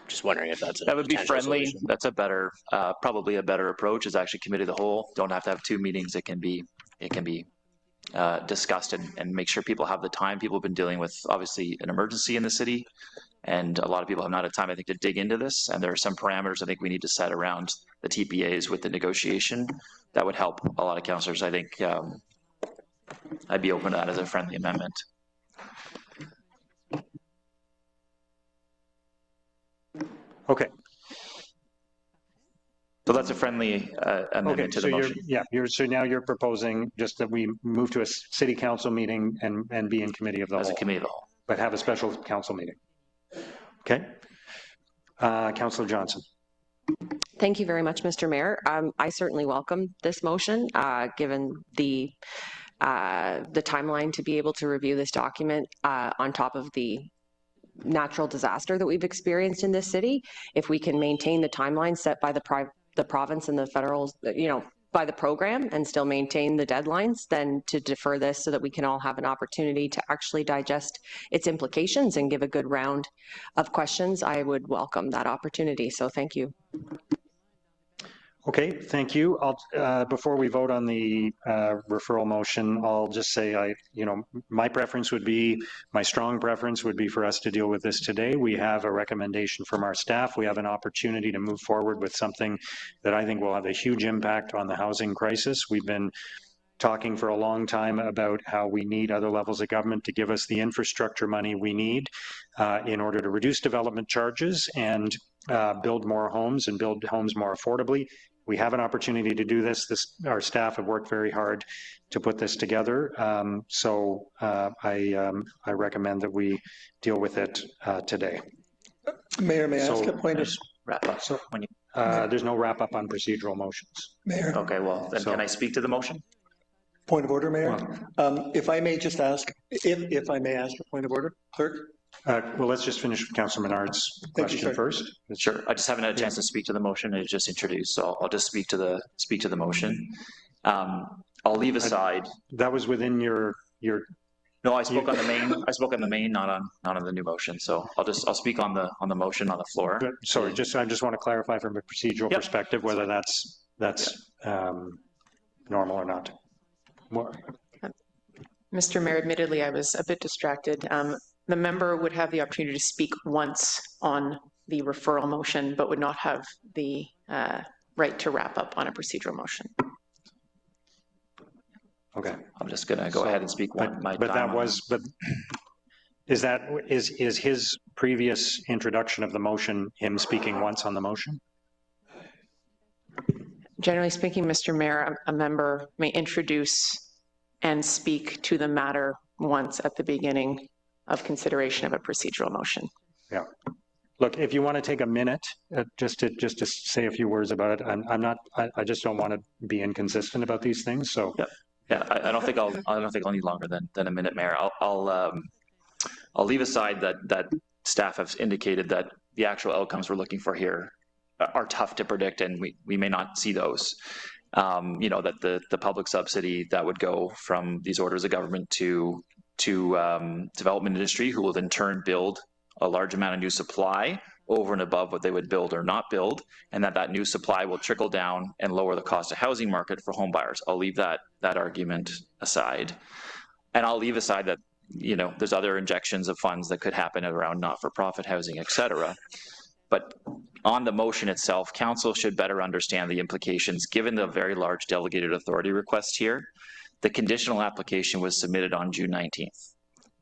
Just wondering if that's that would be friendly. Solution. That's a better, probably a better approach. Is actually committee of the whole. Don't have to have 2 meetings. It can be discussed and make sure people have the time. People have been dealing with obviously an emergency in the city, and a lot of people have not had time, I think, to dig into this. And there are some parameters I think we need to set around the TPAs with the negotiation that would help a lot of councillors. I think I'd be open to that as a friendly amendment. Okay. So that's a friendly amendment to the motion. So now you're proposing just that we move to a city council meeting and be in committee of the whole. As a committee of the whole. But have a special council meeting. Okay. Councillor Johnson. Thank you very much, Mr. Mayor. I certainly welcome this motion, given the timeline to be able to review this document on top of the natural disaster that we've experienced in this city. If we can maintain the timeline set by the province and the federal, by the program and still maintain the deadlines, then to defer this so that we can all have an opportunity to actually digest its implications and give a good round of questions, I would welcome that opportunity. So thank you. Okay, thank you. Before we vote on the referral motion, I'll just say my preference would be, my strong preference would be for us to deal with this today. We have a recommendation from our staff. We have an opportunity to move forward with something that I think will have a huge impact on the housing crisis. We've been talking for a long time about how we need other levels of government to give us the infrastructure money we need in order to reduce development charges and build more homes and build homes more affordably. We have an opportunity to do this. Our staff have worked very hard to put this together. So I recommend that we deal with it today. Mayor, may I ask a point of wrap up. So when you, there's no wrap up on procedural motions. Mayor. Okay, well, then can I speak to the motion? Point of order, Mayor. If I may just ask, if I may ask a point of order, clerk. Well, let's just finish with Councillor Menard's question first. Sure. I just haven't had a chance to speak to the motion. It just introduced, so I'll just speak to the motion. I'll leave aside. That was within your. No, I spoke on the main. I spoke on the main, not on the new motion. So I'll speak on the motion on the floor. But, sorry, I just want to clarify from a procedural perspective whether that's normal or not. Mr. Mayor, admittedly, I was a bit distracted. The member would have the opportunity to speak once on the referral motion, but would not have the right to wrap up on a procedural motion. Okay. I'm just going to go ahead and speak is his previous introduction of the motion him speaking once on the motion? Generally speaking, Mr. Mayor, a member may introduce and speak to the matter once at the beginning of consideration of a procedural motion. Yeah. Look, if you want to take a minute just to say a few words about it, I just don't want to be inconsistent about these things. So. Yeah, I don't think I'll need longer than a minute, Mayor. I'll leave aside that staff have indicated that the actual outcomes we're looking for here are tough to predict, and we may not see those. You know, that the public subsidy that would go from these orders of government to development industry, who will in turn build a large amount of new supply over and above what they would build or not build, and that new supply will trickle down and lower the cost of housing market for home buyers. I'll leave that argument aside. And I'll leave aside that, you know, there's other injections of funds that could happen around not-for-profit housing, et cetera. But on the motion itself, council should better understand the implications given the very large delegated authority request here. The conditional application was submitted on June 19th.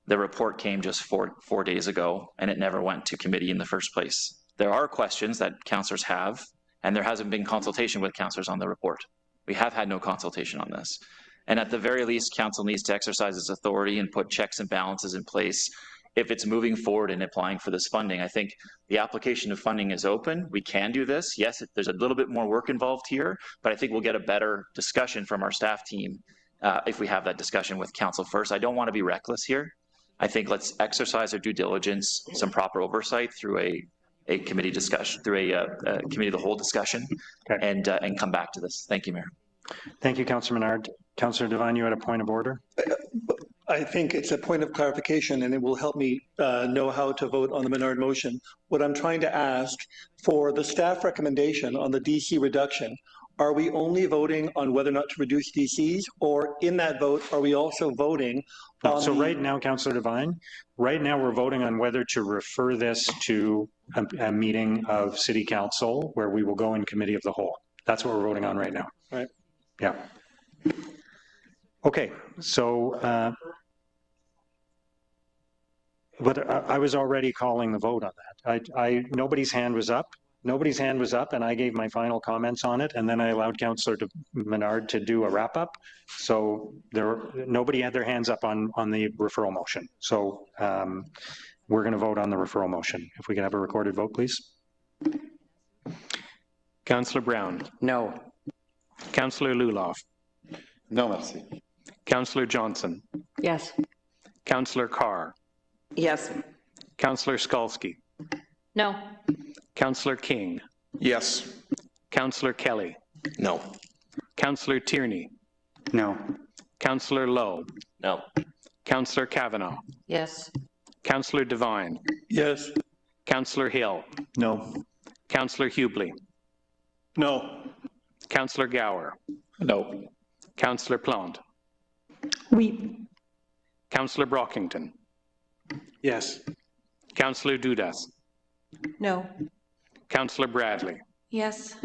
The report came just four days ago, and it never went to committee in the first place. There are questions that councillors have, and there hasn't been consultation with councillors on the report. We have had no consultation on this. And at the very least, council needs to exercise its authority and put checks and balances in place if it's moving forward and applying for this funding. I think the application of funding is open. We can do this. Yes, there's a little bit more work involved here, but I think we'll get a better discussion from our staff team if we have that discussion with council first. I don't want to be reckless here. I think let's exercise our due diligence, some proper oversight through a committee discussion, through a committee of the whole discussion, and come back to this. Thank you, Mayor. Thank you, Councillor Menard. Councillor Devine, you had a point of order? I think it's a point of clarification, and it will help me know how to vote on the Menard motion. What I'm trying to ask for the staff recommendation on the DC reduction, are we only voting on whether or not to reduce DCs, or in that vote, are we also voting on so right now, Councillor Devine, right now we're voting on whether to refer this to a meeting of City Council where we will go in committee of the whole. That's what we're voting on right now. Right. Yeah. Okay, so but I was already calling the vote on that. Nobody's hand was up. Nobody's hand was up, and I gave my final comments on it, and then I allowed Councillor Menard to do a wrap-up. So nobody had their hands up on the referral motion. So we're going to vote on the referral motion. If we can have a recorded vote, please. Councillor Brown. No. Councillor Luloff. No, merci. Councillor Johnson. Yes. Councillor Carr. Yes. Councillor Skalski. No. Councillor King. Yes. Councillor Kelly. No. Councillor Tierney. No. Councillor Lowe. No. Councillor Kavanaugh. Yes. Councillor Devine. Yes. Councillor Hill. No. Councillor Hubley. No. Councillor Gower. No. Councillor Plante. Oui. Councillor Brockington. Yes. Councillor Dudas. No. Councillor Bradley. Yes.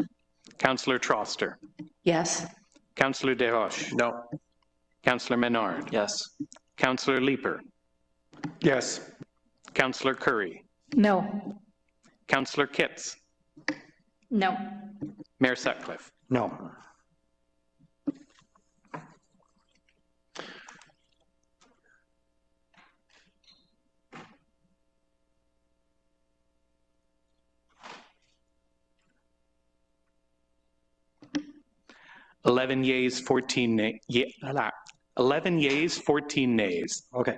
Councillor Troster. Yes. Councillor Desroches. No. Councillor Menard. Yes. Councillor Leeper. Yes. Councillor Curry. No. Councillor Kitts. No. Mayor Sutcliffe. No. 11 yeas, 14 11 yeas, 14 nays. Okay.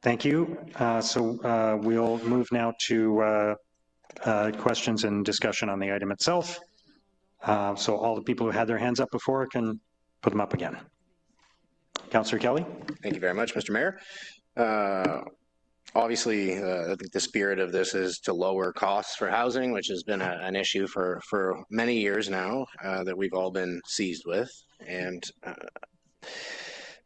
Thank you. We'll move now to questions and discussion on the item itself. So all the people who had their hands up before can put them up again. Councillor Kelly. Thank you very much, Mr. Mayor. Obviously, I think the spirit of this is to lower costs for housing, which has been an issue for many years now that we've all been seized with. And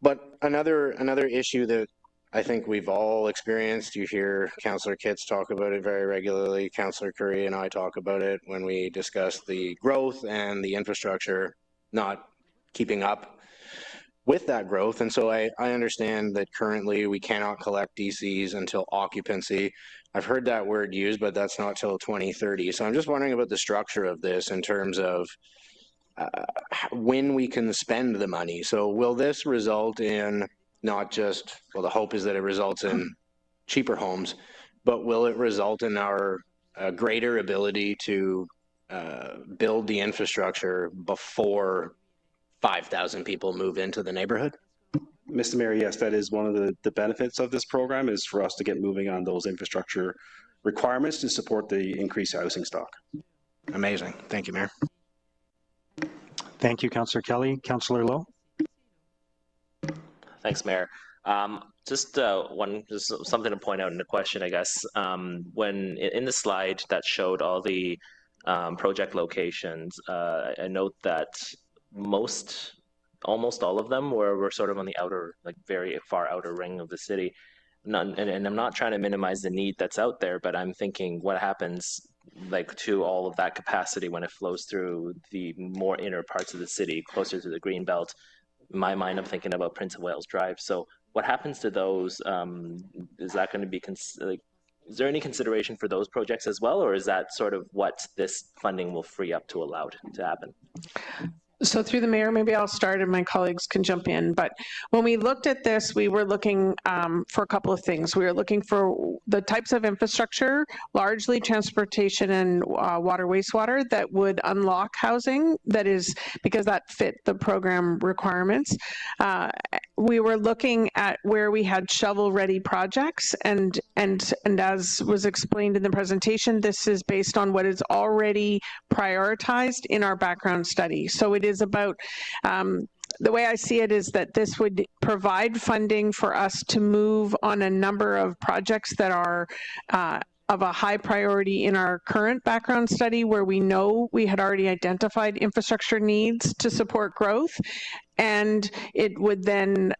but another issue that I think we've all experienced, you hear Councillor Kitts talk about it very regularly, Councillor Curry and I talk about it when we discuss the growth and the infrastructure not keeping up with that growth. And so I understand that currently we cannot collect DCs until occupancy. I've heard that word used, but that's not till 2030. So I'm just wondering about the structure of this in terms of when we can spend the money. So will this result in not just, well, the hope is that it results in cheaper homes, but will it result in our greater ability to build the infrastructure before 5,000 people move into the neighborhood? Mr. Mayor, yes, that is one of the benefits of this program, is for us to get moving on those infrastructure requirements to support the increased housing stock. Amazing. Thank you, Mayor. Thank you, Councillor Kelly. Councillor Lowe. Thanks, Mayor. Just something to point out in the question, I guess. When in the slide that showed all the project locations, I note that almost all of them were sort of on the outer, like very far outer ring of the city. And I'm not trying to minimize the need that's out there, but I'm thinking what happens like to all of that capacity when it flows through the more inner parts of the city, closer to the green belt. In my mind, I'm thinking about Prince of Wales Drive. So what happens to those? Is that going to be is there any consideration for those projects as well, or is that sort of what this funding will free up to allow to happen? So through the mayor, maybe I'll start and my colleagues can jump in. But when we looked at this, we were looking for a couple of things. We were looking for the types of infrastructure, largely transportation and water, wastewater, that would unlock housing, that is, because that fit the program requirements. We were looking at where we had shovel-ready projects, and as was explained in the presentation, this is based on what is already prioritized in our background study. So it is about, the way I see it is that this would provide funding for us to move on a number of projects that are of a high priority in our current background study, where we know we had already identified infrastructure needs to support growth. And it would then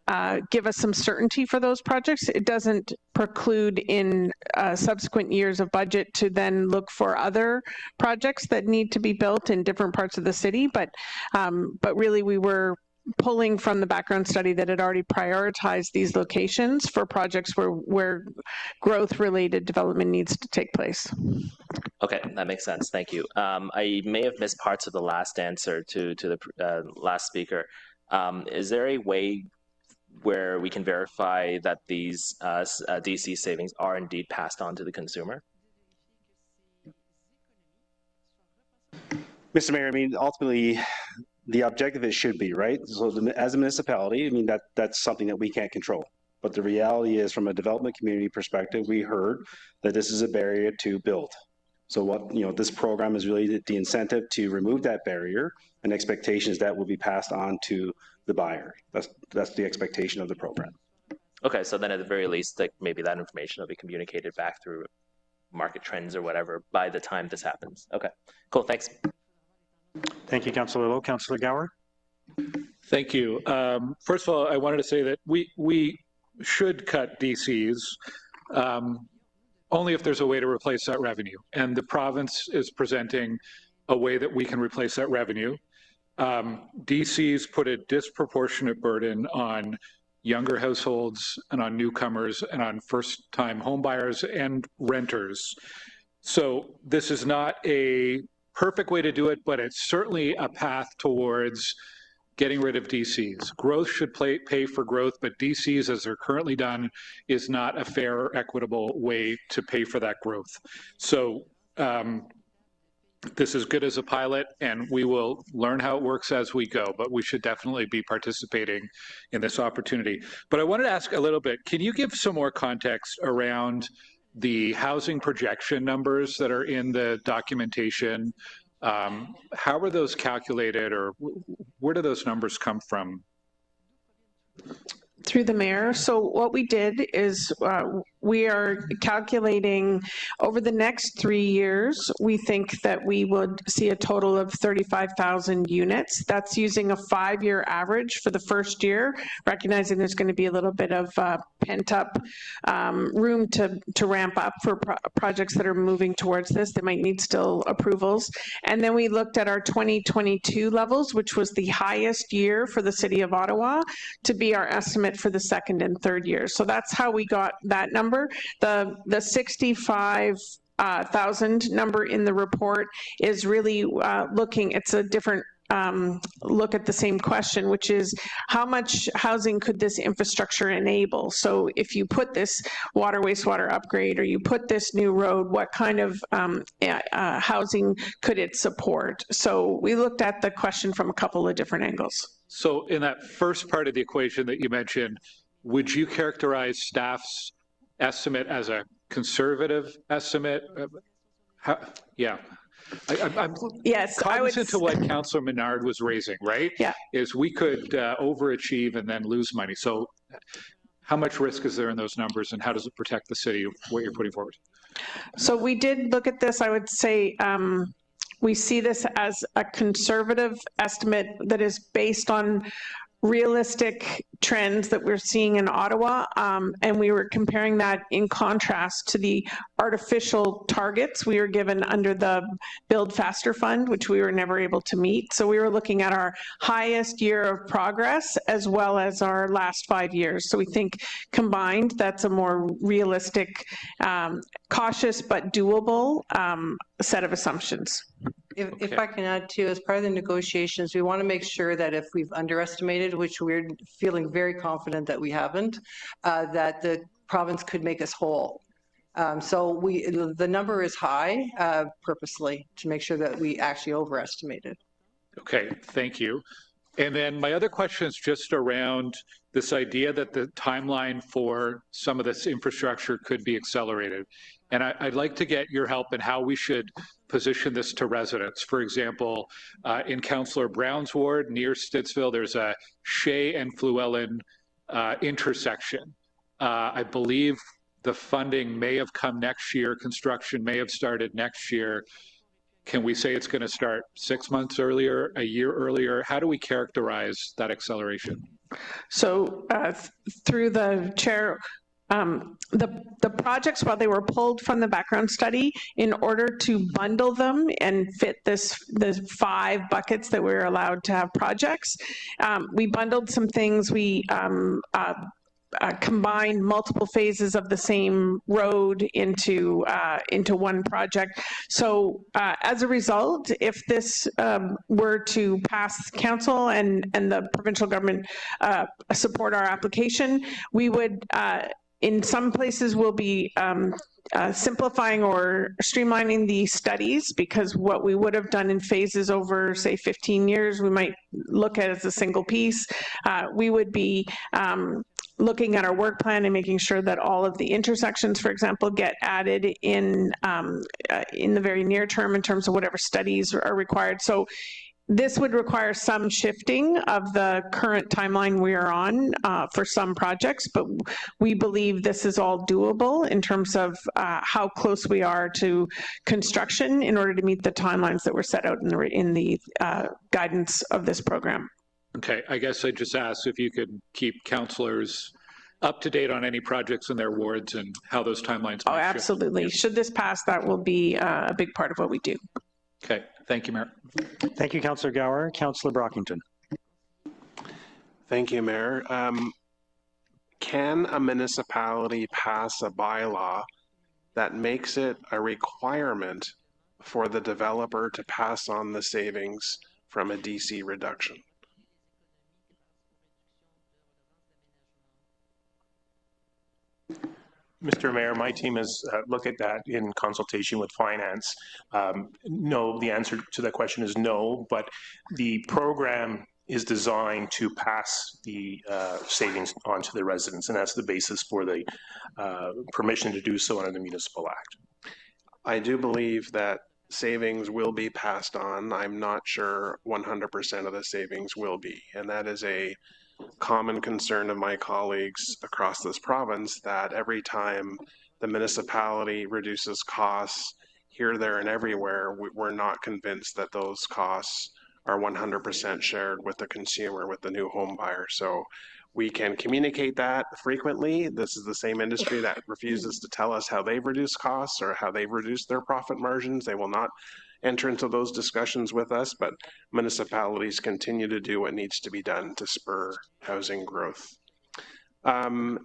give us some certainty for those projects. It doesn't preclude in subsequent years of budget to then look for other projects that need to be built in different parts of the city. But really we were pulling from the background study that had already prioritized these locations for projects where growth-related development needs to take place. Okay, that makes sense. Thank you. I may have missed parts of the last answer to the last speaker. Is there a way where we can verify that these DC savings are indeed passed on to the consumer? Mr. Mayor, I mean, ultimately, the objective it should be, right? So as a municipality, I mean, that's something that we can't control. But the reality is, from a development community perspective, we heard that this is a barrier to build. So what, this program is really the incentive to remove that barrier, and expectations that will be passed on to the buyer. That's the expectation of the program. Okay, so then at the very least, like maybe that information will be communicated back through market trends or whatever by the time this happens. Okay, cool, thanks. Thank you, Councillor Lowe. Councillor Gower. Thank you. First of all, I wanted to say that we should cut DCs only if there's a way to replace that revenue. And the province is presenting a way that we can replace that revenue. DCs put a disproportionate burden on younger households and on newcomers and on first-time homebuyers and renters. So this is not a perfect way to do it, but it's certainly a path towards getting rid of DCs. Growth should pay for growth, but DCs, as they're currently done, is not a fair or equitable way to pay for that growth. So this is good as a pilot, and we will learn how it works as we go, but we should definitely be participating in this opportunity. But I wanted to ask a little bit, can you give some more context around the projection numbers that are in the documentation? How are those calculated, or where do those numbers come from? Through the mayor. So what we did is we are calculating over the next 3 years, we think that we would see a total of 35,000 units. That's using a 5-year average for the first year, recognizing there's going to be a little bit of pent up room to ramp up for projects that are moving towards this. They might need still approvals. And then we looked at our 2022 levels, which was the highest year for the city of Ottawa, to be our estimate for the second and third years. So that's how we got that number. The 65,000 number in the report is really looking, it's a different look at the same question, which is how much housing could this infrastructure enable? So if you put this water, wastewater upgrade, or you put this new road, what kind of housing could it support? So we looked at the question from a couple of different angles. So in that first part of the equation that you mentioned, would you characterize staff's estimate as a conservative estimate? Yeah. I'm cognizant to what Councillor Menard was raising, right? Yeah. Is we could overachieve and then lose money. So how much risk is there in those numbers, and how does it protect the city of what you're putting forward? So we did look at this. I would say we see this as a conservative estimate that is based on realistic trends that we're seeing in Ottawa, and we were comparing that in contrast to the artificial targets we were given under the Build Faster Fund, which we were never able to meet. So we were looking at our highest year of progress as well as our last 5 years. So we think combined, that's a more realistic, cautious but doable set of assumptions. If I can add too, as part of the negotiations, we want to make sure that if we've underestimated, which we're feeling very confident that we haven't, that the province could make us whole. So the number is high purposely to make sure that we actually overestimated. Okay, thank you. And then my other question is just around this idea that the timeline for some of this infrastructure could be accelerated. And I'd like to get your help in how we should position this to residents. For example, in Councillor Brown's ward near Stittsville, there's a Shea and Fluellen intersection. I believe the funding may have come next year, construction may have started next year. Can we say it's going to start 6 months earlier, a year earlier? How do we characterize that acceleration? So through the chair, the projects, while they were pulled from the background study, in order to bundle them and fit the 5 buckets that we're allowed to have projects, we bundled some things. We combined multiple phases of the same road into one project. So as a result, if this were to pass council and the provincial government support our application, we would in some places we'll be simplifying or streamlining the studies, because what we would have done in phases over, say, 15 years, we might look at as a single piece. We would be looking at our work plan and making sure that all of the intersections, for example, get added in the very near term in terms of whatever studies are required. So this would require some shifting of the current timeline we are on for some projects, but we believe this is all doable in terms of how close we are to construction in order to meet the timelines that were set out in the guidance of this program. Okay, I guess I just asked if you could keep councillors up to date on any projects in their wards and how those timelines might shift. Absolutely. Should this pass, that will be a big part of what we do. Okay, thank you, Mayor. Thank you, Councillor Gower. Councillor Brockington. Thank you, Mayor. Can a municipality pass a bylaw that makes it a requirement for the developer to pass on the savings from a DC reduction? Mr. Mayor, my team has looked at that in consultation with finance. No, the answer to that question is no, but the program is designed to pass the savings on to the residents, and that's the basis for the permission to do so under the Municipal Act. I do believe that savings will be passed on. I'm not sure 100% of the savings will be, and that is a common concern of my colleagues across this province, that every time the municipality reduces costs here, there, and everywhere, we're not convinced that those costs are 100% shared with the consumer, with the new home buyer. So we can communicate that frequently. This is the same industry that refuses to tell us how they've reduced costs or how they've reduced their profit margins. They will not enter into those discussions with us, but municipalities continue to do what needs to be done to spur housing growth. The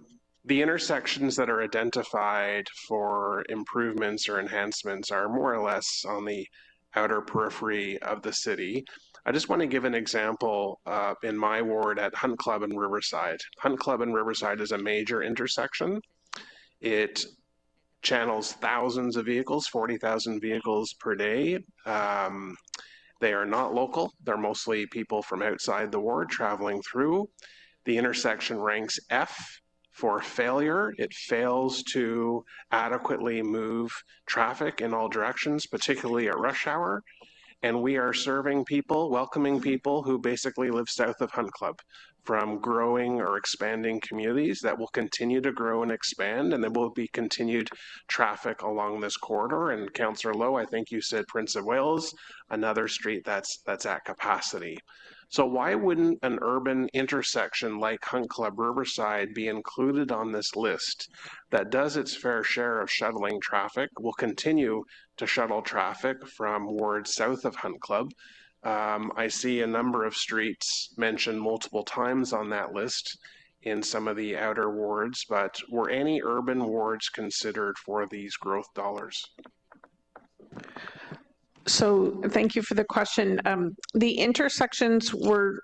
intersections that are identified for improvements or enhancements are more or less on the outer periphery of the city. I just want to give an example in my ward at Hunt Club and Riverside. Hunt Club and Riverside is a major intersection. It channels thousands of vehicles, 40,000 vehicles per day. They are not local. They're mostly people from outside the ward traveling through. The intersection ranks F for failure. It fails to adequately move traffic in all directions, particularly at rush hour. And we are serving people, welcoming people who basically live south of Hunt Club from growing or expanding communities that will continue to grow and expand, and there will be continued traffic along this corridor. And Councillor Lowe, I think you said Prince of Wales, another street that's at capacity. So why wouldn't an urban intersection like Hunt Club Riverside be included on this list that does its fair share of shuttling traffic, will continue to shuttle traffic from wards south of Hunt Club? I see a number of streets mentioned multiple times on that list in some of the outer wards, but were any urban wards considered for these growth dollars? So thank you for the question. The intersections were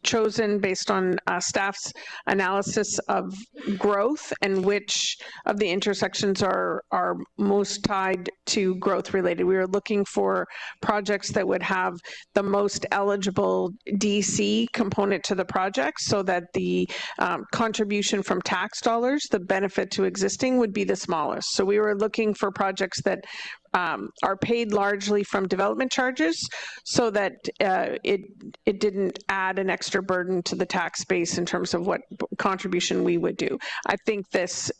chosen based on staff's analysis of growth and which of the intersections are most tied to growth related. We were looking for projects that would have the most eligible DC component to the project so that the contribution from tax dollars, the benefit to existing, would be the smallest. So we were looking for projects that are paid largely from development charges so that it didn't add an extra burden to the tax base in terms of what contribution we would do. I think this,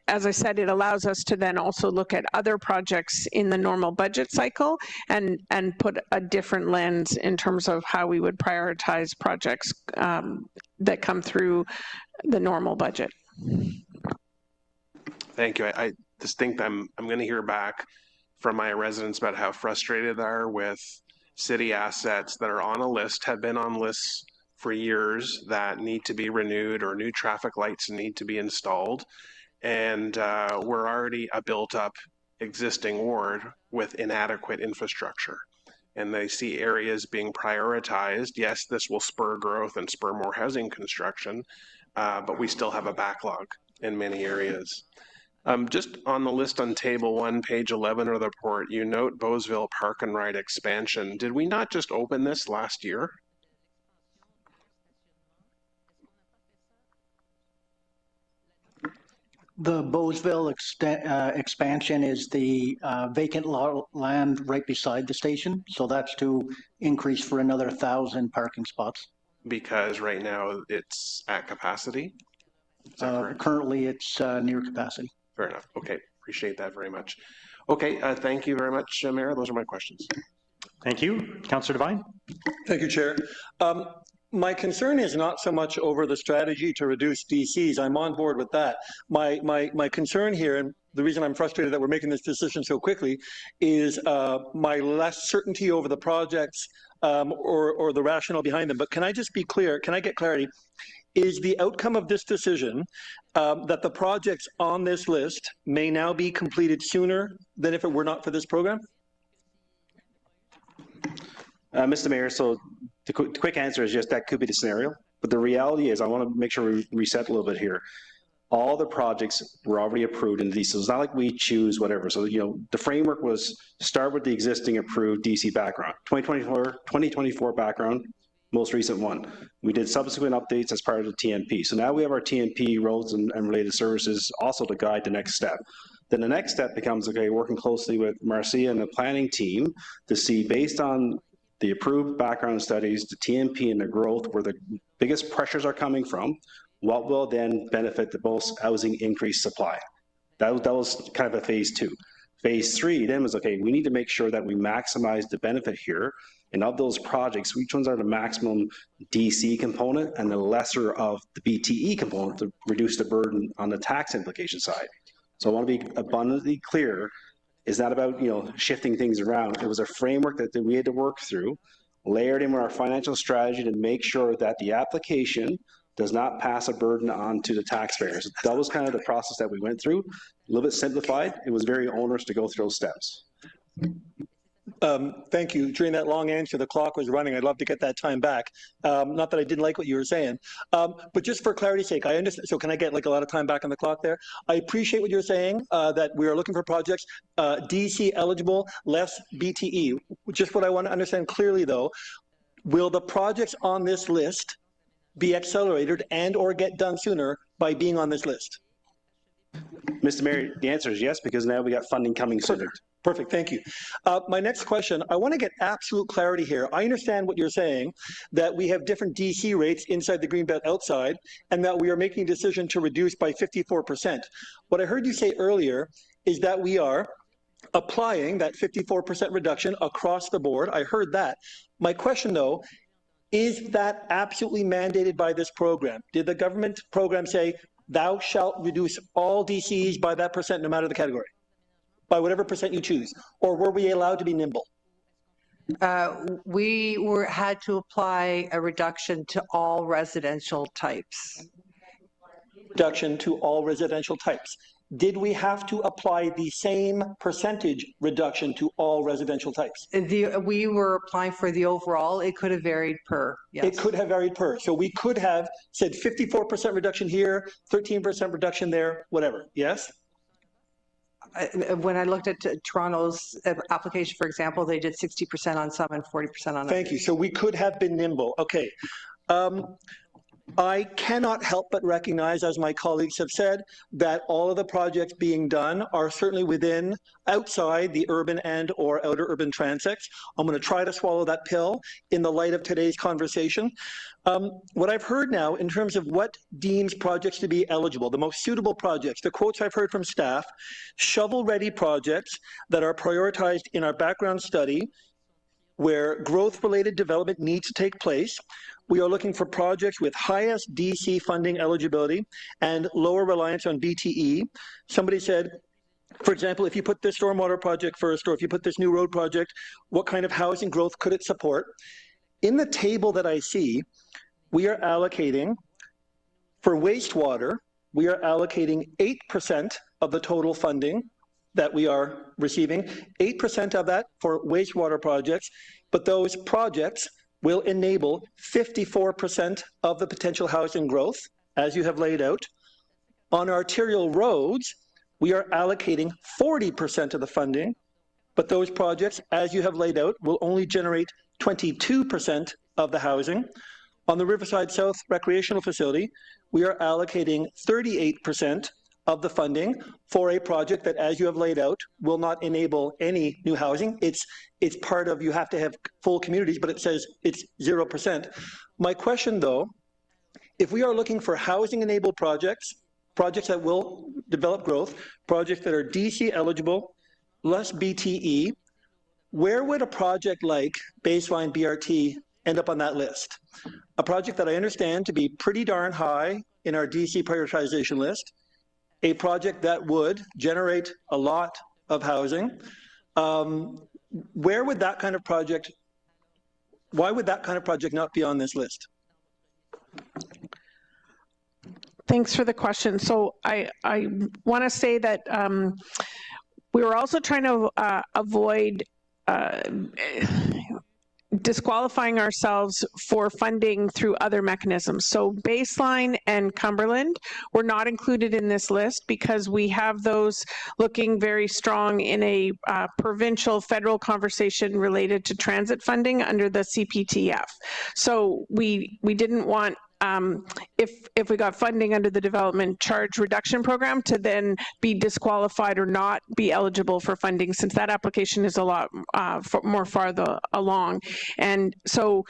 as I said, it allows us to then also look at other projects in the normal budget cycle and put a different lens in terms of how we would prioritize projects that come through the normal budget. Thank you. I just think I'm going to hear back from my residents about how frustrated they are with city assets that are on a list, have been on lists for years, that need to be renewed, or new traffic lights need to be installed. And we're already a built up existing ward with inadequate infrastructure. And they see areas being prioritized. Yes, this will spur growth and spur more housing construction, but we still have a backlog in many areas. Just on the list on table 1, page 11 of the report, you note Bowesville Park and Ride expansion. Did we not just open this last year? The Bowesville expansion is the vacant land right beside the station. So that's to increase for another 1,000 parking spots. Because right now it's at capacity? Currently it's near capacity. Fair enough. Okay, appreciate that very much. Okay, thank you very much, Mayor. Those are my questions. Thank you. Councillor Devine. Thank you, Chair. My concern is not so much over the strategy to reduce DCs. I'm on board with that. My concern here, and the reason I'm frustrated that we're making this decision so quickly, is my less certainty over the projects or the rationale behind them. But can I just be clear? Can I get clarity? Is the outcome of this decision that the projects on this list may now be completed sooner than if it were not for this program? Mr. Mayor, so the quick answer is yes, that could be the scenario. But the reality is, I want to make sure we reset a little bit here. all the projects were already approved in DC. So it's not like we choose whatever. So, you know, the framework was start with the existing approved DC background, 2024 background, most recent one. We did subsequent updates as part of the TMP. So now we have our TMP roads and related services also to guide the next step. Then the next step becomes, okay, working closely with Marcia and the planning team to see, based on the approved background studies, the TMP and the growth, where the biggest pressures are coming from, what will then benefit the most housing increase supply. That was kind of a phase 2. Phase 3 then was, okay, we need to make sure that we maximize the benefit here, and of those projects, which ones are the maximum DC component and the lesser of the BTE component to reduce the burden on the tax implication side. So I want to be abundantly clear, it's not about, you know, shifting things around. It was a framework that we had to work through, layered in with our financial strategy to make sure that the application does not pass a burden on to the taxpayers. That was kind of the process that we went through. A little bit simplified. It was very onerous to go through those steps. Thank you. During that long answer, the clock was running. I'd love to get that time back. Not that I didn't like what you were saying, but just for clarity's sake, I understand. So can I get like a lot of time back on the clock there? I appreciate what you're saying, that we are looking for projects DC eligible, less BTE. Just what I want to understand clearly though, will the projects on this list be accelerated and or get done sooner by being on this list? Mr. Mayor, the answer is yes, because now we got funding coming sooner. Perfect, thank you. My next question, I want to get absolute clarity here. I understand what you're saying, that we have different DC rates inside the Greenbelt outside, and that we are making a decision to reduce by 54%. What I heard you say earlier is that we are applying that 54% reduction across the board. I heard that. My question though, is that absolutely mandated by this program? Did the government program say, thou shalt reduce all DCs by that percent no matter the category? By whatever percent you choose, or were we allowed to be nimble? We had to apply a reduction to all residential types. Reduction to all residential types. Did we have to apply the same percentage reduction to all residential types? We were applying for the overall. It could have varied per. Yes. It could have varied per. So we could have said 54% reduction here, 13% reduction there, whatever. Yes? When I looked at Toronto's application, for example, they did 60% on some and 40% on others. Thank you. So we could have been nimble. Okay. I cannot help but recognize, as my colleagues have said, that all of the projects being done are certainly outside the urban and or outer urban transects. I'm going to try to swallow that pill in the light of today's conversation. What I've heard now in terms of what deems projects to be eligible, the most suitable projects, the quotes I've heard from staff, shovel-ready projects that are prioritized in our background study where growth-related development needs to take place. We are looking for projects with highest DC funding eligibility and lower reliance on BTE. Somebody said, for example, if you put this stormwater project first, or if you put this new road project, what kind of housing growth could it support? In the table that I see, we are allocating, for wastewater, we are allocating 8% of the total funding that we are receiving, 8% of that for wastewater projects, but those projects will enable 54% of the potential housing growth, as you have laid out. On arterial roads, we are allocating 40% of the funding, but those projects, as you have laid out, will only generate 22% of the housing. On the Riverside South Recreational Facility, we are allocating 38% of the funding for a project that, as you have laid out, will not enable any new housing. It's part of, you have to have full communities, but it says it's 0%. My question though, if we are looking for housing-enabled projects, projects that will develop growth, projects that are DC eligible, less BTE, where would a project like Baseline BRT end up on that list? A project that I understand to be pretty darn high in our DC prioritization list, a project that would generate a lot of housing. Where would that kind of project, why would that kind of project not be on this list? Thanks for the question. So I want to say that we were also trying to avoid disqualifying ourselves for funding through other mechanisms. So Baseline and Cumberland were not included in this list because we have those looking very strong in a provincial federal conversation related to transit funding under the CPTF. So we didn't want if we got funding under the development charge reduction program to then be disqualified or not be eligible for funding, since that application is a lot more farther along. And so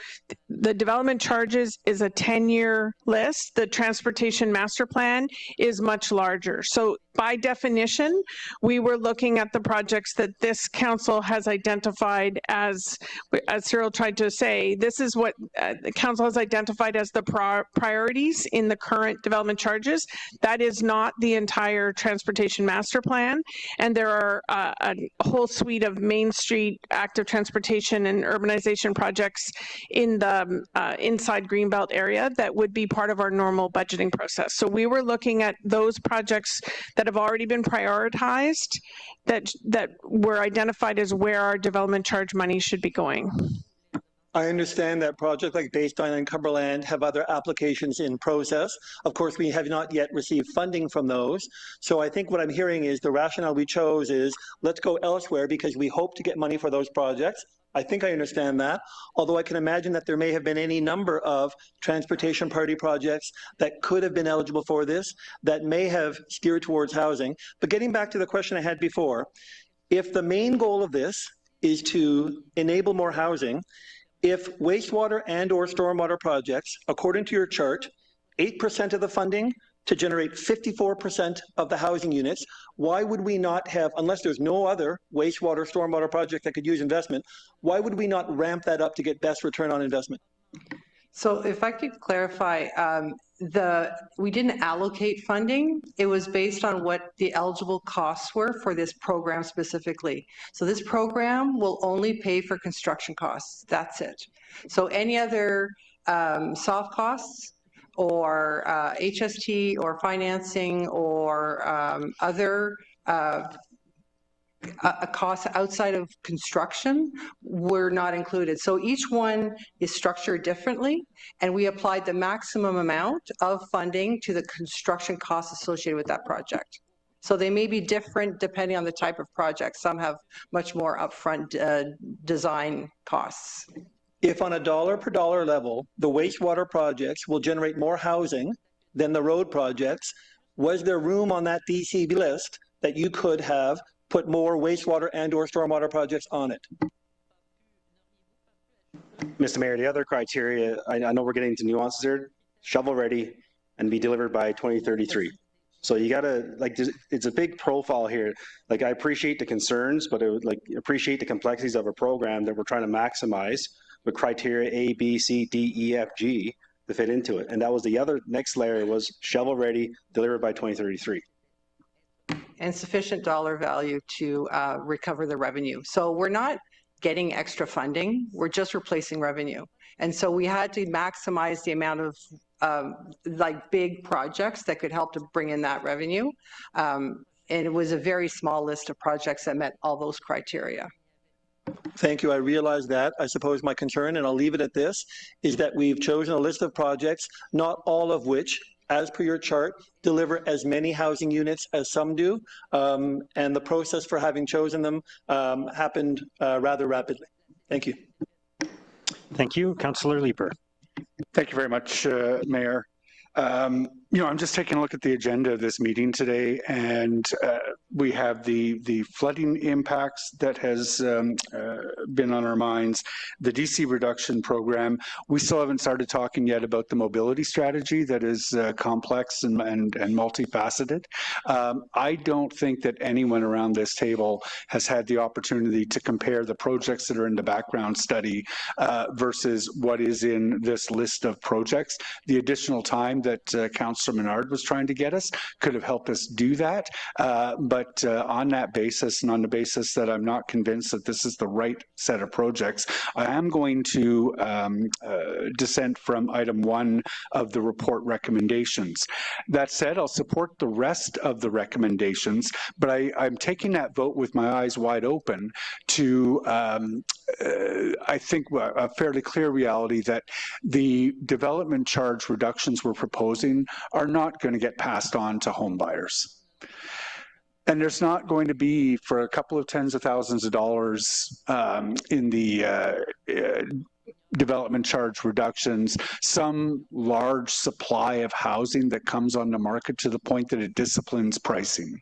the development charges is a 10-year list. The transportation master plan is much larger. So by definition, we were looking at the projects that this council has identified as Cyril tried to say, this is what the council has identified as the priorities in the current development charges. That is not the entire transportation master plan. And there are a whole suite of Main Street active transportation and urbanization projects in the inside Greenbelt area that would be part of our normal budgeting process. So we were looking at those projects that have already been prioritized, that were identified as where our development charge money should be going. I understand that projects like Baseline and Cumberland have other applications in process. Of course, we have not yet received funding from those. So I think what I'm hearing is the rationale we chose is let's go elsewhere because we hope to get money for those projects. I think I understand that, although I can imagine that there may have been any number of transportation priority projects that could have been eligible for this, that may have steered towards housing. But getting back to the question I had before, if the main goal of this is to enable more housing, if wastewater and or stormwater projects, according to your chart, 8% of the funding to generate 54% of the housing units, why would we not have, unless there's no other wastewater, stormwater project that could use investment, why would we not ramp that up to get best return on investment? So if I could clarify, we didn't allocate funding. It was based on what the eligible costs were for this program specifically. So this program will only pay for construction costs. That's it. So any other soft costs or HST or financing or other costs outside of construction were not included. So each one is structured differently, and we applied the maximum amount of funding to the construction costs associated with that project. So they may be different depending on the type of project. Some have much more upfront design costs. If on a dollar per dollar level, the wastewater projects will generate more housing than the road projects, was there room on that DCB list that you could have put more wastewater and or stormwater projects on it? Mr. Mayor, the other criteria, I know we're getting into nuances there, shovel ready and be delivered by 2033. So you gotta, like, it's a big profile here. Like, I appreciate the concerns, but appreciate the complexities of a program that we're trying to maximize with criteria A, B, C, D, E, F, G to fit into it. And that was the other next layer was shovel ready, delivered by 2033. And sufficient dollar value to recover the revenue. So we're not getting extra funding, we're just replacing revenue. And so we had to maximize the amount of like big projects that could help to bring in that revenue. And it was a very small list of projects that met all those criteria. Thank you. I realize that. I suppose my concern, and I'll leave it at this, is that we've chosen a list of projects, not all of which, as per your chart, deliver as many housing units as some do. And the process for having chosen them happened rather rapidly. Thank you. Thank you. Councillor Leeper. Thank you very much, Mayor. You know, I'm just taking a look at the agenda of this meeting today, and we have the flooding impacts that has been on our minds, the DC reduction program. We still haven't started talking yet about the mobility strategy that is complex and multifaceted. I don't think that anyone around this table has had the opportunity to compare the projects that are in the background study versus what is in this list of projects. The additional time that Councillor Menard was trying to get us could have helped us do that, but But on that basis, and on the basis that I'm not convinced that this is the right set of projects, I am going to dissent from item 1 of the report recommendations. That said, I'll support the rest of the recommendations, but I'm taking that vote with my eyes wide open to, I think, a fairly clear reality that the development charge reductions we're proposing are not going to get passed on to home buyers. And there's not going to be, for a couple of tens of thousands of dollars in the development charge reductions, some large supply of housing that comes on the market to the point that it disciplines pricing.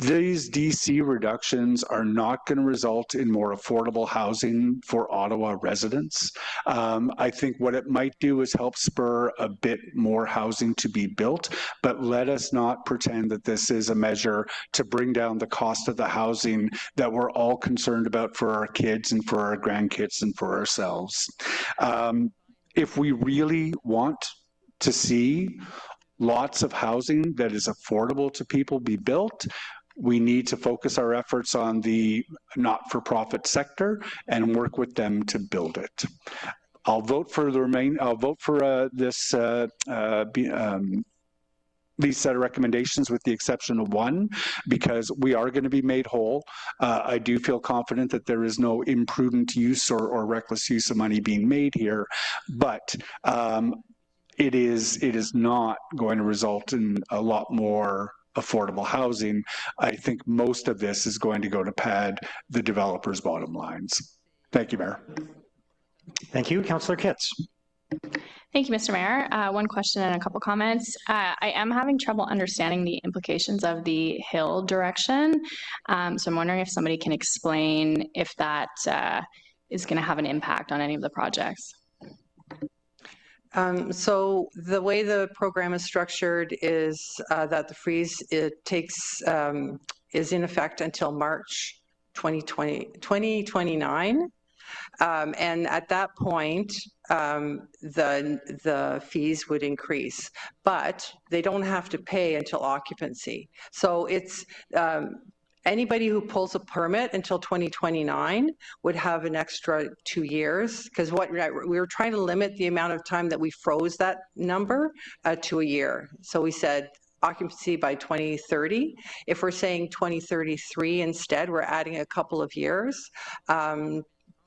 These DC reductions are not going to result in more affordable housing for Ottawa residents. I think what it might do is help spur a bit more housing to be built, but let us not pretend that this is a measure to bring down the cost of the housing that we're all concerned about for our kids and for our grandkids and for ourselves. If we really want to see lots of housing that is affordable to people be built, we need to focus our efforts on the not-for-profit sector and work with them to build it. I'll vote for these set of recommendations with the exception of 1, because we are going to be made whole. I do feel confident that there is no imprudent use or reckless use of money being made here, but it is not going to result in a lot more affordable housing. I think most of this is going to go to pad the developers' bottom lines. Thank you, Mayor. Thank you. Councillor Kitts. Thank you, Mr. Mayor. One question and a couple comments. I am having trouble understanding the implications of the hill direction. So I'm wondering if somebody can explain if that is going to have an impact on any of the projects. So the way the program is structured is that the freeze is in effect until March 2029. And at that point, the fees would increase, but they don't have to pay until occupancy. So it's anybody who pulls a permit until 2029 would have an extra 2 years, because what we were trying to limit the amount of time that we froze that number to a year. So we said occupancy by 2030. If we're saying 2033 instead, we're adding a couple of years.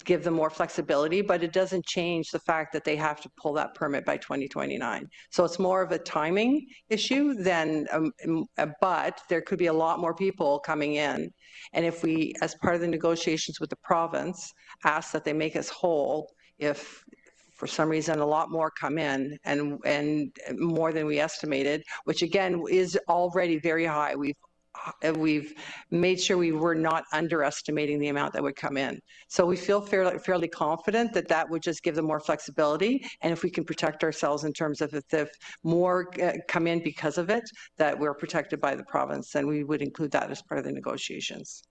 Give them more flexibility, but it doesn't change the fact that they have to pull that permit by 2029. So it's more of a timing issue than, but there could be a lot more people coming in. And if we, as part of the negotiations with the province, ask that they make us whole, if for some reason a lot more come in and more than we estimated, which again is already very high. We've made sure we were not underestimating the amount that would come in. So we feel fairly confident that that would just give them more flexibility. And if we can protect ourselves in terms of if more come in because of it, that we're protected by the province, then we would include that as part of the negotiations.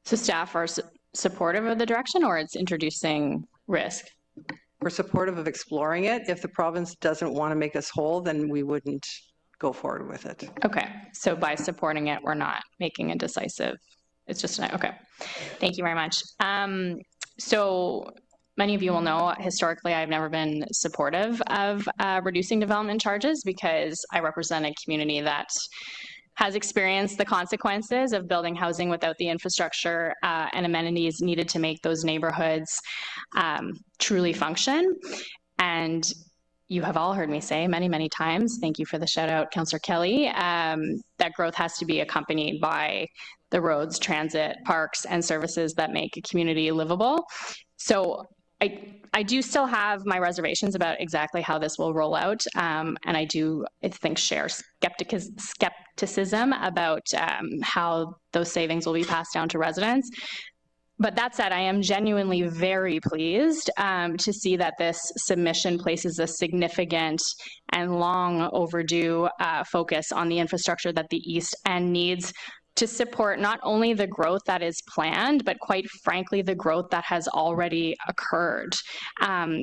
So staff are supportive of the direction, or it's introducing risk? We're supportive of exploring it. If the province doesn't want to make us whole, then we wouldn't go forward with it. Okay, so by supporting it, we're not making a decisive, it's just, okay. Thank you very much. So many of you will know, historically, I've never been supportive of reducing development charges because I represent a community that has experienced the consequences of building housing without the infrastructure and amenities needed to make those neighborhoods truly function. And you have all heard me say many, many times, thank you for the shout out, Councillor Kelly, that growth has to be accompanied by the roads, transit, parks, and services that make a community livable. So I do still have my reservations about exactly how this will roll out. And I think share skepticism about how those savings will be passed down to residents. But that said, I am genuinely very pleased to see that this submission places a significant and long overdue focus on the infrastructure that the East End needs to support not only the growth that is planned, but quite frankly, the growth that has already occurred.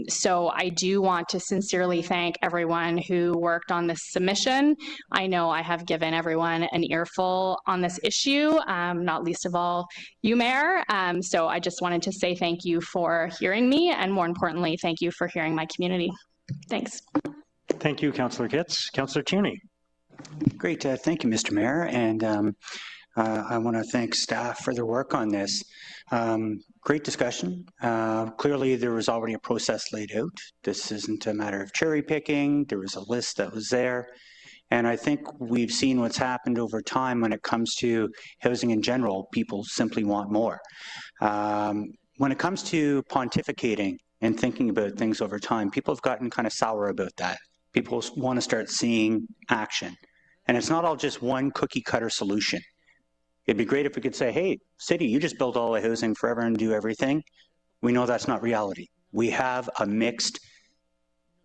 So I do want to sincerely thank everyone who worked on this submission. I know I have given everyone an earful on this issue, not least of all you, Mayor. So I just wanted to say thank you for hearing me, and more importantly, thank you for hearing my community. Thanks. Thank you, Councillor Kitts. Councillor Tierney. Great. Thank you, Mr. Mayor. And I want to thank staff for their work on this. Great discussion. Clearly, there was already a process laid out. This isn't a matter of cherry picking. There was a list that was there. And I think we've seen what's happened over time when it comes to housing in general. People simply want more. When it comes to pontificating and thinking about things over time, people have gotten kind of sour about that. People want to start seeing action. And it's not all just one cookie cutter solution. It'd be great if we could say, hey, city, you just build all the housing forever and do everything. We know that's not reality. We have a mixed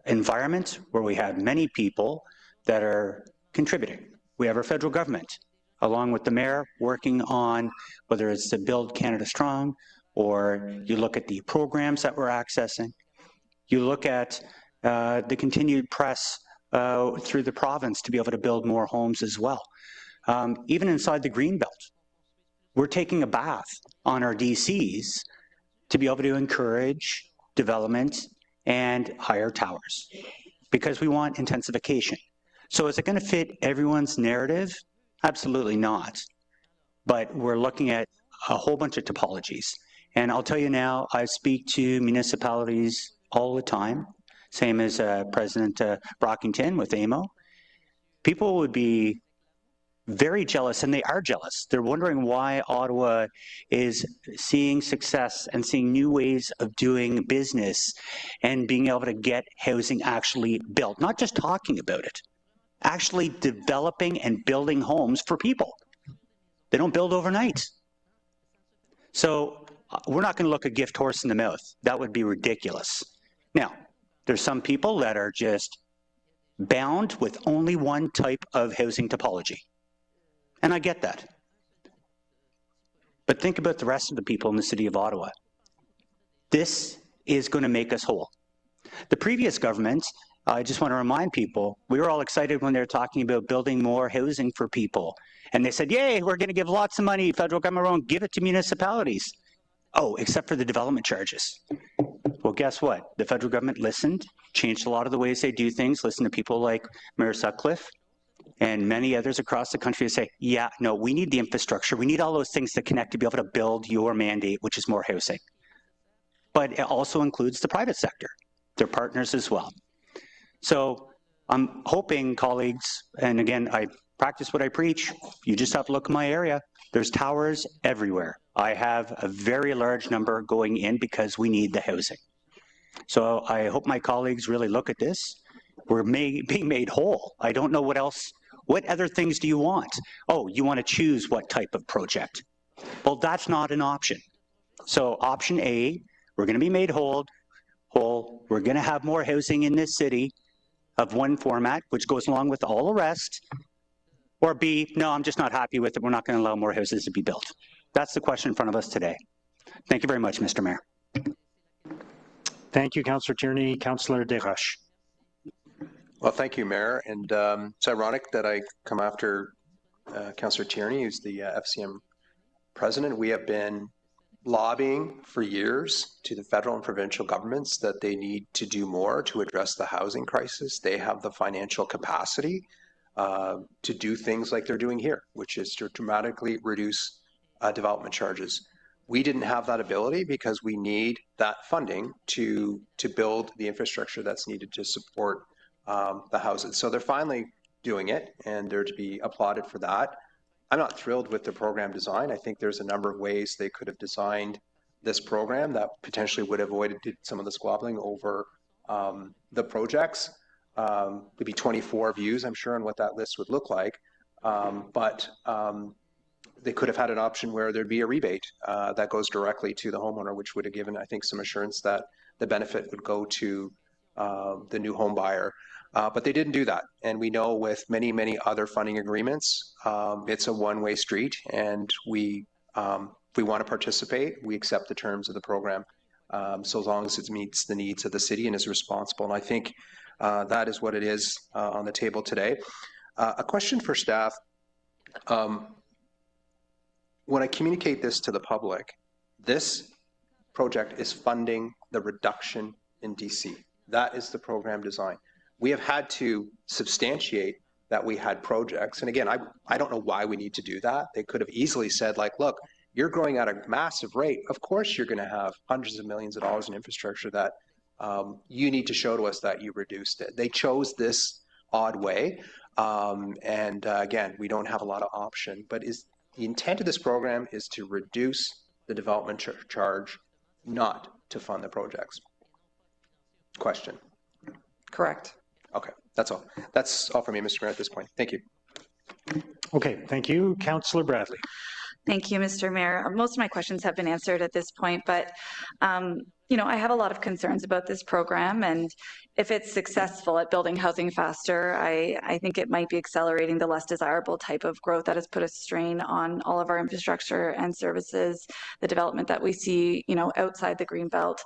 environment where we have many people that are contributing. We have our federal government, along with the mayor, working on whether it's to build Canada Strong, or you look at the programs that we're accessing. You look at the continued press through the province to be able to build more homes as well. Even inside the Greenbelt, we're taking a bath on our DCs to be able to encourage development and higher towers because we want intensification. So is it going to fit everyone's narrative? Absolutely not. But we're looking at a whole bunch of topologies. And I'll tell you now, I speak to municipalities all the time, same as President Brockington with AMO. People would be very jealous, and they are jealous. They're wondering why Ottawa is seeing success and seeing new ways of doing business and being able to get housing actually built, not just talking about it, actually developing and building homes for people. They don't build overnight. So we're not going to look a gift horse in the mouth. That would be ridiculous. Now, there's some people that are just bound with only one type of housing topology. And I get that. But think about the rest of the people in the city of Ottawa. This is going to make us whole. The previous government, I just want to remind people, we were all excited when they were talking about building more housing for people. And they said, yay, we're going to give lots of money, federal government won't give it to municipalities. Oh, except for the development charges. Well, guess what? The federal government listened, changed a lot of the ways they do things, listened to people like Mayor Sutcliffe and many others across the country to say, yeah, no, we need the infrastructure. We need all those things to connect to be able to build your mandate, which is more housing. But it also includes the private sector. They're partners as well. So I'm hoping, colleagues, and again, I practice what I preach. You just have to look in my area. There's towers everywhere. I have a very large number going in because we need the housing. So I hope my colleagues really look at this. We're being made whole. I don't know what else. What other things do you want? Oh, you want to choose what type of project. Well, that's not an option. So option A, we're going to be made whole. We're going to have more housing in this city of one format, which goes along with all the rest. Or B, no, I'm just not happy with it. We're not going to allow more houses to be built. That's the question in front of us today. Thank you very much, Mr. Mayor. Thank you, Councillor Tierney. Councillor Desroches. Well, thank you, Mayor. And it's ironic that I come after Councillor Tierney, who's the FCM president. We have been lobbying for years to the federal and provincial governments that they need to do more to address the housing crisis. They have the financial capacity to do things like they're doing here, which is to dramatically reduce development charges. We didn't have that ability because we need that funding to build the infrastructure that's needed to support the houses. So they're finally doing it, and they're to be applauded for that. I'm not thrilled with the program design. I think there's a number of ways they could have designed this program that potentially would have avoided some of the squabbling over the projects. There'd be 24 views, I'm sure, on what that list would look like. But they could have had an option where there'd be a rebate that goes directly to the homeowner, which would have given, I think, some assurance that the benefit would go to the new home buyer. But they didn't do that. And we know with many, many other funding agreements, it's a one-way street, and we want to participate, we accept the terms of the program, so as long as it meets the needs of the city and is responsible. And I think that is what it is on the table today. A question for staff. When I communicate this to the public, this project is funding the reduction in DC. That is the program design. We have had to substantiate that we had projects. And again, I don't know why we need to do that. They could have easily said, like, look, you're growing at a massive rate. Of course, you're going to have hundreds of millions of dollars in infrastructure that you need to show to us that you reduced it. They chose this odd way. Again, we don't have a lot of option, but the intent of this program is to reduce the development charge, not to fund the projects. Question. Correct. Okay, that's all. That's all for me, Mr. Mayor, at this point. Thank you. Okay, thank you. Councillor Bradley. Thank you, Mr. Mayor. Most of my questions have been answered at this point, but you know, I have a lot of concerns about this program, and if it's successful at building housing faster, I think it might be accelerating the less desirable type of growth that has put a strain on all of our infrastructure and services, the development that we see, you know, outside the Greenbelt.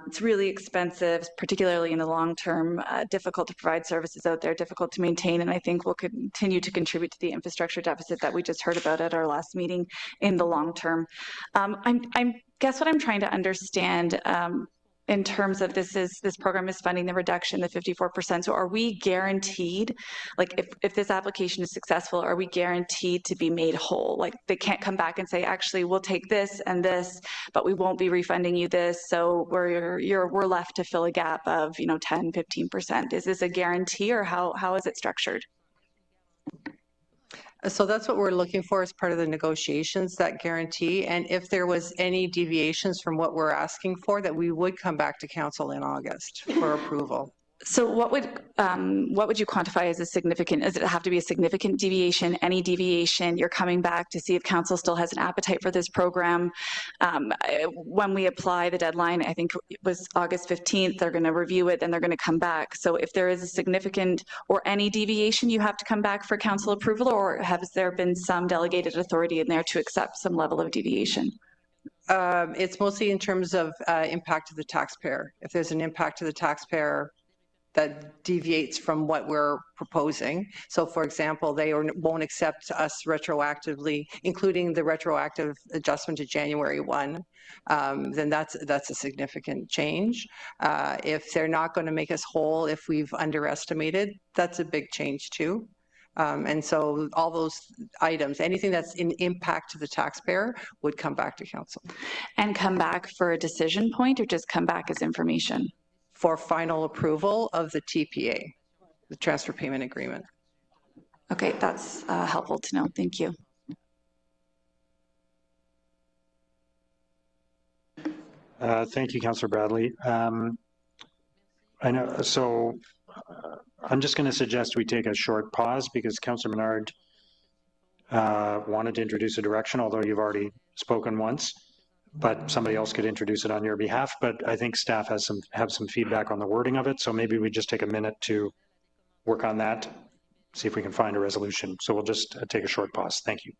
It's really expensive, particularly in the long term, difficult to provide services out there, difficult to maintain, and I think will continue to contribute to the infrastructure deficit that we just heard about at our last meeting in the long term. Guess what I'm trying to understand in terms of this program is funding the reduction, the 54%. So are we guaranteed, like if this application is successful, are we guaranteed to be made whole? Like they can't come back and say, actually, we'll take this and this, but we won't be refunding you this. So we're left to fill a gap of, you know, 10, 15%. Is this a guarantee, or how is it structured? So that's what we're looking for as part of the negotiations, that guarantee. And if there was any deviations from what we're asking for, that we would come back to council in August for approval. So what would you quantify as a significant, does it have to be a significant deviation, any deviation? You're coming back to see if council still has an appetite for this program. When we apply the deadline, I think it was August 15th, they're going to review it, then they're going to come back. So if there is a significant or any deviation, you have to come back for council approval, or has there been some delegated authority in there to accept some level of deviation? It's mostly in terms of impact to the taxpayer. If there's an impact to the taxpayer that deviates from what we're proposing. So for example, they won't accept us retroactively, including the retroactive adjustment to January 1, then that's a significant change. If they're not going to make us whole, if we've underestimated, that's a big change too. And so all those items, anything that's in impact to the taxpayer would come back to council. And come back for a decision point, or just come back as information? For final approval of the TPA, the transfer payment agreement. Okay, that's helpful to know. Thank you. Thank you, Councillor Bradley. I know, so I'm just going to suggest we take a short pause because Councillor Menard wanted to introduce a direction, although you've already spoken once. But somebody else could introduce it on your behalf. But I think staff have some feedback on the wording of it. So maybe we just take a minute to work on that, see if we can find a resolution. So we'll just take a short pause. Thank you.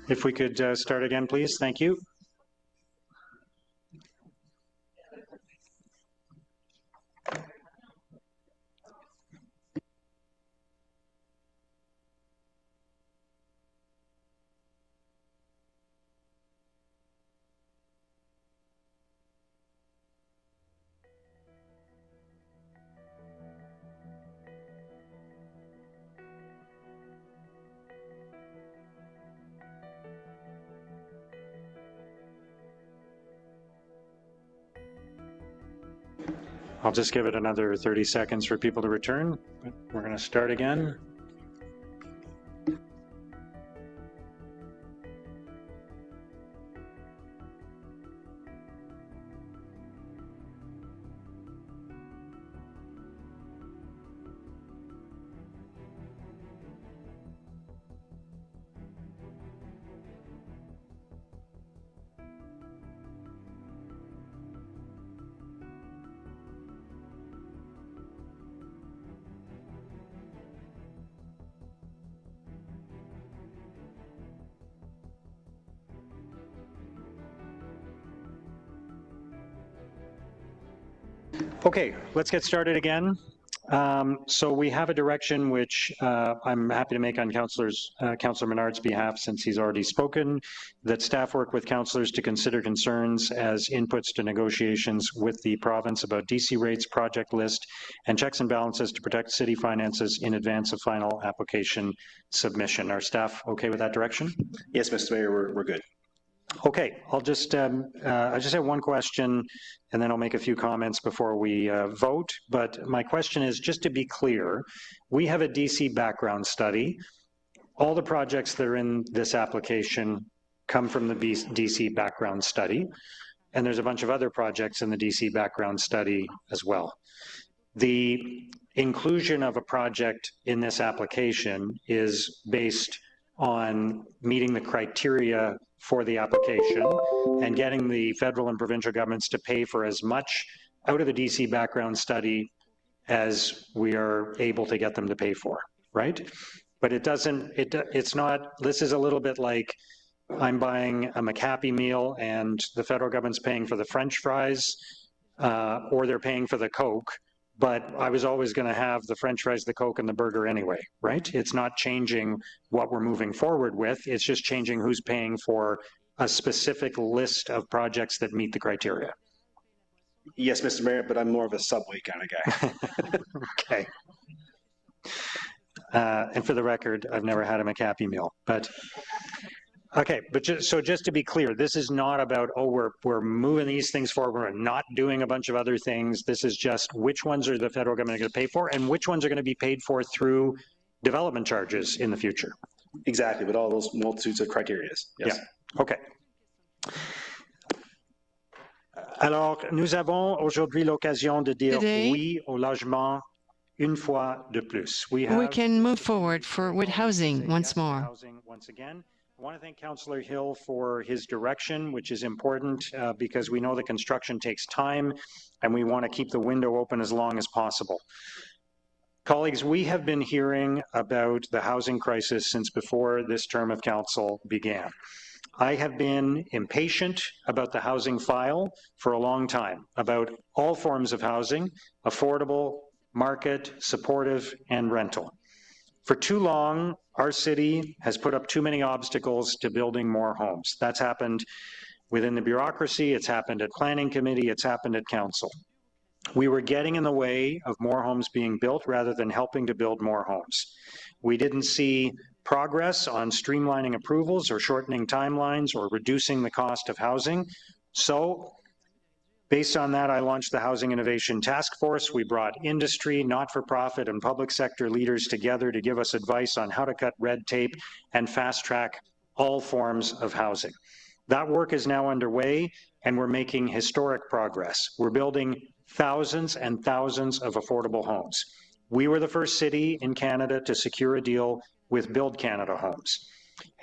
If we could start again, please. Thank you. I'll just give it another 30 seconds for people to return. We're going to start again. Okay, let's get started again. So we have a direction which I'm happy to make on Councillor Menard's behalf, since he's already spoken, that staff work with councillors to consider concerns as inputs to negotiations with the province about DC rates, project list, and checks and balances to protect city finances in advance of final application submission. Are staff okay with that direction? Yes, Mr. Mayor, we're good. Okay, I just have one question, and then I'll make a few comments before we vote. But my question is, just to be clear, we have a DC background study. All the projects that are in this application come from the DC background study, and there's a bunch of other projects in the DC background study as well. The inclusion of a project in this application is based on meeting the criteria for the application and getting the federal and provincial governments to pay for as much out of the DC background study as we are able to get them to pay for, right? But it doesn't, it's not, this is a little bit like I'm buying a McHappy meal and the federal government's paying for the French fries or they're paying for the Coke, but I was always going to have the French fries, the Coke, and the burger anyway, right? It's not changing what we're moving forward with. It's just changing who's paying for a specific list of projects that meet the criteria. Yes, Mr. Mayor, but I'm more of a Subway kind of guy. Okay. And for the record, I've never had a McHappy meal, but okay, but just to be clear, this is not about, oh, we're moving these things forward, we're not doing a bunch of other things. This is just which ones are the federal government going to pay for and which ones are going to be paid for through development charges in the future. Exactly, but all those multitudes of criteria. Yes. Yeah, okay. Alors, nous avons aujourd'hui l'occasion de dire oui au logement une fois de plus. We can move forward with housing once more. Housing once again. I want to thank Councillor Hill for his direction, which is important because we know the construction takes time and we want to keep the window open as long as possible. Colleagues, we have been hearing about the housing crisis since before this term of council began. I have been impatient about the housing file for a long time, about all forms of housing, affordable, market, supportive, and rental. For too long, our city has put up too many obstacles to building more homes. That's happened within the bureaucracy, it's happened at planning committee, it's happened at council. We were getting in the way of more homes being built rather than helping to build more homes. We didn't see progress on streamlining approvals or shortening timelines or reducing the cost of housing. So, based on that, I launched the Housing Innovation Task Force. We brought industry, not-for-profit, and public sector leaders together to give us advice on how to cut red tape and fast-track all forms of housing. That work is now underway, and we're making historic progress. We're building thousands and thousands of affordable homes. We were the first city in Canada to secure a deal with Build Canada Homes.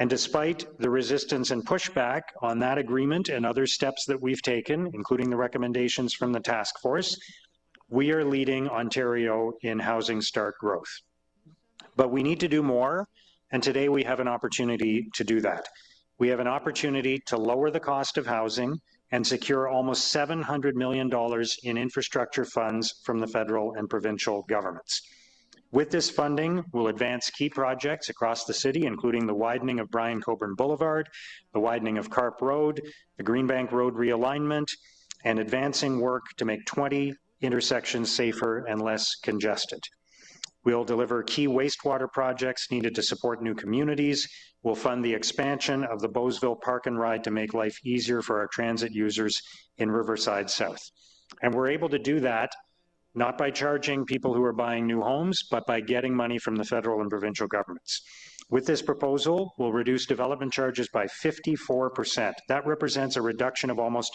And despite the resistance and pushback on that agreement and other steps that we've taken, including the recommendations from the task force, we are leading Ontario in housing start growth. But we need to do more, and today we have an opportunity to do that. We have an opportunity to lower the cost of housing and secure almost $700 million in infrastructure funds from the federal and provincial governments. With this funding, we'll advance key projects across the city, including the widening of Brian Coburn Boulevard, the widening of Carp Road, the Greenbank Road realignment, and advancing work to make 20 intersections safer and less congested. We'll deliver key wastewater projects needed to support new communities. We'll fund the expansion of the Beausville Park and Ride to make life easier for our transit users in Riverside South. And we're able to do that not by charging people who are buying new homes, but by getting money from the federal and provincial governments. With this proposal, we'll reduce development charges by 54%. That represents a reduction of almost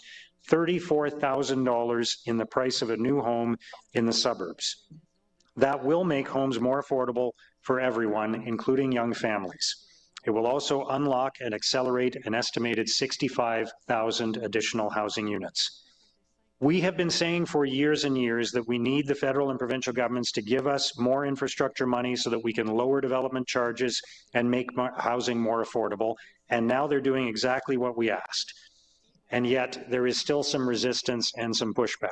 $34,000 in the price of a new home in the suburbs. That will make homes more affordable for everyone, including young families. It will also unlock and accelerate an estimated 65,000 additional housing units. We have been saying for years and years that we need the federal and provincial governments to give us more infrastructure money so that we can lower development charges and make housing more affordable, and now they're doing exactly what we asked. And yet there is still some resistance and some pushback.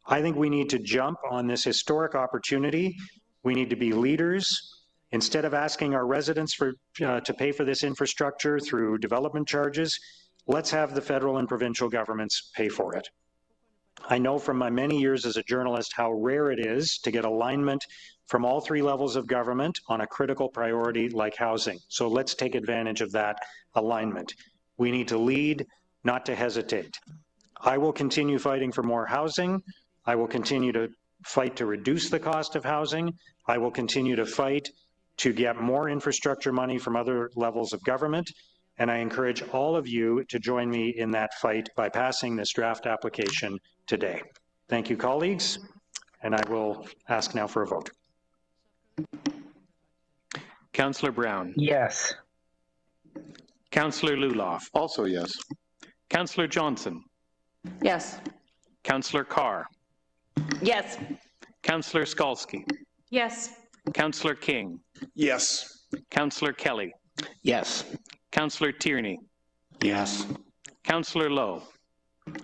I think we need to jump on this historic opportunity. We need to be leaders. Instead of asking our residents to pay for this infrastructure through development charges, let's have the federal and provincial governments pay for it. I know from my many years as a journalist how rare it is to get alignment from all three levels of government on a critical priority like housing. So let's take advantage of that alignment. We need to lead, not to hesitate. I will continue fighting for more housing. I will continue to fight to reduce the cost of housing. I will continue to fight to get more infrastructure money from other levels of government. And I encourage all of you to join me in that fight by passing this draft application today. Thank you, colleagues, and I will ask now for a vote. Councillor Brown. Yes. Councillor Luloff. Also yes. Councillor Johnson. Yes. Councillor Carr. Yes. Councillor Skalski. Yes. Councillor King. Yes. Councillor Kelly. Yes. Councillor Tierney. Yes. Councillor Lowe.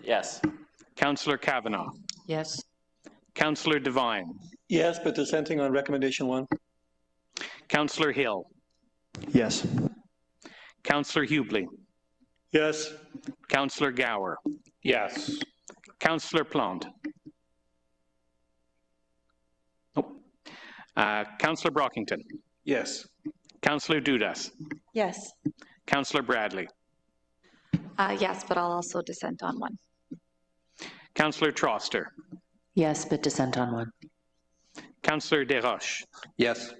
Yes. Councillor Kavanagh. Yes. Councillor Devine. Yes, but dissenting on recommendation 1. Councillor Hill. Yes. Councillor Hubli. Yes. Councillor Gower. Yes. Councillor Plante. Councillor Brockington. Yes. Councillor Dudas. Yes. Councillor Bradley. Yes, but I'll also dissent on 1. Councillor Troster. Yes, but dissent on 1. Councillor Desroches. Yes.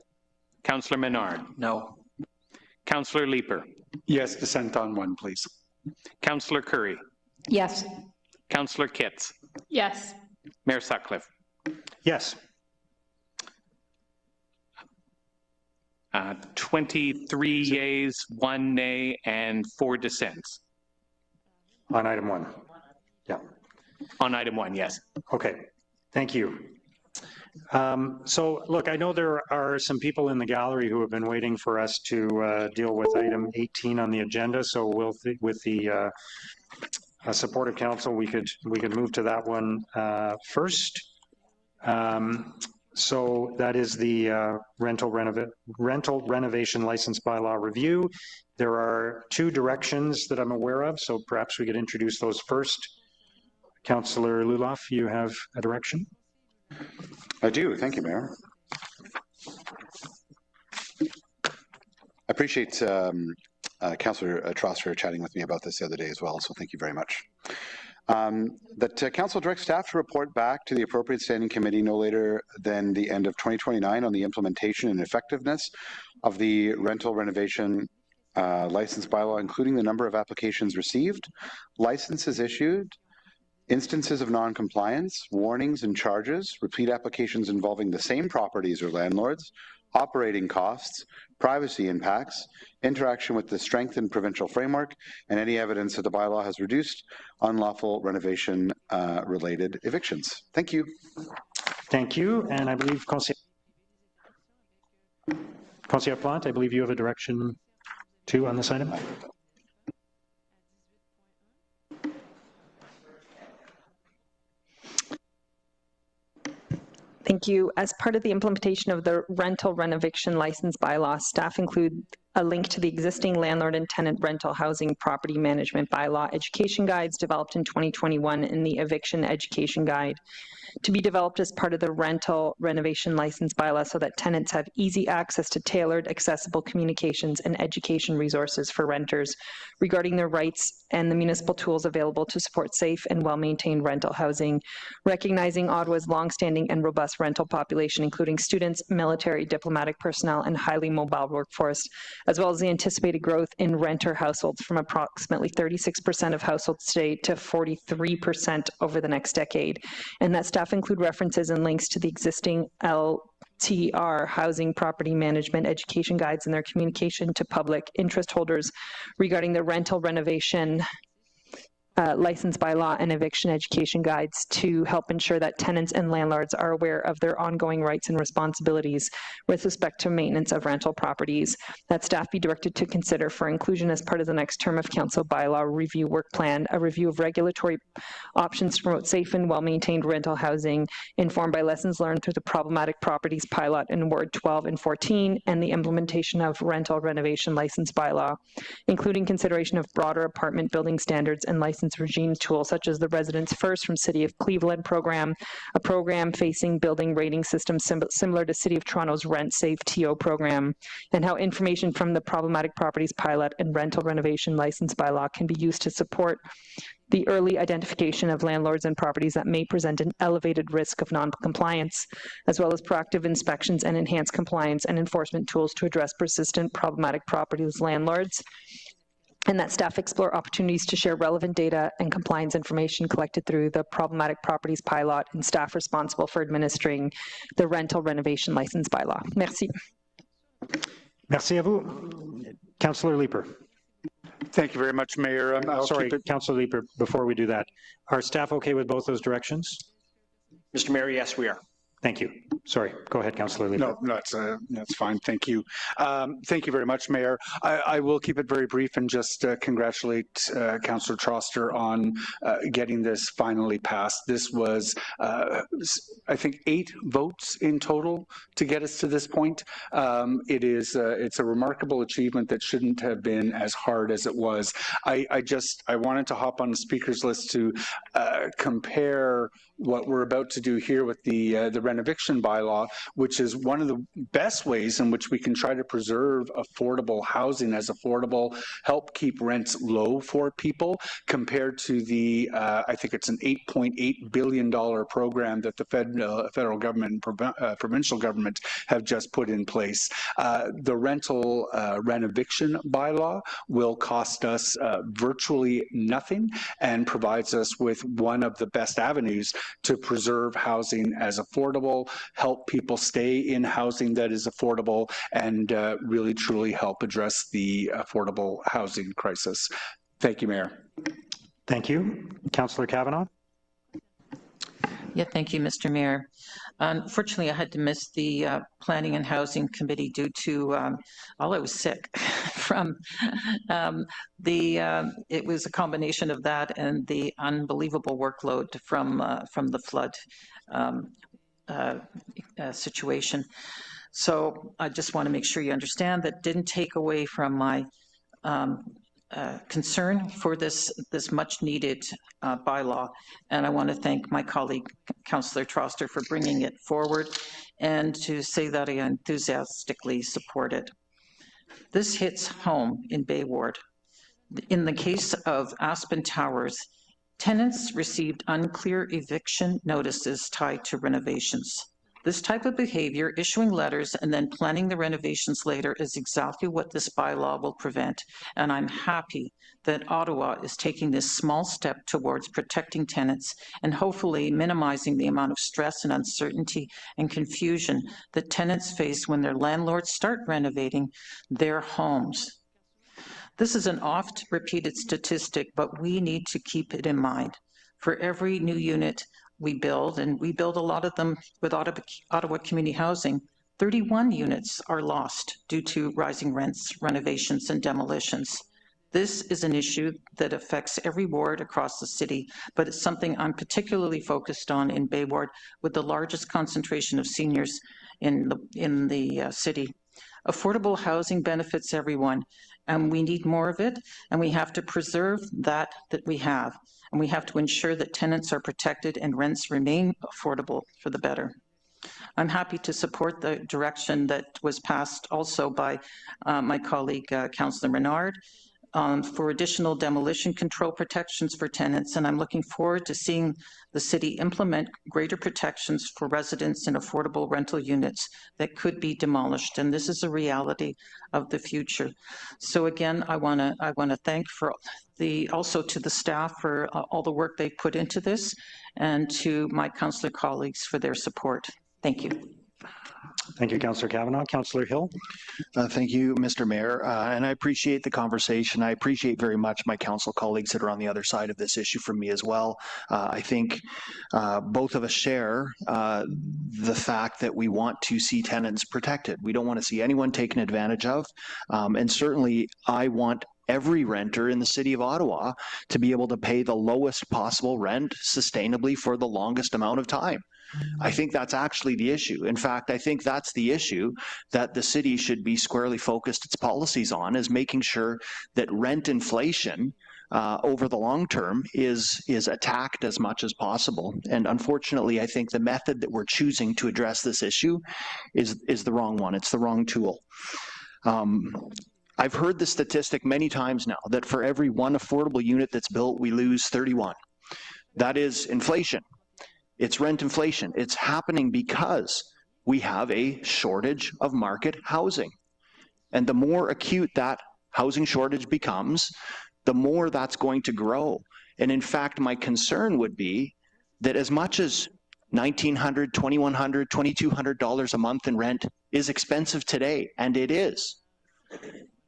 Councillor Menard. No. Councillor Leeper. Yes, dissent on 1, please. Councillor Curry. Yes. Councillor Kitts. Yes. Mayor Sutcliffe. Yes. 23 yeas, 1 nay, and 4 dissents. On item 1. Yeah. On item 1, yes. Okay. Thank you. So, look, I know there are some people in the gallery who have been waiting for us to deal with item 18 on the agenda. So, with the support of council, we could move to that one first. So that is the rental renovation license bylaw review. There are 2 directions that I'm aware of, so perhaps we could introduce those first. Councillor Luloff, you have a direction? I do. Thank you, Mayor. I appreciate Councillor Troster chatting with me about this the other day as well, so thank you very much. That Council directs staff to report back to the appropriate standing committee no later than the end of 2029 on the implementation and effectiveness of the rental renovation license bylaw, including the number of applications received, licenses issued, instances of non-compliance, warnings and charges, repeat applications involving the same properties or landlords, operating costs, privacy impacts, interaction with the strengthened provincial framework, and any evidence that the bylaw has reduced unlawful renovation related evictions. Thank you. Thank you. And I believe Councillor Plante, I believe you have a direction too on this item. Thank you. As part of the implementation of the rental renovation license bylaw, staff include a link to the existing landlord and tenant rental housing property management bylaw education guides developed in 2021 and the eviction education guide to be developed as part of the rental renovation license bylaw so that tenants have easy access to tailored, accessible communications and education resources for renters regarding their rights and the municipal tools available to support safe and well-maintained rental housing, recognizing Ottawa's longstanding and robust rental population, including students, military, diplomatic personnel, and highly mobile workforce, as well as the anticipated growth in renter households from approximately 36% of households today to 43% over the next decade, and that staff include references and links to the existing LTR housing property management education guides and their communication to public interest holders regarding the rental renovation license bylaw and eviction education guides to help ensure that tenants and landlords are aware of their ongoing rights and responsibilities with respect to maintenance of rental properties, that staff be directed to consider for inclusion as part of the next term of council bylaw review work plan, a review of regulatory options to promote safe and well-maintained rental housing informed by lessons learned through the problematic properties pilot in Ward 12 and 14 and the implementation of rental renovation license bylaw, including consideration of broader apartment building standards and license regime tools such as the Residents First from City of Cleveland program, a program facing building rating systems similar to City of Toronto's Rent Safe TO program, and how information from the problematic properties pilot and rental renovation license bylaw can be used to support the early identification of landlords and properties that may present an elevated risk of non-compliance, as well as proactive inspections and enhanced compliance and enforcement tools to address persistent problematic properties landlords, and that staff explore opportunities to share relevant data and compliance information collected through the problematic properties pilot and staff responsible for administering the rental renovation license bylaw. Merci. Merci à vous. Councillor Leeper. Thank you very much, Mayor. Sorry, Councillor Leeper, before we do that, are staff okay with both those directions? Mr. Mayor, yes, we are. Thank you. Sorry, go ahead, Councillor Leeper. No, that's fine. Thank you. Thank you very much, Mayor. I will keep it very brief and just congratulate Councillor Troster on getting this finally passed. This was, I think, 8 votes in total to get us to this point. It's a remarkable achievement that shouldn't have been as hard as it was. I wanted to hop on the speakers list to compare what we're about to do here with the renovation bylaw, which is one of the best ways in which we can try to preserve affordable housing as affordable, help keep rents low for people, compared to the, I think it's an $8.8 billion program that the federal government and provincial government have just put in place. The rental renovation bylaw will cost us virtually nothing and provides us with one of the best avenues to preserve housing as affordable, help people stay in housing that is affordable, and really truly help address the affordable housing crisis. Thank you, Mayor. Thank you. Councillor Kavanaugh. Yeah, thank you, Mr. Mayor. Unfortunately, I had to miss the Planning and Housing Committee due to, I was sick from it was a combination of that and the unbelievable workload from the flood situation. So I just want to make sure you understand that didn't take away from my concern for this much needed bylaw, and I want to thank my colleague Councillor Troster for bringing it forward and to say that I enthusiastically support it. This hits home in Bay Ward. In the case of Aspen Towers, tenants received unclear eviction notices tied to renovations. This type of behavior, issuing letters and then planning the renovations later, is exactly what this bylaw will prevent. And I'm happy that Ottawa is taking this small step towards protecting tenants and hopefully minimizing the amount of stress and uncertainty and confusion that tenants face when their landlords start renovating their homes. This is an oft repeated statistic, but we need to keep it in mind. For every new unit we build, and we build a lot of them with Ottawa Community Housing, 31 units are lost due to rising rents, renovations, and demolitions. This is an issue that affects every ward across the city, but it's something I'm particularly focused on in Bay Ward with the largest concentration of seniors in the city. Affordable housing benefits everyone, and we need more of it, and we have to preserve that we have, and we have to ensure that tenants are protected and rents remain affordable for the better. I'm happy to support the direction that was passed also by my colleague, Councillor Menard, for additional demolition control protections for tenants, and I'm looking forward to seeing the city implement greater protections for residents in affordable rental units that could be demolished, and this is a reality of the future. So again, I want to thank also to the staff for all the work they've put into this, and to my councillor colleagues for their support. Thank you. Thank you, Councillor Kavanagh. Councillor Hill. Thank you, Mr. Mayor, and I appreciate the conversation. I appreciate very much my council colleagues that are on the other side of this issue from me as well. I think both of us share the fact that we want to see tenants protected. We don't want to see anyone taken advantage of, and certainly I want every renter in the city of Ottawa to be able to pay the lowest possible rent sustainably for the longest amount of time. I think that's actually the issue. In fact, I think that's the issue that the city should be squarely focused its policies on, is making sure that rent inflation over the long term is attacked as much as possible. And unfortunately, I think the method that we're choosing to address this issue is the wrong one. It's the wrong tool. I've heard the statistic many times now that for every one affordable unit that's built, we lose 31. That is inflation. It's rent inflation. It's happening because we have a shortage of market housing. And the more acute that housing shortage becomes, the more that's going to grow. And in fact, my concern would be that as much as $1,900, $2,100, $2,200 a month in rent is expensive today, and it is,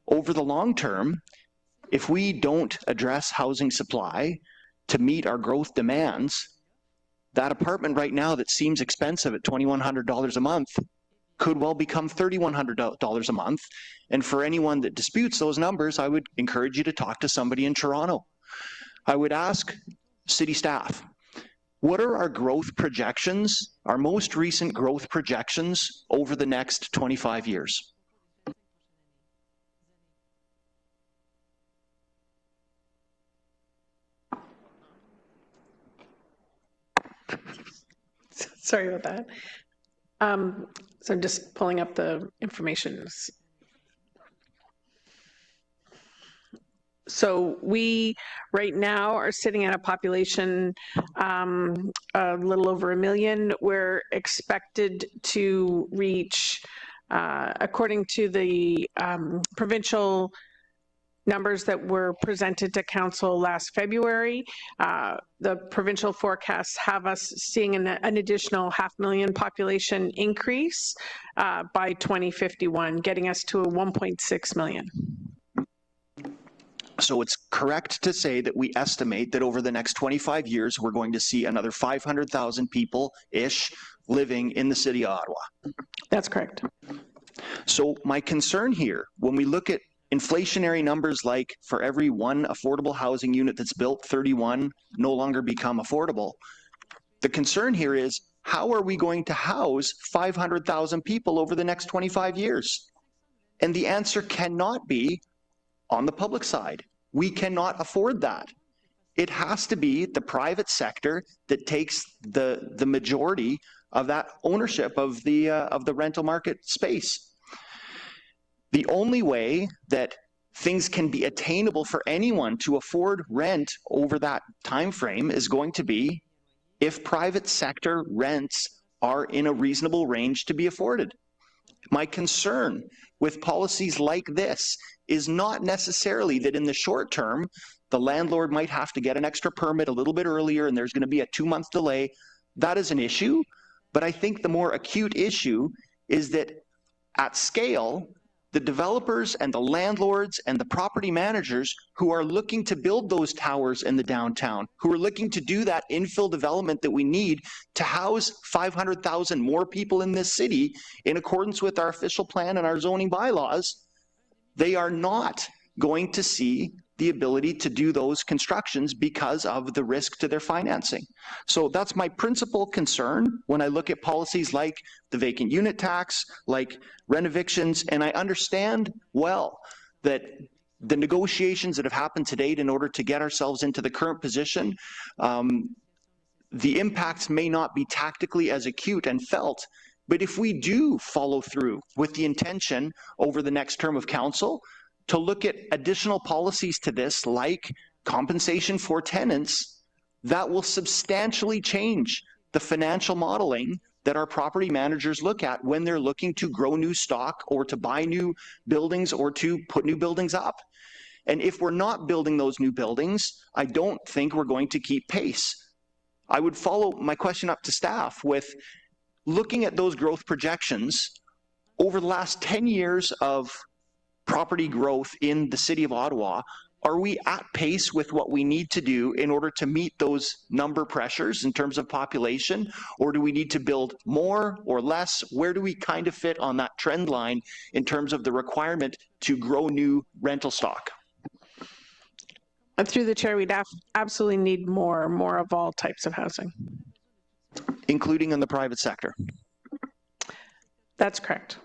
over the long term, if we don't address housing supply to meet our growth demands, that apartment right now that seems expensive at $2,100 a month could well become $3,100 a month. And for anyone that disputes those numbers, I would encourage you to talk to somebody in Toronto. I would ask city staff, what are our growth projections, our most recent growth projections over the next 25 years? Sorry about that. So I'm just pulling up the information. So we right now are sitting at a population a little over 1 million. We're expected to reach, according to the provincial numbers that were presented to council last February, the provincial forecasts have us seeing an additional 500,000 population increase by 2051, getting us to a 1.6 million. So it's correct to say that we estimate that over the next 25 years, we're going to see another 500,000 people-ish living in the city of Ottawa. That's correct. So my concern here, when we look at inflationary numbers like for every one affordable housing unit that's built, 31 no longer become affordable. The concern here is, how are we going to house 500,000 people over the next 25 years? And the answer cannot be on the public side. We cannot afford that. It has to be the private sector that takes the majority of that ownership of the rental market space. The only way that things can be attainable for anyone to afford rent over that time frame is going to be if private sector rents are in a reasonable range to be afforded. My concern with policies like this is not necessarily that in the short term, the landlord might have to get an extra permit a little bit earlier and there's going to be a 2-month delay. That is an issue, but I think the more acute issue is that at scale, the developers and the landlords and the property managers who are looking to build those towers in the downtown, who are looking to do that infill development that we need to house 500,000 more people in this city in accordance with our official plan and our zoning bylaws, they are not going to see the ability to do those constructions because of the risk to their financing. So that's my principal concern when I look at policies like the vacant unit tax, like rent evictions, and I understand well that the negotiations that have happened to date in order to get ourselves into the current position, the impacts may not be tactically as acute and felt, but if we do follow through with the intention over the next term of council to look at additional policies to this, like compensation for tenants, that will substantially change the financial modeling that our property managers look at when they're looking to grow new stock or to buy new buildings or to put new buildings up. And if we're not building those new buildings, I don't think we're going to keep pace. I would follow my question up to staff with looking at those growth projections over the last 10 years of property growth in the city of Ottawa. Are we at pace with what we need to do in order to meet those number pressures in terms of population? Or do we need to build more or less? Where do we kind of fit on that trend line in terms of the requirement to grow new rental stock? Through the chair, we'd absolutely need more of all types of housing. Including in the private sector? That's correct.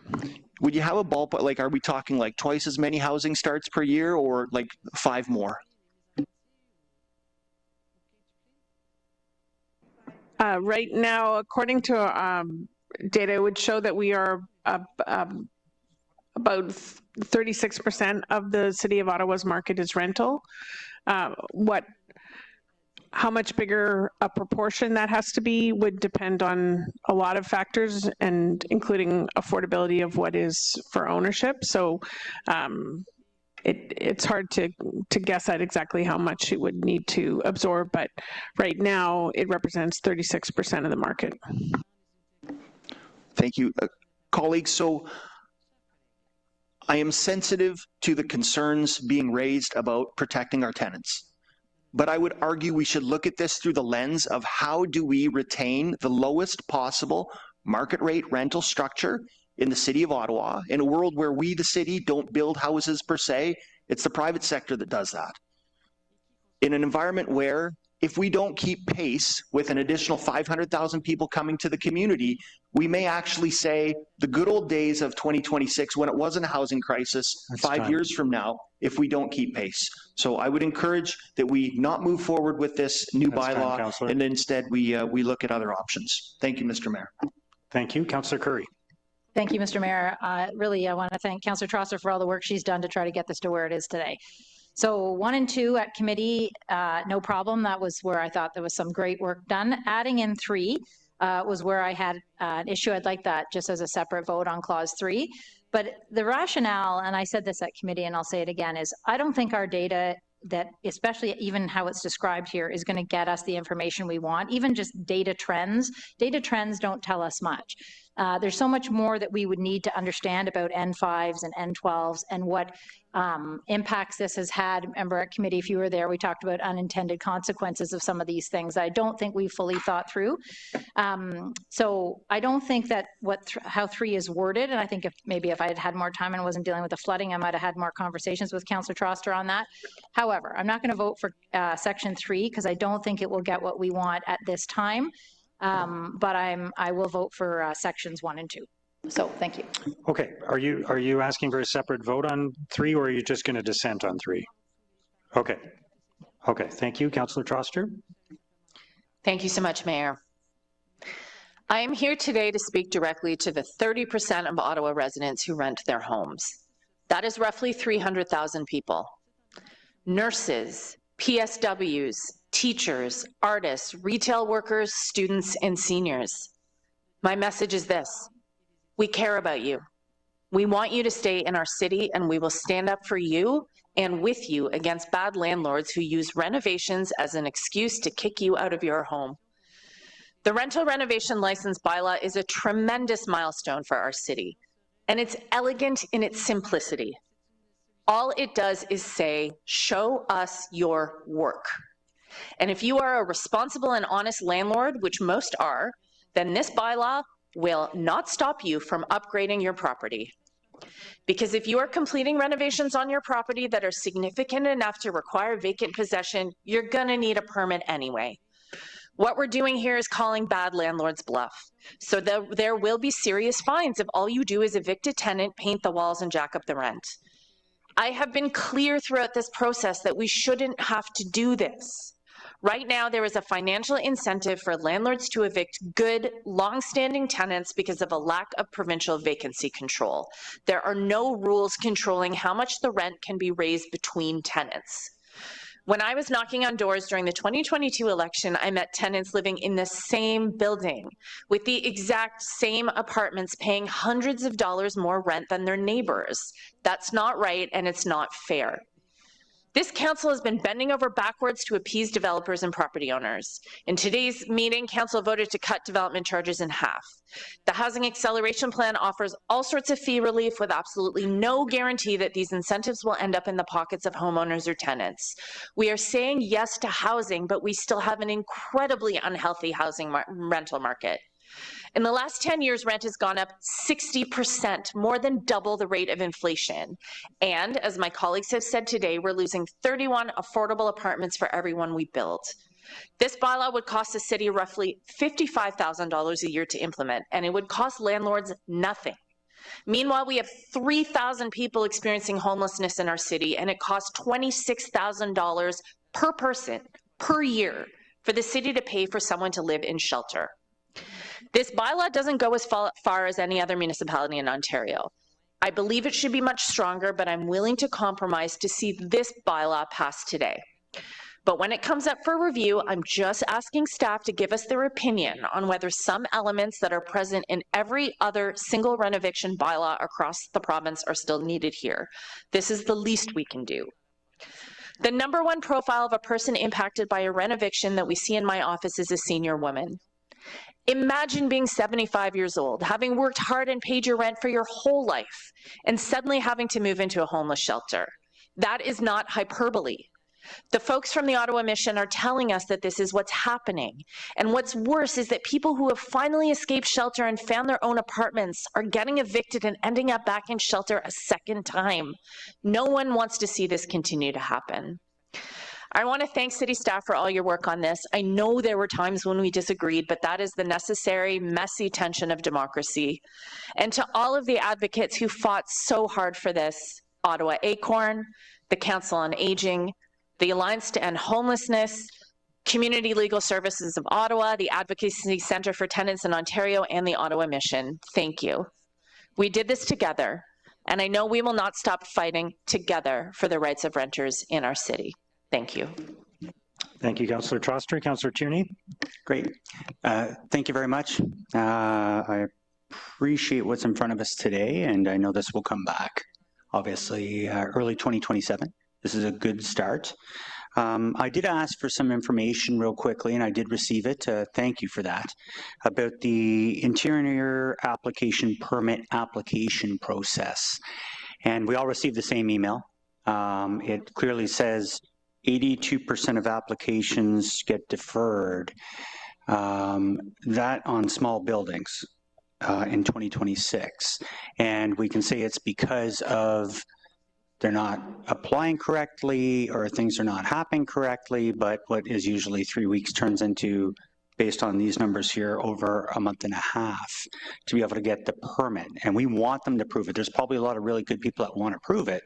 Would you have a ballpark, like are we talking like twice as many housing starts per year or like 5 more? Right now, according to data, it would show that we are about 36% of the City of Ottawa's market is rental. How much bigger a proportion that has to be would depend on a lot of factors, and including affordability of what is for ownership. So it's hard to guess at exactly how much it would need to absorb, but right now it represents 36% of the market. Thank you. Colleagues, so I am sensitive to the concerns being raised about protecting our tenants. But I would argue we should look at this through the lens of how do we retain the lowest possible market rate rental structure in the City of Ottawa, in a world where we, the city, don't build houses per se. It's the private sector that does that. In an environment where if we don't keep pace with an additional 500,000 people coming to the community, we may actually say the good old days of 2026 when it wasn't a housing crisis 5 years from now if we don't keep pace. So I would encourage that we not move forward with this new bylaw and instead we look at other options. Thank you, Mr. Mayor. Thank you. Councillor Curry. Thank you, Mr. Mayor. Really, I want to thank Councillor Trosser for all the work she's done to try to get this to where it is today. So 1 and 2 at committee, no problem. That was where I thought there was some great work done. Adding in 3 was where I had an issue. I'd like that just as a separate vote on clause 3. But the rationale, and I said this at committee and I'll say it again, is I don't think our data that, especially even how it's described here, is going to get us the information we want. Even just data trends don't tell us much. There's so much more that we would need to understand about N5s and N12s and what impacts this has had. Remember at committee, if you were there, we talked about unintended consequences of some of these things that I don't think we fully thought through. So I don't think that how 3 is worded, and I think if I had had more time and wasn't dealing with the flooding, I might have had more conversations with Councillor Troster on that. However, I'm not going to vote for section 3 because I don't think it will get what we want at this time. But I will vote for sections 1 and 2. So thank you. Okay, are you asking for a separate vote on 3, or are you just going to dissent on 3? Okay, thank you. Councillor Troster. Thank you so much, Mayor. I am here today to speak directly to the 30% of Ottawa residents who rent their homes. That is roughly 300,000 people. Nurses, PSWs, teachers, artists, retail workers, students, and seniors. My message is this: we care about you. We want you to stay in our city, and we will stand up for you and with you against bad landlords who use renovations as an excuse to kick you out of your home. The rental renovation license bylaw is a tremendous milestone for our city, and it's elegant in its simplicity. All it does is say, show us your work. And if you are a responsible and honest landlord, which most are, then this bylaw will not stop you from upgrading your property. Because if you are completing renovations on your property that are significant enough to require vacant possession, you're gonna need a permit anyway. What we're doing here is calling bad landlords bluff. So there will be serious fines if all you do is evict a tenant, paint the walls, and jack up the rent. I have been clear throughout this process that we shouldn't have to do this. Right now, there is a financial incentive for landlords to evict good, long-standing tenants because of a lack of provincial vacancy control. There are no rules controlling how much the rent can be raised between tenants. When I was knocking on doors during the 2022 election, I met tenants living in the same building with the exact same apartments paying hundreds of dollars more rent than their neighbors. That's not right, and it's not fair. This council has been bending over backwards to appease developers and property owners. In today's meeting, council voted to cut development charges in half. The Housing Acceleration Plan offers all sorts of fee relief with absolutely no guarantee that these incentives will end up in the pockets of homeowners or tenants. We are saying yes to housing, but we still have an incredibly unhealthy housing rental market. In the last 10 years, rent has gone up 60%, more than double the rate of inflation. And as my colleagues have said today, we're losing 31 affordable apartments for every one we build. This bylaw would cost the city roughly $55,000 a year to implement, and it would cost landlords nothing. Meanwhile, we have 3,000 people experiencing homelessness in our city, and it costs $26,000 per person per year for the city to pay for someone to live in shelter. This bylaw doesn't go as far as any other municipality in Ontario. I believe it should be much stronger, but I'm willing to compromise to see this bylaw pass today. But when it comes up for review, I'm just asking staff to give us their opinion on whether some elements that are present in every other single renoviction bylaw across the province are still needed here. This is the least we can do. The #1 profile of a person impacted by a renoviction that we see in my office is a senior woman. Imagine being 75 years old, having worked hard and paid your rent for your whole life, and suddenly having to move into a homeless shelter. That is not hyperbole. The folks from the Ottawa Mission are telling us that this is what's happening. And what's worse is that people who have finally escaped shelter and found their own apartments are getting evicted and ending up back in shelter a second time. No one wants to see this continue to happen. I want to thank city staff for all your work on this. I know there were times when we disagreed, but that is the necessary, messy tension of democracy. And to all of the advocates who fought so hard for this, Ottawa Acorn, the Council on Aging, the Alliance to End Homelessness, Community Legal Services of Ottawa, the Advocacy Centre for Tenants in Ontario, and the Ottawa Mission, thank you. We did this together, and I know we will not stop fighting together for the rights of renters in our city. Thank you. Thank you, Councillor Troster. Councillor Tierney. Great. Thank you very much. I appreciate what's in front of us today, and I know this will come back, obviously, early 2027. This is a good start. I did ask for some information real quickly, and I did receive it. Thank you for that. About the interior application permit application process. And we all received the same email. It clearly says 82% of applications get deferred. That on small buildings in 2026. And we can say it's because of they're not applying correctly or things are not happening correctly, but what is usually 3 weeks turns into, based on these numbers here, over a month and a half to be able to get the permit. And we want them to prove it. There's probably a lot of really good people that want to prove it.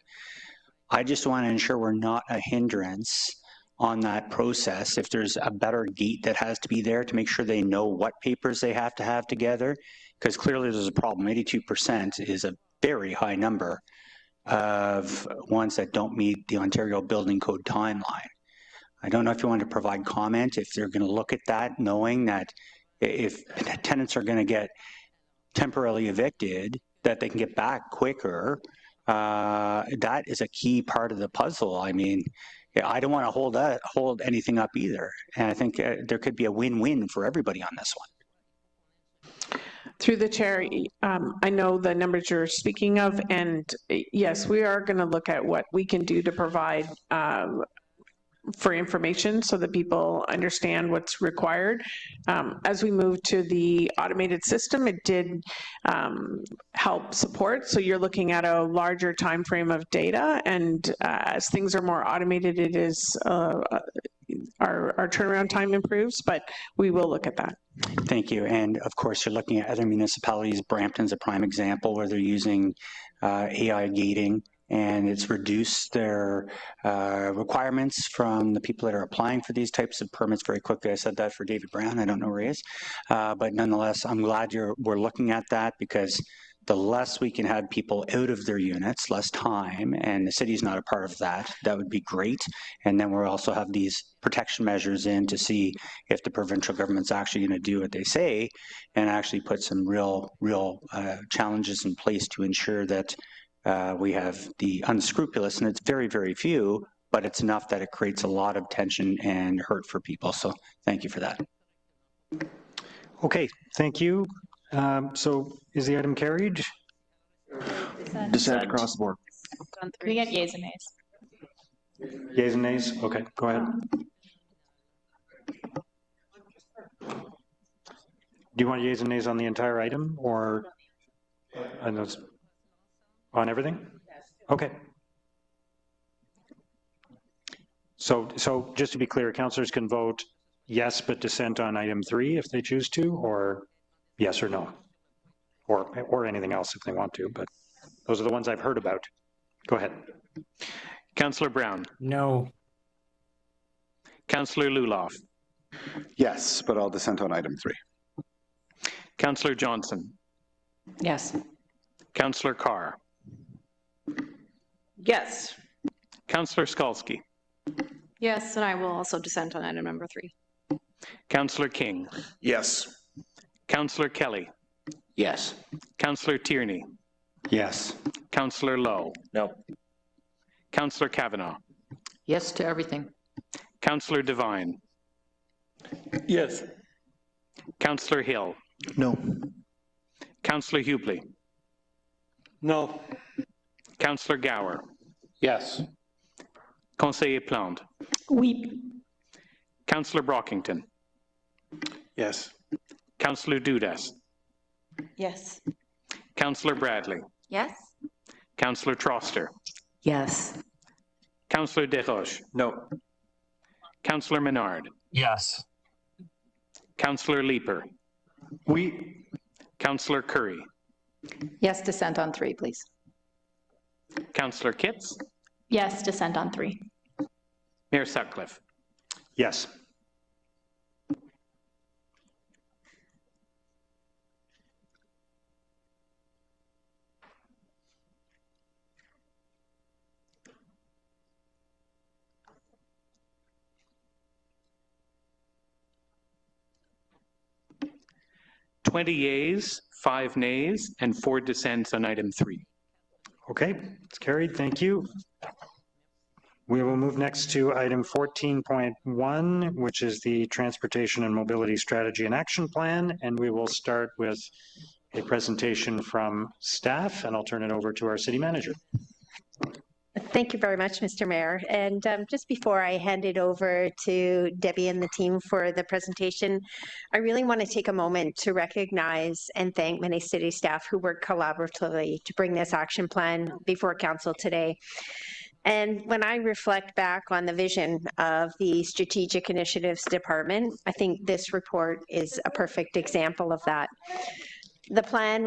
I just want to ensure we're not a hindrance on that process. If there's a better gate that has to be there to make sure they know what papers they have to have together, because clearly there's a problem. 82% is a very high number of ones that don't meet the Ontario Building Code timeline. I don't know if you want to provide comment, if they're going to look at that, knowing that if tenants are going to get temporarily evicted, that they can get back quicker. That is a key part of the puzzle. I mean, I don't want to hold anything up either. And I think there could be a win-win for everybody on this one. Through the chair, I know the numbers you're speaking of, and yes, we are going to look at what we can do to provide for information so that people understand what's required. As we move to the automated system, it did help support. So you're looking at a larger time frame of data, and as things are more automated, it is our turnaround time improves, but we will look at that. Thank you. And of course, you're looking at other municipalities. Brampton's a prime example where they're using AI gating, and it's reduced their requirements from the people that are applying for these types of permits very quickly. I said that for David Brown. I don't know where he is. But nonetheless, I'm glad we're looking at that, because the less we can have people out of their units, less time, and the city's not a part of that, that would be great. And then we'll also have these protection measures in to see if the provincial government's actually going to do what they say and actually put some real challenges in place to ensure that we have the unscrupulous, and it's very, very few, but it's enough that it creates a lot of tension and hurt for people. So thank you for that. Okay, thank you. So is the item carried? Dissent across the board. We get yeas and nays. Yeas and nays? Okay, go ahead. Do you want yeas and nays on the entire item, or on everything? Okay. So just to be clear, councillors can vote yes but dissent on item 3 if they choose to, or yes or no, or anything else if they want to, but those are the ones I've heard about. Go ahead. Councillor Brown. No. Councillor Luloff. Yes, but I'll dissent on item 3. Councillor Johnson. Yes. Councillor Carr. Yes. Councillor Skalski. Yes, and I will also dissent on item number 3. Councillor King. Yes. Councillor Kelly. Yes. Councillor Tierney. Yes. Councillor Lowe. No. Councillor Kavanaugh. Yes to everything. Councillor Devine. Yes. Councillor Hill. No. Councillor Hubli. No. Councillor Gower. Yes. Conseiller Plante. Oui. Councillor Brockington. Yes. Councillor Dudas. Yes. Councillor Bradley. Yes. Councillor Troster. Yes. Councillor Desroches. No. Councillor Menard. Yes. Councillor Leeper. Oui. Councillor Curry. Yes, dissent on 3, please. Councillor Kitts. Yes, dissent on 3. Mayor Sutcliffe. Yes. $20 yeas, 5 nays, and 4 dissents on item 3. Okay, it's carried. Thank you. We will move next to item 14.1, which is the Transportation and Mobility Strategy and Action Plan, and we will start with a presentation from staff, and I'll turn it over to our city manager. Thank you very much, Mr. Mayor. And just before I hand it over to Debbie and the team for the presentation, I really want to take a moment to recognize and thank many city staff who worked collaboratively to bring this action plan before council today. And when I reflect back on the vision of the Strategic Initiatives Department, I think this report is a perfect example of that. The plan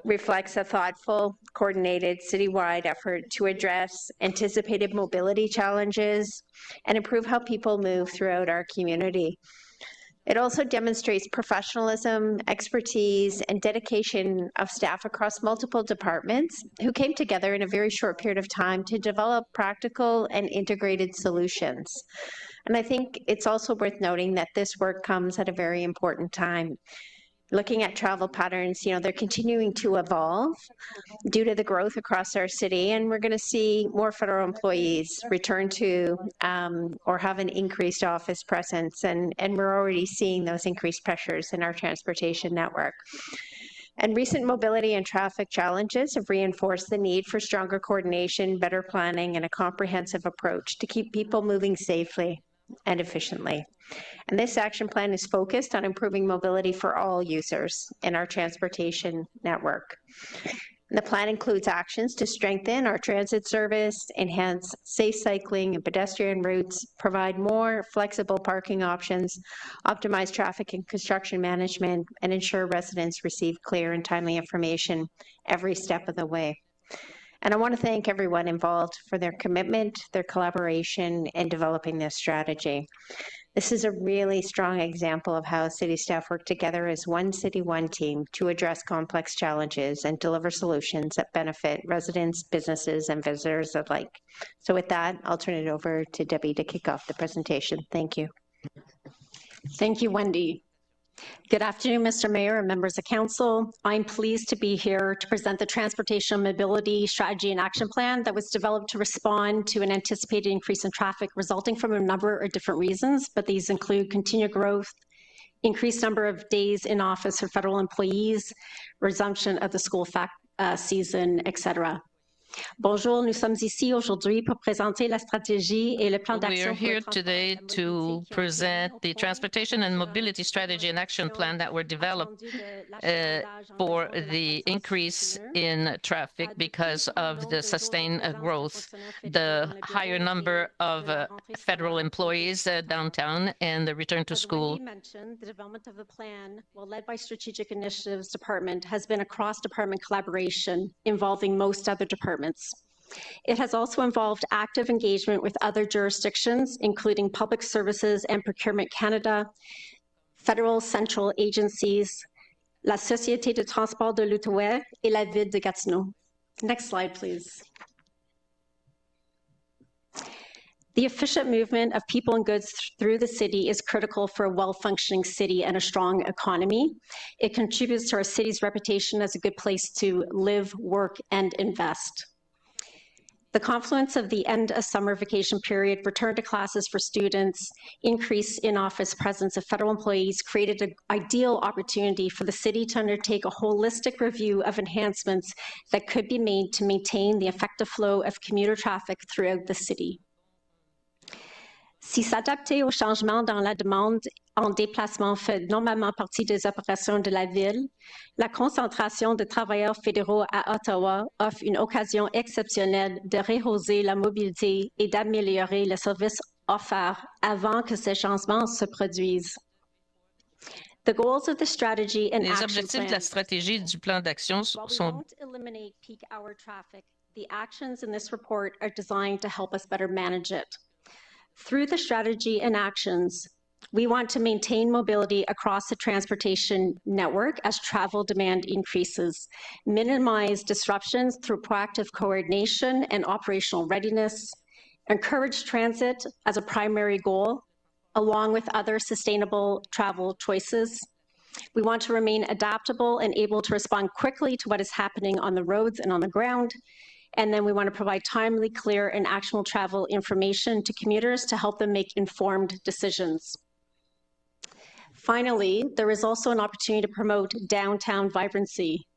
reflects a thoughtful, coordinated citywide effort to address anticipated mobility challenges and improve how people move throughout our community. It also demonstrates professionalism, expertise, and dedication of staff across multiple departments who came together in a very short period of time to develop practical and integrated solutions. And I think it's also worth noting that this work comes at a very important time. Looking at travel patterns, they're continuing to evolve due to the growth across our city, and we're going to see more federal employees return to or have an increased office presence, and we're already seeing those increased pressures in our transportation network. And recent mobility and traffic challenges have reinforced the need for stronger coordination, better planning, and a comprehensive approach to keep people moving safely and efficiently. And this action plan is focused on improving mobility for all users in our transportation network. And the plan includes actions to strengthen our transit service, enhance safe cycling and pedestrian routes, provide more flexible parking options, optimize traffic and construction management, and ensure residents receive clear and timely information every step of the way. And I want to thank everyone involved for their commitment, their collaboration in developing this strategy. This is a really strong example of how city staff work together as one city, one team to address complex challenges and deliver solutions that benefit residents, businesses, and visitors alike. So with that, I'll turn it over to Debbie to kick off the presentation. Thank you. Thank you, Wendy. Good afternoon, Mr. Mayor and members of council. I'm pleased to be here to present the Transportation Mobility Strategy and Action Plan that was developed to respond to an anticipated increase in traffic resulting from a number of different reasons, but these include continued growth, increased number of days in office for federal employees, resumption of the school season, etc. Bonjour, nous sommes ici aujourd'hui pour présenter la stratégie et le plan d'action. We are here today to present the Transportation and Mobility Strategy and Action Plan that were developed for the increase in traffic because of the sustained growth, the higher number of federal employees downtown, and the return to school. As Wendy mentioned, the development of the plan, while led by Strategic Initiatives Department, has been a cross-department collaboration involving most other departments. It has also involved active engagement with other jurisdictions, including Public Services and Procurement Canada, federal central agencies, la Société de Transport de l'Outaouais, et la Ville de Gatineau. Next slide, please. The efficient movement of people and goods through the city is critical for a well-functioning city and a strong economy. It contributes to our city's reputation as a good place to live, work, and invest. The confluence of the end of summer vacation period, return to classes for students, increase in office presence of federal employees created an ideal opportunity for the city to undertake a holistic review of enhancements that could be made to maintain the effective flow of commuter traffic throughout the city. Si s'adapter aux changements dans la demande en déplacement fait normalement partie des opérations de la ville, la concentration de travailleurs fédéraux à Ottawa offre une occasion exceptionnelle de rehausser la mobilité et d'améliorer le service offert avant que ces changements se produisent. The goals of the strategy and Les action objectifs plan, de la stratégie du plan d'action while we sont won't eliminate peak hour traffic, the actions in this report are designed to help us better manage it. Through the strategy and actions, we want to maintain mobility across the transportation network as travel demand increases, minimize disruptions through proactive coordination and operational readiness, encourage transit as a primary goal, along with other sustainable travel choices. We want to remain adaptable and able to respond quickly to what is happening on the roads and on the ground. And then we want to provide timely, clear, and actionable travel information to commuters to help them make informed decisions. Finally, there is also an opportunity to promote downtown vibrancy.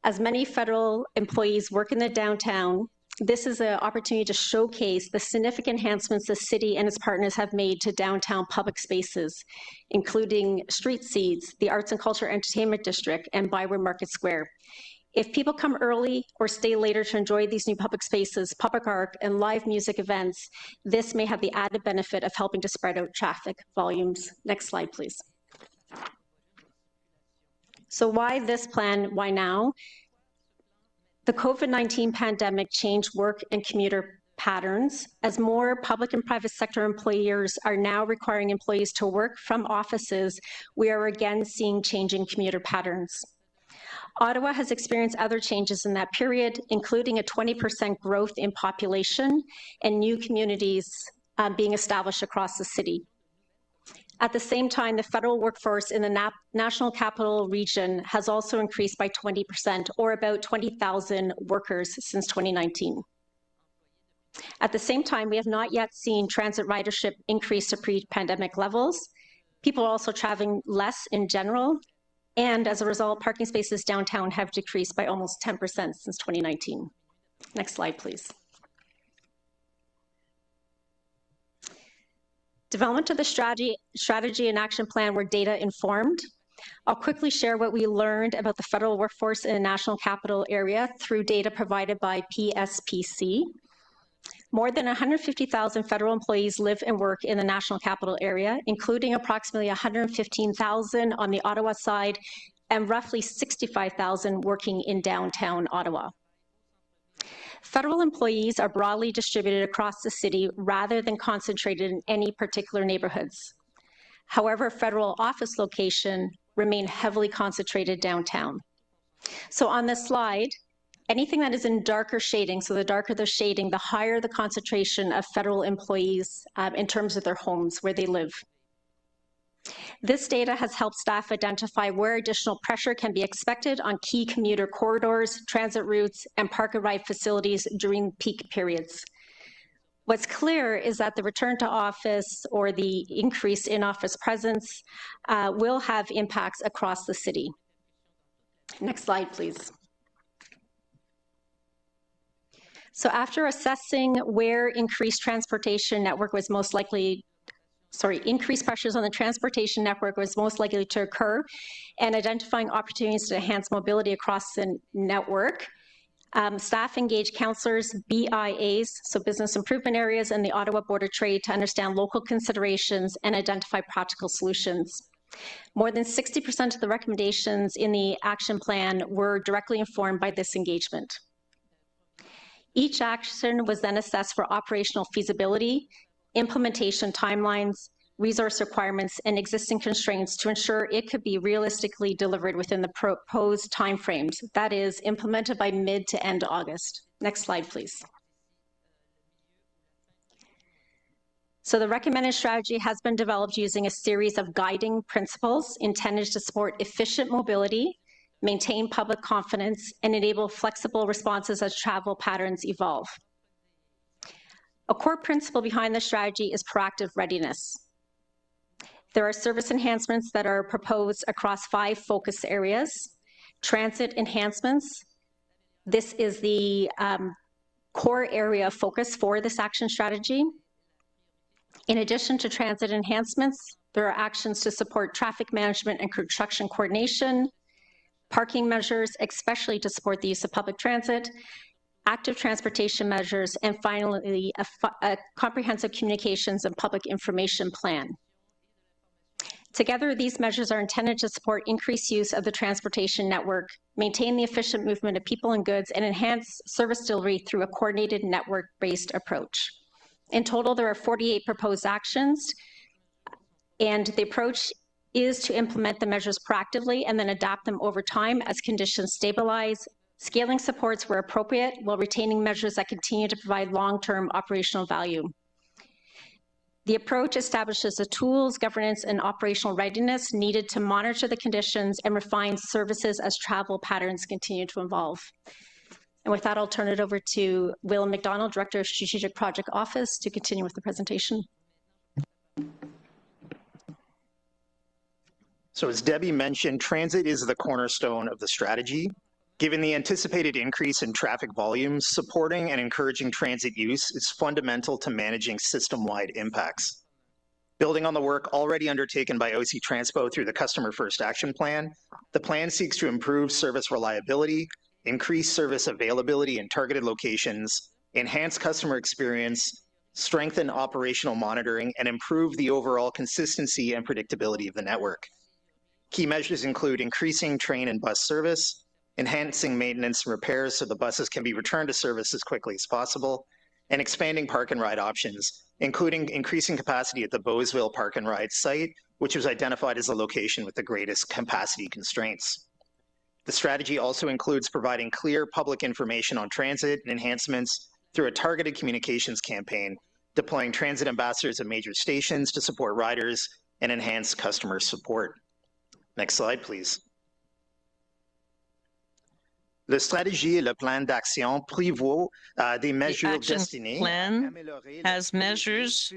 As many federal employees work in the downtown, this is an opportunity to showcase the significant enhancements the city and its partners have made to downtown public spaces, including street seeds, the Arts and Culture Entertainment District, and Byward Market Square. If people come early or stay later to enjoy these new public spaces, public art, and live music events, this may have the added benefit of helping to spread out traffic volumes. Next slide, please. So why this plan? Why now? The COVID-19 pandemic changed work and commuter patterns as more public and private sector employers are now requiring employees to work from offices. We are again seeing changing commuter patterns. Ottawa has experienced other changes in that period, including a 20% growth in population and new communities being established across the city. At the same time, the federal workforce in the National Capital Region has also increased by 20%, or about 20,000 workers since 2019. At the same time, we have not yet seen transit ridership increase to pre-pandemic levels. People are also traveling less in general, And as a result, parking spaces downtown have decreased by almost 10% since 2019. Next slide, please. Development of the strategy and action plan were data informed. I'll quickly share what we learned about the federal workforce in the National Capital Area through data provided by PSPC. More than 150,000 federal employees live and work in the National Capital Area, including approximately 115,000 on the Ottawa side and roughly 65,000 working in downtown Ottawa. Federal employees are broadly distributed across the city rather than concentrated in any particular neighborhoods. However, federal office location remain heavily concentrated downtown. So on this slide, anything that is in darker shading, so the darker the shading, the higher the concentration of federal employees in terms of their homes where they live. This data has helped staff identify where additional pressure can be expected on key commuter corridors, transit routes, and park and ride facilities during peak periods. What's clear is that the return to office or the increase in office presence will have impacts across the city. Next slide, please. So after assessing where increased transportation network was most likely, increased pressures on the transportation network was most likely to occur and identifying opportunities to enhance mobility across the network, staff engaged councillors, BIAs, so business improvement areas, and the Ottawa Board of Trade to understand local considerations and identify practical solutions. More than 60% of the recommendations in the action plan were directly informed by this engagement. Each action was then assessed for operational feasibility, implementation timelines, resource requirements, and existing constraints to ensure it could be realistically delivered within the proposed timeframes, that is, implemented by mid to end August. Next slide, please. So the recommended strategy has been developed using a series of guiding principles intended to support efficient mobility, maintain public confidence, and enable flexible responses as travel patterns evolve. A core principle behind the strategy is proactive readiness. There are service enhancements that are proposed across 5 focus areas. Transit enhancements. This is the core area of focus for this action strategy. In addition to transit enhancements, there are actions to support traffic management and construction coordination, parking measures, especially to support the use of public transit, active transportation measures, and finally, a comprehensive communications and public information plan. Together, these measures are intended to support increased use of the transportation network, maintain the efficient movement of people and goods, and enhance service delivery through a coordinated network-based approach. In total, there are 48 proposed actions, and the approach is to implement the measures proactively and then adapt them over time as conditions stabilize, scaling supports where appropriate while retaining measures that continue to provide long-term operational value. The approach establishes the tools, governance, and operational readiness needed to monitor the conditions and refine services as travel patterns continue to evolve. And with that, I'll turn it over to Will McDonald, Director of Strategic Project Office, to continue with the presentation. So as Debbie mentioned, transit is the cornerstone of the strategy. Given the anticipated increase in traffic volumes, supporting and encouraging transit use is fundamental to managing system-wide impacts. Building on the work already undertaken by OC Transpo through the Customer First Action Plan, the plan seeks to improve service reliability, increase service availability in targeted locations, enhance customer experience, strengthen operational monitoring, and improve the overall consistency and predictability of the network. Key measures include increasing train and bus service, enhancing maintenance and repairs so the buses can be returned to service as quickly as possible, and expanding park and ride options, including increasing capacity at the Beausville Park and Ride site, which was identified as the location with the greatest capacity constraints. The strategy also includes providing clear public information on transit and enhancements through a targeted communications campaign, deploying transit ambassadors at major stations to support riders and enhance customer support. Next slide, please. La stratégie et le plan d'action prévoit des mesures destinées. The action plan has measures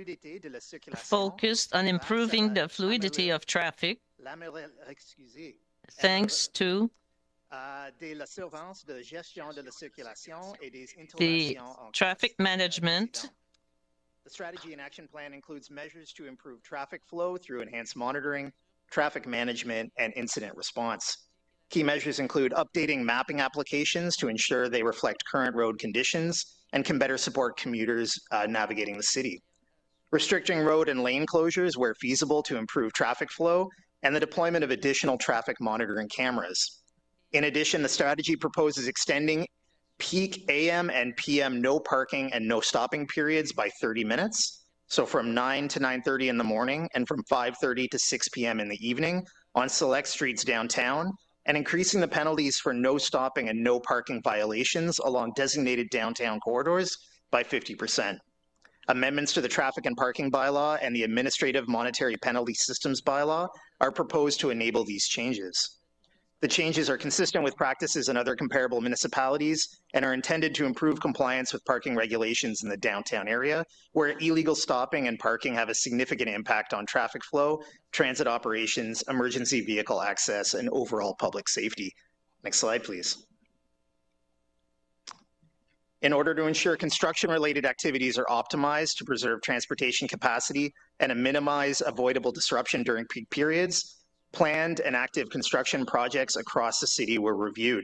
focused on improving the fluidity of traffic, thanks to the traffic management. The strategy and action plan includes measures to improve traffic flow through enhanced monitoring, traffic management, and incident response. Key measures include updating mapping applications to ensure they reflect current road conditions and can better support commuters navigating the city. Restricting road and lane closures where feasible to improve traffic flow, and the deployment of additional traffic monitoring cameras. In addition, the strategy proposes extending peak AM and PM no parking and no stopping periods by 30 minutes. So from 9 to 9:30 in the morning and from 5:30 to 6 p.m. in the evening on select streets downtown, and increasing the penalties for no stopping and no parking violations along designated downtown corridors by 50%. Amendments to the traffic and parking bylaw and the administrative monetary penalty systems bylaw are proposed to enable these changes. The changes are consistent with practices in other comparable municipalities and are intended to improve compliance with parking regulations in the downtown area, where illegal stopping and parking have a significant impact on traffic flow, transit operations, emergency vehicle access, and overall public safety. Next slide, please. In order to ensure construction-related activities are optimized to preserve transportation capacity and to minimize avoidable disruption during peak periods, planned and active construction projects across the city were reviewed.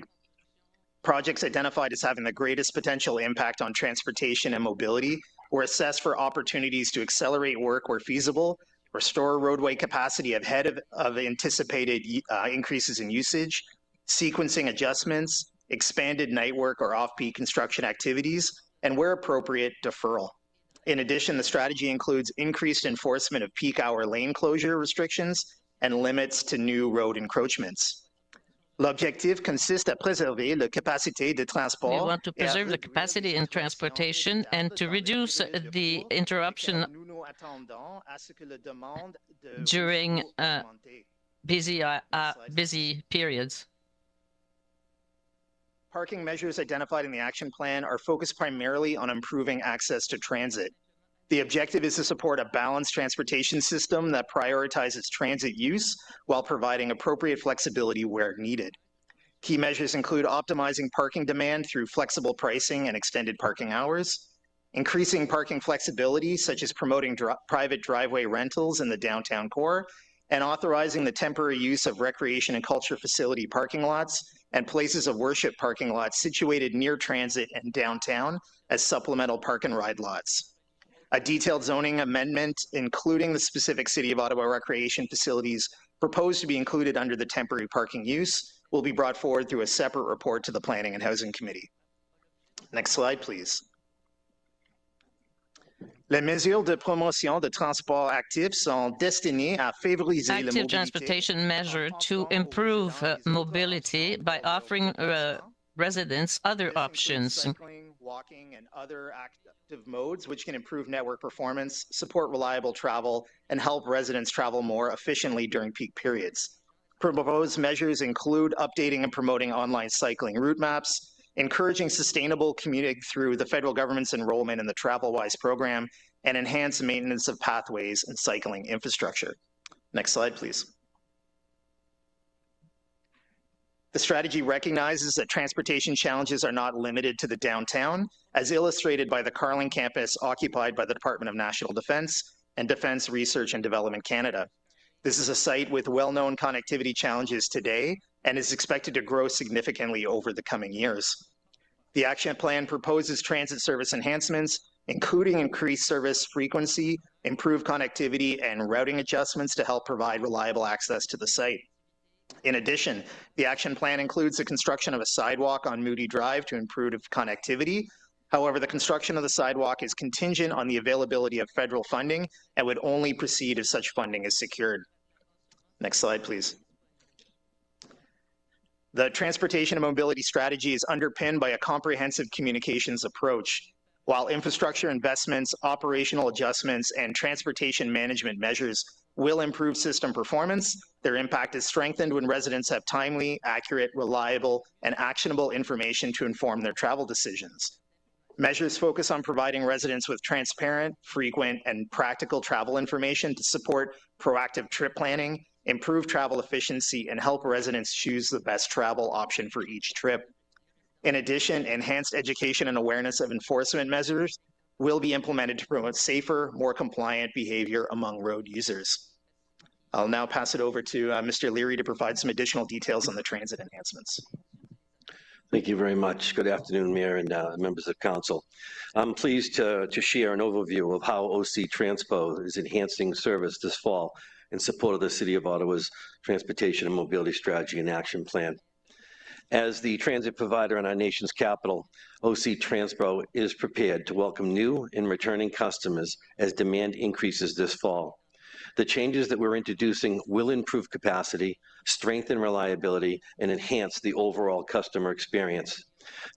Projects identified as having the greatest potential impact on transportation and mobility were assessed for opportunities to accelerate work where feasible, restore roadway capacity ahead of anticipated increases in usage, sequencing adjustments, expanded night work or off-peak construction activities, and where appropriate, deferral. In addition, the strategy includes increased enforcement of peak hour lane closure restrictions and limits to new road encroachments. L'objectif consiste à préserver la capacité de transport. We want to preserve the capacity in transportation and to reduce the interruption during busy periods. Parking measures identified in the action plan are focused primarily on improving access to transit. The objective is to support a balanced transportation system that prioritizes transit use while providing appropriate flexibility where needed. Key measures include optimizing parking demand through flexible pricing and extended parking hours, increasing parking flexibility, such as promoting private driveway rentals in the downtown core, and authorizing the temporary use of recreation and culture facility parking lots and places of worship parking lots situated near transit and downtown as supplemental park and ride lots. A detailed zoning amendment, including the specific City of Ottawa recreation facilities proposed to be included under the temporary parking use, will be brought forward through a separate report to the Planning and Housing Committee. Next slide, please. Les mesures de promotion de transport actif sont destinées à favoriser la Active mobilité. transportation measure to improve mobility by offering residents other options. Cycling, walking, and other active modes which can improve network performance, support reliable travel, and help residents travel more efficiently during peak periods. Proposed measures include updating and promoting online cycling route maps, encouraging sustainable commuting through the federal government's enrollment in the TravelWise program, and enhanced maintenance of pathways and cycling infrastructure. Next slide, please. The strategy recognizes that transportation challenges are not limited to the downtown, as illustrated by the Carling campus occupied by the Department of National Defence and Defence Research and Development Canada. This is a site with well-known connectivity challenges today and is expected to grow significantly over the coming years. The action plan proposes transit service enhancements, including increased service frequency, improved connectivity, and routing adjustments to help provide reliable access to the site. In addition, the action plan includes the construction of a sidewalk on Moody Drive to improve connectivity. However, the construction of the sidewalk is contingent on the availability of federal funding and would only proceed if such funding is secured. Next slide, please. The transportation and mobility strategy is underpinned by a comprehensive communications approach. While infrastructure investments, operational adjustments, and transportation management measures will improve system performance, their impact is strengthened when residents have timely, accurate, reliable, and actionable information to inform their travel decisions. Measures focus on providing residents with transparent, frequent, and practical travel information to support proactive trip planning, improve travel efficiency, and help residents choose the best travel option for each trip. In addition, enhanced education and awareness of enforcement measures will be implemented to promote safer, more compliant behavior among road users. I'll now pass it over to Mr. Leary to provide some additional details on the transit enhancements. Thank you very much. Good afternoon, Mayor and members of Council. I'm pleased to share an overview of how OC Transpo is enhancing service this fall in support of the City of Ottawa's Transportation and Mobility Strategy and Action Plan. As the transit provider in our nation's capital, OC Transpo is prepared to welcome new and returning customers as demand increases this fall. The changes that we're introducing will improve capacity, strengthen reliability, and enhance the overall customer experience.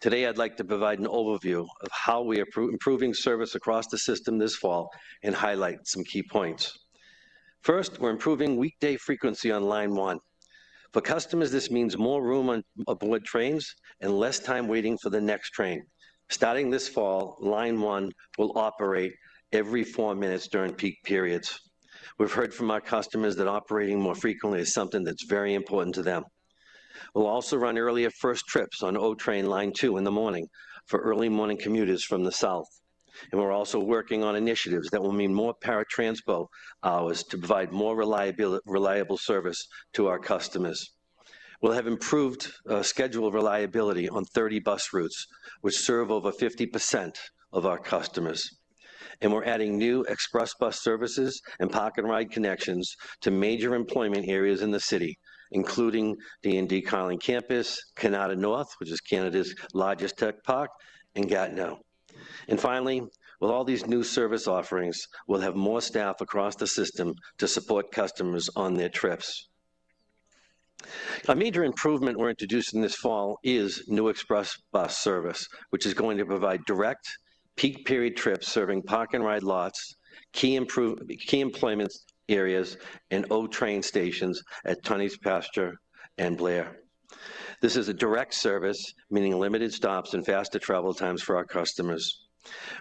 Today, I'd like to provide an overview of how we are improving service across the system this fall and highlight some key points. First, we're improving weekday frequency on Line 1. For customers, this means more room aboard trains and less time waiting for the next train. Starting this fall, Line 1 will operate every 4 minutes during peak periods. We've heard from our customers that operating more frequently is something that's very important to them. We'll also run earlier first trips on O Train Line 2 in the morning for early morning commuters from the south. And we're also working on initiatives that will mean more paratranspo hours to provide more reliable service to our customers. We'll have improved schedule reliability on 30 bus routes, which serve over 50% of our customers. And we're adding new express bus services and park and ride connections to major employment areas in the city, including D&D Carling Campus, Canada North, which is Canada's largest tech park, and Gatineau. And finally, with all these new service offerings, we'll have more staff across the system to support customers on their trips. A major improvement we're introducing this fall is new express bus service, which is going to provide direct peak period trips serving park and ride lots, key employment areas, and O train stations at Tunney's Pasture and Blair. This is a direct service, meaning limited stops and faster travel times for our customers.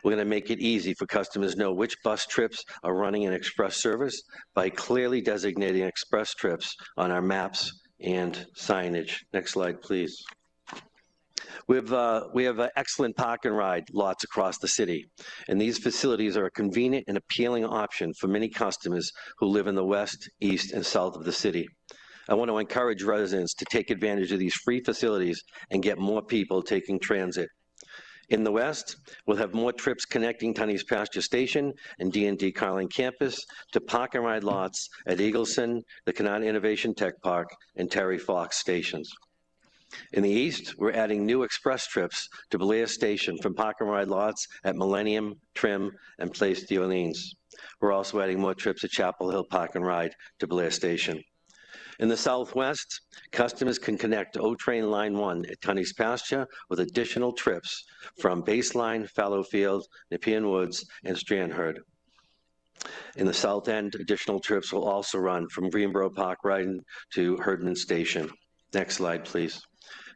We're going to make it easy for customers to know which bus trips are running in express service by clearly designating express trips on our maps and signage. Next slide, please. We have excellent park and ride lots across the city, and these facilities are a convenient and appealing option for many customers who live in the west, east, and south of the city. I want to encourage residents to take advantage of these free facilities and get more people taking transit. In the west, we'll have more trips connecting Tunney's Pasture Station and D&D Carling Campus to park and ride lots at Eagleson, the Canada Innovation Tech Park, and Terry Fox stations. In the east, we're adding new express trips to Blair Station from park and ride lots at Millennium, Trim, and Place d'Orleans. We're also adding more trips at Chapel Hill Park and Ride to Blair Station. In the southwest, customers can connect to O Train Line 1 at Tunney's Pasture with additional trips from Baseline, Fallowfield, Nepean Woods, and Strandherd. In the south end, additional trips will also run from Greenboro Park Ride to Herdman Station. Next slide, please.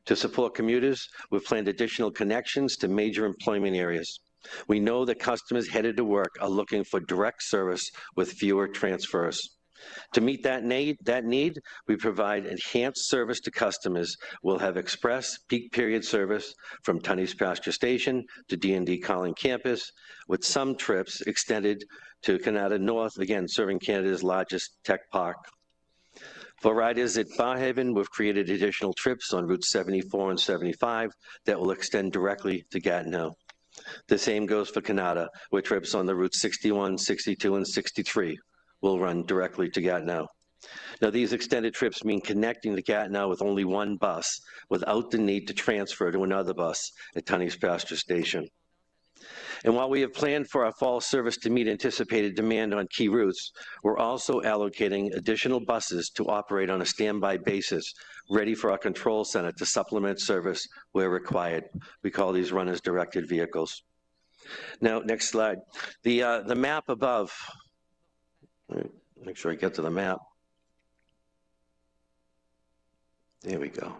To support commuters, we've planned additional connections to major employment areas. We know that customers headed to work are looking for direct service with fewer transfers. To meet that need, we provide enhanced service to customers. We'll have express peak period service from Tunney's Pasture Station to D&D Carling Campus, with some trips extended to Canada North, again, serving Canada's largest tech park. For riders at Barhaven, we've created additional trips on routes 74 and 75 that will extend directly to Gatineau. The same goes for Canada, where trips on the routes 61, 62, and 63 will run directly to Gatineau. Now, these extended trips mean connecting to Gatineau with only one bus without the need to transfer to another bus at Tunney's Pasture Station. And while we have planned for our fall service to meet anticipated demand on key routes, we're also allocating additional buses to operate on a standby basis, ready for our control center to supplement service where required. We call these runners-directed vehicles. Now, next slide. The map above, make sure I get to the map. There we go.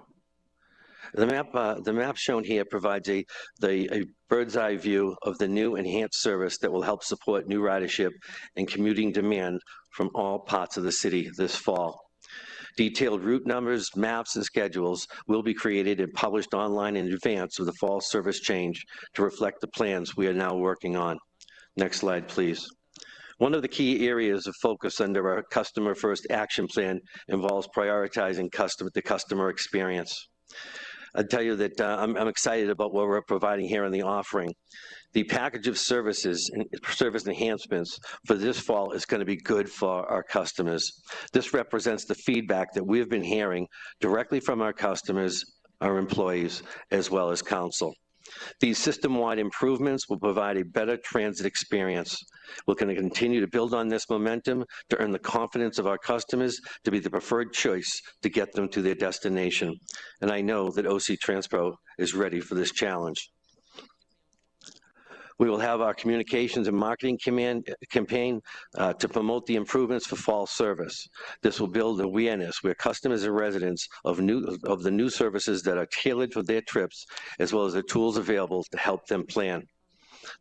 The map shown here provides a bird's eye view of the new enhanced service that will help support new ridership and commuting demand from all parts of the city this fall. Detailed route numbers, maps, and schedules will be created and published online in advance of the fall service change to reflect the plans we are now working on. Next slide, please. One of the key areas of focus under our Customer First Action Plan involves prioritizing the customer experience. I'll tell you that I'm excited about what we're providing here in the offering. The package of services and service enhancements for this fall is going to be good for our customers. This represents the feedback that we've been hearing directly from our customers, our employees, as well as council. These system-wide improvements will provide a better transit experience. We're going to continue to build on this momentum to earn the confidence of our customers to be the preferred choice to get them to their destination. And I know that OC Transpo is ready for this challenge. We will have our communications and marketing campaign to promote the improvements for fall service. This will build awareness where customers and residents of the new services that are tailored for their trips, as well as the tools available to help them plan.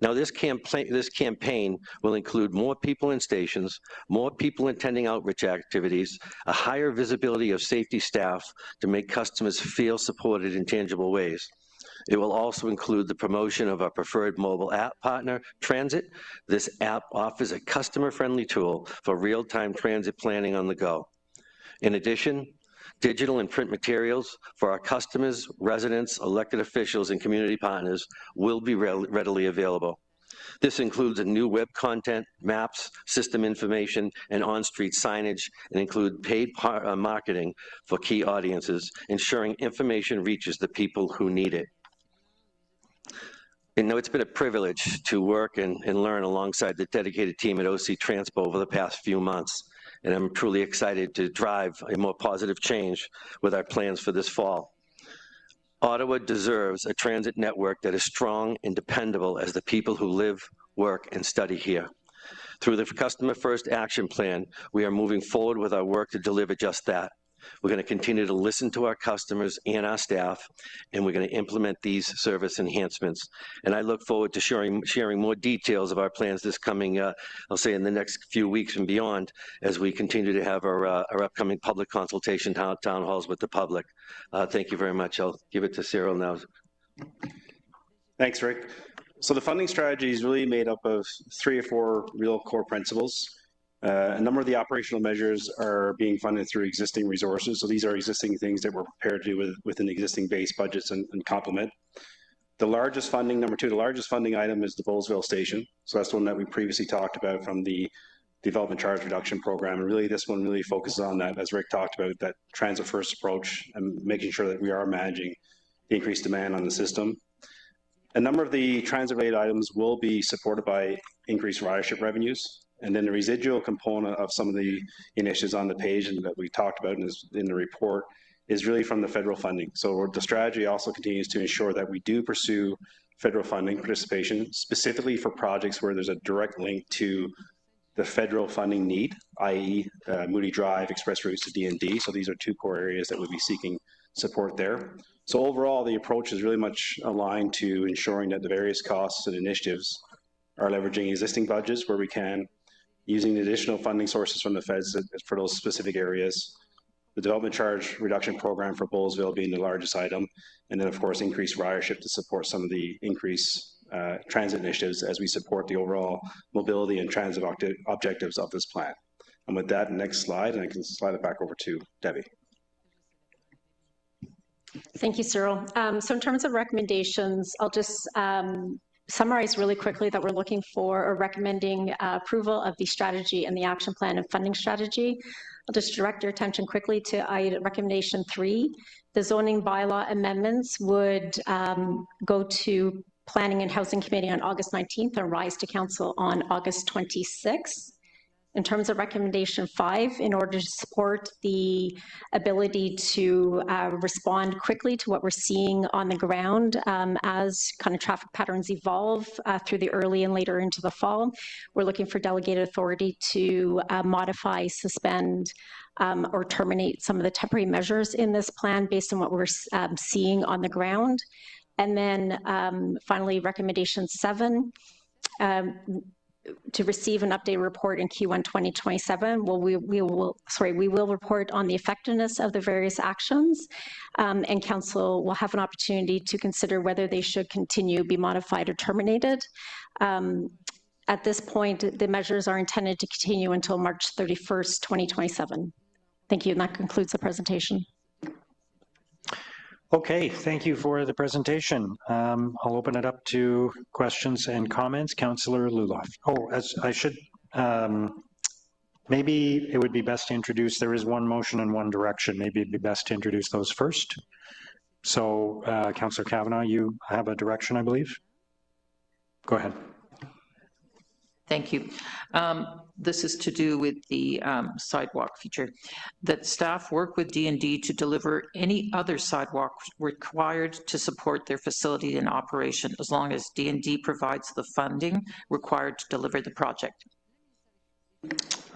Now, this campaign will include more people in stations, more people attending outreach activities, a higher visibility of safety staff to make customers feel supported in tangible ways. It will also include the promotion of our preferred mobile app partner, Transit. This app offers a customer-friendly tool for real-time transit planning on the go. In addition, digital and print materials for our customers, residents, elected officials, and community partners will be readily available. This includes a new web content, maps, system information, and on-street signage, and include paid marketing for key audiences, ensuring information reaches the people who need it. You know, it's been a privilege to work and learn alongside the dedicated team at OC Transpo over the past few months, and I'm truly excited to drive a more positive change with our plans for this fall. Ottawa deserves a transit network that is strong and dependable as the people who live, work, and study here. Through the Customer First Action Plan, we are moving forward with our work to deliver just that. We're going to continue to listen to our customers and our staff, and we're going to implement these service enhancements. And I look forward to sharing more details of our plans this coming, I'll say in the next few weeks and beyond, as we continue to have our upcoming public consultation town halls with the public. Thank you very much. I'll give it to Cyril now. Thanks, Rick. So the funding strategy is really made up of 3 or 4 real core principles. A number of the operational measures are being funded through existing resources. So these are existing things that we're prepared to do within existing base budgets and complement. The largest funding, number 2, the largest funding item is the Bowlesville station. So that's the one that we previously talked about from the development charge reduction program. And really this one really focuses on that, as Rick talked about, that transit first approach and making sure that we are managing the increased demand on the system. A number of the transit related items will be supported by increased ridership revenues. And then the residual component of some of the initiatives on the page and that we talked about in the report is really from the federal funding. So the strategy also continues to ensure that we do pursue federal funding participation, specifically for projects where there's a direct link to the federal funding need, i.e. Moody Drive, express routes to D&D. So these are 2 core areas that we'll be seeking support there. So overall, the approach is really much aligned to ensuring that the various costs and initiatives are leveraging existing budgets where we can, using the additional funding sources from the feds for those specific areas, the development charge reduction program for Bowlesville being the largest item, and then of course increased ridership to support some of the increased transit initiatives as we support the overall mobility and transit objectives of this plan. And with that, next slide, and I can slide it back over to Debbie. Thank you, Cyril. So in terms of recommendations, I'll just summarize really quickly that we're looking for or recommending approval of the strategy and the action plan and funding strategy. I'll just direct your attention quickly to recommendation 3. The zoning bylaw amendments would go to Planning and Housing Committee on August 19th and rise to Council on August 26th. In terms of recommendation 5, in order to support the ability to respond quickly to what we're seeing on the ground as kind of traffic patterns evolve through the early and later into the fall, we're looking for delegated authority to modify, suspend, or terminate some of the temporary measures in this plan based on what we're seeing on the ground. And then finally, recommendation 7, to receive an updated report in Q1 2027. Well, we will report on the effectiveness of the various actions, and council will have an opportunity to consider whether they should continue, be modified, or terminated. At this point, the measures are intended to continue until March 31st, 2027. Thank you, and that concludes the presentation. Okay, thank you for the presentation. I'll open it up to questions and comments. Councillor Luloff. Oh, as I should, maybe it would be best to introduce, there is one motion and one direction. Maybe it'd be best to introduce those first. So, Councillor Kavanagh, you have a direction, I believe. Go ahead. Thank you. This is to do with the sidewalk feature. That staff work with D&D to deliver any other sidewalks required to support their facility and operation, as long as D&D provides the funding required to deliver the project.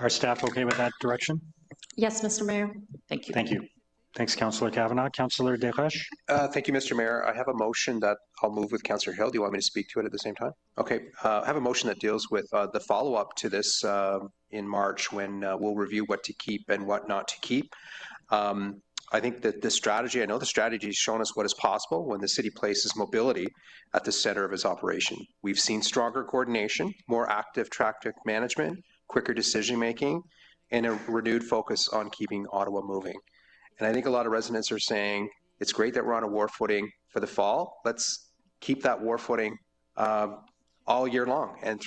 Are staff okay with that direction? Yes, Mr. Mayor. Thank you. Thank you. Thanks, Councillor Kavanagh. Councillor Desroches. Thank you, Mr. Mayor. I have a motion that I'll move with Councillor Hill. Do you want me to speak to it at the same time? Okay. I have a motion that deals with the follow-up to this in March, when we'll review what to keep and what not to keep. I think that the strategy, I know the strategy has shown us what is possible when the city places mobility at the center of its operation. We've seen stronger coordination, more active traffic management, quicker decision-making, and a renewed focus on keeping Ottawa moving. And I think a lot of residents are saying, it's great that we're on a war footing for the fall. Let's keep that war footing all year long and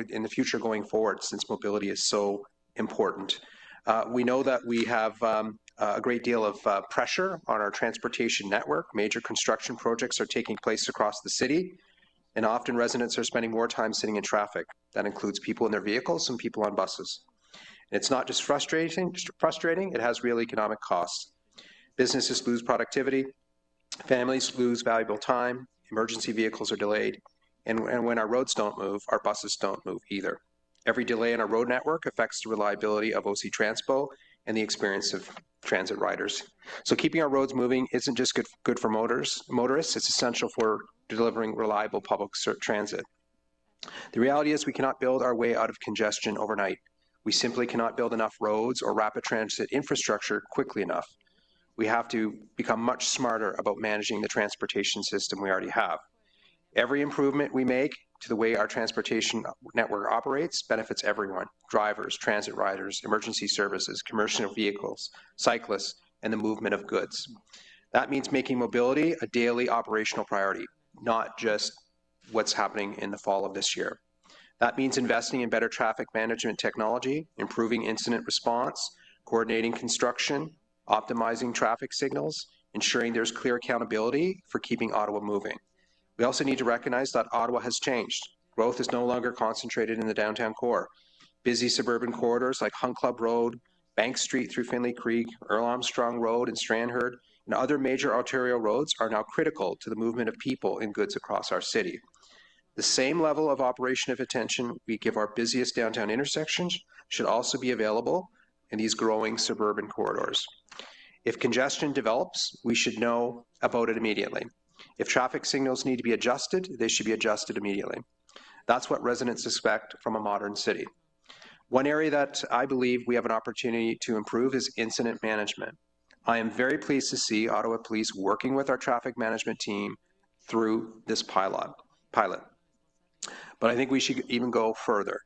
in the future going forward, since mobility is so important. We know that we have a great deal of pressure on our transportation network. Major construction projects are taking place across the city, and often residents are spending more time sitting in traffic. That includes people in their vehicles and people on buses. It's not just frustrating, it has real economic costs. Businesses lose productivity, families lose valuable time, emergency vehicles are delayed, and when our roads don't move, our buses don't move either. Every delay in our road network affects the reliability of OC Transpo and the experience of transit riders. So keeping our roads moving isn't just good for motorists, it's essential for delivering reliable public transit. The reality is we cannot build our way out of congestion overnight. We simply cannot build enough roads or rapid transit infrastructure quickly enough. We have to become much smarter about managing the transportation system we already have. Every improvement we make to the way our transportation network operates benefits everyone: drivers, transit riders, emergency services, commercial vehicles, cyclists, and the movement of goods. That means making mobility a daily operational priority, not just what's happening in the fall of this year. That means investing in better traffic management technology, improving incident response, coordinating construction, optimizing traffic signals, ensuring there's clear accountability for keeping Ottawa moving. We also need to recognize that Ottawa has changed. Growth is no longer concentrated in the downtown core. Busy suburban corridors like Hunt Club Road, Bank Street through Finley Creek, Earl Armstrong Road and Strandherd, and other major arterial roads are now critical to the movement of people and goods across our city. The same level of operational attention we give our busiest downtown intersections should also be available in these growing suburban corridors. If congestion develops, we should know about it immediately. If traffic signals need to be adjusted, they should be adjusted immediately. That's what residents expect from a modern city. One area that I believe we have an opportunity to improve is incident management. I am very pleased to see Ottawa Police working with our traffic management team through this pilot. But I think we should even go further.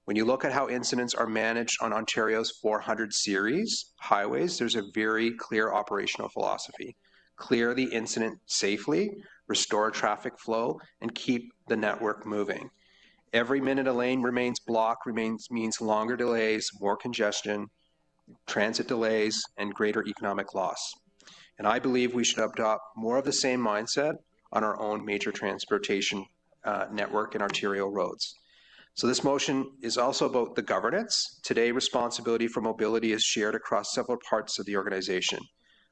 When you look at how incidents are managed on Ontario's 400 series highways, there's a very clear operational philosophy. Clear the incident safely, restore traffic flow, and keep the network moving. Every minute a lane remains blocked means longer delays, more congestion, transit delays, and greater economic loss. And I believe we should adopt more of the same mindset on our own major transportation network and arterial roads. So this motion is also about the governance. Today, responsibility for mobility is shared across several parts of the organization.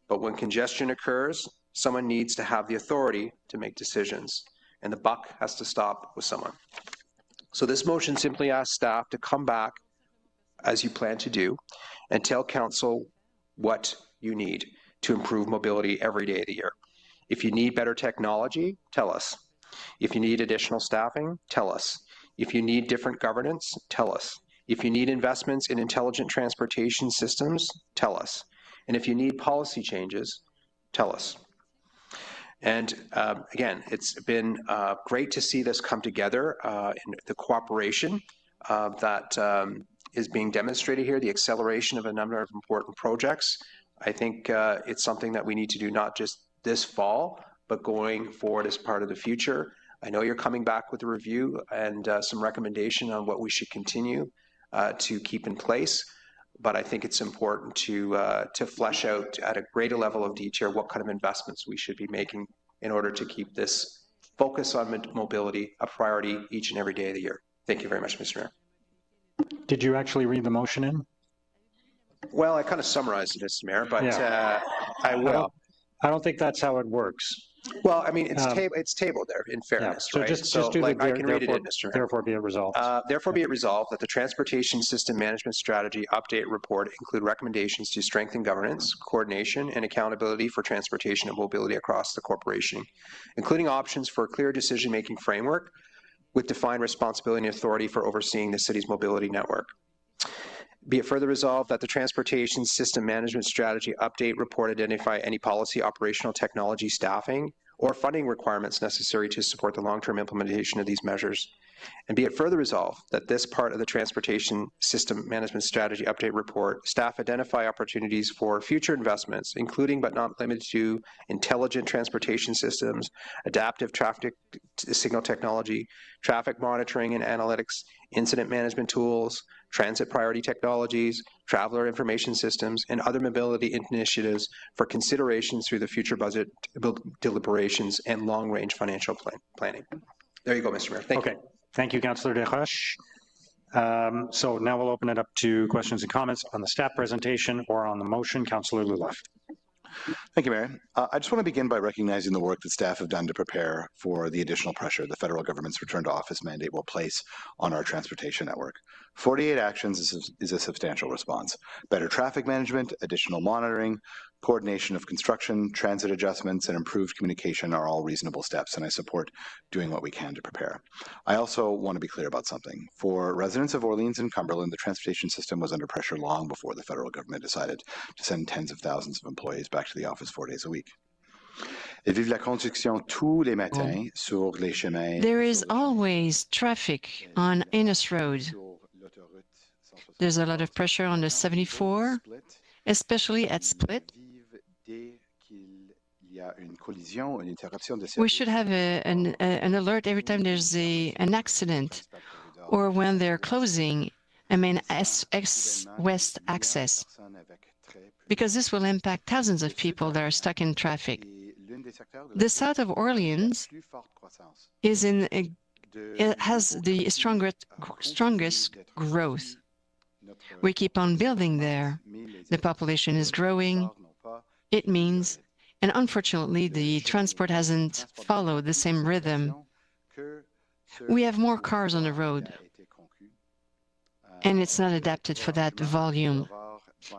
But when congestion occurs, someone needs to have the authority to make decisions, and the buck has to stop with someone. So this motion simply asks staff to come back, as you plan to do, and tell council what you need to improve mobility every day of the year. If you need better technology, tell us. If you need additional staffing, tell us. If you need different governance, tell us. If you need investments in intelligent transportation systems, tell us. And if you need policy changes, tell us. And again, it's been great to see this come together in the cooperation that is being demonstrated here, the acceleration of a number of important projects. I think it's something that we need to do not just this fall, but going forward as part of the future. I know you're coming back with a review and some recommendation on what we should continue to keep in place, but I think it's important to flesh out at a greater level of detail what kind of investments we should be making in order to keep this focus on mobility a priority each and every day of the year. Thank you very much, Mr. Mayor. Did you actually read the motion in? Well, I kind of summarized it, Mr. Mayor, but I will. I don't think that's how it works. Well, I mean, it's tabled there, in fairness, so right? Just do like, the, I can read it in, Mr. Mayor. Therefore be it resolved. Therefore be it resolved that the Transportation System Management Strategy Update Report include recommendations to strengthen governance, coordination, and accountability for transportation and mobility across the corporation, including options for a clear decision-making framework with defined responsibility and authority for overseeing the city's mobility network. Be it further resolved that the Transportation System Management Strategy Update Report identify any policy, operational, technology, staffing, or funding requirements necessary to support the long-term implementation of these measures. And be it further resolved that this part of the Transportation System Management Strategy Update Report, staff identify opportunities for future investments, including but not limited to intelligent transportation systems, adaptive traffic signal technology, traffic monitoring and analytics, incident management tools, transit priority technologies, traveler information systems, and other mobility initiatives for consideration through the future budget deliberations and long-range financial planning. There you go, Mr. Mayor. Thank you. Thank you, Councillor Desroches. So now we'll open it up to questions and comments on the staff presentation or on the motion. Councillor Luleff. Thank you, Mayor. I just want to begin by recognizing the work that staff have done to prepare for the additional pressure the federal government's return to office mandate will place on our transportation network. 48 actions is a substantial response. Better traffic management, additional monitoring, coordination of construction, transit adjustments, and improved communication are all reasonable steps, and I support doing what we can to prepare. I also want to be clear about something. For residents of Orleans and Cumberland, the transportation system was under pressure long before the federal government decided to send tens of thousands of employees back to the office 4 days a week. There is always traffic on Innes Road. There's a lot of pressure on the 74, especially at Split. We should have an alert every time there's an accident or when they're closing, east-west access, because this will impact thousands of people that are stuck in traffic. The south of Orleans it has the strongest growth. We keep on building there. The population is growing. It means, and unfortunately, the transport hasn't followed the same rhythm. We have more cars on the road, and it's not adapted for that volume.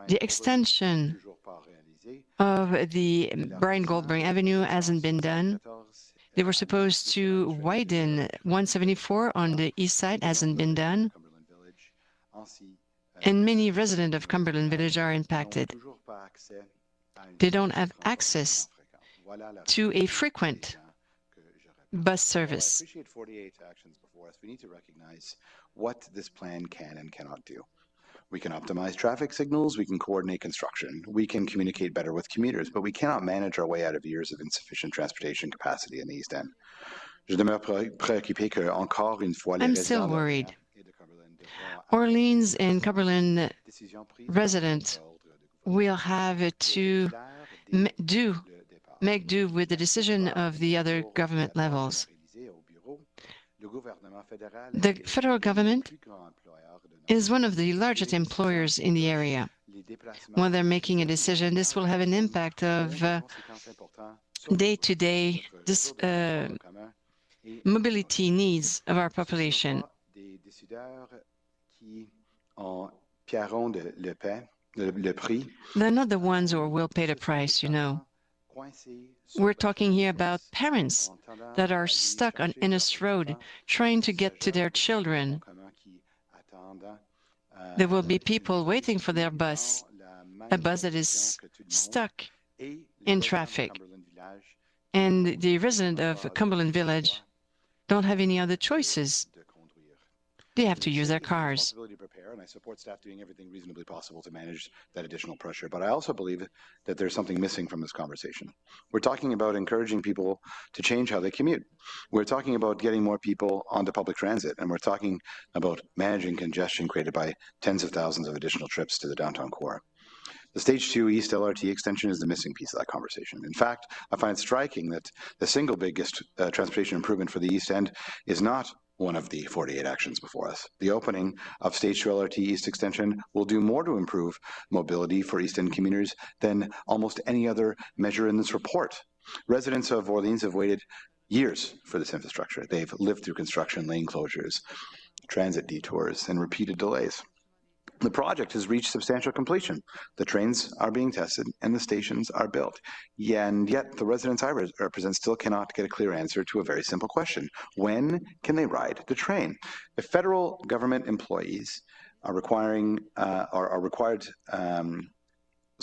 The extension of the Brian Goldberg Avenue hasn't been done. They were supposed to widen 174 on the east side, hasn't been done. And many residents of Cumberland Village are impacted. They don't have access to a frequent bus service. I appreciate 48 actions before us. We need to recognize what this plan can and cannot do. We can optimize traffic signals, we can coordinate construction, we can communicate better with commuters, but we cannot manage our way out of years of insufficient transportation capacity in the East End. I'm still worried. Orleans and Cumberland residents will have to make do with the decision of the other government levels. The federal government is one of the largest employers in the area. When they're making a decision, this will have an impact of day-to-day mobility needs of our population. They're not the ones who will pay the price, you know. We're talking here about parents that are stuck on Innis Road trying to get to their children. There will be people waiting for their bus, a bus that is stuck in traffic. And the residents of Cumberland Village don't have any other choices. They have to use their cars. To prepare, and I support staff doing everything reasonably possible to manage that additional pressure. But I also believe that there's something missing from this conversation. We're talking about encouraging people to change how they commute. We're talking about getting more people onto public transit, and we're talking about managing congestion created by tens of thousands of additional trips to the downtown core. The Stage 2 East LRT extension is the missing piece of that conversation. In fact, I find it striking that the single biggest transportation improvement for the East End is not one of the 48 actions before us. The opening of Stage 2 LRT East Extension will do more to improve mobility for East End commuters than almost any other measure in this report. Residents of Orleans have waited years for this infrastructure. They've lived through construction, lane closures, transit detours, and repeated delays. The project has reached substantial completion. The trains are being tested and the stations are built. And yet the residents I represent still cannot get a clear answer to a very simple question. When can they ride the train? If federal government employees are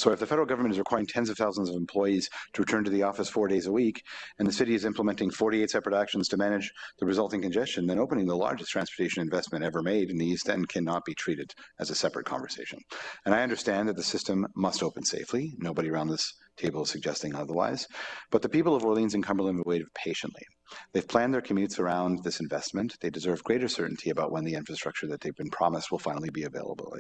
if the federal government is requiring tens of thousands of employees to return to the office 4 days a week, and the city is implementing 48 separate actions to manage the resulting congestion, then opening the largest transportation investment ever made in the East End cannot be treated as a separate conversation. And I understand that the system must open safely. Nobody around this table is suggesting otherwise. But the people of Orleans and Cumberland have waited patiently. They've planned their commutes around this investment. They deserve greater certainty about when the infrastructure that they've been promised will finally be available.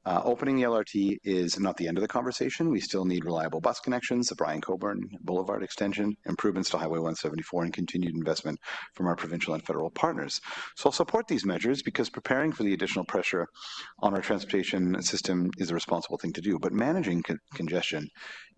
Opening the LRT is not the end of the conversation. We still need reliable bus connections, the Brian Coburn Boulevard extension, improvements to Highway 174, and continued investment from our provincial and federal partners. So I'll support these measures because preparing for the additional pressure on our transportation system is a responsible thing to do. But managing congestion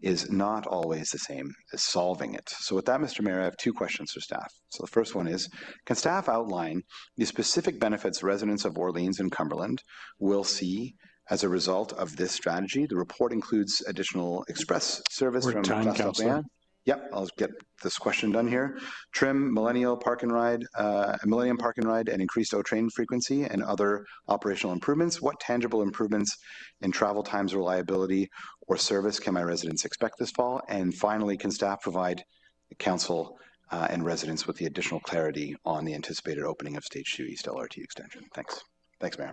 is not always the same as solving it. So with that, Mr. Mayor, I have two questions for staff. So the first one is, can staff outline the specific benefits residents of Orleans and Cumberland will see as a result of this strategy? The report includes additional express service from Councilor. Yep, I'll get this question done here. Trim, Millennium Park and Ride, and increased O-train frequency and other operational improvements. What tangible improvements in travel times, reliability, or service can my residents expect this fall? And finally, can staff provide the council and residents with the additional clarity on the anticipated opening of Stage 2 East LRT extension? Thanks. Thanks, Mayor.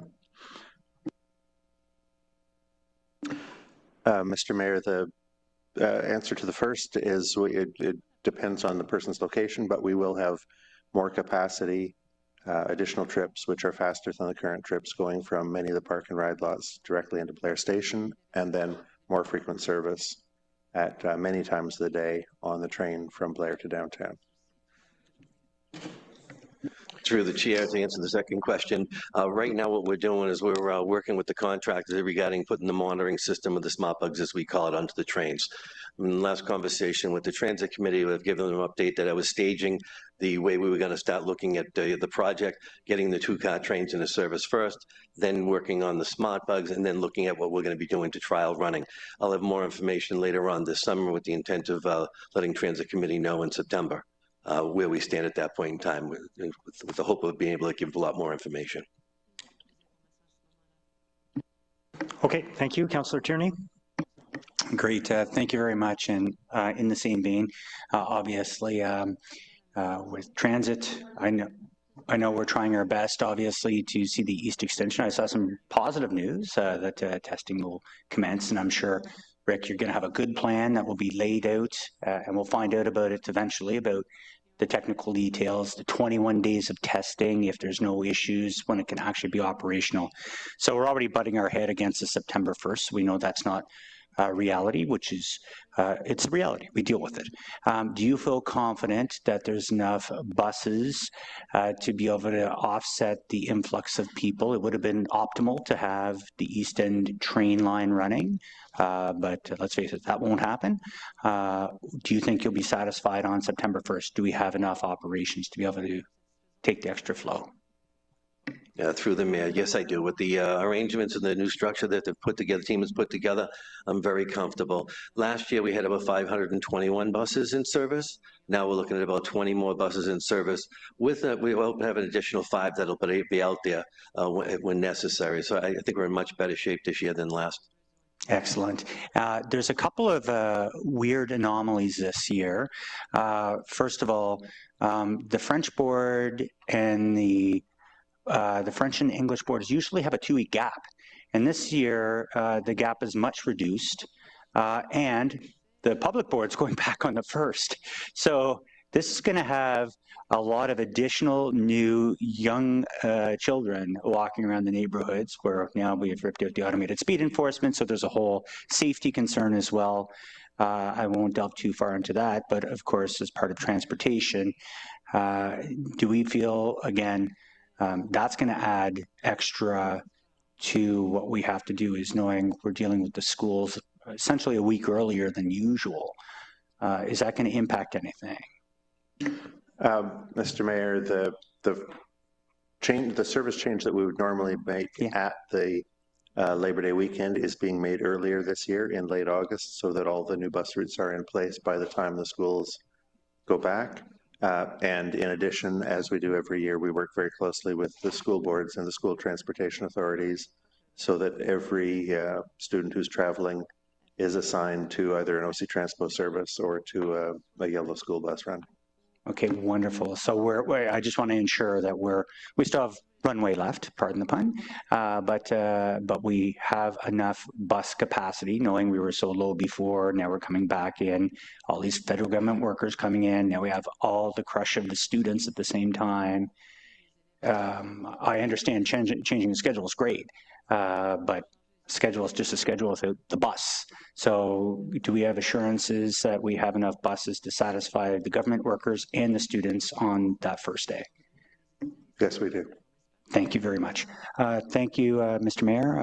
Mr. Mayor, the answer to the first is it depends on the person's location, but we will have more capacity, additional trips, which are faster than the current trips going from many of the park and ride lots directly into Blair Station, and then more frequent service at many times of the day on the train from Blair to downtown. Through the chair to answer the second question. Right now what we're doing is we're working with the contractors regarding putting the monitoring system of the smart bugs, as we call it, onto the trains. In the last conversation with the transit committee, we've given them an update that I was staging the way we were going to start looking at the project, getting the two-car trains into service first, then working on the smart bugs, and then looking at what we're going to be doing to trial running. I'll have more information later on this summer with the intent of letting transit committee know in September where we stand at that point in time, with the hope of being able to give a lot more information. Okay, thank you. Councillor Tierney. Great, thank you very much. And in the same vein, obviously, with transit, I know we're trying our best, obviously, to see the East Extension. I saw some positive news that testing will commence, and I'm sure, Rick, you're going to have a good plan that will be laid out, and we'll find out about it eventually, about the technical details, the 21 days of testing, if there's no issues, when it can actually be operational. So we're already butting our head against the September 1st. So we know that's not reality, which is, it's a reality. We deal with it. Do you feel confident that there's enough buses to be able to offset the influx of people? It would have been optimal to have the East End train line running, but let's face it, that won't happen. Do you think you'll be satisfied on September 1st? Do we have enough operations to be able to take the extra flow? Through the mayor, yes, I do. With the arrangements and the new structure that the team has put together, I'm very comfortable. Last year, we had about 521 buses in service. Now we're looking at about 20 more buses in service. With that, we will have an additional 5 that'll be out there when necessary. So I think we're in much better shape this year than last. Excellent. There's a couple of weird anomalies this year. First of all, the French board and the French and English boards usually have a 2-week gap. And this year, the gap is much reduced. And the public board's going back on the 1st. So this is going to have a lot of additional new young children walking around the neighborhoods where now we have ripped out the automated speed enforcement. So there's a whole safety concern as well. I won't delve too far into that, but of course, as part of transportation, do we feel, again, that's going to add extra to what we have to do, is knowing we're dealing with the schools essentially a week earlier than usual. Is that going to impact anything? Mr. Mayor, the service change that we would normally make at the Labor Day weekend is being made earlier this year in late August, so that all the new bus routes are in place by the time the schools go back. And in addition, as we do every year, we work very closely with the school boards and the school transportation authorities so that every student who's traveling is assigned to either an OC Transpo service or to a yellow school bus run. Okay, wonderful. So I just want to ensure that we still have runway left, pardon the pun, but we have enough bus capacity, knowing we were so low before. Now we're coming back in, all these federal government workers coming in. Now we have all the crush of the students at the same time. I understand changing the schedule is great, but schedule is just a schedule without the bus. So do we have assurances that we have enough buses to satisfy the government workers and the students on that first day? Yes, we do. Thank you very much. Thank you, Mr. Mayor.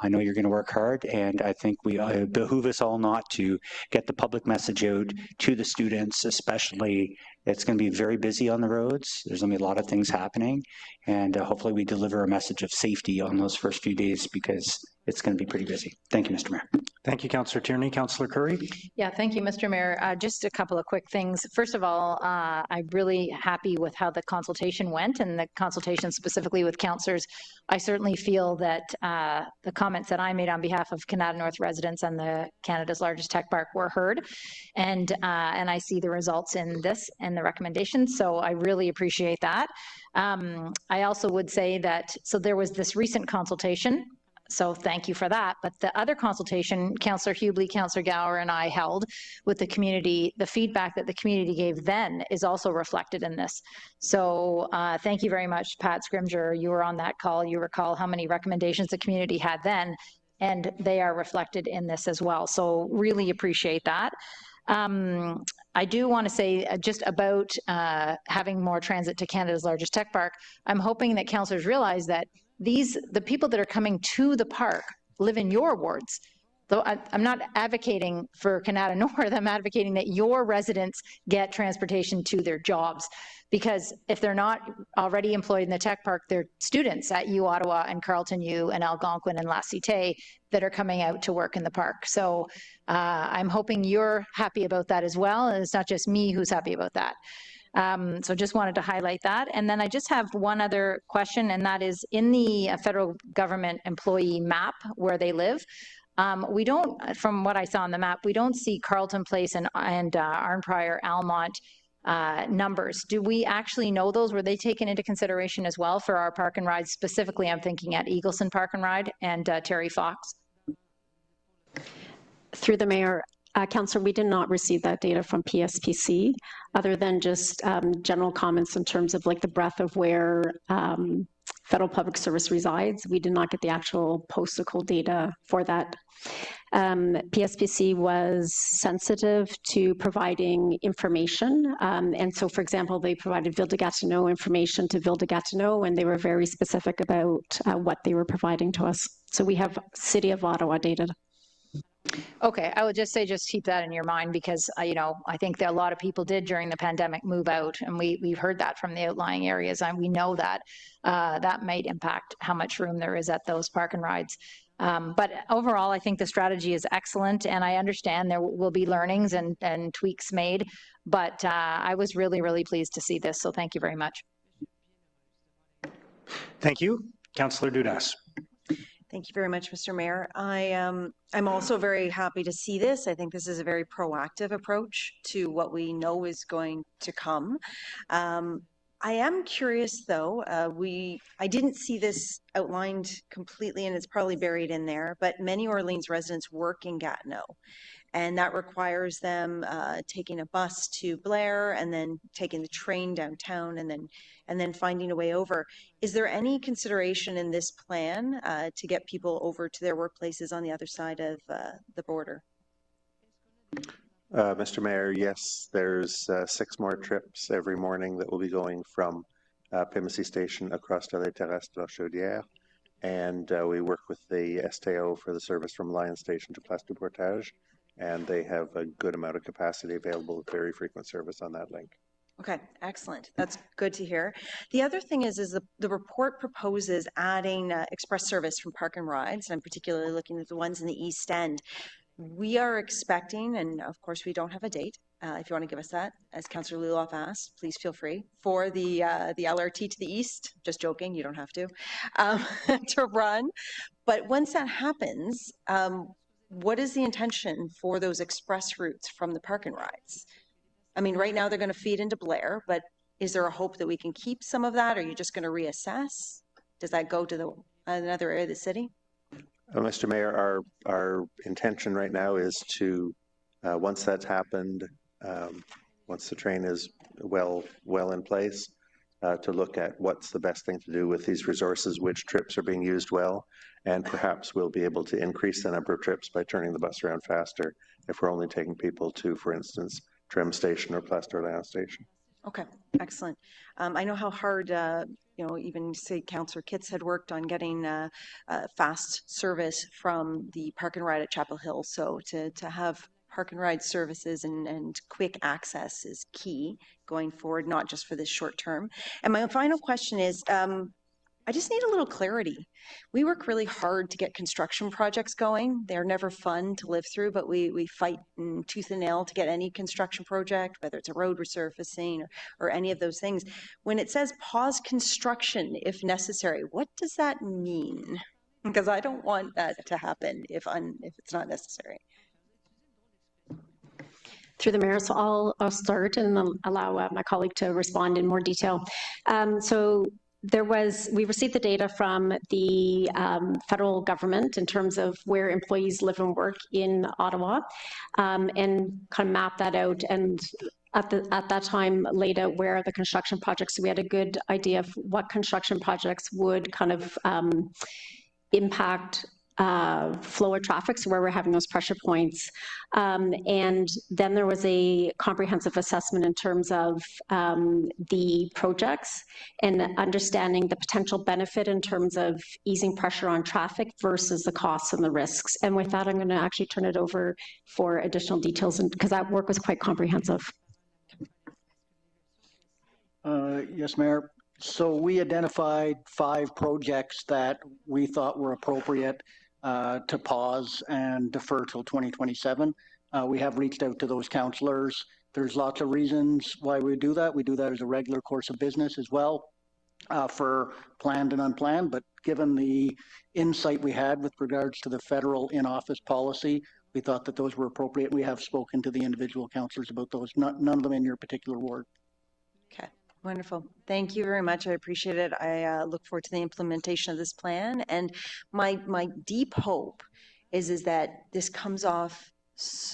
I know you're going to work hard, and I think it behoove us all not to get the public message out to the students, especially. It's going to be very busy on the roads. There's going to be a lot of things happening, and hopefully we deliver a message of safety on those first few days, because it's going to be pretty busy. Thank you, Mr. Mayor. Thank you, Councillor Tierney. Councillor Curry? Yeah, thank you, Mr. Mayor. Just a couple of quick things. First of all, I'm really happy with how the consultation went, and the consultation specifically with councillors. I certainly feel that the comments that I made on behalf of Canada North residents and the Canada's largest tech park were heard, and I see the results in this and the recommendations, so I really appreciate that. I also would say that, so there was this recent consultation, so thank you for that. But the other consultation, Councillor Hubley, Councillor Gower, and I held with the community, the feedback that the community gave then is also reflected in this. So thank you very much, Pat Scrimger. You were on that call. You recall how many recommendations the community had then, and they are reflected in this as well. So really appreciate that. I do want to say just about having more transit to Canada's largest tech park. I'm hoping that councillors realize that the people that are coming to the park live in your wards. Though I'm not advocating for Canada North, I'm advocating that your residents get transportation to their jobs, because if they're not already employed in the tech park, they're students at U Ottawa and Carleton U and Algonquin and La Cité that are coming out to work in the park. So I'm hoping you're happy about that as well, and it's not just me who's happy about that. So just wanted to highlight that. And then I just have one other question, and that is in the federal government employee map where they live, we don't, from what I saw on the map, we don't see Carleton Place and Arnprior, Almont numbers. Do we actually know those? Were they taken into consideration as well for our park and rides? Specifically, I'm thinking at Eagleson Park and Ride and Terry Fox. Through the mayor, Councillor, we did not receive that data from PSPC, other than just general comments in terms of like the breadth of where Federal Public Service resides. We did not get the actual postal code data for that. PSPC was sensitive to providing information. And so, for example, they provided Ville de Gatineau information to Ville de Gatineau, and they were very specific about what they were providing to us. So we have City of Ottawa data. Okay, I would just say just keep that in your mind because, you know, I think that a lot of people did during the pandemic move out, and we've heard that from the outlying areas, and we know that that might impact how much room there is at those park and rides. But overall, I think the strategy is excellent, and I understand there will be learnings and tweaks made, but I was really, really pleased to see this, so thank you very much. Thank you. Councillor Dudas. Thank you very much, Mr. Mayor. I'm also very happy to see this. I think this is a very proactive approach to what we know is going to come. I am curious, though. I didn't see this outlined completely, and it's probably buried in there. But many Orleans residents work in Gatineau, and that requires them taking a bus to Blair and then taking the train downtown and then finding a way over. Is there any consideration in this plan to get people over to their workplaces on the other side of the border? Mr. Mayor, yes, there's 6 more trips every morning that will be going from Pimouty Station across to Les Terrasses de la Chaudière, and we work with the STO for the service from Lion Station to Place du Portage, and they have a good amount of capacity available with very frequent service on that link. Okay, excellent. That's good to hear. The other thing is the report proposes adding express service from Park and Rides, and I'm particularly looking at the ones in the East End. We are expecting, and of course we don't have a date, if you want to give us that, as Councillor Luloff asked, please feel free, for the LRT to the east, just joking, you don't have to, to run. But once that happens, what is the intention for those express routes from the Park and Rides? I mean, right now they're going to feed into Blair, but is there a hope that we can keep some of that? Or are you just going to reassess? Does that go to another area of the city? Mr. Mayor, our intention right now is to, once that's happened, once the train is well in place, to look at what's the best thing to do with these resources, which trips are being used well, and perhaps we'll be able to increase the number of trips by turning the bus around faster if we're only taking people to, for instance, Trim Station or Place d'Orléans Station. Okay, excellent. I know how hard, even say Councillor Kitts had worked on getting fast service from the Park and Ride at Chapel Hill. So to have Park and Ride services and quick access is key going forward, not just for this short term. And my final question is, I just need a little clarity. We work really hard to get construction projects going. They're never fun to live through, but we fight tooth and nail to get any construction project, whether it's a road resurfacing or any of those things. When it says pause construction if necessary, what does that mean? Because I don't want that to happen if it's not necessary. Through the mayor, so I'll start and allow my colleague to respond in more detail. We received the data from the federal government in terms of where employees live and work in Ottawa, and kind of mapped that out, and at that time laid out where the construction projects, so we had a good idea of what construction projects would kind of impact flow of traffic, so where we're having those pressure points. And then there was a comprehensive assessment in terms of the projects and understanding the potential benefit in terms of easing pressure on traffic versus the costs and the risks. And with that, I'm going to actually turn it over for additional details, because that work was quite comprehensive. Yes, Mayor. So we identified 5 projects that we thought were appropriate to pause and defer till 2027. We have reached out to those councillors. There's lots of reasons why we do that. We do that as a regular course of business as well, for planned and unplanned. But given the insight we had with regards to the federal in-office policy, we thought that those were appropriate. We have spoken to the individual councillors about those, none of them in your particular ward. Okay. Wonderful. Thank you very much. I appreciate it. I look forward to the implementation of this plan. And my deep hope is that this comes off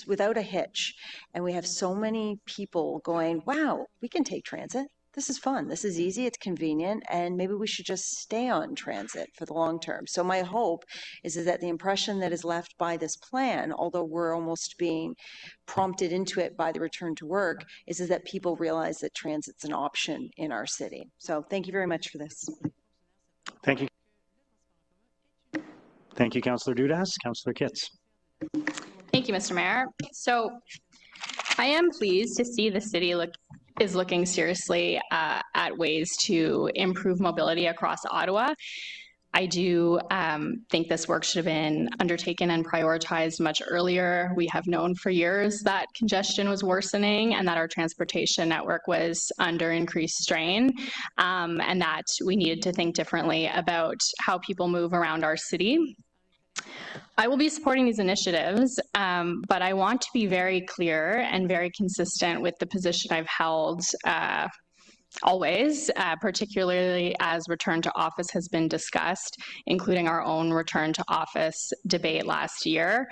without a hitch. And we have so many people going, wow, we can take transit. This is fun. This is easy. It's convenient. And maybe we should just stay on transit for the long term. So my hope is that the impression that is left by this plan, although we're almost being prompted into it by the return to work, is that people realize that transit's an option in our city. So thank you very much for this. Thank you. Thank you, Councillor Dudas. Councillor Kitts. Thank you, Mr. Mayor. So I am pleased to see the city is looking seriously at ways to improve mobility across Ottawa. I do think this work should have been undertaken and prioritized much earlier. We have known for years that congestion was worsening and that our transportation network was under increased strain, and that we needed to think differently about how people move around our city. I will be supporting these initiatives, but I want to be very clear and very consistent with the position I've held always, particularly as return to office has been discussed, including our own return to office debate last year.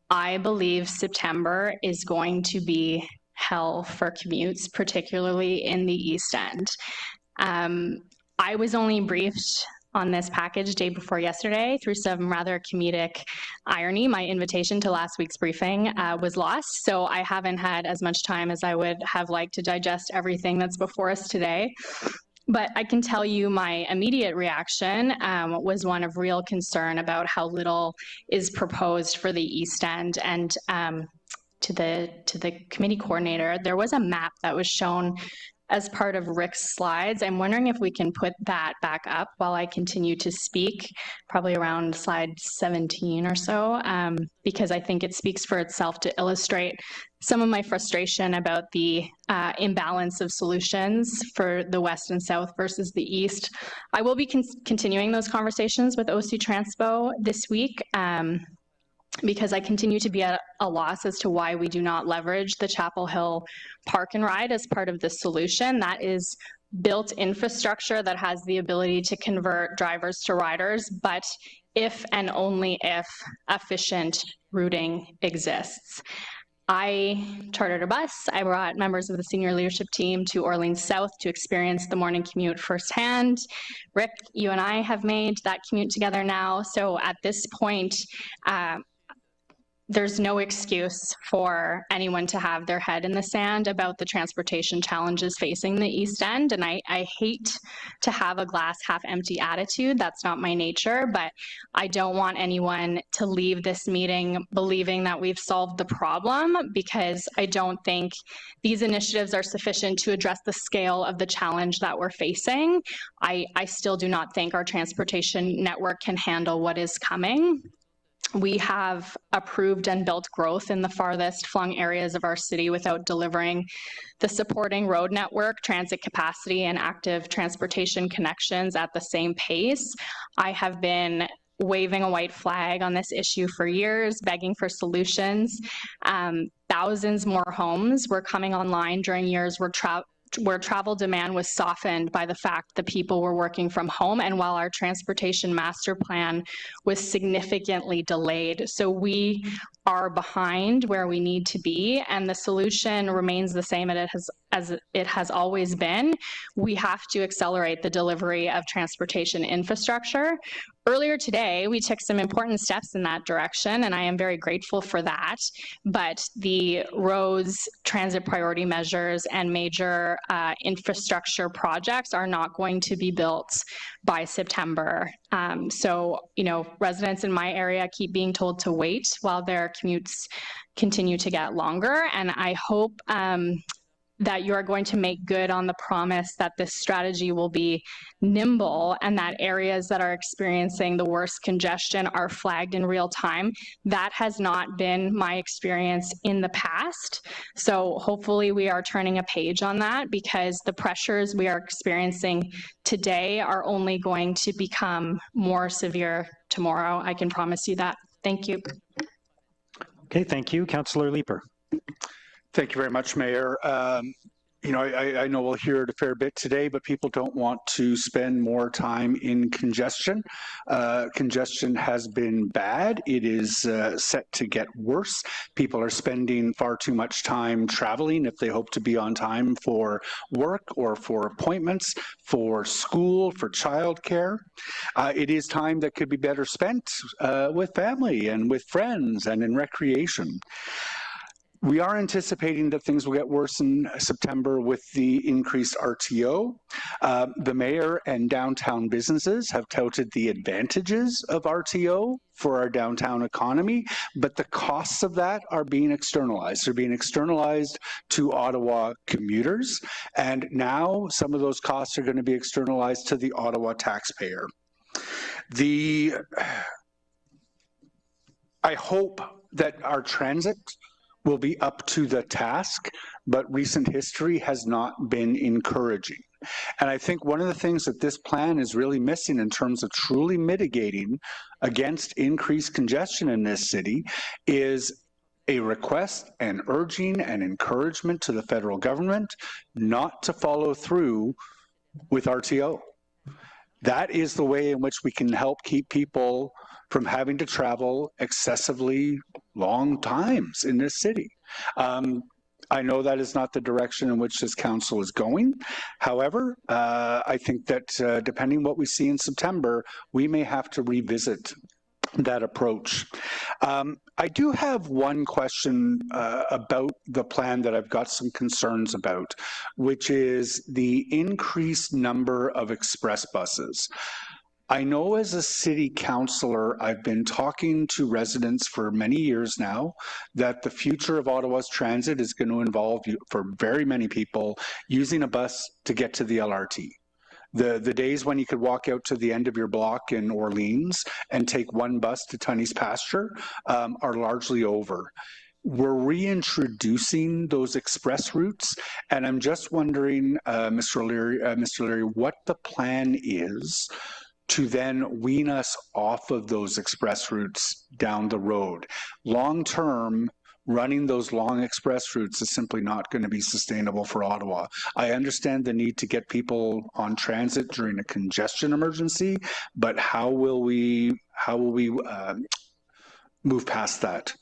I believe September is going to be hell for commutes, particularly in the East End. I was only briefed on this package day before yesterday through some rather comedic irony. My invitation to last week's briefing was lost, so I haven't had as much time as I would have liked to digest everything that's before us today. But I can tell you my immediate reaction was one of real concern about how little is proposed for the East End. And to the committee coordinator, there was a map that was shown as part of Rick's slides. I'm wondering if we can put that back up while I continue to speak, probably around slide 17 or so, because I think it speaks for itself to illustrate some of my frustration about the imbalance of solutions for the West and South versus the East. I will be continuing those conversations with OC Transpo this week, because I continue to be at a loss as to why we do not leverage the Chapel Hill Park and Ride as part of the solution. That is built infrastructure that has the ability to convert drivers to riders, but if and only if efficient routing exists. I chartered a bus. I brought members of the senior leadership team to Orleans South to experience the morning commute firsthand. Rick, you and I have made that commute together now. So at this point, there's no excuse for anyone to have their head in the sand about the transportation challenges facing the East End. And I hate to have a glass half empty attitude. That's not my nature, but I don't want anyone to leave this meeting believing that we've solved the problem, because I don't think these initiatives are sufficient to address the scale of the challenge that we're facing. I still do not think our transportation network can handle what is coming. We have approved and built growth in the farthest flung areas of our city without delivering the supporting road network, transit capacity, and active transportation connections at the same pace. I have been waving a white flag on this issue for years, begging for solutions. Thousands more homes were coming online during years where travel demand was softened by the fact that people were working from home, and while our transportation master plan was significantly delayed. So we are behind where we need to be, and the solution remains the same as it has always been. We have to accelerate the delivery of transportation infrastructure. Earlier today, we took some important steps in that direction, and I am very grateful for that. But the roads, transit priority measures, and major infrastructure projects are not going to be built by September. So, you know, residents in my area keep being told to wait while their commutes continue to get longer. And I hope that you are going to make good on the promise that this strategy will be nimble and that areas that are experiencing the worst congestion are flagged in real time. That has not been my experience in the past. So hopefully we are turning a page on that, because the pressures we are experiencing today are only going to become more severe tomorrow. I can promise you that. Thank you. Okay, thank you. Councillor Leeper. Thank you very much, Mayor. You know, I know we'll hear it a fair bit today, but people don't want to spend more time in congestion. Congestion has been bad. It is set to get worse. People are spending far too much time traveling if they hope to be on time for work or for appointments, for school, for childcare. It is time that could be better spent with family and with friends and in recreation. We are anticipating that things will get worse in September with the increased RTO. The mayor and downtown businesses have touted the advantages of RTO for our downtown economy, but the costs of that are being externalized. They're being externalized to Ottawa commuters, and now some of those costs are going to be externalized to the Ottawa taxpayer. I hope that our transit will be up to the task, but recent history has not been encouraging. And I think one of the things that this plan is really missing in terms of truly mitigating against increased congestion in this city is a request and urging and encouragement to the federal government not to follow through with RTO. That is the way in which we can help keep people from having to travel excessively long times in this city. I know that is not the direction in which this council is going. However, I think that depending what we see in September, we may have to revisit that approach. I do have one question about the plan that I've got some concerns about, which is the increased number of express buses. I know as a city councillor, I've been talking to residents for many years now that the future of Ottawa's transit is going to involve, for very many people, using a bus to get to the LRT. The days when you could walk out to the end of your block in Orleans and take one bus to Tunney's Pasture are largely over. We're reintroducing those express routes, and I'm just wondering, Mr. Laurier, what the plan is to then wean us off of those express routes down the road. Long term, running those long express routes is simply not going to be sustainable for Ottawa. I understand the need to get people on transit during a congestion emergency, but how will we move past that?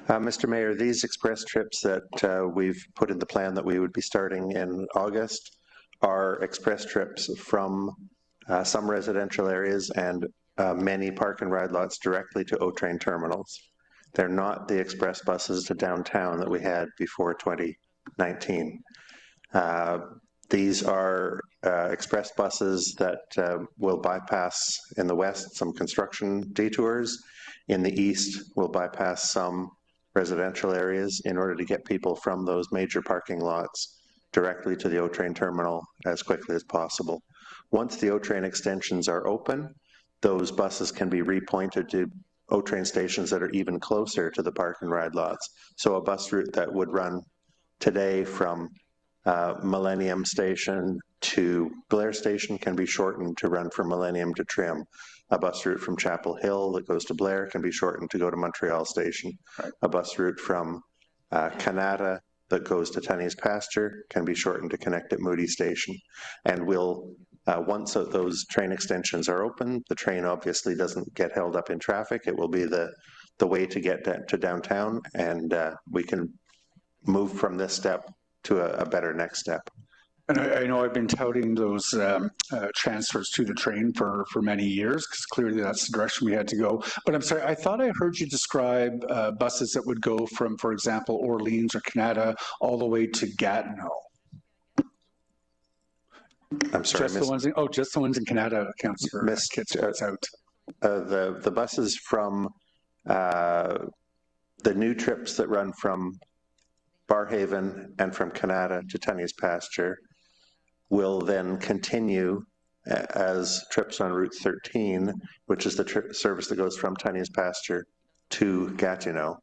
Mr. Mayor, these express trips that we've put in the plan that we would be starting in August are express trips from some residential areas and many park and ride lots directly to O-Train terminals. They're not the express buses to downtown that we had before 2019. These are express buses that will bypass in the west some construction detours. In the east, will bypass some residential areas in order to get people from those major parking lots directly to the O-Train terminal as quickly as possible. Once the O-Train extensions are open, those buses can be repointed to O-Train stations that are even closer to the park and ride lots. So a bus route that would run today from Millennium Station to Blair Station can be shortened to run from Millennium to Trim. A bus route from Chapel Hill that goes to Blair can be shortened to go to Montreal Station. A bus route from Canada that goes to Tunney's Pasture can be shortened to connect at Moody Station. And we'll once those train extensions are open, the train obviously doesn't get held up in traffic. It will be the way to get to downtown, and we can move from this step to a better next step. And I know I've been touting those transfers to the train for many years, because clearly that's the direction we had to go. But I'm sorry, I thought I heard you describe buses that would go from, for example, Orleans or Canada all the way to Gatineau. I'm sorry, just the ones in Canada, Councillor Kitts out. The buses from the new trips that run from Barrhaven and from Canada to Tunney's Pasture will then continue as trips on Route 13, which is the service that goes from Tunney's Pasture to Gatineau.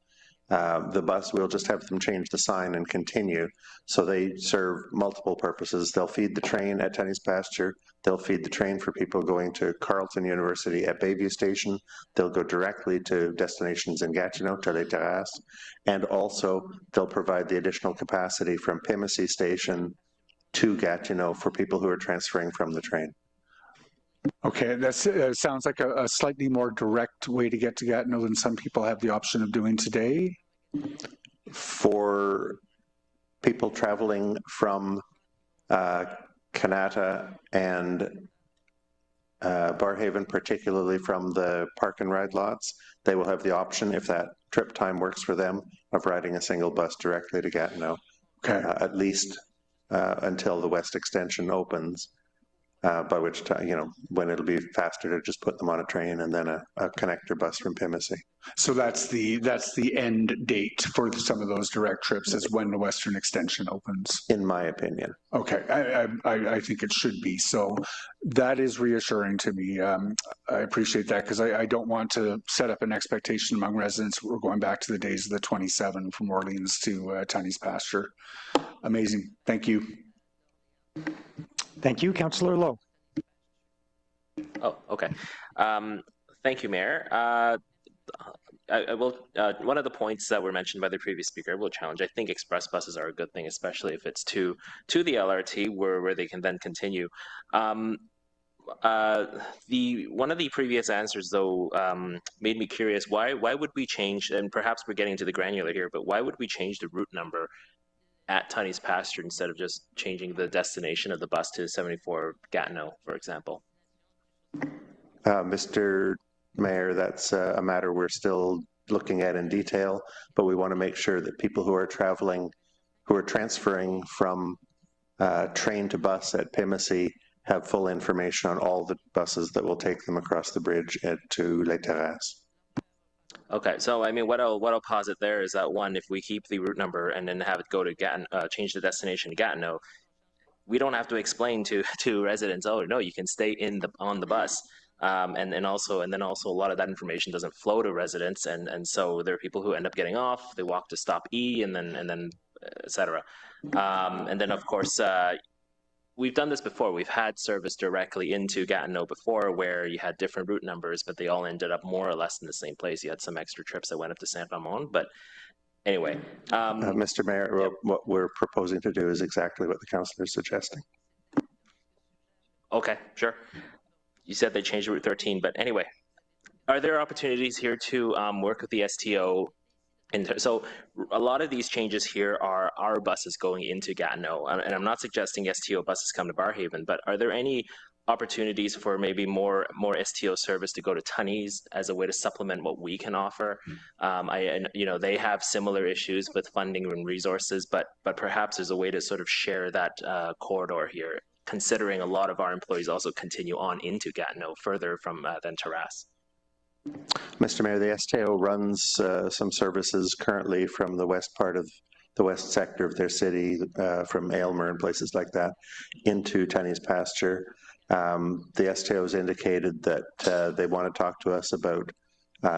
The bus, we'll just have them change the sign and continue. So they serve multiple purposes. They'll feed the train at Tunney's Pasture. They'll feed the train for people going to Carleton University at Bayview Station. They'll go directly to destinations in Gatineau, Charles-Terrasse. And also, they'll provide the additional capacity from Pimoussy Station to Gatineau for people who are transferring from the train. Okay, that sounds like a slightly more direct way to get to Gatineau than some people have the option of doing today. For people traveling from Kanata and Barrhaven, particularly from the park and ride lots, they will have the option, if that trip time works for them, of riding a single bus directly to Gatineau, at least until the west extension opens. By which time, when it'll be faster to just put them on a train and then a connector bus from Pimisi. So that's the end date for some of those direct trips, is when the western extension opens. In my opinion. Okay, I think it should be. So that is reassuring to me. I appreciate that, because I don't want to set up an expectation among residents. We're going back to the days of the 27 from Orleans to Tunney's Pasture. Amazing. Thank you. Thank you, Councillor Lowe. Oh, okay. Thank you, Mayor. I will. One of the points that were mentioned by the previous speaker, I will challenge. I think express buses are a good thing, especially if it's to the LRT, where they can then continue. One of the previous answers, though, made me curious. Why would we change? And perhaps we're getting to the granular here, but why would we change the route number at Tunney's Pasture instead of just changing the destination of the bus to 74 Gatineau, for example? Mr. Mayor, that's a matter we're still looking at in detail, but we want to make sure that people who are traveling, who are transferring from train to bus at Pimisi have full information on all the buses that will take them across the bridge to Les Terrasses. Okay, so I mean, what I'll posit there is that, one, if we keep the route number and then have it go to change the destination to Gatineau, we don't have to explain to residents, oh no, you can stay on the bus, and then also a lot of that information doesn't flow to residents, and so there are people who end up getting off, they walk to stop E, and then etc. And then of course. We've done this before. We've had service directly into Gatineau before, where you had different route numbers, but they all ended up more or less in the same place. You had some extra trips that went up to Saint-Amand, but anyway. Mr. Mayor, what we're proposing to do is exactly what the councillor is suggesting. Okay, sure. You said they changed Route 13, but anyway, are there opportunities here to work with the STO? So a lot of these changes here are our buses going into Gatineau, and I'm not suggesting STO buses come to Barrhaven, but are there any opportunities for maybe more STO service to go to Tunney's as a way to supplement what we can offer? They have similar issues with funding and resources, but perhaps there's a way to sort of share that corridor here, considering a lot of our employees also continue on into Gatineau further from than Terrasse. Mr. Mayor, the STO runs some services currently from the west part of the west sector of their city, from Aylmer and places like that, into Tunney's Pasture. The STO has indicated that they want to talk to us about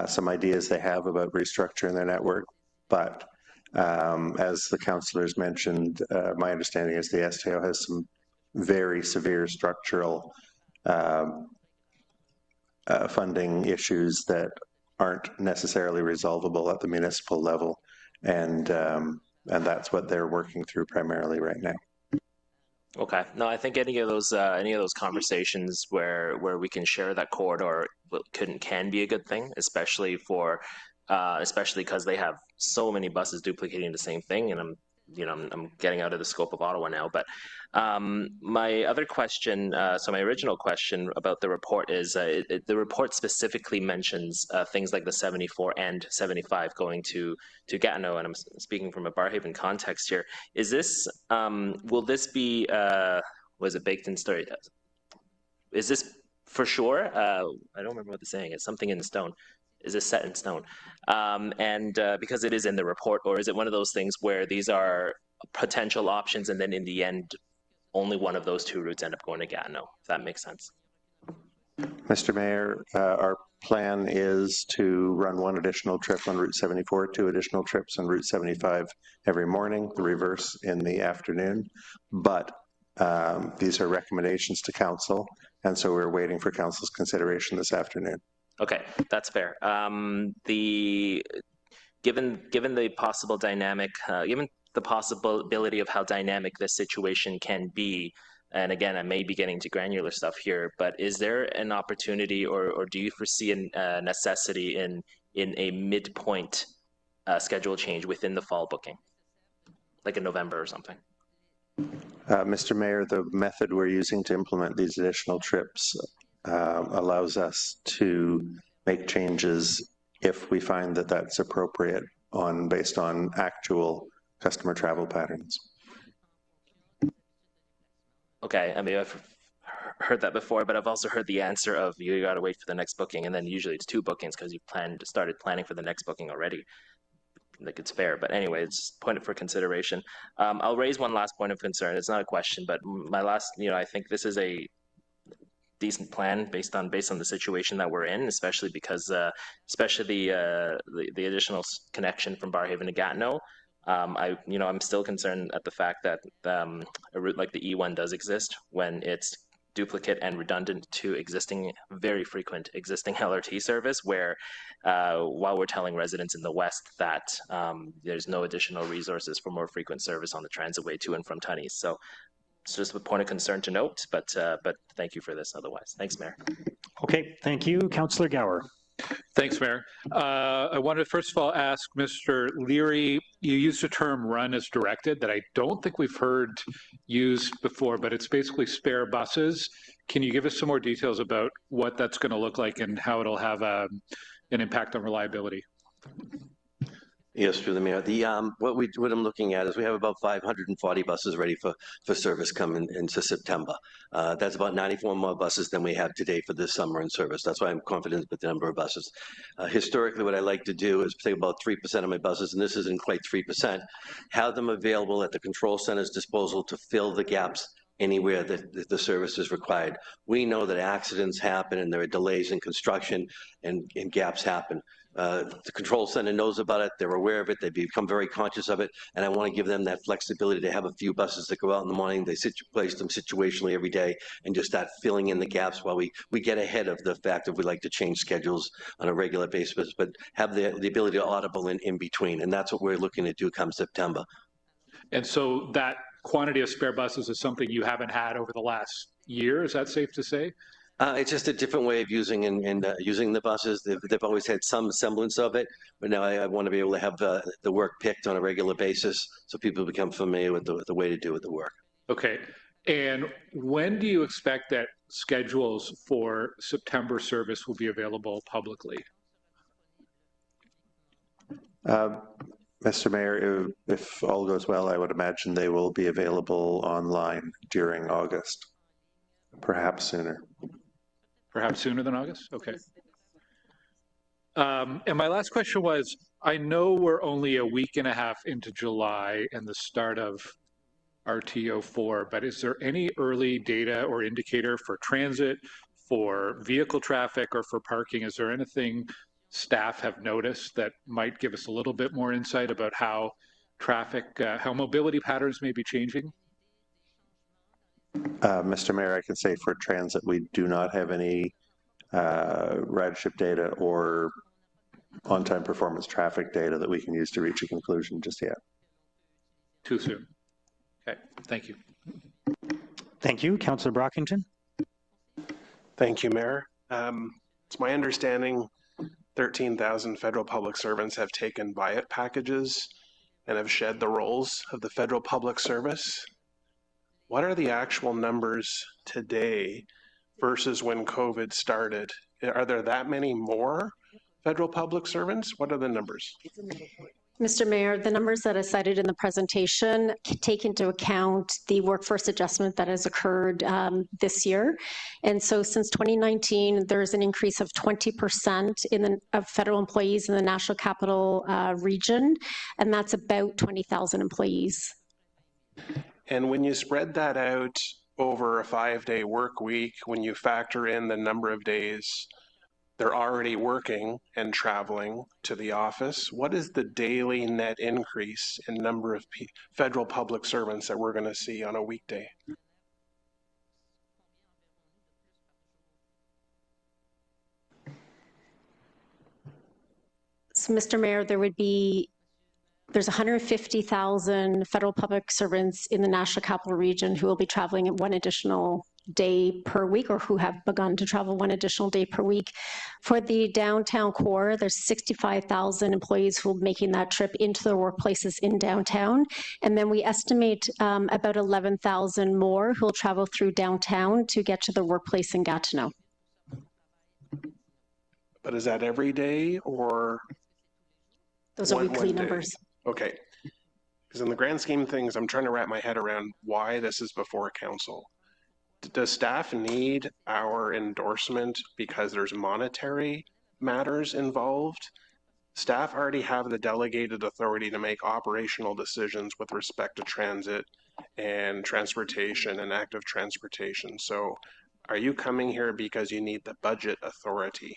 some ideas they have about restructuring their network, but as the councillors mentioned, my understanding is the STO has some very severe structural funding issues that aren't necessarily resolvable at the municipal level, and that's what they're working through primarily right now. Okay. No, I think any of those conversations where we can share that corridor can be a good thing, especially because they have so many buses duplicating the same thing, and I'm getting out of the scope of Ottawa now, but my other question, so my original question about the report is, the report specifically mentions things like the 74 and 75 going to Gatineau, and I'm speaking from a Barrhaven context here. Is this, will this be, was it baked in story? Is this for sure? I don't remember what the saying is, something in stone. Is this set in stone? Because it is in the report, or is it one of those things where these are potential options and then in the end, only one of those two routes end up going to Gatineau, if that makes sense? Mr. Mayor, our plan is to run one additional trip on Route 74, 2 additional trips on Route 75 every morning, the reverse in the afternoon. But these are recommendations to council, and so we're waiting for council's consideration this afternoon. Okay, that's fair. Given the possible dynamic, given the possibility of how dynamic this situation can be, and again, I may be getting to granular stuff here, but is there an opportunity, or do you foresee a necessity in a midpoint schedule change within the fall booking, like in November or something? Mr. Mayor, the method we're using to implement these additional trips allows us to make changes if we find that that's appropriate based on actual customer travel patterns. Okay, I mean, I've heard that before, but I've also heard the answer of you got to wait for the next booking, and then usually it's 2 bookings because you started planning for the next booking already. Like, it's fair, but anyway, it's point for consideration. I'll raise one last point of concern. It's not a question, but my last, I think this is a decent plan based on the situation that we're in, especially because especially the additional connection from Barrhaven to Gatineau. I'm still concerned at the fact that a route like the E1 does exist when it's duplicate and redundant to very frequent existing LRT service, where while we're telling residents in the West that there's no additional resources for more frequent service on the transitway to and from Tunney's. So it's just a point of concern to note, but thank you for this otherwise. Thanks, Mayor. Okay, thank you. Councillor Gower. Thanks, Mayor. I wanted to first of all ask Mr. Leary, you used the term run as directed that I don't think we've heard used before, but it's basically spare buses. Can you give us some more details about what that's going to look like and how it'll have an impact on reliability? Yes, through the mayor. What I'm looking at is we have about 540 buses ready for service coming into September. That's about 94 more buses than we have today for this summer in service. That's why I'm confident with the number of buses. Historically, what I like to do is take about 3% of my buses, and this isn't quite 3%, have them available at the control center's disposal to fill the gaps anywhere that the service is required. We know that accidents happen and there are delays in construction and gaps happen. The control center knows about it, they're aware of it, they become very conscious of it, and I want to give them that flexibility to have a few buses that go out in the morning, they place them situationally every day and just start filling in the gaps while we get ahead of the fact that we like to change schedules on a regular basis, but have the ability to audible in between, and that's what we're looking to do come September. And so that quantity of spare buses is something you haven't had over the last year, is that safe to say? It's just a different way of using using the buses. They've always had some semblance of it, but now I want to be able to have the work picked on a regular basis so people become familiar with the way to do the work. Okay. And when do you expect that schedules for September service will be available publicly? Mr. Mayor, if all goes well, I would imagine they will be available online during August, perhaps sooner. Perhaps sooner than August? Okay. And my last question was, I know we're only a week and a half into July and the start of RTO4, but is there any early data or indicator for transit, for vehicle traffic, or for parking? Is there anything staff have noticed that might give us a little bit more insight about how how mobility patterns may be changing? Mr. Mayor, I can say for transit, we do not have any ridership data or on-time performance traffic data that we can use to reach a conclusion just yet. Too soon. Okay, thank you. Thank you. Councillor Brockington. Thank you, Mayor. It's my understanding 13,000 federal public servants have taken buy-it packages and have shed the roles of the federal public service. What are the actual numbers today versus when COVID started? Are there that many more federal public servants? What are the numbers? Mr. Mayor, the numbers that I cited in the presentation take into account the workforce adjustment that has occurred this year. And so since 2019, there's an increase of 20% of federal employees in the National Capital Region, and that's about 20,000 employees. And when you spread that out over a 5-day work week, when you factor in the number of days they're already working and traveling to the office, what is the daily net increase in number of federal public servants that we're going to see on a weekday? So, Mr. Mayor, there's 150,000 federal public servants in the National Capital Region who will be traveling at one additional day per week, or who have begun to travel one additional day per week. For the downtown core, there's 65,000 employees who will be making that trip into their workplaces in downtown. And then we estimate about 11,000 more who will travel through downtown to get to their workplace in Gatineau. but is that every day or? Those are weekly numbers. Okay. Because in the grand scheme of things, I'm trying to wrap my head around why this is before council. Does staff need our endorsement because there's monetary matters involved? Staff already have the delegated authority to make operational decisions with respect to transit and transportation and active transportation. So are you coming here because you need the budget authority?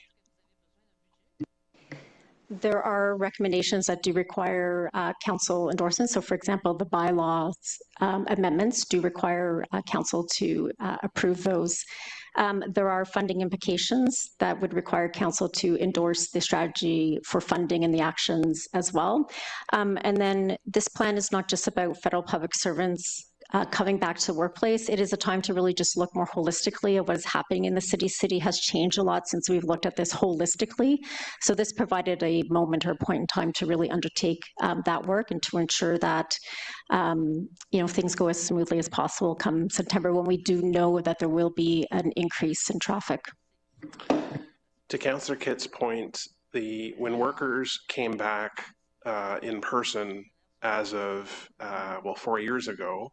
There are recommendations that do require council endorsement. So for example, the bylaws amendments do require council to approve those. There are funding implications that would require council to endorse the strategy for funding and the actions as well. And then this plan is not just about federal public servants coming back to the workplace. It is a time to really just look more holistically at what is happening in the city. City has changed a lot since we've looked at this holistically. So this provided a moment or a point in time to really undertake that work and to ensure that things go as smoothly as possible come September, when we do know that there will be an increase in traffic. To Councillor Kitt's point, when workers came back in person as of 4 years ago,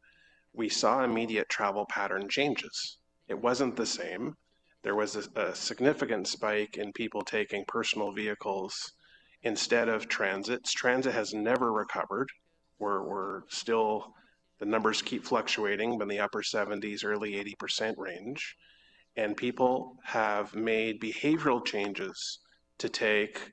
we saw immediate travel pattern changes. It wasn't the same. There was a significant spike in people taking personal vehicles instead of transits. Transit has never recovered. We're still, the numbers keep fluctuating, but in the upper 70s, early 80% range. And people have made behavioral changes to take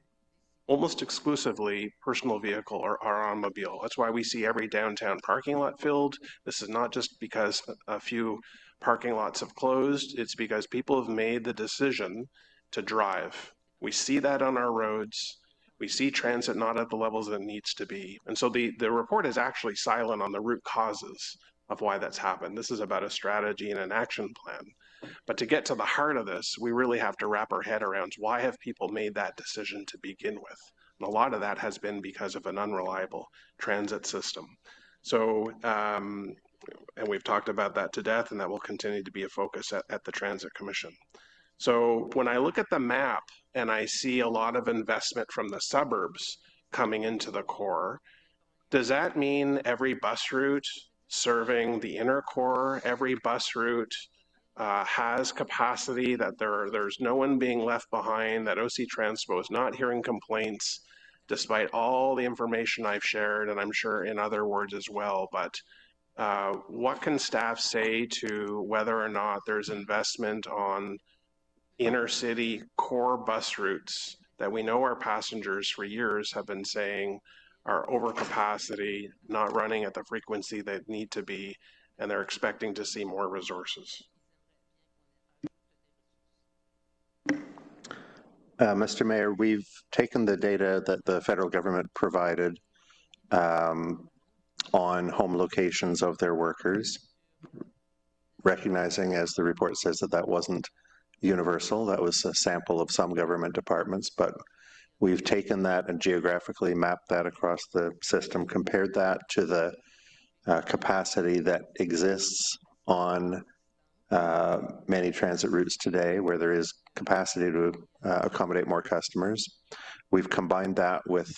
almost exclusively personal vehicle or automobile. That's why we see every downtown parking lot filled. This is not just because a few parking lots have closed. It's because people have made the decision to drive. We see that on our roads. We see transit not at the levels that it needs to be. And so the report is actually silent on the root causes of why that's happened. This is about a strategy and an action plan. But to get to the heart of this, we really have to wrap our head around why have people made that decision to begin with? And a lot of that has been because of an unreliable transit system. So, and we've talked about that to death, and that will continue to be a focus at the Transit Commission. So when I look at the map and I see a lot of investment from the suburbs coming into the core, does that mean every bus route serving the inner core, every bus route has capacity, that there's no one being left behind, that OC Transpo is not hearing complaints, despite all the information I've shared, and I'm sure in other words as well. But what can staff say to whether or not there's investment on inner city core bus routes that we know our passengers for years have been saying are over capacity, not running at the frequency they need to be, and they're expecting to see more resources? Mr. Mayor, we've taken the data that the federal government provided on home locations of their workers, recognizing, as the report says, that that wasn't universal. That was a sample of some government departments, but we've taken that and geographically mapped that across the system, compared that to the capacity that exists on many transit routes today, where there is capacity to accommodate more customers. We've combined that with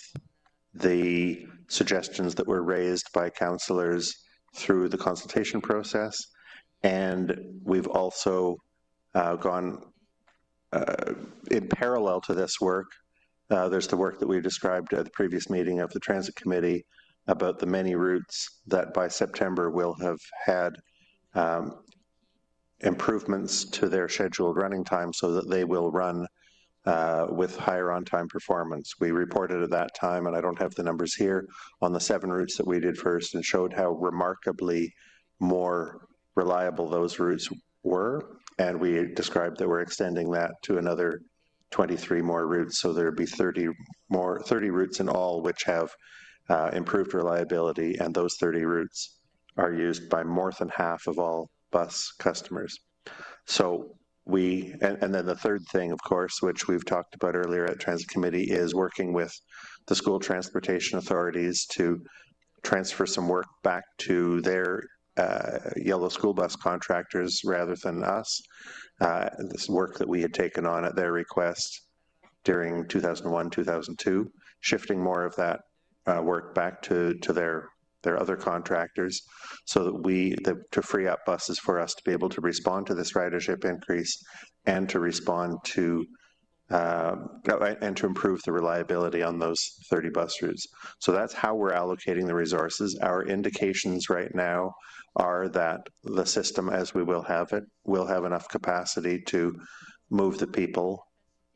the suggestions that were raised by councillors through the consultation process, and we've also gone in parallel to this work. There's the work that we described at the previous meeting of the Transit Committee about the many routes that by September will have had improvements to their scheduled running time so that they will run with higher on-time performance. We reported at that time, and I don't have the numbers here, on the 7 routes that we did first, and showed how remarkably more reliable those routes were, and we described that we're extending that to another 23 more routes, so there'd be 30 routes in all which have improved reliability, and those 30 routes are used by more than half of all bus customers. So and then the third thing, of course, which we've talked about earlier at Transit Committee, is working with the school transportation authorities to transfer some work back to their yellow school bus contractors rather than us. This work that we had taken on at their request during 2001, 2002, shifting more of that work back to their other contractors, so that to free up buses for us to be able to respond to this ridership increase and to respond to and to improve the reliability on those 30 bus routes. So that's how we're allocating the resources. Our indications right now are that the system, as we will have it, will have enough capacity to move the people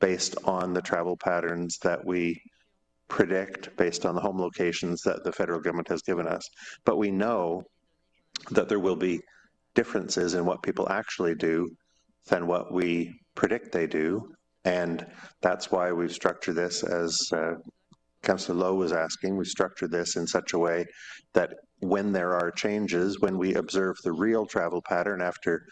based on the travel patterns that we predict, based on the home locations that the federal government has given us. But we know that there will be differences in what people actually do than what we predict they do. And that's why we've structured this, as Councillor Lowe was asking, we've structured this in such a way that when there are changes, when we observe the real travel pattern after,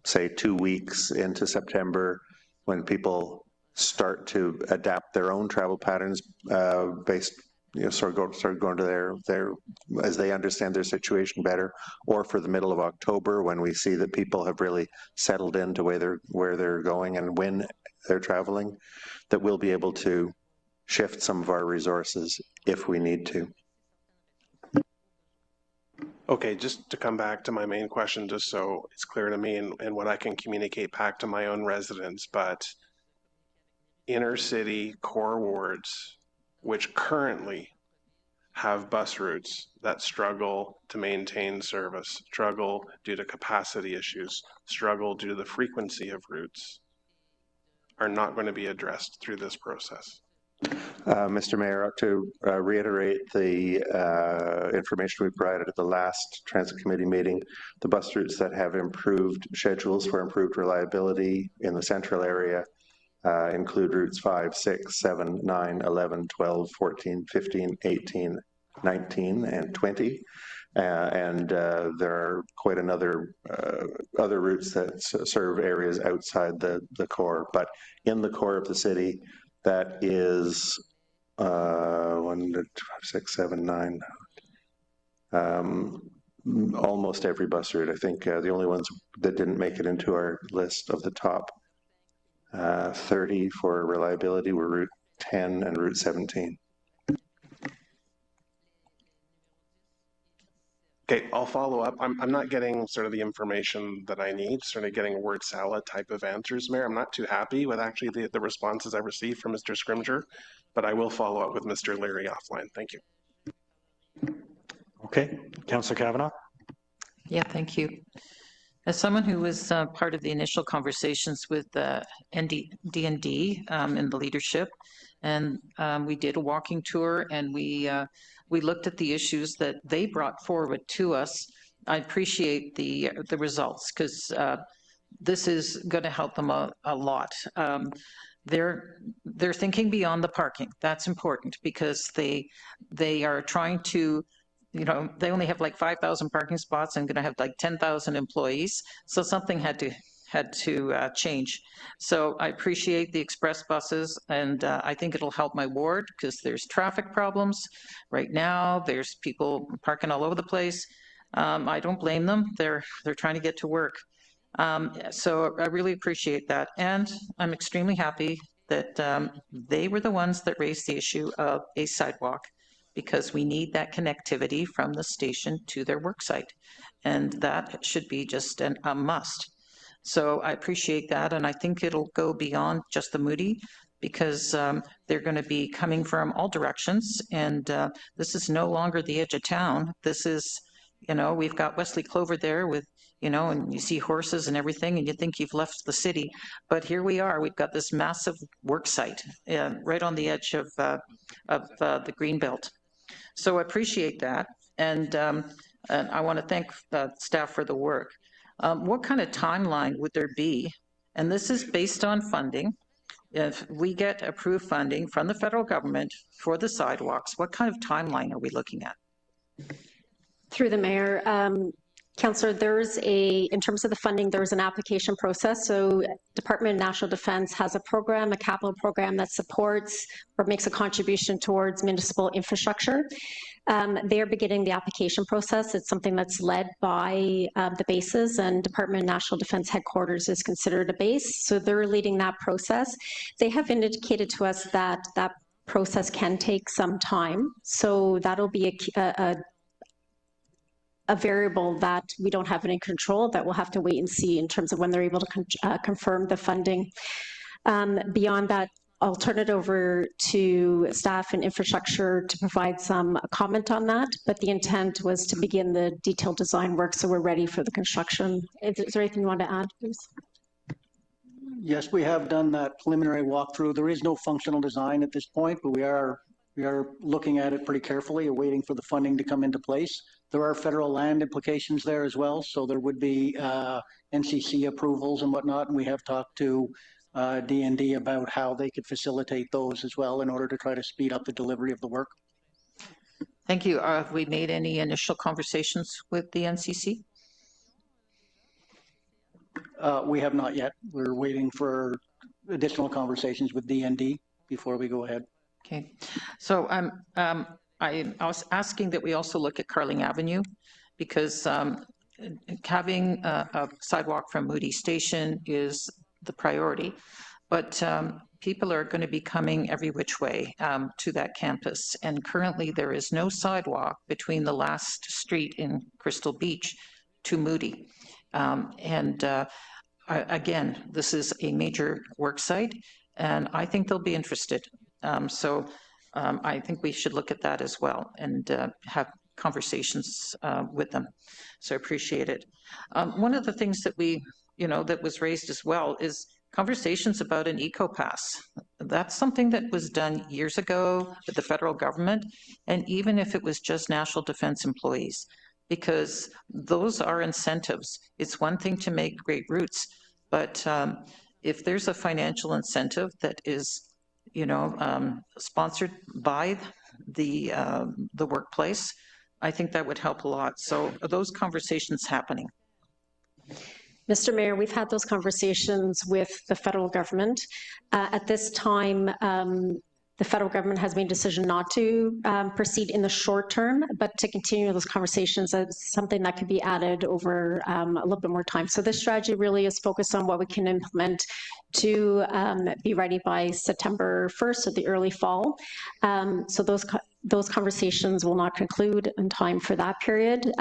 say, 2 weeks into September, when people start to adapt their own travel patterns based, start going to their as they understand their situation better, or for the middle of October when we see that people have really settled into where they're going and when they're traveling, that we'll be able to shift some of our resources if we need to. Okay, just to come back to my main question, just so it's clear to me and what I can communicate back to my own residents, but inner city core wards, which currently have bus routes that struggle to maintain service, struggle due to capacity issues, struggle due to the frequency of routes, are not going to be addressed through this process. Mr. Mayor, to reiterate the information we provided at the last Transit Committee meeting, the bus routes that have improved schedules for improved reliability in the central area include routes 5, 6, 7, 9, 11, 12, 14, 15, 18, 19, and 20. And there are quite other routes that serve areas outside the core. But in the core of the city, that is 1, 2, 6, 7, 9. Almost every bus route. I think the only ones that didn't make it into our list of the top 30 for reliability were Route 10 and Route 17. Okay, I'll follow up. I'm not getting sort of the information that I need, sort of getting a word salad type of answers, Mayor. I'm not too happy with actually the responses I received from Mr. Scrimger, but I will follow up with Mr. Laurier offline. Thank you. Okay, Councillor Kavanagh. Yeah, thank you. As someone who was part of the initial conversations with D&D in the leadership, and we did a walking tour, and we looked at the issues that they brought forward to us. I appreciate the results, because this is going to help them a lot. They're thinking beyond the parking. That's important, because they are trying to, they only have like 5,000 parking spots and going to have like 10,000 employees. So something had to change. So I appreciate the express buses, and I think it'll help my ward, because there's traffic problems right now. There's people parking all over the place. I don't blame them. They're trying to get to work. So I really appreciate that. And I'm extremely happy that they were the ones that raised the issue of a sidewalk, because we need that connectivity from the station to their work site. And that should be just a must. So I appreciate that, and I think it'll go beyond just the Moody, because they're going to be coming from all directions, and this is no longer the edge of town. This is, we've got Wesley Clover there with, and you see horses and everything, and you think you've left the city, but here we are. We've got this massive work site right on the edge of the Greenbelt. So I appreciate that, and I want to thank staff for the work. What kind of timeline would there be? And this is based on funding. If we get approved funding from the federal government for the sidewalks, what kind of timeline are we looking at? Through the mayor, Councillor, in terms of the funding, there's an application process. So Department of National Defense has a program, a capital program that supports or makes a contribution towards municipal infrastructure. They're beginning the application process. It's something that's led by the bases, and Department of National Defence Headquarters is considered a base. So they're leading that process. They have indicated to us that that process can take some time. So that'll be a variable that we don't have any control, that we'll have to wait and see in terms of when they're able to confirm the funding. Beyond that, I'll turn it over to staff and infrastructure to provide some comment on that, but the intent was to begin the detailed design work so we're ready for the construction. Is there anything you want to add, please? Yes, we have done that preliminary walkthrough. There is no functional design at this point, but we are looking at it pretty carefully and waiting for the funding to come into place. There are federal land implications there as well, so there would be NCC approvals and whatnot, and we have talked to D&D about how they could facilitate those as well in order to try to speed up the delivery of the work. Thank you. Have we made any initial conversations with the NCC? We have not yet. We're waiting for additional conversations with D&D before we go ahead. Okay. So I was asking that we also look at Carling Avenue, because having a sidewalk from Moody Station is the priority, but people are going to be coming every which way to that campus, and currently there is no sidewalk between the last street in Crystal Beach to Moody. Again, this is a major work site, and I think they'll be interested. I think we should look at that as well and have conversations with them. So I appreciate it. One of the things that that was raised as well is conversations about an eco-pass. That's something that was done years ago with the federal government, and even if it was just national defense employees, because those are incentives. It's one thing to make great routes, but if there's a financial incentive that is sponsored by the workplace, I think that would help a lot. So are those conversations happening? Mr. Mayor, we've had those conversations with the federal government. At this time, the federal government has made a decision not to proceed in the short term, but to continue those conversations as something that could be added over a little bit more time. So this strategy really is focused on what we can implement to be ready by September 1st or the early fall. So those conversations will not conclude in time for that period,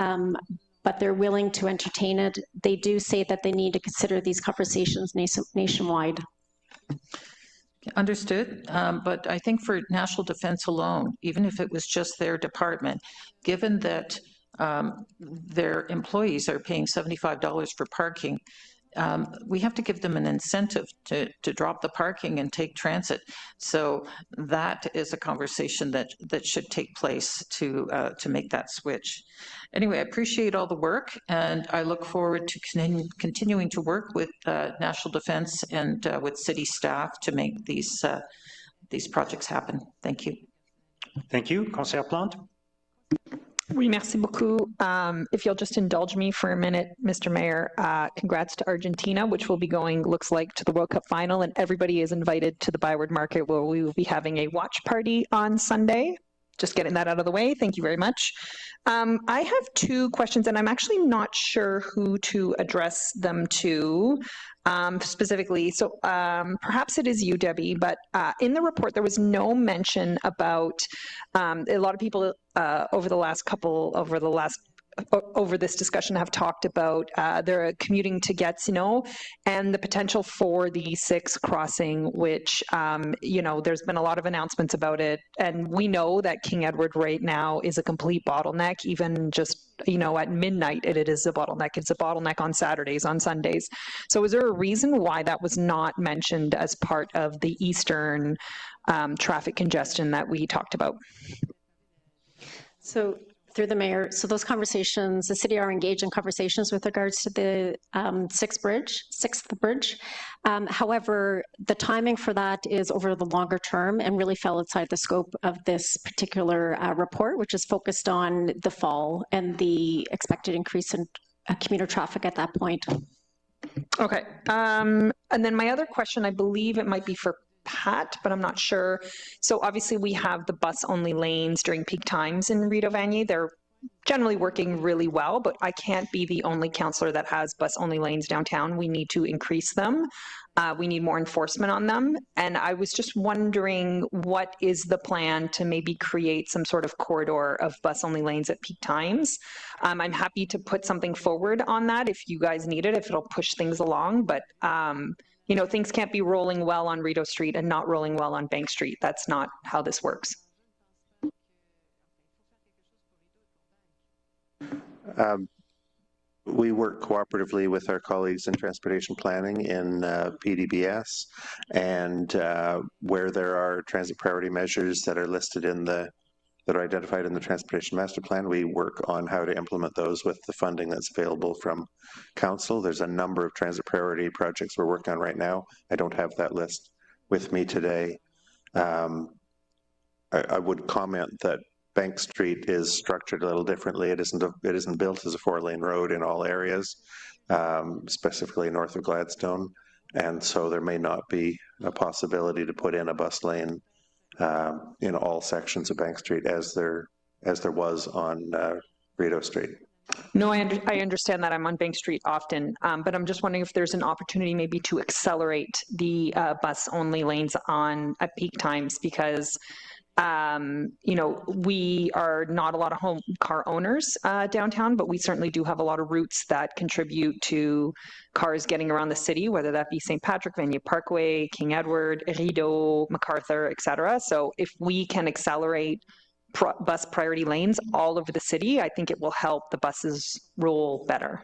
but they're willing to entertain it. They do say that they need to consider these conversations nationwide. Understood, but I think for national defense alone, even if it was just their department, given that their employees are paying $75 for parking, we have to give them an incentive to drop the parking and take transit. So that is a conversation that should take place to make that switch. Anyway, I appreciate all the work, and I look forward to continuing to work with National Defense and with city staff to make these projects happen. Thank you. Thank you. Councillor Plante. Oui, merci beaucoup. If you'll just indulge me for a minute, Mr. Mayor, congrats to Argentina, which will be going, looks like, to the World Cup final, and everybody is invited to the Byward Market, where we will be having a watch party on Sunday. Just getting that out of the way. Thank you very much. I have two questions, and I'm actually not sure who to address them to specifically. So perhaps it is you, Debbie, but in the report, there was no mention about a lot of people over this discussion have talked about their commuting to Gatineau and the potential for the 6 crossing, which, there's been a lot of announcements about it. And we know that King Edward right now is a complete bottleneck, even just, at midnight, it is a bottleneck. It's a bottleneck on Saturdays, on Sundays. So is there a reason why that was not mentioned as part of the Eastern traffic congestion that we talked about? So through the mayor, so those conversations, the city are engaged in conversations with regards to the 6th bridge. However, the timing for that is over the longer term and really fell outside the scope of this particular report, which is focused on the fall and the expected increase in commuter traffic at that point. Okay. And then my other question, I believe it might be for Pat, but I'm not sure. So obviously we have the bus-only lanes during peak times in Rideau Vanier. They're generally working really well, but I can't be the only councillor that has bus-only lanes downtown. We need to increase them. We need more enforcement on them. And I was just wondering, what is the plan to maybe create some sort of corridor of bus-only lanes at peak times? I'm happy to put something forward on that if you guys need it, if it'll push things along, but you know, things can't be rolling well on Rideau Street and not rolling well on Bank Street. That's not how this works. We work cooperatively with our colleagues in transportation planning in PDBS, and where there are transit priority measures that are listed in that are identified in the transportation master plan, we work on how to implement those with the funding that's available from council. There's a number of transit priority projects we're working on right now. I don't have that list with me today. I would comment that Bank Street is structured a little differently. It isn't built as a 4-lane road in all areas, specifically north of Gladstone, and so there may not be a possibility to put in a bus lane in all sections of Bank Street as there was on Rideau Street. No, I understand that. I'm on Bank Street often, but I'm just wondering if there's an opportunity maybe to accelerate the bus-only lanes at peak times, because you know, we are not a lot of home car owners downtown, but we certainly do have a lot of routes that contribute to cars getting around the city, whether that be St. Patrick, Vanier Parkway, King Edward, Rideau, MacArthur, etc. So if we can accelerate bus priority lanes all over the city, I think it will help the buses roll better.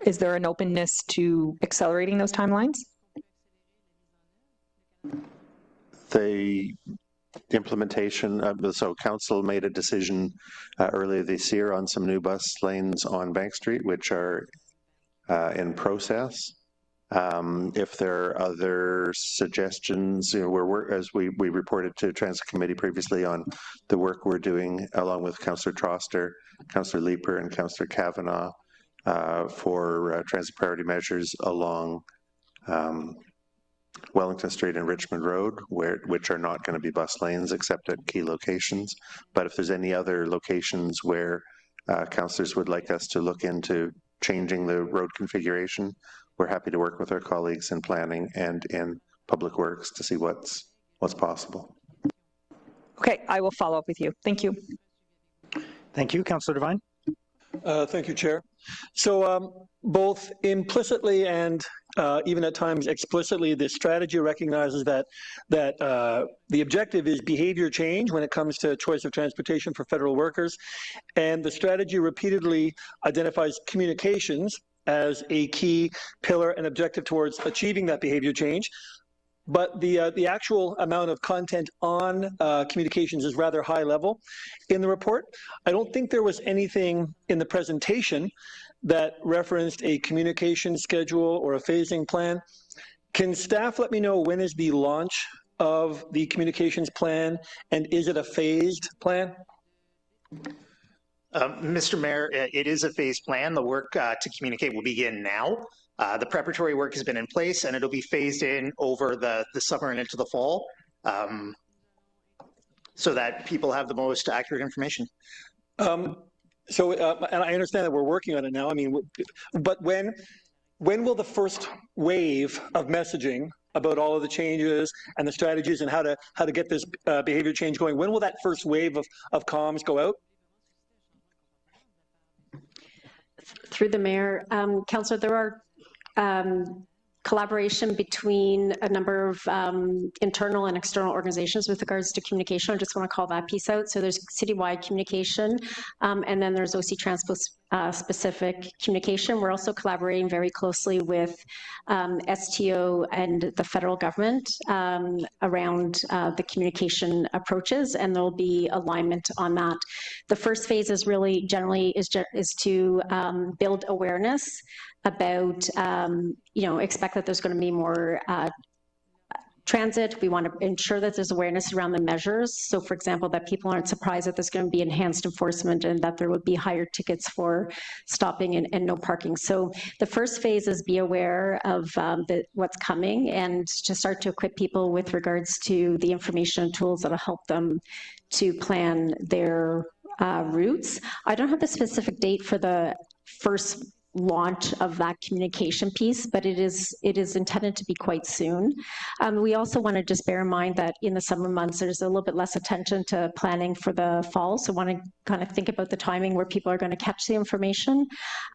Is there an openness to accelerating those timelines? The implementation, so council made a decision earlier this year on some new bus lanes on Bank Street, which are in process. If there are other suggestions, you know, as we reported to Transit Committee previously on the work we're doing along with Councillor Troster, Councillor Leeper, and Councillor Kavanagh for transit priority measures along Wellington Street and Richmond Road, which are not going to be bus lanes except at key locations. But if there's any other locations where councillors would like us to look into changing the road configuration, we're happy to work with our colleagues in planning and in public works to see what's possible. Okay, I will follow up with you. Thank you. Thank you, Councillor Devine. Thank you, Chair. So both implicitly and even at times explicitly, the strategy recognizes that the objective is behavior change when it comes to choice of transportation for federal workers, and the strategy repeatedly identifies communications as a key pillar and objective towards achieving that behavior change. But the actual amount of content on communications is rather high level in the report. I don't think there was anything in the presentation that referenced a communication schedule or a phasing plan. Can staff let me know when is the launch of the communications plan, and is it a phased plan? Mr. Mayor, it is a phased plan. The work to communicate will begin now. The preparatory work has been in place, and it'll be phased in over the summer and into the fall, so that people have the most accurate information. And I understand that we're working on it now. I mean, but when will the first wave of messaging about all of the changes and the strategies and how to get this behavior change going, when will that first wave of comms go out? Through the mayor, Councillor, there are collaboration between a number of internal and external organizations with regards to communication. I just want to call that piece out. So there's citywide communication, and then there's OC Transpo specific communication. We're also collaborating very closely with STO and the federal government around the communication approaches, and there'll be alignment on that. The first phase is really generally is to build awareness about, expect that there's going to be more transit. We want to ensure that there's awareness around the measures. So for example, that people aren't surprised that there's going to be enhanced enforcement and that there would be higher tickets for stopping and no parking. So the first phase is be aware of what's coming and to start to equip people with regards to the information and tools that will help them to plan their routes. I don't have the specific date for the first launch of that communication piece, but it is intended to be quite soon. We also want to just bear in mind that in the summer months, there's a little bit less attention to planning for the fall. So want to kind of think about the timing where people are going to catch the information.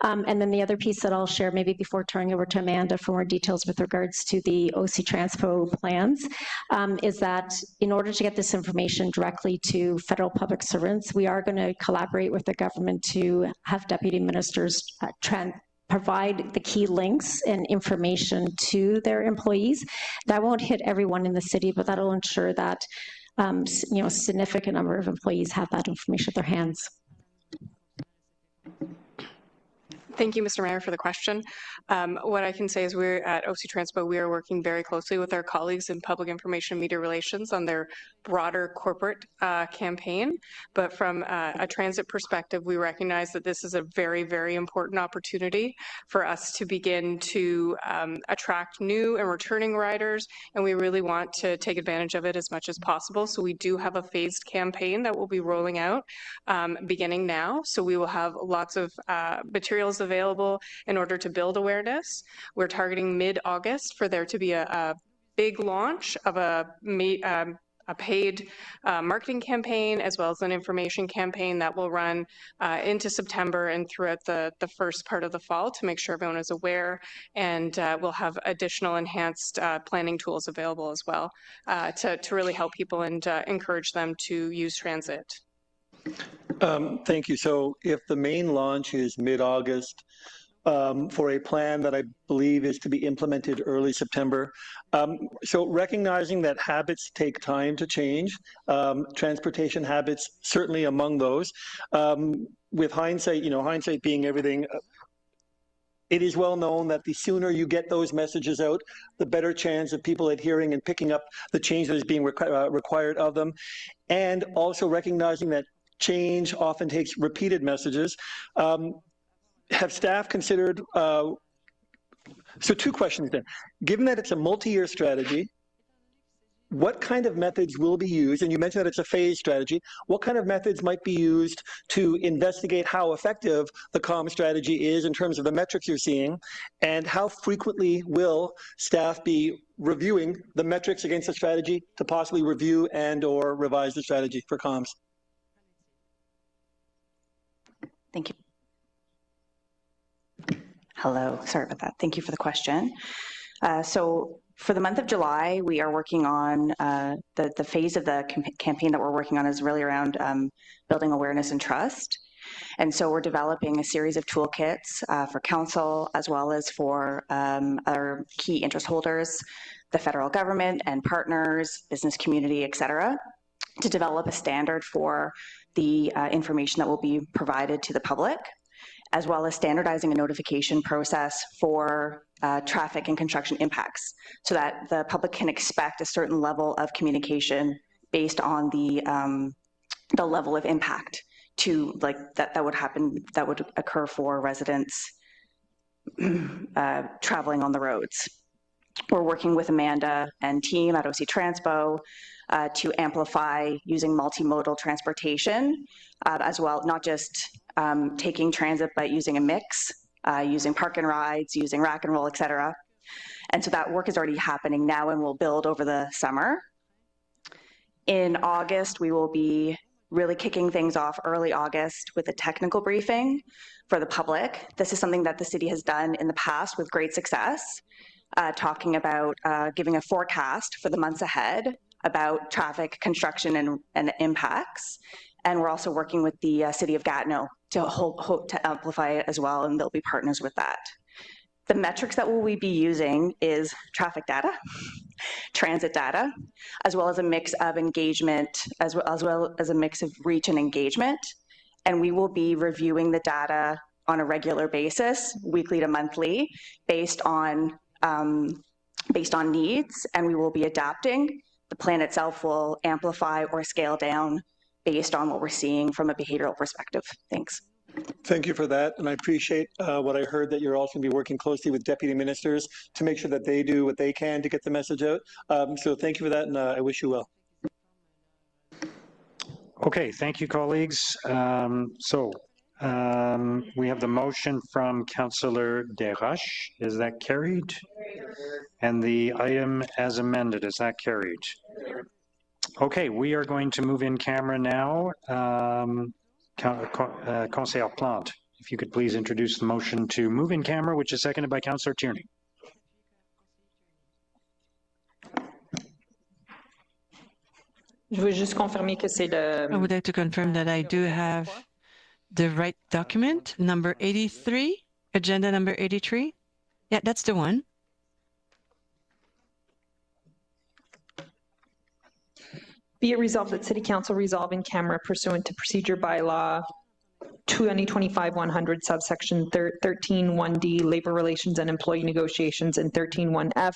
And then the other piece that I'll share maybe before turning over to Amanda for more details with regards to the OC Transpo plans is that in order to get this information directly to federal public servants, we are going to collaborate with the government to have deputy ministers provide the key links and information to their employees. That won't hit everyone in the city, but that'll ensure that a significant number of employees have that information at their hands. Thank you, Mr. Mayor, for the question. What I can say is we're at OC Transpo, we are working very closely with our colleagues in public information and media relations on their broader corporate campaign. But from a transit perspective, we recognize that this is a very, very important opportunity for us to begin to attract new and returning riders, and we really want to take advantage of it as much as possible. So we do have a phased campaign that will be rolling out beginning now. So we will have lots of materials available in order to build awareness. We're targeting mid-August for there to be a big launch of a paid marketing campaign as well as an information campaign that will run into September and throughout the first part of the fall to make sure everyone is aware, and we'll have additional enhanced planning tools available as well to really help people and encourage them to use transit. Thank you. So if the main launch is mid-August for a plan that I believe is to be implemented early September, so recognizing that habits take time to change, transportation habits certainly among those. With hindsight, hindsight being everything, it is well known that the sooner you get those messages out, the better chance of people adhering and picking up the change that is being required of them. And also recognizing that change often takes repeated messages. Have staff considered, so two questions then. Given that it's a multi-year strategy, what kind of methods will be used? And you mentioned that it's a phased strategy. What kind of methods might be used to investigate how effective the comm strategy is in terms of the metrics you're seeing? And how frequently will staff be reviewing the metrics against the strategy to possibly review and or revise the strategy for comms? Thank you. Hello, sorry about that. Thank you for the question. So for the month of July, we are working on the phase of the campaign that we're working on is really around building awareness and trust. And so we're developing a series of toolkits for council as well as for our key interest holders, the federal government and partners, business community, et cetera, to develop a standard for the information that will be provided to the public, as well as standardizing a notification process for traffic and construction impacts so that the public can expect a certain level of communication based on the level of impact to that would occur for residents traveling on the roads. We're working with Amanda and team at OC Transpo to amplify using multimodal transportation as well, not just taking transit, but using a mix, using park and rides, using rack and roll, et cetera. And so that work is already happening now and will build over the summer. In August, we will be really kicking things off early August with a technical briefing for the public. This is something that the city has done in the past with great success, talking about giving a forecast for the months ahead about traffic, construction, and impacts. And we're also working with the city of Gatineau to hope to amplify it as well, and they'll be partners with that. The metrics that we'll be using is traffic data, transit data, as well as a mix of engagement, as well as a mix of reach and engagement. And we will be reviewing the data on a regular basis, weekly to monthly, based on based on needs, and we will be adapting. The plan itself will amplify or scale down based on what we're seeing from a behavioral perspective. Thanks. Thank you for that, and I appreciate what I heard, that you're also going to be working closely with deputy ministers to make sure that they do what they can to get the message out. So thank you for that, and I wish you well. Okay, thank you, colleagues. We have the motion from Councillor Desroches. Is that carried? And the item as amended, is that carried? Okay, we are going to move in camera now. Councillor Plante, if you could please introduce the motion to move in camera, which is seconded by Councillor Tierney. I would like to confirm that I do have the right document, number 83, agenda number 83. Yeah, that's the one. Be it resolved that City Council resolve in camera pursuant to procedure bylaw 2025-100 subsection 13.1D, labor relations and employee negotiations, and 13.1F,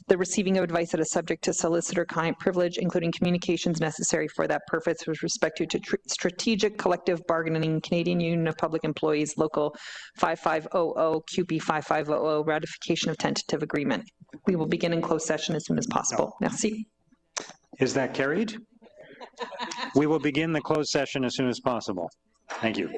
the receiving of advice that is subject to solicitor-client privilege, including communications necessary for that purpose with respect to strategic collective bargaining, Canadian Union of Public Employees, Local 5500, QP 5500, ratification of tentative agreement. We will begin in closed session as soon as possible. Merci. Is that carried? We will begin the closed session as soon as possible. Thank you.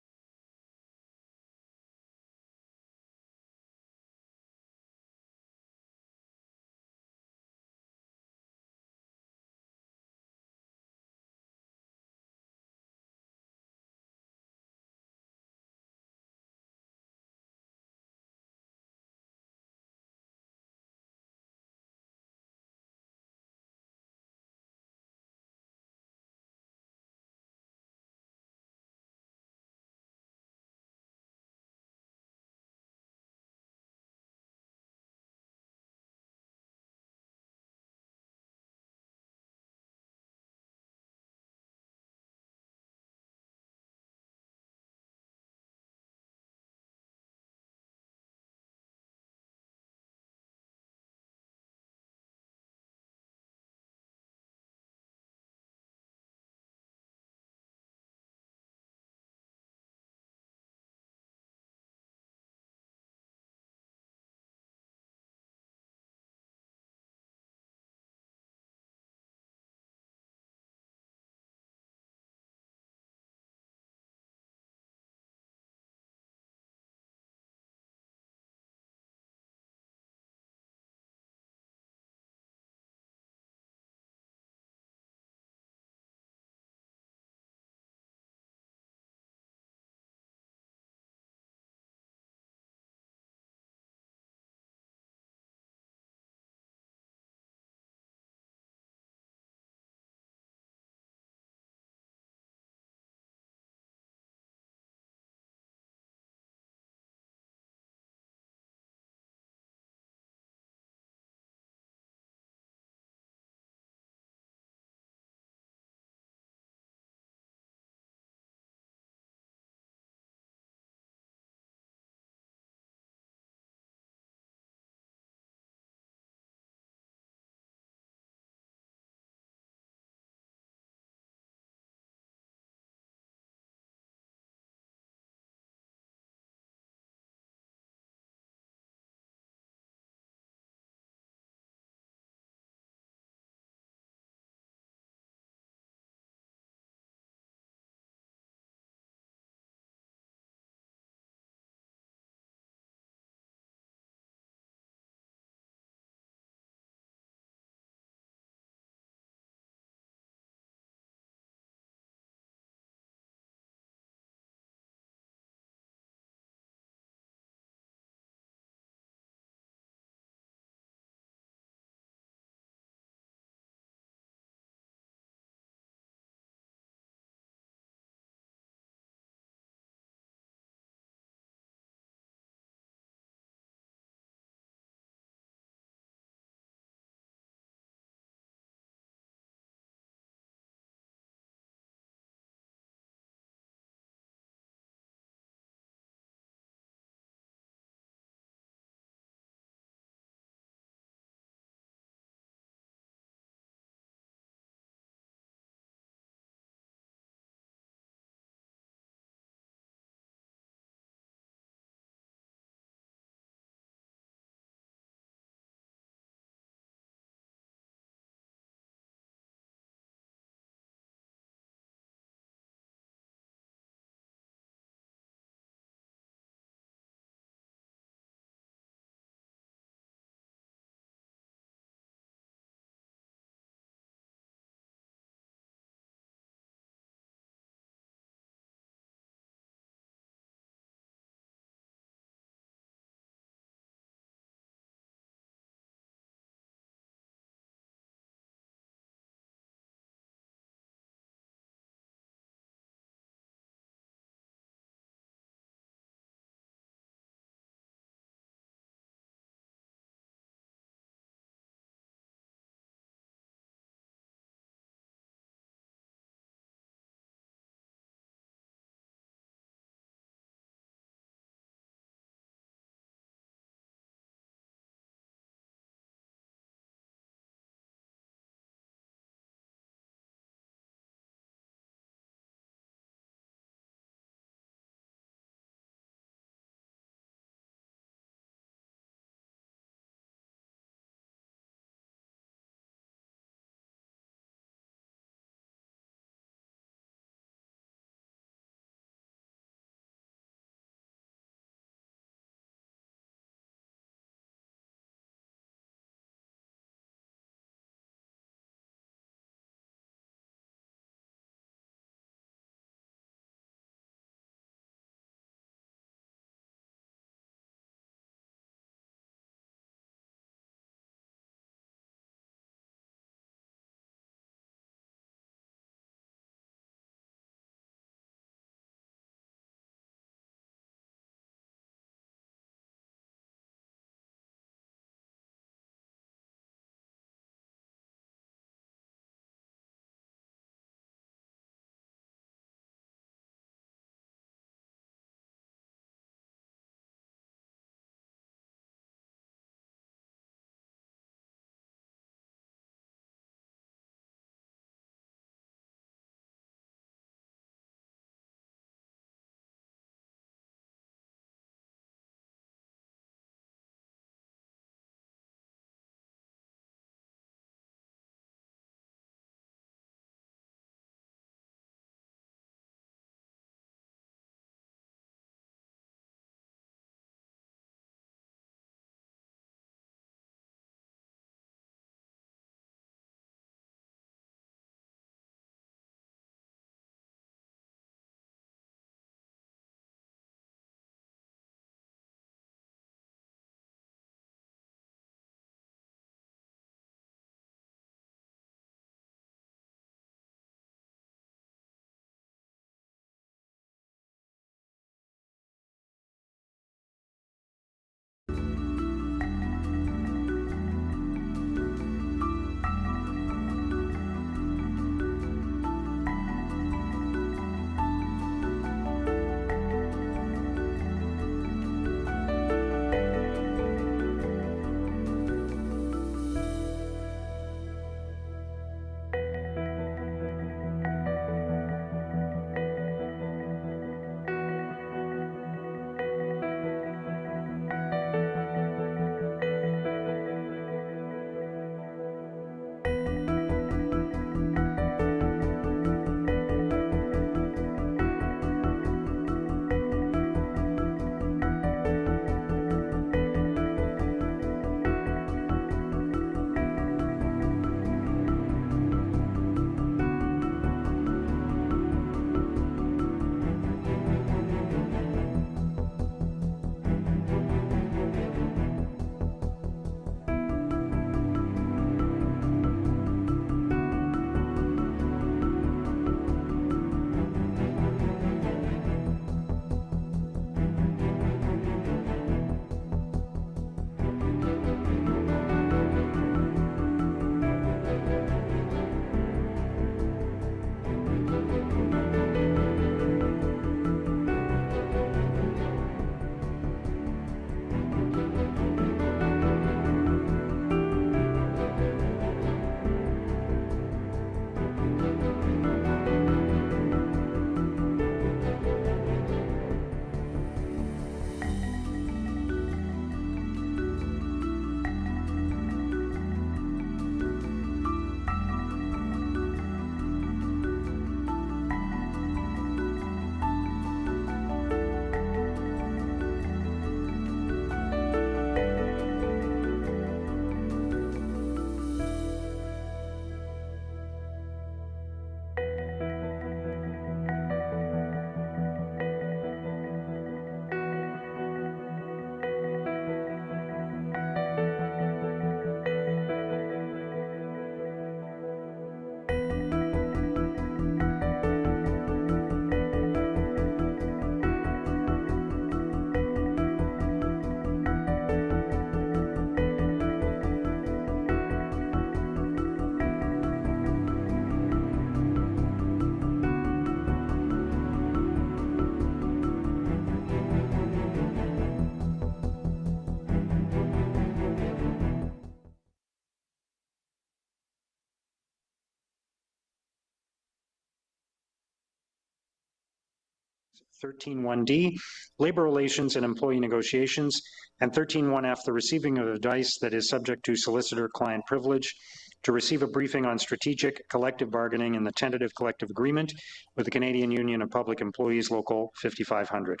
13.1D, labor relations and employee negotiations, and 13.1F, the receiving of advice that is subject to solicitor-client privilege, to receive a briefing on strategic collective bargaining and the tentative collective agreement with the Canadian Union of Public Employees Local 5500.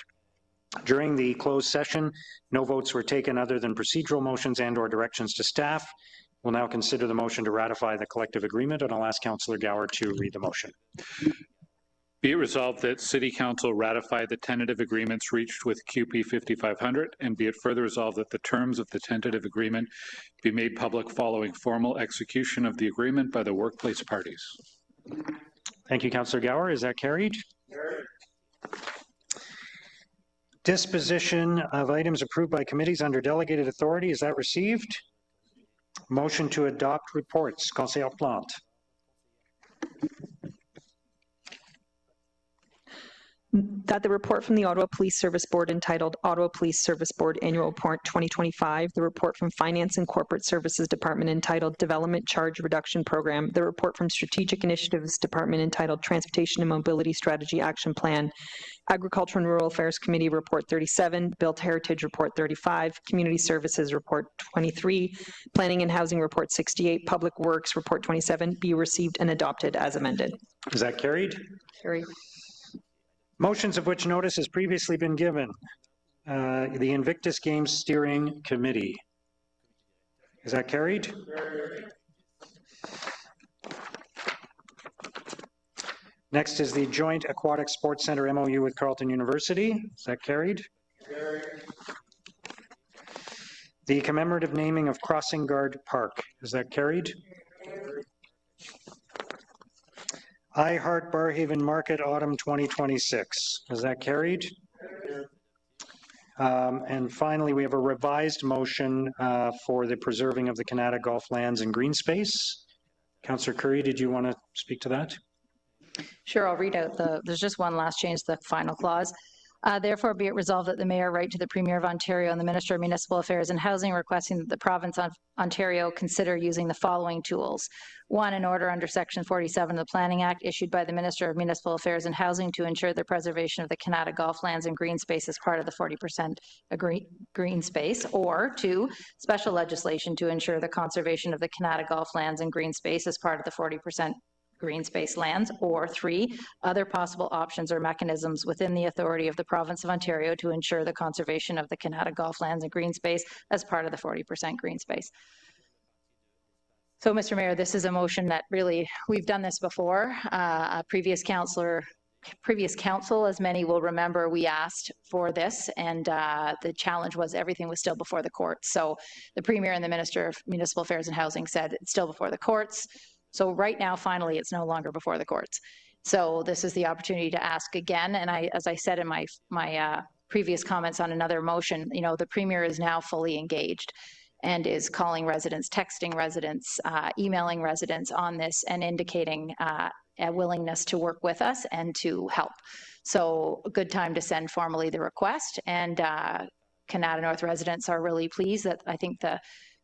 During the closed session, no votes were taken other than procedural motions and/or directions to staff. We'll now consider the motion to ratify the collective agreement, and I'll ask Councillor Gower to read the motion. Be it resolved that City Council ratify the tentative agreements reached with QP 5500, and be it further resolved that the terms of the tentative agreement be made public following formal execution of the agreement by the workplace parties. Thank you, Councillor Gower. Is that carried? Disposition of items approved by committees under delegated authority. Is that received? Motion to adopt reports. Conseillère Plante. That the report from the Ottawa Police Service Board entitled Ottawa Police Service Board Annual Report 2025, the report from Finance and Corporate Services Department entitled Development Charge Reduction Program, the report from Strategic Initiatives Department entitled Transportation and Mobility Strategy Action Plan, Agriculture and Rural Affairs Committee Report 37, Built Heritage Report 35, Community Services Report 23, Planning and Housing Report 68, Public Works Report 27 be received and adopted as amended. Is that carried? Carried. Motions of which notice has previously been given. The Invictus Games Steering Committee. Is that carried? Next is the Joint Aquatic Sports Centre MOU with Carleton University. Is that carried? The commemorative naming of Crossing Guard Park. Is that carried? I Heart Barrhaven Market Autumn 2026. Is that carried? And finally, we have a revised motion for the preserving of the Canada Golf lands and green space. Councillor Curry, did you want to speak to that? Sure, I'll read out there's just one last change, the final clause. Therefore, be it resolved that the Mayor write to the Premier of Ontario and the Minister of Municipal Affairs and Housing requesting that the Province of Ontario consider using the following tools. One, an order under Section 47 of the Planning Act issued by the Minister of Municipal Affairs and Housing to ensure the preservation of the Canada Golf lands and green space as part of the 40% green space. Or two, special legislation to ensure the conservation of the Canada Golf lands and green space as part of the 40% green space lands. Or three, other possible options or mechanisms within the authority of the Province of Ontario to ensure the conservation of the Canada Golf lands and green space as part of the 40% green space. So, Mr. Mayor, this is a motion that really, we've done this before. A previous council, as many will remember, we asked for this, and the challenge was everything was still before the courts. So the Premier and the Minister of Municipal Affairs and Housing said it's still before the courts. So right now, finally, it's no longer before the courts. So this is the opportunity to ask again. And as I said in my previous comments on another motion, you know, the Premier is now fully engaged and is calling residents, texting residents, emailing residents on this and indicating a willingness to work with us and to help. So a good time to send formally the request. And Canada North residents are really pleased that I think the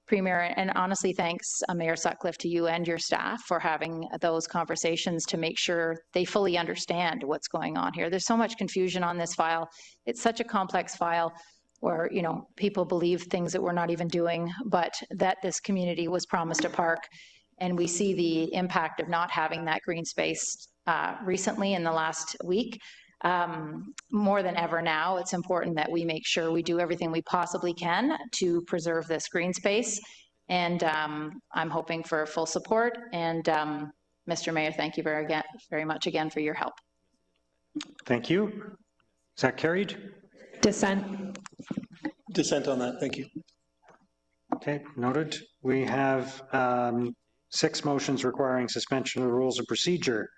Premier, and honestly thanks Mayor Sutcliffe to you and your staff for having those conversations to make sure they fully understand what's going on here. There's so much confusion on this file. It's such a complex file where, you know, people believe things that we're not even doing, but that this community was promised a park, and we see the impact of not having that green space recently in the last week. More than ever now, it's important that we make sure we do everything we possibly can to preserve this green space. And I'm hoping for full support. And Mr. Mayor, thank you very much again for your help. Thank you. Is that carried? Dissent. Dissent on that. Thank you. Okay, noted. We have 6 motions requiring suspension of the rules of procedure.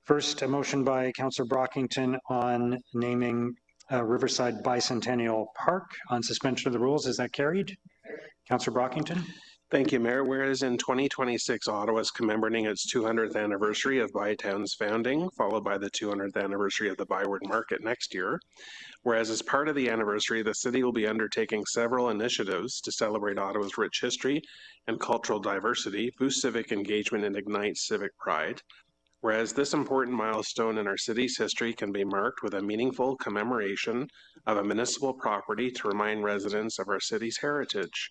First, a motion by Councillor Brockington on naming Riverside Bicentennial Park on suspension of the rules. Is that carried? Councillor Brockington. Thank you, Mayor. Whereas in 2026, Ottawa is commemorating its 200th anniversary of Bytown's founding, followed by the 200th anniversary of the Byward Market next year. Whereas as part of the anniversary, the city will be undertaking several initiatives to celebrate Ottawa's rich history and cultural diversity, boost civic engagement, and ignite civic pride. Whereas this important milestone in our city's history can be marked with a meaningful commemoration of a municipal property to remind residents of our city's heritage.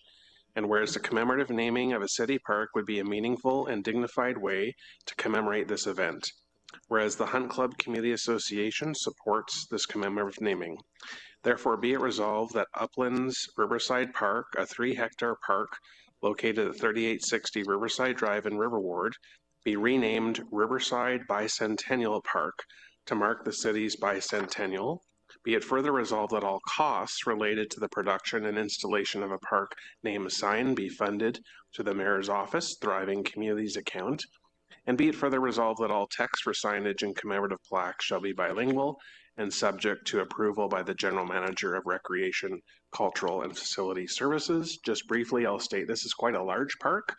And whereas the commemorative naming of a city park would be a meaningful and dignified way to commemorate this event. Whereas the Hunt Club Community Association supports this commemorative naming. Therefore, be it resolved that Uplands Riverside Park, a 3-hectare park located at 3860 Riverside Drive in River Ward, be renamed Riverside Bicentennial Park to mark the city's bicentennial. Be it further resolved that all costs related to the production and installation of a park name sign be funded to the Mayor's Office Thriving Communities account. And be it further resolved that all text for signage and commemorative plaques shall be bilingual and subject to approval by the General Manager of Recreation, Cultural and Facility Services. Just briefly, I'll state this is quite a large park.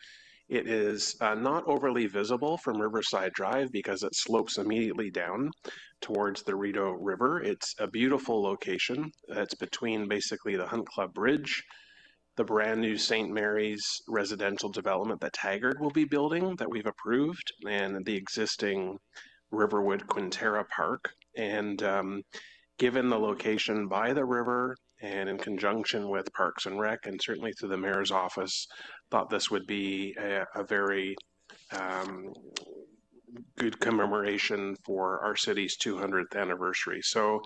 It is not overly visible from Riverside Drive because it slopes immediately down towards the Rideau River. It's a beautiful location. It's between basically the Hunt Club Bridge, the brand new St. Mary's residential development that Taggart will be building that we've approved, and the existing Riverwood Quintera Park. And given the location by the river and in conjunction with Parks and Rec and certainly through the Mayor's Office, thought this would be a very good commemoration for our city's 200th anniversary. So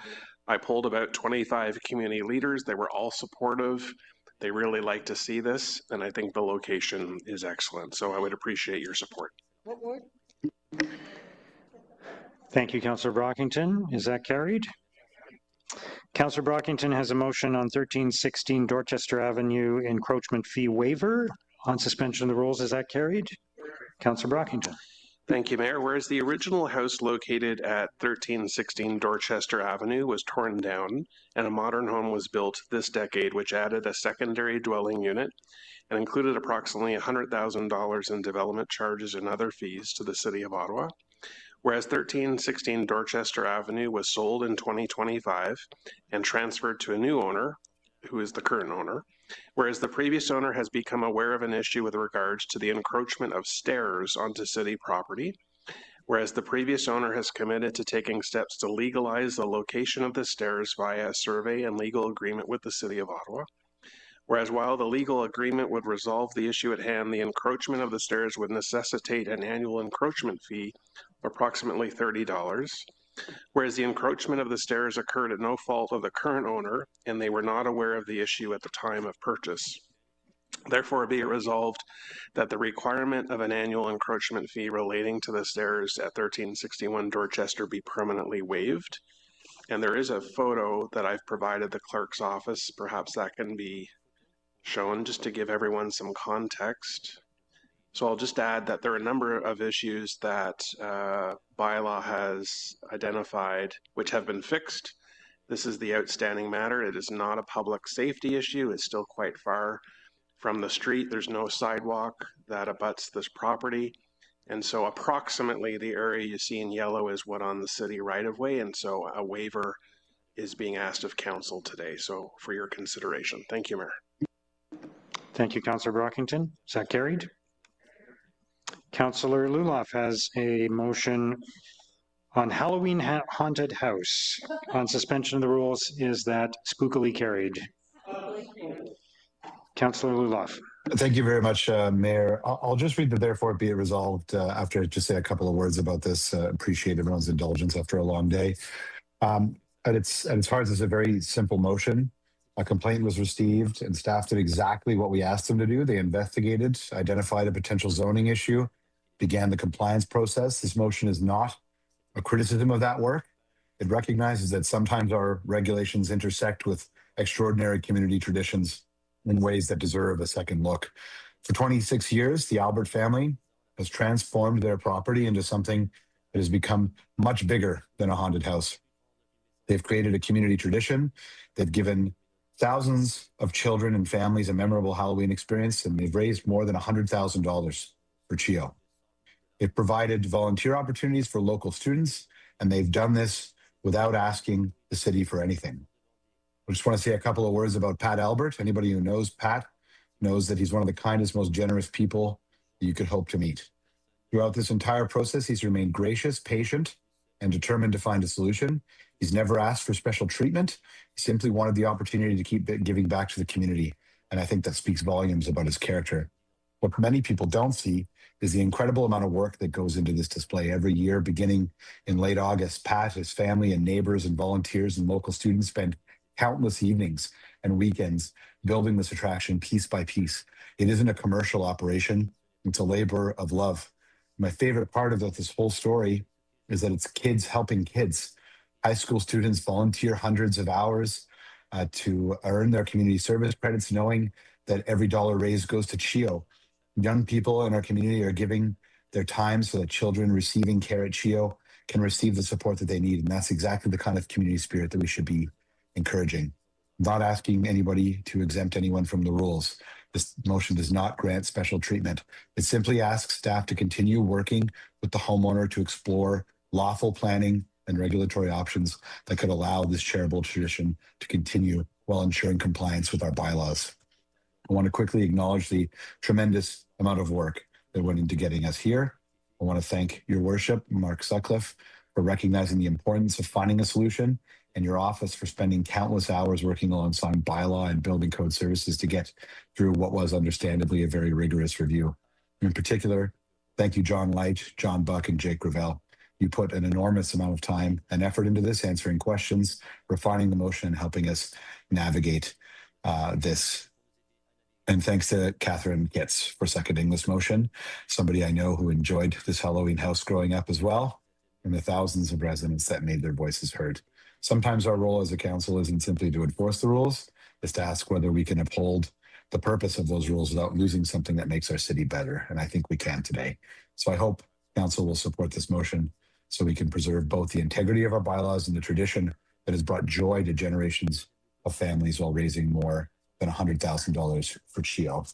I polled about 25 community leaders. They were all supportive. They really like to see this, and I think the location is excellent. So I would appreciate your support. Thank you, Councillor Brockington. Is that carried? Councillor Brockington has a motion on 1316 Dorchester Avenue encroachment fee waiver on suspension of the rules. Is that carried? Councillor Brockington. Thank you, Mayor. Whereas the original house located at 1316 Dorchester Avenue was torn down and a modern home was built this decade, which added a secondary dwelling unit and included approximately $100,000 in development charges and other fees to the City of Ottawa. Whereas 1316 Dorchester Avenue was sold in 2025 and transferred to a new owner, who is the current owner, whereas the previous owner has become aware of an issue with regards to the encroachment of stairs onto city property, whereas the previous owner has committed to taking steps to legalize the location of the stairs via a survey and legal agreement with the City of Ottawa, whereas while the legal agreement would resolve the issue at hand, the encroachment of the stairs would necessitate an annual encroachment fee of approximately $30, whereas the encroachment of the stairs occurred at no fault of the current owner and they were not aware of the issue at the time of purchase. Therefore, be it resolved that the requirement of an annual encroachment fee relating to the stairs at 1361 Dorchester be permanently waived. And there is a photo that I've provided the clerk's office. Perhaps that can be shown just to give everyone some context. So I'll just add that there are a number of issues that bylaw has identified which have been fixed. This is the outstanding matter. It is not a public safety issue. It's still quite far from the street. There's no sidewalk that abuts this property. And so approximately the area you see in yellow is what on the city right-of-way. And so a waiver is being asked of council today. So for your consideration. Thank you, Mayor. Thank you, Councillor Brockington. Is that carried? Councillor Luloff has a motion on Halloween haunted house on suspension of the rules. Is that spookily carried? Councillor Luloff. Thank you very much, Mayor. I'll just read the therefore be it resolved after I just say a couple of words about this. Appreciate everyone's indulgence after a long day. At its heart, it's a very simple motion. A complaint was received and staff did exactly what we asked them to do. They investigated, identified a potential zoning issue, began the compliance process. This motion is not a criticism of that work. It recognizes that sometimes our regulations intersect with extraordinary community traditions in ways that deserve a second look. For 26 years, the Albert family has transformed their property into something that has become much bigger than a haunted house. They've created a community tradition. They've given thousands of children and families a memorable Halloween experience, and they've raised more than $100,000 for CHEO. They've provided volunteer opportunities for local students, and they've done this without asking the city for anything. I just want to say a couple of words about Pat Albert. Anybody who knows Pat knows that he's one of the kindest, most generous people that you could hope to meet. Throughout this entire process, he's remained gracious, patient, and determined to find a solution. He's never asked for special treatment. He simply wanted the opportunity to keep giving back to the community. And I think that speaks volumes about his character. What many people don't see is the incredible amount of work that goes into this display every year. Beginning in late August, Pat, his family, and neighbors and volunteers and local students spend countless evenings and weekends building this attraction piece by piece. It isn't a commercial operation. It's a labor of love. My favorite part of this whole story is that it's kids helping kids. High school students volunteer hundreds of hours to earn their community service credits, knowing that every dollar raised goes to CHIO. Young people in our community are giving their time so that children receiving care at CHIO can receive the support that they need. And that's exactly the kind of community spirit that we should be encouraging. Not asking anybody to exempt anyone from the rules. This motion does not grant special treatment. It simply asks staff to continue working with the homeowner to explore lawful planning and regulatory options that could allow this charitable tradition to continue while ensuring compliance with our bylaws. I want to quickly acknowledge the tremendous amount of work that went into getting us here. I want to thank your worship, Mark Sutcliffe, for recognizing the importance of finding a solution, and your office for spending countless hours working alongside bylaw and building code services to get through what was understandably a very rigorous review. In particular, thank you, John Light, John Buck, and Jake Gravel. You put an enormous amount of time and effort into this, answering questions, refining the motion, and helping us navigate this. And thanks to Catherine Kitts for seconding this motion, somebody I know who enjoyed this Halloween house growing up as well, and the thousands of residents that made their voices heard. Sometimes our role as a council isn't simply to enforce the rules, it's to ask whether we can uphold the purpose of those rules without losing something that makes our city better. And I think we can today. So I hope council will support this motion so we can preserve both the integrity of our bylaws and the tradition that has brought joy to generations of families while raising more than $100,000 for CHIO.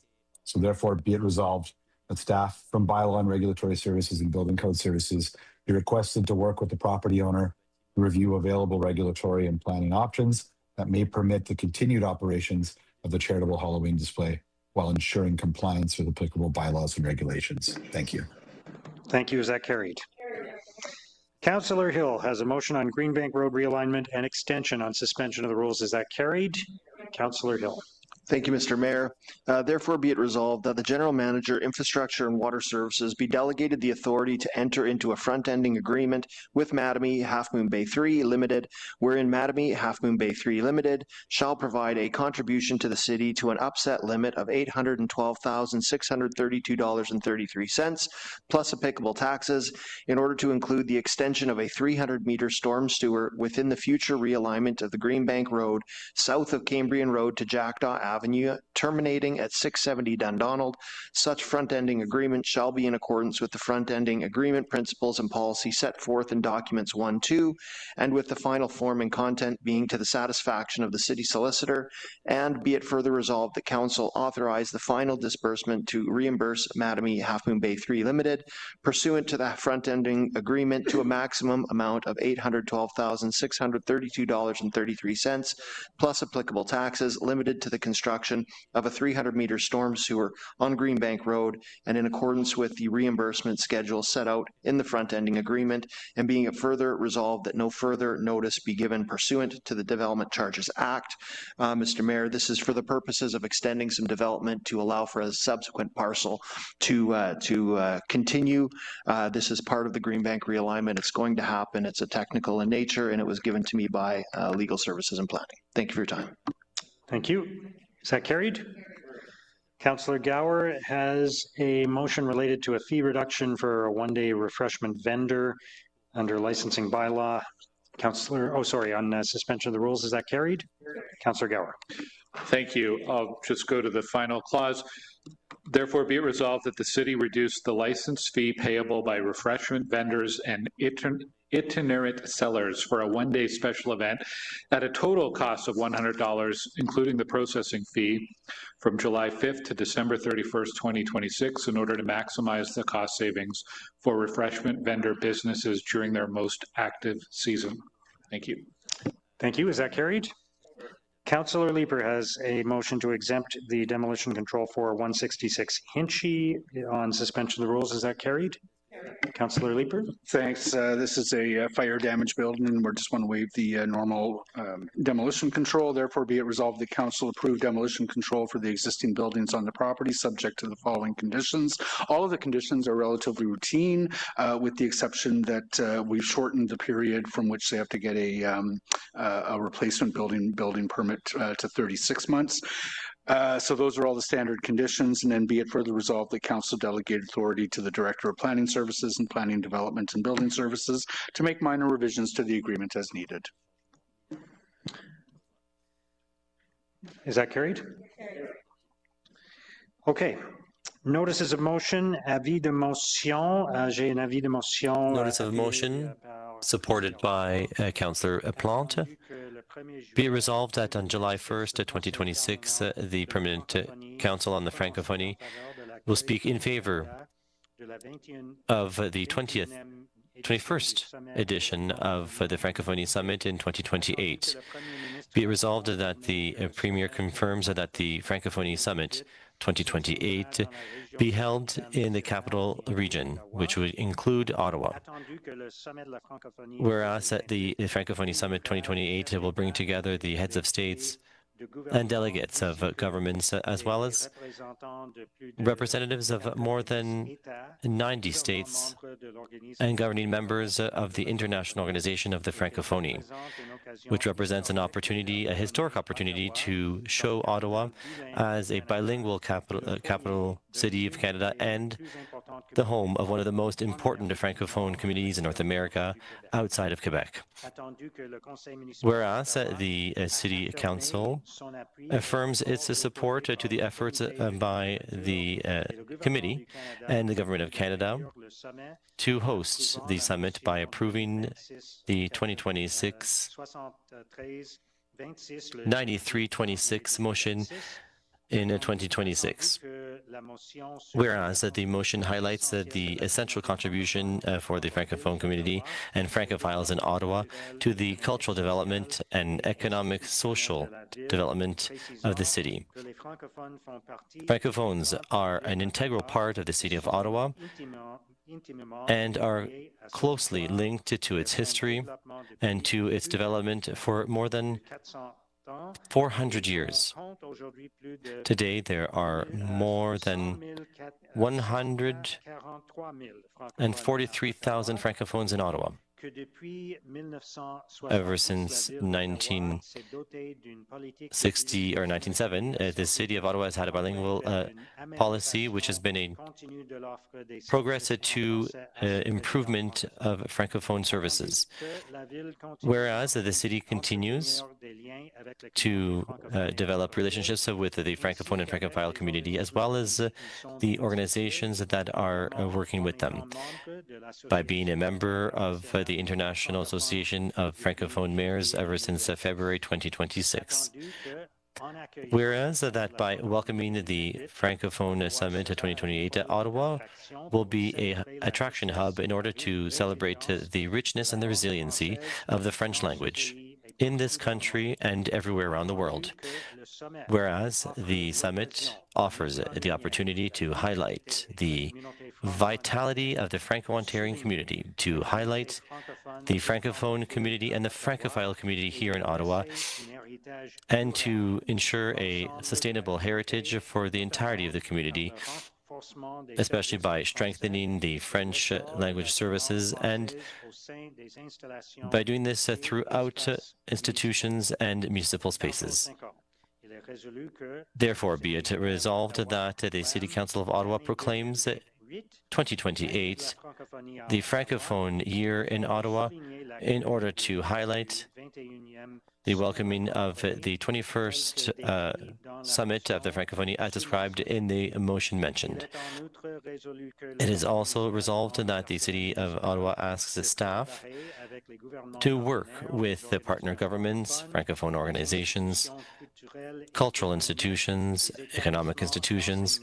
So therefore, be it resolved that staff from bylaw and regulatory services and building code services be requested to work with the property owner to review available regulatory and planning options that may permit the continued operations of the charitable Halloween display while ensuring compliance with applicable bylaws and regulations. Thank you. Thank you. Is that carried? Councillor Hill has a motion on Greenbank Road realignment and extension on suspension of the rules. Is that carried? Councillor Hill. Thank you, Mr. Mayor. Therefore, be it resolved that the General Manager, Infrastructure and Water Services be delegated the authority to enter into a front-ending agreement with Mattamy Half Moon Bay 3 Limited, wherein Mattamy Half Moon Bay 3 Limited shall provide a contribution to the city to an upset limit of $812,632.33 plus applicable taxes in order to include the extension of a 300-meter storm sewer within the future realignment of the Greenbank Road south of Cambrian Road to Jackdaw Avenue, terminating at 670 Dundonald. Such front-ending agreement shall be in accordance with the front-ending agreement principles and policy set forth in documents 1-2, and with the final form and content being to the satisfaction of the city solicitor, and be it further resolved that council authorize the final disbursement to reimburse Mattamy Half Moon Bay 3 Limited pursuant to the front-ending agreement to a maximum amount of $812,632.33 plus applicable taxes limited to the construction of a 300-meter storm sewer on Greenbank Road and in accordance with the reimbursement schedule set out in the front-ending agreement, and being it further resolved that no further notice be given pursuant to the Development Charges Act. Mr. Mayor, this is for the purposes of extending some development to allow for a subsequent parcel to continue. This is part of the Greenbank realignment. It's going to happen. It's a technical in nature, and it was given to me by Legal Services and Planning. Thank you for your time. Thank you. Is that carried? Councillor Gower has a motion related to a fee reduction for a one-day refreshment vendor under licensing bylaw. Councillor, on suspension of the rules. Is that carried? Councillor Gower. Thank you. I'll just go to the final clause. Therefore, be it resolved that the city reduce the license fee payable by refreshment vendors and itinerant sellers for a one-day special event at a total cost of $100, including the processing fee, from July 5th to December 31st, 2026, in order to maximize the cost savings for refreshment vendor businesses during their most active season. Thank you. Thank you. Is that carried? Councillor Leeper has a motion to exempt the demolition control for 166 Hinchy on suspension of the rules. Is that carried? Councillor Leeper. Thanks. This is a fire damage building, and we just want to waive the normal demolition control. Therefore, be it resolved, the council approve demolition control for the existing buildings on the property, subject to the following conditions. All of the conditions are relatively routine, with the exception that we've shortened the period from which they have to get a replacement building permit to 36 months. So those are all the standard conditions, and then be it further resolved that council delegate authority to the Director of Planning Services and Planning Development and Building Services to make minor revisions to the agreement as needed. Is that carried? Okay. Notices of motion, avis de motion. J'ai un avis de motion. Notice of motion supported by Councillor Plante. Be it resolved that on July 1st, 2026, the Permanent Council on the Francophonie will speak in favor of the 21st edition of the Francophonie Summit in 2028. Be it resolved that the Premier confirms that the Francophonie Summit 2028 be held in the capital region, which would include Ottawa. Whereas the Francophonie Summit 2028 will bring together the heads of states and delegates of governments, as well as representatives of more than 90 states and governing members of the International Organization of the Francophonie, which represents an opportunity, a historic opportunity, to show Ottawa as a bilingual capital city of Canada and the home of one of the most important Francophone communities in North America outside of Quebec. Whereas the City Council affirms its support to the efforts by the committee and the Government of Canada to host the summit by approving the 2026 9326 motion in 2026. Whereas the motion highlights the essential contribution for the Francophone community and Francophiles in Ottawa to the cultural development and economic social development of the city. Francophones are an integral part of the city of Ottawa and are closely linked to its history and to its development for more than 400 years. Today, there are more than 143,000 Francophones in Ottawa. Ever since 1960 or 1907, the City of Ottawa has had a bilingual policy, which has been a progress to improvement of Francophone services. Whereas the city continues to develop relationships with the Francophone and Francophile community, as well as the organizations that are working with them. By being a member of the International Association of Francophone Mayors ever since February 2026. Whereas that by welcoming the Francophone Summit 2028, Ottawa will be an attraction hub in order to celebrate the richness and the resiliency of the French language in this country and everywhere around the world. Whereas the summit offers the opportunity to highlight the vitality of the Franco-Ontarian community, to highlight the Francophone community and the Francophile community here in Ottawa, and to ensure a sustainable heritage for the entirety of the community, especially by strengthening the French language services and by doing this throughout institutions and municipal spaces. Therefore, be it resolved that the City Council of Ottawa proclaims 2028 the Francophone Year in Ottawa in order to highlight the welcoming of the 21st Summit of the Francophonie as described in the motion mentioned. It is also resolved that the City of Ottawa asks the staff to work with the partner governments, Francophone organizations, cultural institutions, economic institutions,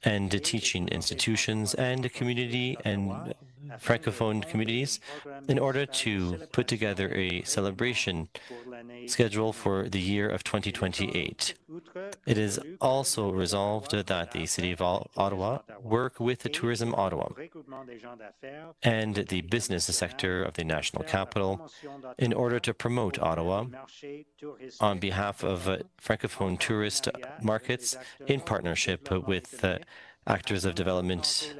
and teaching institutions, and community and Francophone communities in order to put together a celebration schedule for the year of 2028. It is also resolved that the City of Ottawa work with the Tourism Ottawa and the business sector of the National Capital in order to promote Ottawa on behalf of Francophone tourist markets in partnership with actors of development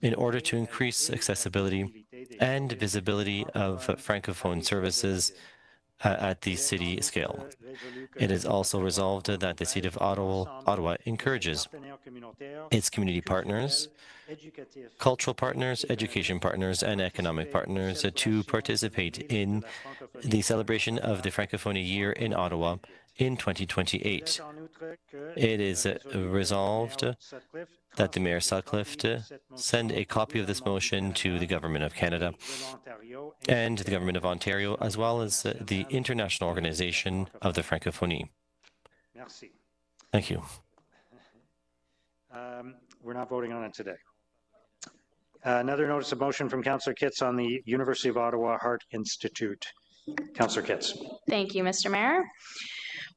in order to increase accessibility and visibility of Francophone services at the city scale. It is also resolved that the City of Ottawa encourages its community partners, cultural partners, education partners, and economic partners to participate in the celebration of the Francophonie Year in Ottawa in 2028. It is resolved that the Mayor Sutcliffe send a copy of this motion to the Government of Canada and the Government of Ontario, as well as the International Organization of the Francophonie. Thank you. We're not voting on it today. Another notice of motion from Councillor Kitts on the University of Ottawa Heart Institute. Councillor Kitts. Thank you, Mr. Mayor.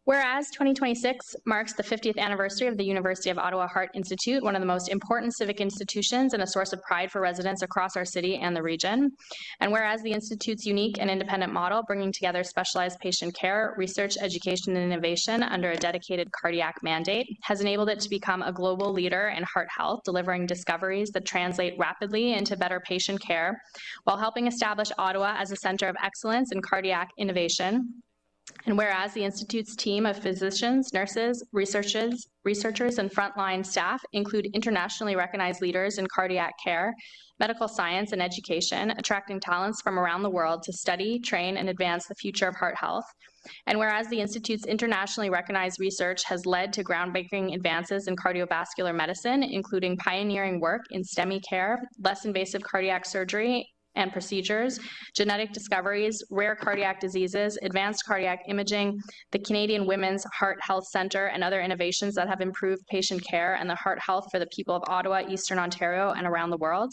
Whereas 2026 marks the 50th anniversary of the University of Ottawa Heart Institute, one of the most important civic institutions and a source of pride for residents across our city and the region. And whereas the Institute's unique and independent model, bringing together specialized patient care, research, education, and innovation under a dedicated cardiac mandate, has enabled it to become a global leader in heart health, delivering discoveries that translate rapidly into better patient care, while helping establish Ottawa as a center of excellence in cardiac innovation. And whereas the Institute's team of physicians, nurses, researchers, and frontline staff include internationally recognized leaders in cardiac care, medical science, and education, attracting talents from around the world to study, train, and advance the future of heart health. And whereas the Institute's internationally recognized research has led to groundbreaking advances in cardiovascular medicine, including pioneering work in STEMI care, less invasive cardiac surgery, and procedures, genetic discoveries, rare cardiac diseases, advanced cardiac imaging, the Canadian Women's Heart Health Centre, and other innovations that have improved patient care and the heart health for the people of Ottawa, Eastern Ontario, and around the world.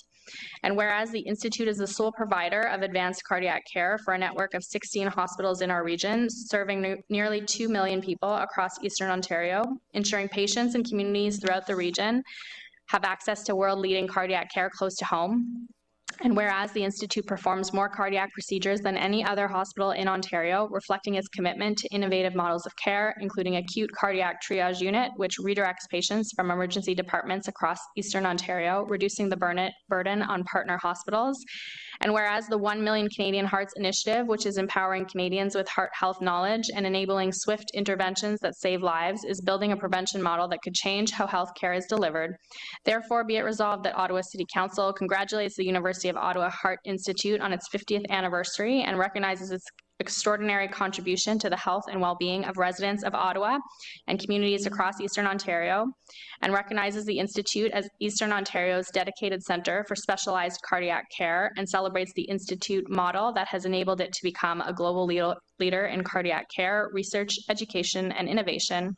And whereas the Institute is the sole provider of advanced cardiac care for a network of 16 hospitals in our region, serving nearly 2 million people across Eastern Ontario, ensuring patients and communities throughout the region have access to world-leading cardiac care close to home. And whereas the Institute performs more cardiac procedures than any other hospital in Ontario, reflecting its commitment to innovative models of care, including acute cardiac triage unit, which redirects patients from emergency departments across Eastern Ontario, reducing the burden on partner hospitals. And whereas the 1 Million Canadian Hearts Initiative, which is empowering Canadians with heart health knowledge and enabling swift interventions that save lives, is building a prevention model that could change how health care is delivered. Therefore, be it resolved that Ottawa City Council congratulates the University of Ottawa Heart Institute on its 50th anniversary and recognizes its extraordinary contribution to the health and well-being of residents of Ottawa and communities across Eastern Ontario, and recognizes the Institute as Eastern Ontario's dedicated centre for specialized cardiac care, and celebrates the Institute model that has enabled it to become a global leader in cardiac care, research, education, and innovation,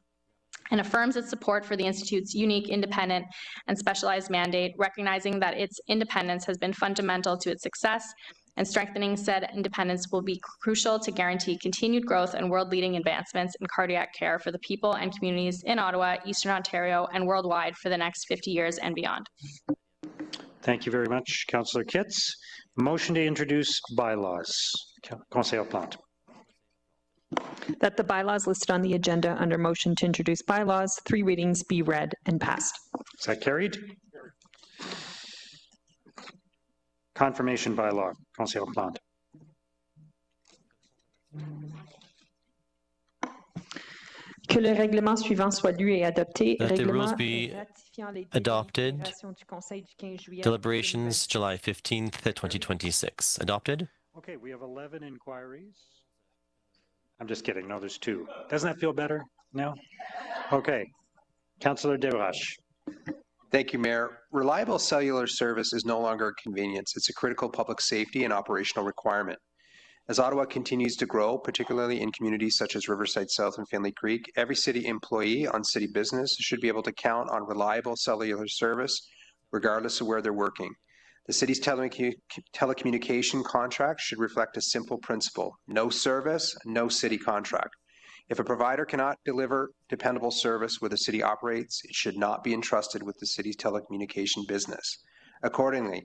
and affirms its support for the Institute's unique, independent, and specialized mandate, recognizing that its independence has been fundamental to its success, and strengthening said independence will be crucial to guarantee continued growth and world-leading advancements in cardiac care for the people and communities in Ottawa, Eastern Ontario, and worldwide for the next 50 years and beyond. Thank you very much, Councillor Kitts. Motion to introduce bylaws. Conseillère Plante. That the bylaws listed on the agenda under motion to introduce bylaws, 3 readings, be read and passed. Is that carried? Confirmation bylaw. Conseillère Plante. Que le règlement suivant soit lu et adopté. That the rules be adopted. Deliberations July 15th, 2026. Adopted. Okay, we have 11 inquiries. I'm just kidding. No, there's 2. Doesn't that feel better? No? Okay. Councillor Desroches. Thank you, Mayor. Reliable cellular service is no longer a convenience. It's a critical public safety and operational requirement. As Ottawa continues to grow, particularly in communities such as Riverside South and Finley Creek, every city employee on city business should be able to count on reliable cellular service regardless of where they're working. The city's telecommunication contract should reflect a simple principle: no service, no city contract. If a provider cannot deliver dependable service where the city operates, it should not be entrusted with the city's telecommunication business. Accordingly,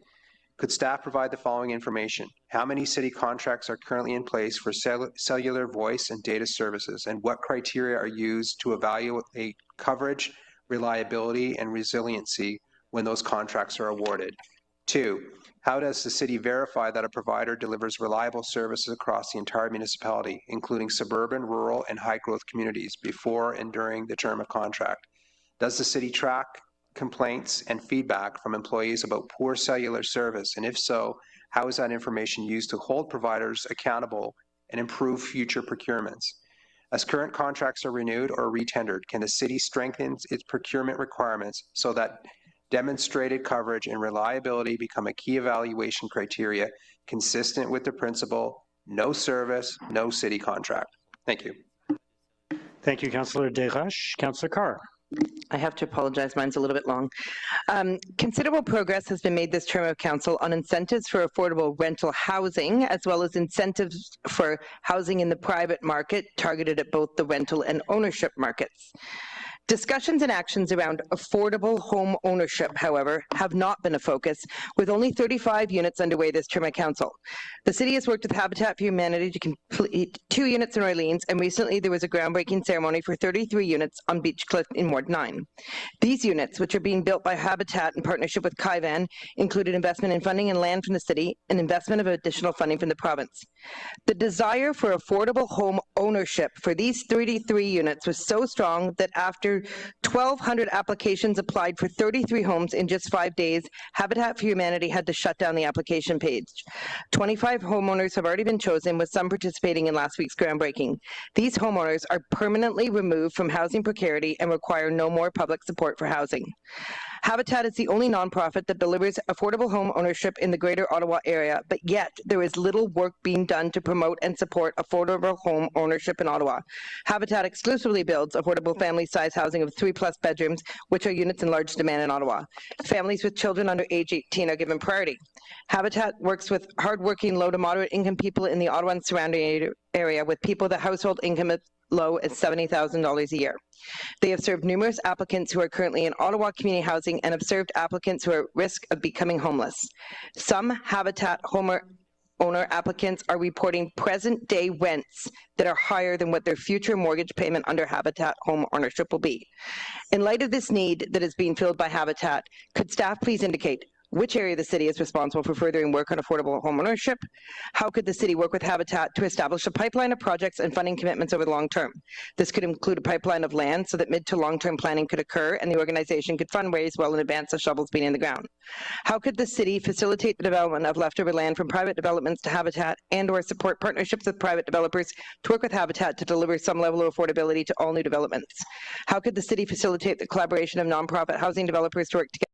could staff provide the following information? How many city contracts are currently in place for cellular voice and data services, and what criteria are used to evaluate coverage, reliability, and resiliency when those contracts are awarded? 2, how does the city verify that a provider delivers reliable services across the entire municipality, including suburban, rural, and high-growth communities before and during the term of contract? Does the city track complaints and feedback from employees about poor cellular service? And if so, how is that information used to hold providers accountable and improve future procurements? As current contracts are renewed or retendered, can the city strengthen its procurement requirements so that demonstrated coverage and reliability become a key evaluation criteria consistent with the principle, no service, no city contract? Thank you. Thank you, Councillor Desroches. Councillor Carr. I have to apologize, mine's a little bit long. Considerable progress has been made this term of council on incentives for affordable rental housing, as well as incentives for housing in the private market targeted at both the rental and ownership markets. Discussions and actions around affordable home ownership, however, have not been a focus, with only 35 units underway this term of council. The city has worked with Habitat for Humanity to complete 2 units in Orleans, and recently there was a groundbreaking ceremony for 33 units on Beach Cliff in Ward 9. These units, which are being built by Habitat in partnership with Kaivan, included investment in funding and land from the city and investment of additional funding from the province. The desire for affordable home ownership for these 33 units was so strong that after 1,200 applications applied for 33 homes in just 5 days, Habitat for Humanity had to shut down the application page. 25 homeowners have already been chosen, with some participating in last week's groundbreaking. These homeowners are permanently removed from housing precarity and require no more public support for housing. Habitat is the only nonprofit that delivers affordable home ownership in the Greater Ottawa area, but yet there is little work being done to promote and support affordable home ownership in Ottawa. Habitat exclusively builds affordable family-size housing of 3+ bedrooms, which are units in large demand in Ottawa. Families with children under age 18 are given priority. Habitat works with hardworking, low to moderate income people in the Ottawa and surrounding area, with people that household income is low as $70,000 a year. They have served numerous applicants who are currently in Ottawa community housing and have served applicants who are at risk of becoming homeless. Some Habitat owner applicants are reporting present-day rents that are higher than what their future mortgage payment under Habitat home ownership will be. In light of this need that is being filled by Habitat, could staff please indicate which area of the city is responsible for furthering work on affordable home ownership? How could the city work with Habitat to establish a pipeline of projects and funding commitments over the long term? This could include a pipeline of land so that mid to long-term planning could occur and the organization could fundraise well in advance of shovels being in the ground. How could the city facilitate the development of leftover land from private developments to Habitat, and or support partnerships with private developers to work with Habitat to deliver some level of affordability to all new developments? How could the city facilitate the collaboration of nonprofit housing developers to work together